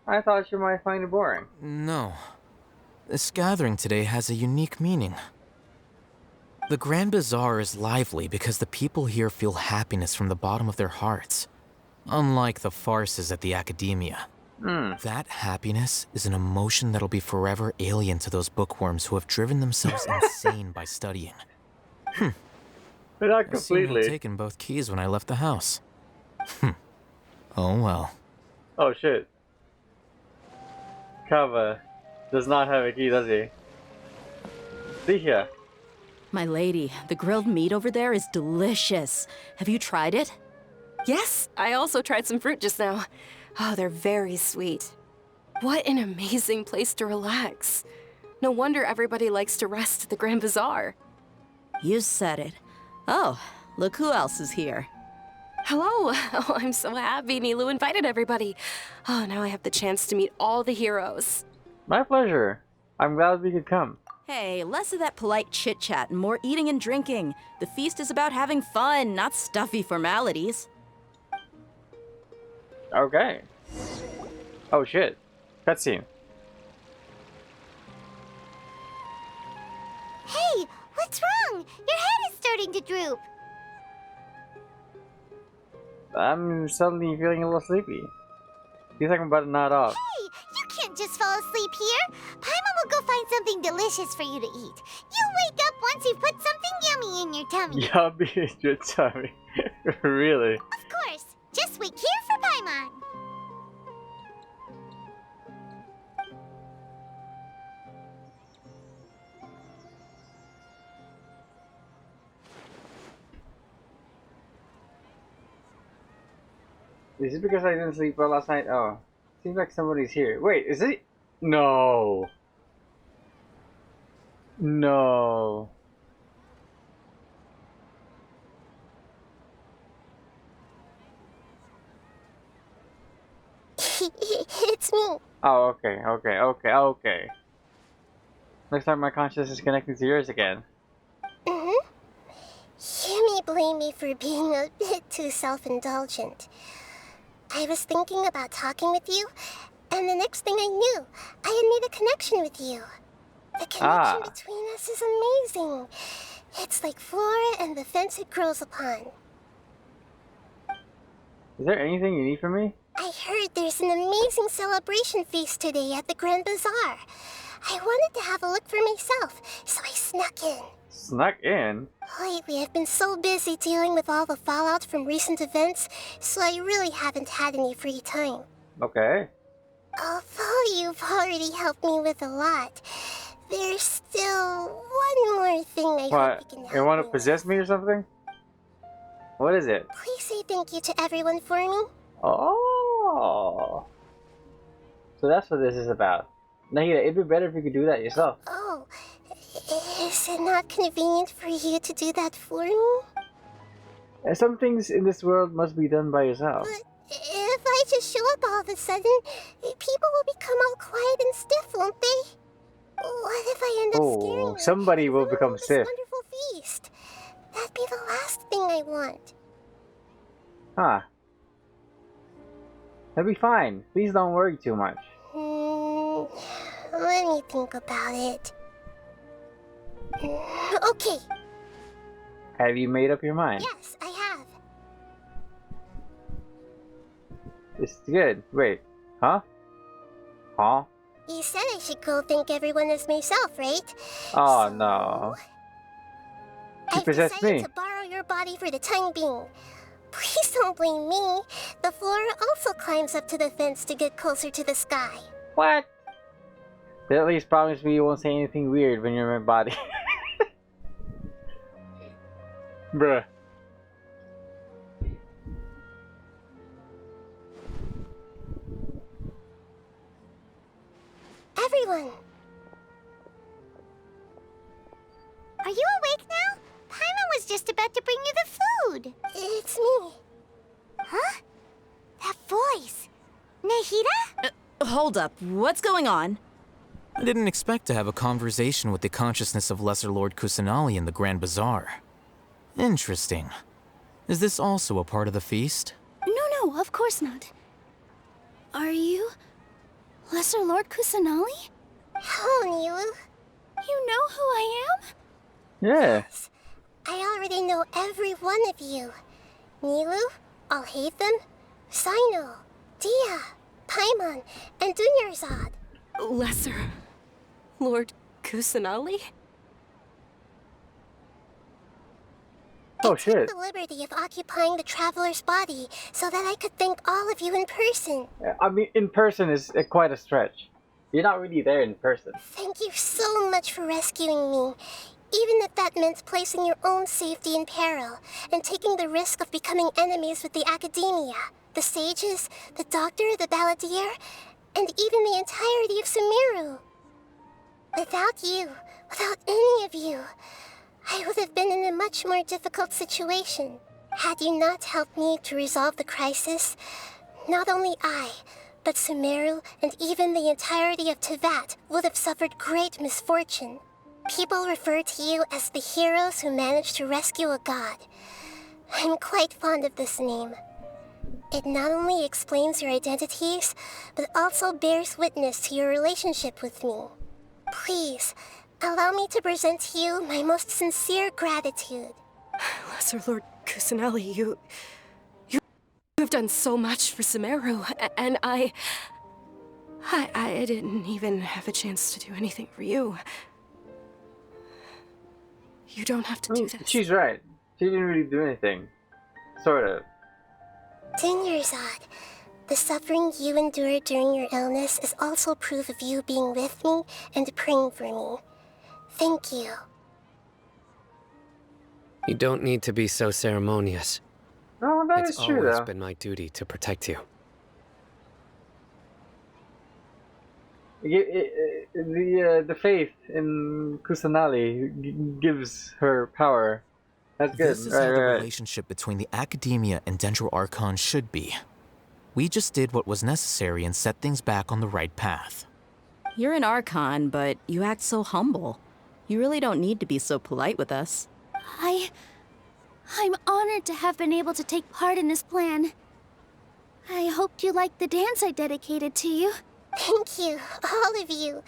Speaker 2: I thought you might find it boring.
Speaker 16: No. This gathering today has a unique meaning. The Grand Bazaar is lively because the people here feel happiness from the bottom of their hearts, unlike the farces at the Academia. That happiness is an emotion that'll be forever alien to those bookworms who have driven themselves insane by studying.
Speaker 2: But not
Speaker 16: I seem to
Speaker 2: completely.
Speaker 16: have taken both keys when I left the house. Oh well.
Speaker 2: Oh shit. Kava does not have a key, does he? See here.
Speaker 14: My lady, the grilled meat over there is delicious. Have you tried it?
Speaker 8: Yes, I also tried some fruit just now. Oh, they're very sweet. What an amazing place to relax. No wonder everybody likes to rest at the Grand Bazaar.
Speaker 14: You said it. Oh, look who else is here.
Speaker 8: Hello. Oh, I'm so happy Nilou invited everybody. Oh, now I have the chance to meet all the heroes.
Speaker 2: My pleasure. I'm glad we could come.
Speaker 14: Hey, less of that polite chit-chat and more eating and drinking. The feast is about having fun, not stuffy formalities.
Speaker 2: Okay. Oh shit. Cutscene.
Speaker 3: Hey, what's wrong? Your head is starting to droop.
Speaker 2: I'm suddenly feeling a little sleepy. Feels like I'm about to nod off.
Speaker 3: Hey, you can't just fall asleep here. Paimon will go find find something delicious for you to eat. You'll wake up once you've put something yummy in your tummy.
Speaker 2: Yummy in your tummy. Really?
Speaker 3: Of course. Just wait here for Paimon.
Speaker 2: Is it because I didn't sleep well last night? Oh. Seems like somebody's here. Wait, is it? No. No.
Speaker 3: It's me.
Speaker 2: Oh, okay. Looks like my consciousness is connecting to yours again.
Speaker 3: Mm-hmm. You may blame me for being a bit too self-indulgent. I was thinking about talking with you, and the next thing I knew, I had made a connection with you. The connection between us is amazing. It's like flora and the fence it grows upon.
Speaker 2: Is there anything you need from me?
Speaker 3: I heard there's an amazing celebration feast today at the Grand Bazaar. I wanted to have a look for myself, so I snuck in.
Speaker 2: Snuck in?
Speaker 3: Lately, I've been so busy dealing with all the fallout from recent events, so I really haven't had any free time.
Speaker 2: Okay.
Speaker 3: Although you've already helped me with a lot, there's still one more thing I hope you can help me.
Speaker 2: You want to possess me or something? What is it?
Speaker 3: Please say thank you to everyone for me.
Speaker 2: Oh. So that's what this is about. Nahida, it'd be better if you could do that yourself.
Speaker 3: Oh, is it not convenient for you to do that for me?
Speaker 2: Some things in this world must be done by yourself.
Speaker 3: But if I just show up all of a sudden, people will become all quiet and stiff, won't they? What if I end up scaring them?
Speaker 2: Somebody will become stiff.
Speaker 3: Wonderful feast. That'd be the last thing I want.
Speaker 2: Huh. That'll be fine. Please don't worry too much.
Speaker 3: Let me think about it. Okay.
Speaker 2: Have you made up your mind?
Speaker 3: Yes, I have.
Speaker 2: It's good. Wait. Huh? Huh?
Speaker 3: You said I should go thank everyone as myself, right?
Speaker 2: Oh no. You possessed me.
Speaker 3: To borrow your body for the time being. Please don't blame me. The flora also climbs up to the fence to get closer to the sky.
Speaker 2: What? Then at least promise me you won't say anything weird when you're in my body. Bruh.
Speaker 3: Everyone! Are you awake now? Paimon was just about to bring you the food. It's me. Huh? That voice. Nahida?
Speaker 14: Hold up. What's going on?
Speaker 16: I didn't expect to have a conversation with the consciousness of Lesser Lord Kusanali in the Grand Bazaar. Interesting. Is this also a part of the feast?
Speaker 1: No, of course not. Are you Lesser Lord Kusanali?
Speaker 3: Hello, Nilu.
Speaker 1: You know who I am?
Speaker 2: Yeah.
Speaker 3: I already know every one of you. Nilu, Alhaitham, Sino, Dia, Paimon, and Dunyarzad.
Speaker 8: Lesser Lord Kusanali?
Speaker 2: Oh shit.
Speaker 3: I took the liberty of occupying the traveler's body so that I could thank all of you in person.
Speaker 2: I mean, in person is quite a stretch. You're not really there in person.
Speaker 3: Thank you so much for rescuing me. Even if that meant placing your own safety in peril and taking the risk of becoming enemies with the academia, the sages, the doctor, the balladeer, and even the entirety of Sumeru. Without you, without any of you, I would have been in a much more difficult situation. Had you not helped me to resolve the crisis, not only I, but Sumeru and even the entirety of Tevat would have suffered great misfortune. People refer to you as the heroes who managed to rescue a god. I'm quite fond of this name. It not only explains your identities, but also bears witness to your relationship with me. Please, allow me to present to you my most sincere gratitude.
Speaker 8: Lesser Lord Kusanali, you have done so much for Sumeru, and I didn't even have a chance to do anything for you. You don't have to do this.
Speaker 2: She's right. She didn't really do anything. Sort of.
Speaker 3: 10 years odd. The suffering you endured during your illness is also proof of you being with me and praying for me. Thank you.
Speaker 4: You don't need to be so ceremonious.
Speaker 2: No, that is true, though.
Speaker 4: It's always been my duty to protect you.
Speaker 2: The faith in Kusanali gives her power. That's good.
Speaker 16: This is how the relationship between the Academia and Dendro Archon should be. We just did what was necessary and set things back on the right path.
Speaker 14: You're an Archon, but you act so humble. You really don't need to be so polite with us.
Speaker 1: I'm honored to have been able to take part in this plan. I hoped you liked the dance I dedicated to you.
Speaker 3: Thank you, all of you.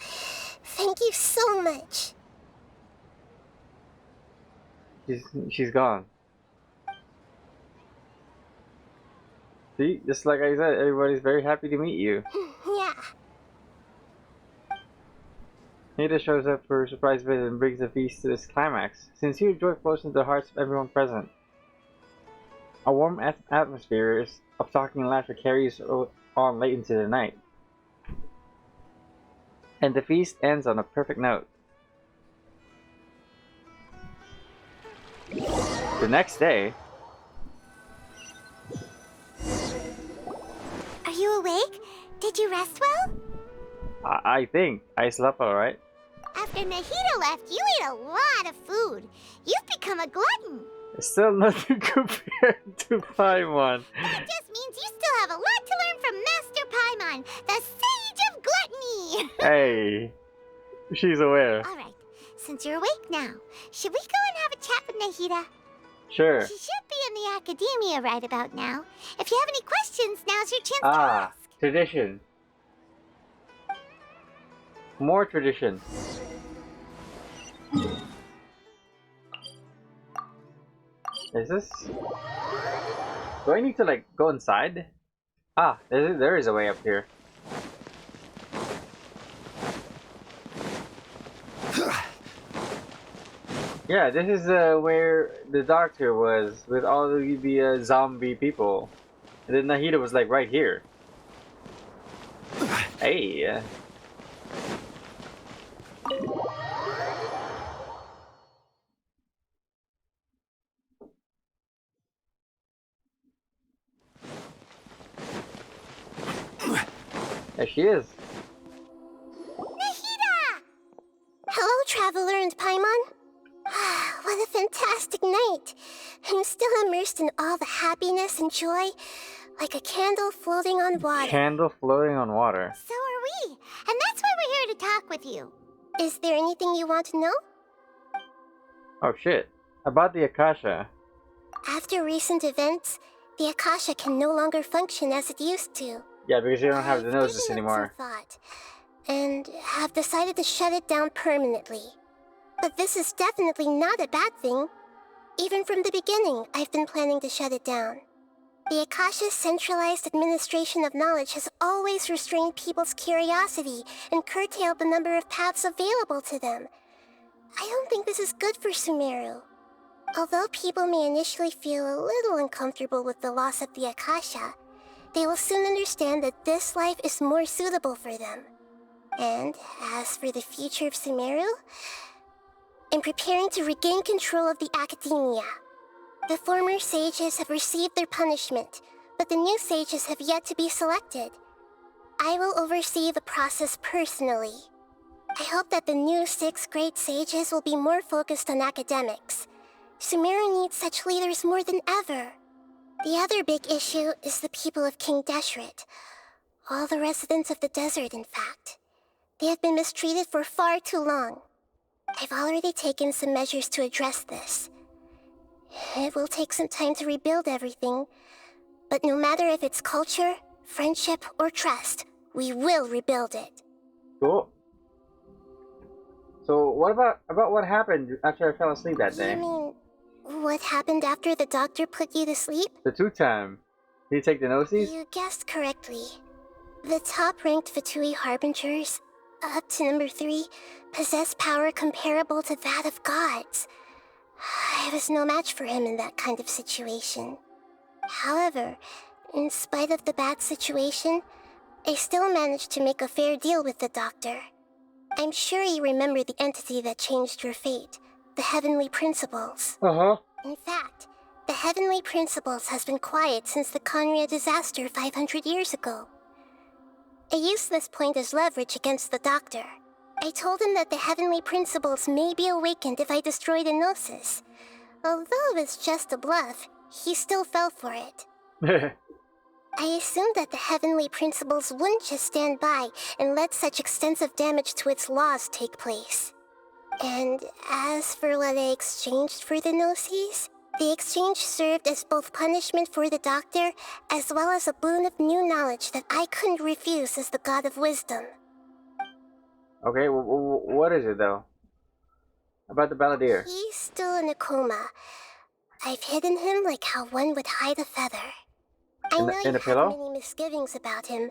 Speaker 3: Thank you so much.
Speaker 2: She's gone. See, just like I said, everybody's very happy to meet you.
Speaker 3: Yeah.
Speaker 2: Nita shows up for a surprise visit and brings the feast to its climax. Sincere joy flows into the hearts of everyone present. A warm atmosphere of talking and laughter carries on late into the night. And the feast ends on a perfect note. The next day...
Speaker 3: Are you awake? Did you rest well?
Speaker 2: I think I slept alright.
Speaker 3: After Nahida left, you ate a lot of food. You've become a glutton.
Speaker 2: Still nothing compared to Paimon.
Speaker 3: That just means you still have a lot to learn from Master Paimon, the Sage of Gluttony.
Speaker 2: Hey, she's aware.
Speaker 3: Alright, since you're awake now, should we go and have a chat with Nahida?
Speaker 2: Sure.
Speaker 3: She should be in the Academia right about now. If you have any questions, now's your chance to ask.
Speaker 2: Tradition. More tradition. Is this? Do I need to like go inside? There is a way up here. Yeah, this is where the doctor was with all the zombie people. And then Nahida was like right here. Hey. There she is.
Speaker 3: Nahida! Hello, Traveler and Paimon. What a fantastic night. I'm still immersed in all the happiness and joy, like a candle floating on water.
Speaker 2: Candle floating on water.
Speaker 3: So are we, and that's why we're here to talk with you. Is there anything you want to know?
Speaker 2: Oh shit. About the Akasha.
Speaker 3: After recent events, the Akasha can no longer function as it used to.
Speaker 2: Yeah, because you don't have the noses anymore.
Speaker 3: Thought, and have decided to shut it down permanently. But this is definitely not a bad thing. Even from the beginning, I've been planning to shut it down. The Akasha's centralized administration of knowledge has always restrained people's curiosity and curtailed the number of paths available to them. I don't think this is good for Sumeru. Although people may initially feel a little uncomfortable with the loss of the Akasha, they will soon understand that this life is more suitable for them. And as for the future of Sumeru, I'm preparing to regain control of the Academia. The former sages have received their punishment, but the new sages have yet to be selected. I will oversee the process personally. I hope that the new 6 great sages will be more focused on academics. Sumeru needs such leaders more than ever. The other big issue is the people of King Deshret. All the residents of the desert, in fact. They have been mistreated for far too long. I've already taken some measures to address this. It will take some time to rebuild everything, but no matter if it's culture, friendship, or trust, we will rebuild it.
Speaker 2: Cool. So what about what happened after I fell asleep that day?
Speaker 3: You mean, what happened after the doctor put you to sleep?
Speaker 2: The 2 time. Did you take the noses?
Speaker 3: You guessed correctly. The top-ranked Fatui Harbingers, up to number 3, possess power comparable to that of gods. I was no match for him in that kind of situation. However, in spite of the bad situation, I still managed to make a fair deal with the doctor. I'm sure you remember the entity that changed your fate, the Heavenly Principles.
Speaker 2: Uh-huh.
Speaker 3: In fact, the Heavenly Principles has been quiet since the Conria disaster 500 years ago. I used this point as leverage against the doctor. I told him that the Heavenly Principles may be awakened if I destroy the Gnosis. Although it was just a bluff, he still fell for it. I assumed that the Heavenly Principles wouldn't just stand by and let such extensive damage to its laws take place. And as for what I exchanged for the Gnosis, the exchange served as both punishment for the doctor, as well as a boon of new knowledge that I couldn't refuse as the God of Wisdom.
Speaker 2: Okay, what is it though? About the Balladeer?
Speaker 3: He's still in a coma. I've hidden him like how one would hide a feather. I know you have many misgivings about him,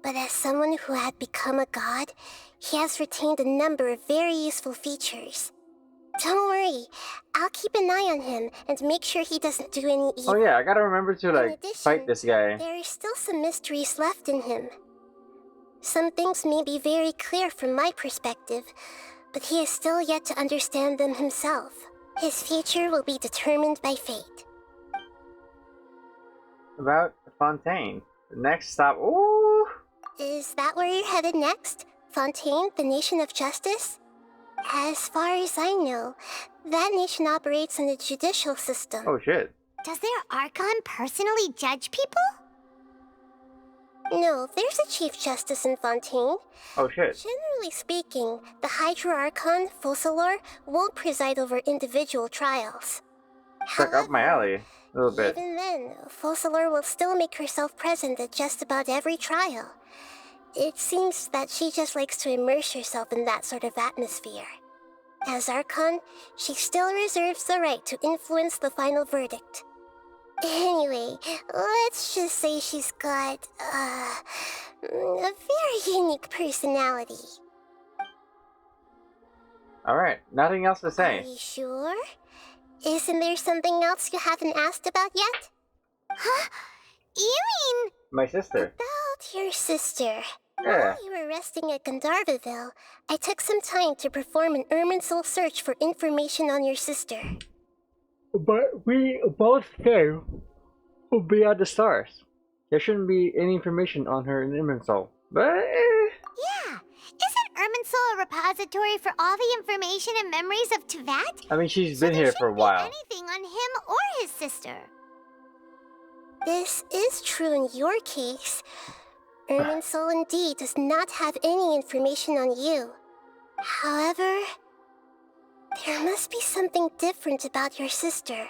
Speaker 3: but as someone who had become a god, he has retained a number of very useful features. Don't worry, I'll keep an eye on him and make sure he doesn't do any evil.
Speaker 2: Oh yeah, I gotta remember to fight this guy.
Speaker 3: There are still some mysteries left in him. Some things may be very clear from my perspective, but he is still yet to understand them himself. His future will be determined by fate.
Speaker 2: About Fontaine. The next stop. Ooh!
Speaker 3: Is that where you're headed next? Fontaine, the nation of justice? As far as I know, that nation operates in a judicial system.
Speaker 2: Oh shit.
Speaker 3: Does their Archon personally judge people? No, there's a Chief Justice in Fontaine.
Speaker 2: Oh shit.
Speaker 3: Generally speaking, the Hydra Archon, Focalor, won't preside over individual trials.
Speaker 2: Stuck up my alley a little bit.
Speaker 3: Even then, Focalor will still make herself present at just about every trial. It seems that she just likes to immerse herself in that sort of atmosphere. As Archon, she still reserves the right to influence the final verdict. Anyway, let's just say she's got, a very unique personality.
Speaker 2: Alright, nothing else to say.
Speaker 3: Are you sure? Isn't there something else you haven't asked about yet? Huh? You mean...
Speaker 2: My sister.
Speaker 3: About your sister.
Speaker 2: Yeah.
Speaker 3: While you were resting at Gandharvaville, I took some time to perform an Irminsul search for information on your sister.
Speaker 2: But we both know beyond the stars. There shouldn't be any information on her in Irminsul. But
Speaker 3: Yeah! Isn't Irminsul a repository for all the information and memories of Teyvat?
Speaker 2: I mean, she's been here for a while.
Speaker 3: Anything on him or his sister. This is true in your case. Irminsul indeed does not have any information on you. However, there must be something different about your sister.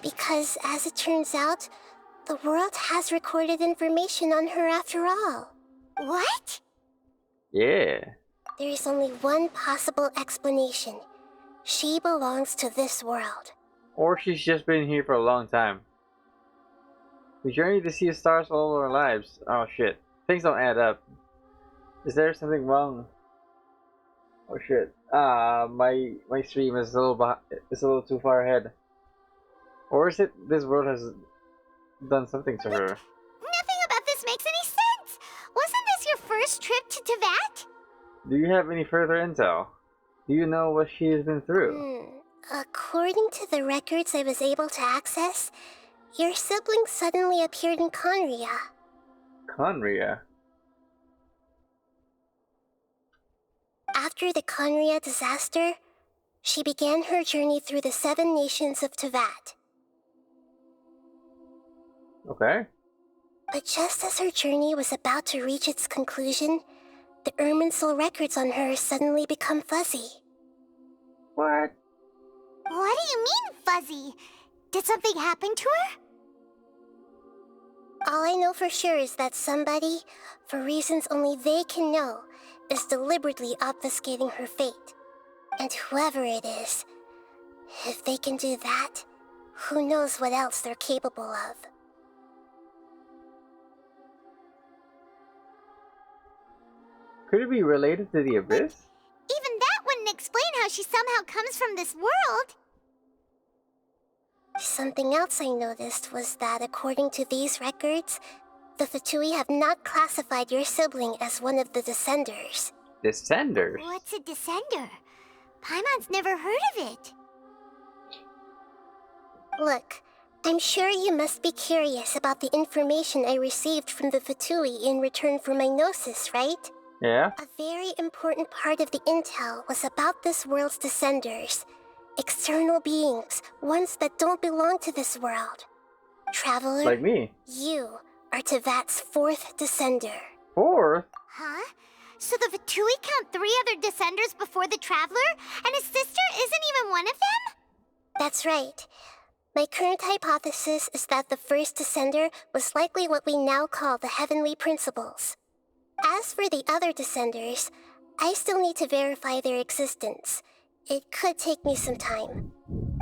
Speaker 3: Because, as it turns out, the world has recorded information on her after all. What?
Speaker 2: Yeah.
Speaker 3: There is only one possible explanation. She belongs to this world.
Speaker 2: Or she's just been here for a long time. We journey to see stars all our lives. Oh shit. Things don't add up. Is there something wrong? Oh shit. My stream is a little too far ahead. Or is it this world has done something to her?
Speaker 3: Nothing about this makes any sense! Wasn't this your first trip to Teyvat?
Speaker 2: Do you have any further intel? Do you know what she has been through?
Speaker 3: According to the records I was able to access, your sibling suddenly appeared in Conria.
Speaker 2: Conria?
Speaker 3: After the Conria disaster, she began her journey through the 7 nations of Teyvat.
Speaker 2: Okay.
Speaker 3: But just as her journey was about to reach its conclusion, the Irminsul records on her suddenly become fuzzy.
Speaker 2: What?
Speaker 3: What do you mean, fuzzy? Did something happen to her? All I know for sure is that somebody, for reasons only they can know, is deliberately obfuscating her fate. And whoever it is, if they can do that, who knows what else they're capable of.
Speaker 2: Could it be related to the Abyss?
Speaker 3: Even that wouldn't explain how she somehow comes from this world. Something else I noticed was that according to these records, the Fatui have not classified your sibling as one of the Descenders.
Speaker 2: Descenders?
Speaker 3: What's a Descender? Paimon's never heard of it. Look, I'm sure you must be curious about the information I received from the Fatui in return for my gnosis, right?
Speaker 2: Yeah.
Speaker 3: A very important part of the intel was about this world's Descenders. External beings, ones that don't belong to this world. Traveler,
Speaker 2: like me.
Speaker 3: You are Tevat's 4th Descender.
Speaker 2: 4th?
Speaker 3: Huh? So the Fatui count 3 other Descenders before the Traveler, and his sister isn't even one of them? That's right. My current hypothesis is that the first Descender was likely what we now call the Heavenly Principles. As for the other Descenders, I still need to verify their existence. It could take me some time.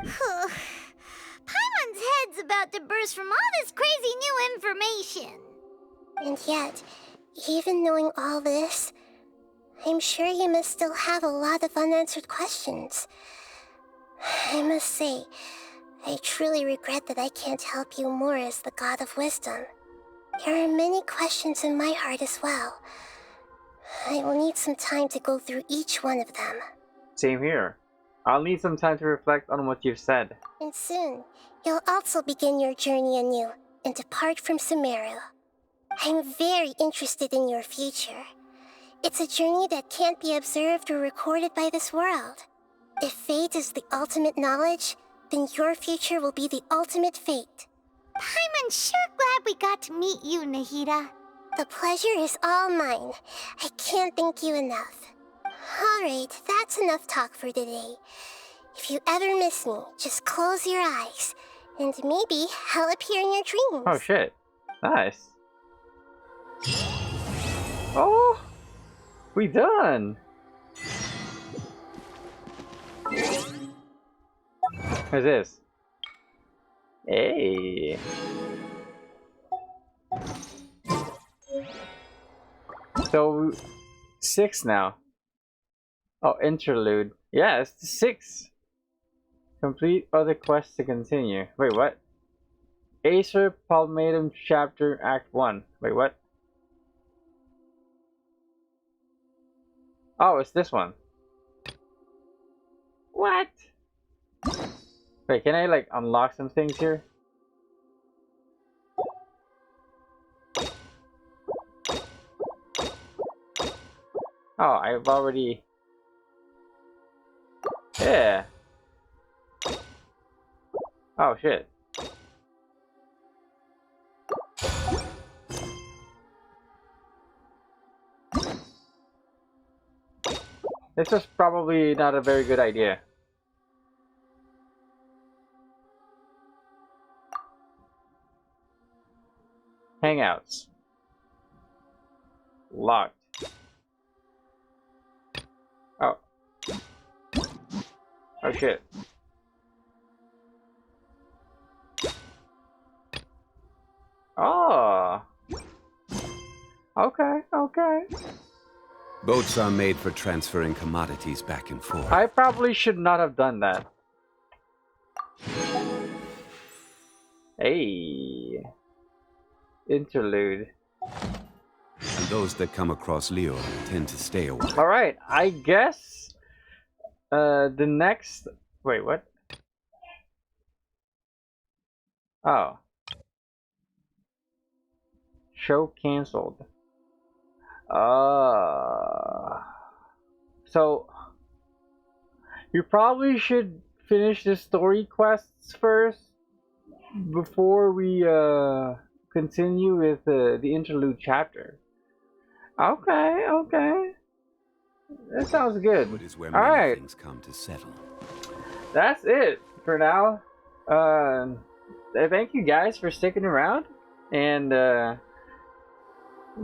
Speaker 3: Paimon's head's about to burst from all this crazy new information. And yet, even knowing all this, I'm sure you must still have a lot of unanswered questions. I must say, I truly regret that I can't help you more as the God of Wisdom. There are many questions in my heart as well. I will need some time to go through each one of them.
Speaker 2: Same here. I'll need some time to reflect on what you've said.
Speaker 3: And soon, you'll also begin your journey anew and depart from Sumeru. I'm very interested in your future. It's a journey that can't be observed or recorded by this world. If fate is the ultimate knowledge, then your future will be the ultimate fate. Paimon's sure glad we got to meet you, Nahida. The pleasure is all mine. I can't thank you enough. Alright, that's enough talk for today. If you ever miss me, just close your eyes, and maybe I'll appear in your dreams.
Speaker 2: Oh shit. Nice. Oh! We done! What's this? Hey! So, 6 now. Oh, interlude. Yeah, it's 6. Complete other quests to continue. Wait, what? Acer Palmatum Chapter Act 1. Wait, what? Oh, it's this one. What? Wait, can I like unlock some things here? Oh, I've already... Yeah. Oh, shit. This was probably not a very good idea. Hangouts. Locked. Oh. Oh shit. Oh. Okay, okay.
Speaker 17: Boats are made for transferring commodities back and forth.
Speaker 2: I probably should not have done that. Hey. Interlude.
Speaker 17: And those that come across Leo tend to stay away.
Speaker 2: Alright, I guess the next... Wait, what? Oh. Show cancelled. So you probably should finish the story quests first before we continue with the interlude chapter. Okay, okay. That sounds good.
Speaker 17: It is where
Speaker 2: all
Speaker 17: many
Speaker 2: right.
Speaker 17: things come to settle.
Speaker 2: That's it for now. Thank you guys for sticking around and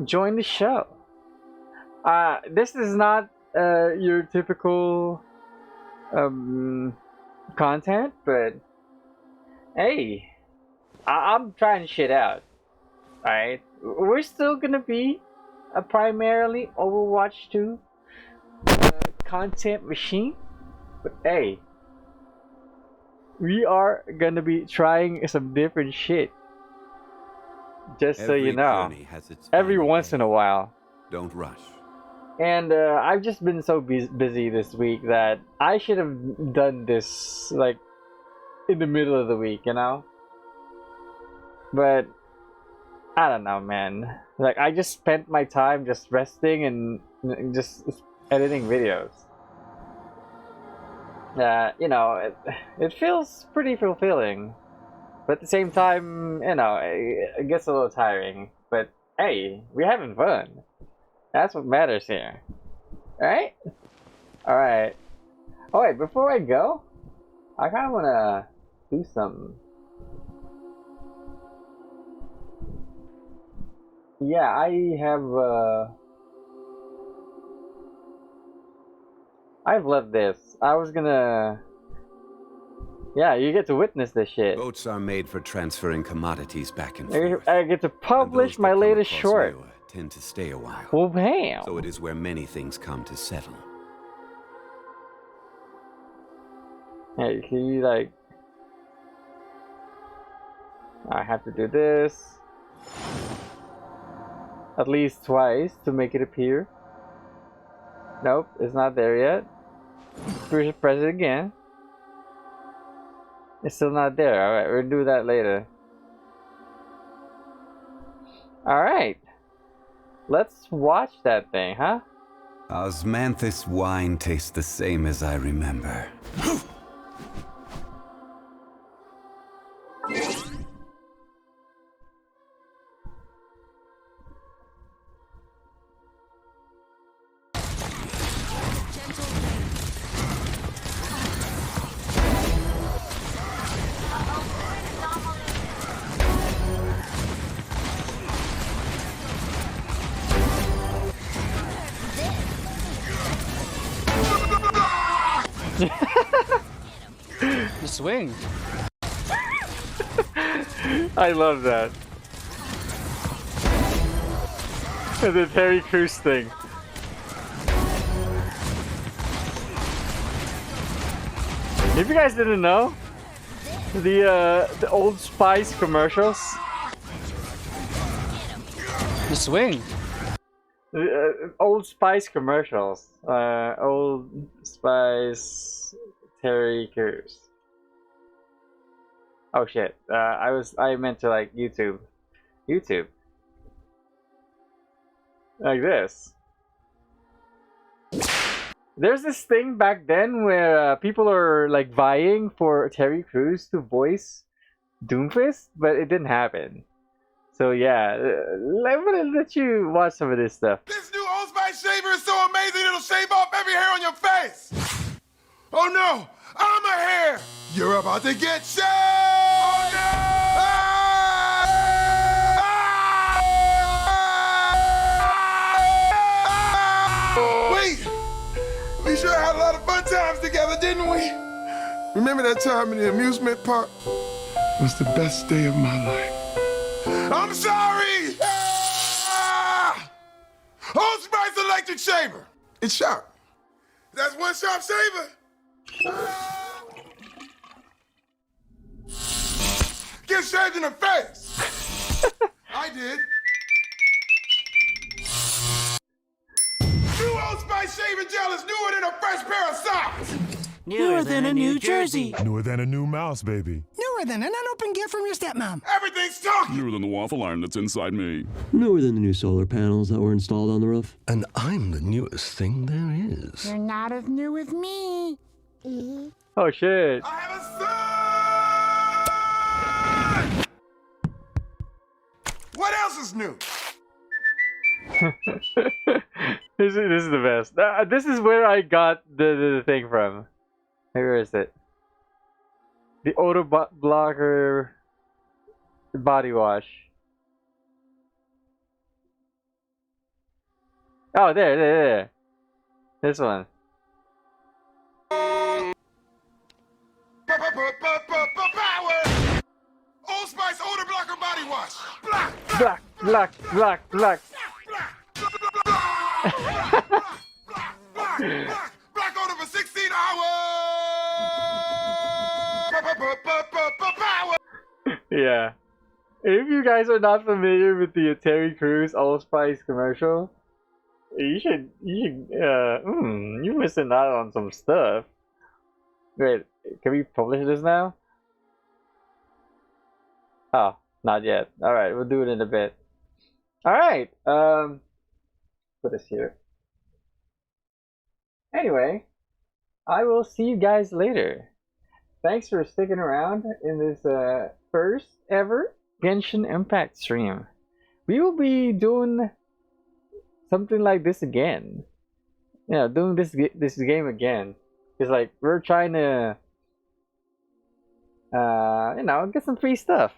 Speaker 2: join the show. This is not your typical content, but hey, I'm trying shit out. Alright, we're still gonna be a primarily Overwatch 2 content machine, but hey, we are gonna be trying some different shit. Just so you know, every once in a while.
Speaker 17: Don't rush.
Speaker 2: And I've just been so busy this week that I should have done this like in the middle of the week, you know? But I don't know, man. Like, I just spent my time just resting and just editing videos. You know, it feels pretty fulfilling. But at the same time, you know, it gets a little tiring. But hey, we're having fun. That's what matters here. Alright? Alright. Oh wait, before I go, I kinda wanna do something. Yeah, I've loved this. I was gonna... Yeah, you get to witness this shit.
Speaker 17: Boats are made for transferring commodities back and forth.
Speaker 2: I get to publish my latest short.
Speaker 17: Tend to stay a while.
Speaker 2: Well, bam!
Speaker 17: So it is where many things come to settle.
Speaker 2: Hey, can you like... I have to do this at least twice to make it appear. Nope, it's not there yet. Press it again. It's still not there. Alright, we'll do that later. Alright. Let's watch that thing, huh?
Speaker 17: Osmanthus wine tastes the same as I remember.
Speaker 22: The swing.
Speaker 2: I love that. The Terry Crews thing. If you guys didn't know, the Old Spice commercials.
Speaker 22: The swing.
Speaker 2: Old Spice commercials. Old Spice Terry Crews. Oh shit. I meant to like YouTube. Like this. There's this thing back then where people are like vying for Terry Crews to voice Doomfist, but it didn't happen. So yeah, I'm gonna let you watch some of this stuff.
Speaker 12: This new Old Spice shaver is so amazing it'll shave off every hair on your face! Oh no! I'm a hair! You're about to get shaved! Oh no! Wait! We sure had a lot of fun times together, didn't we? Remember that time in the amusement park? It was the best day of my life. I'm sorry! Old Spice electric shaver. It's sharp. That's one sharp shaver. Get shaved in the face. I did. New Old Spice shaving gel is newer than a fresh pair of socks.
Speaker 19: Newer than a New Jersey.
Speaker 23: Newer than a new mouse, baby.
Speaker 19: Newer than an unopened gift from your stepmom.
Speaker 12: Everything's talking.
Speaker 23: Newer than the waffle iron that's inside me.
Speaker 24: Newer than the new solar panels that were installed on the roof.
Speaker 19: And I'm the newest thing there is. You're not as new as me.
Speaker 2: Oh shit.
Speaker 12: I have a son! What else is new?
Speaker 2: This is the best. This is where I got the thing from. Where is it? The Auto Blocker body wash. Oh, there. This one.
Speaker 12: Power! Old Spice Odor Blocker Body Wash. Black. Black order for 16 hours!
Speaker 2: Yeah. If you guys are not familiar with the Terry Crews Allspice commercial, you're missing out on some stuff. Wait, can we publish this now? Oh, not yet. Alright, we'll do it in a bit. Alright, put this here. Anyway, I will see you guys later. Thanks for sticking around in this first ever Genshin Impact stream. We will be doing something like this again. Yeah, doing this game again. It's like we're trying to, get some free stuff.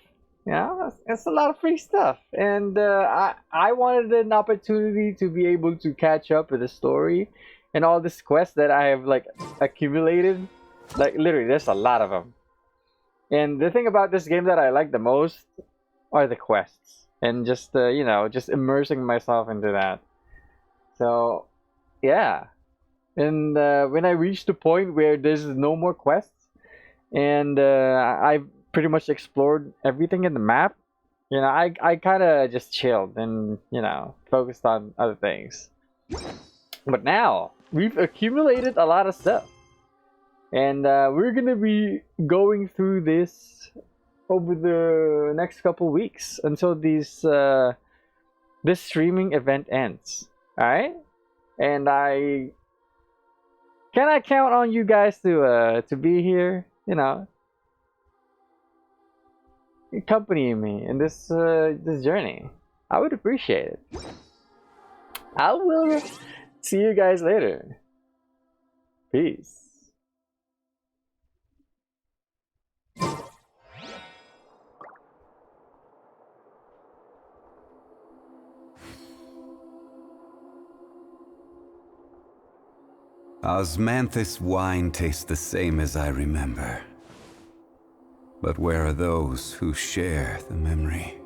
Speaker 2: You know, it's a lot of free stuff, and I wanted an opportunity to be able to catch up with the story and all this quests that I have like accumulated. Like literally, there's a lot of them. And the thing about this game that I like the most are the quests, and just just immersing myself into that. So, yeah. And when I reach the point where there's no more quests, and I've pretty much explored everything in the map, I kind of just chilled and focused on other things. But now we've accumulated a lot of stuff, and we're gonna be going through this over the next couple weeks until this streaming event ends. All right, and can I count on you guys to be here? Accompanying me in this journey. I would appreciate it. I will see you guys later. Peace.
Speaker 17: Osmanthus wine tastes the same as I remember. But where are those who share the memory?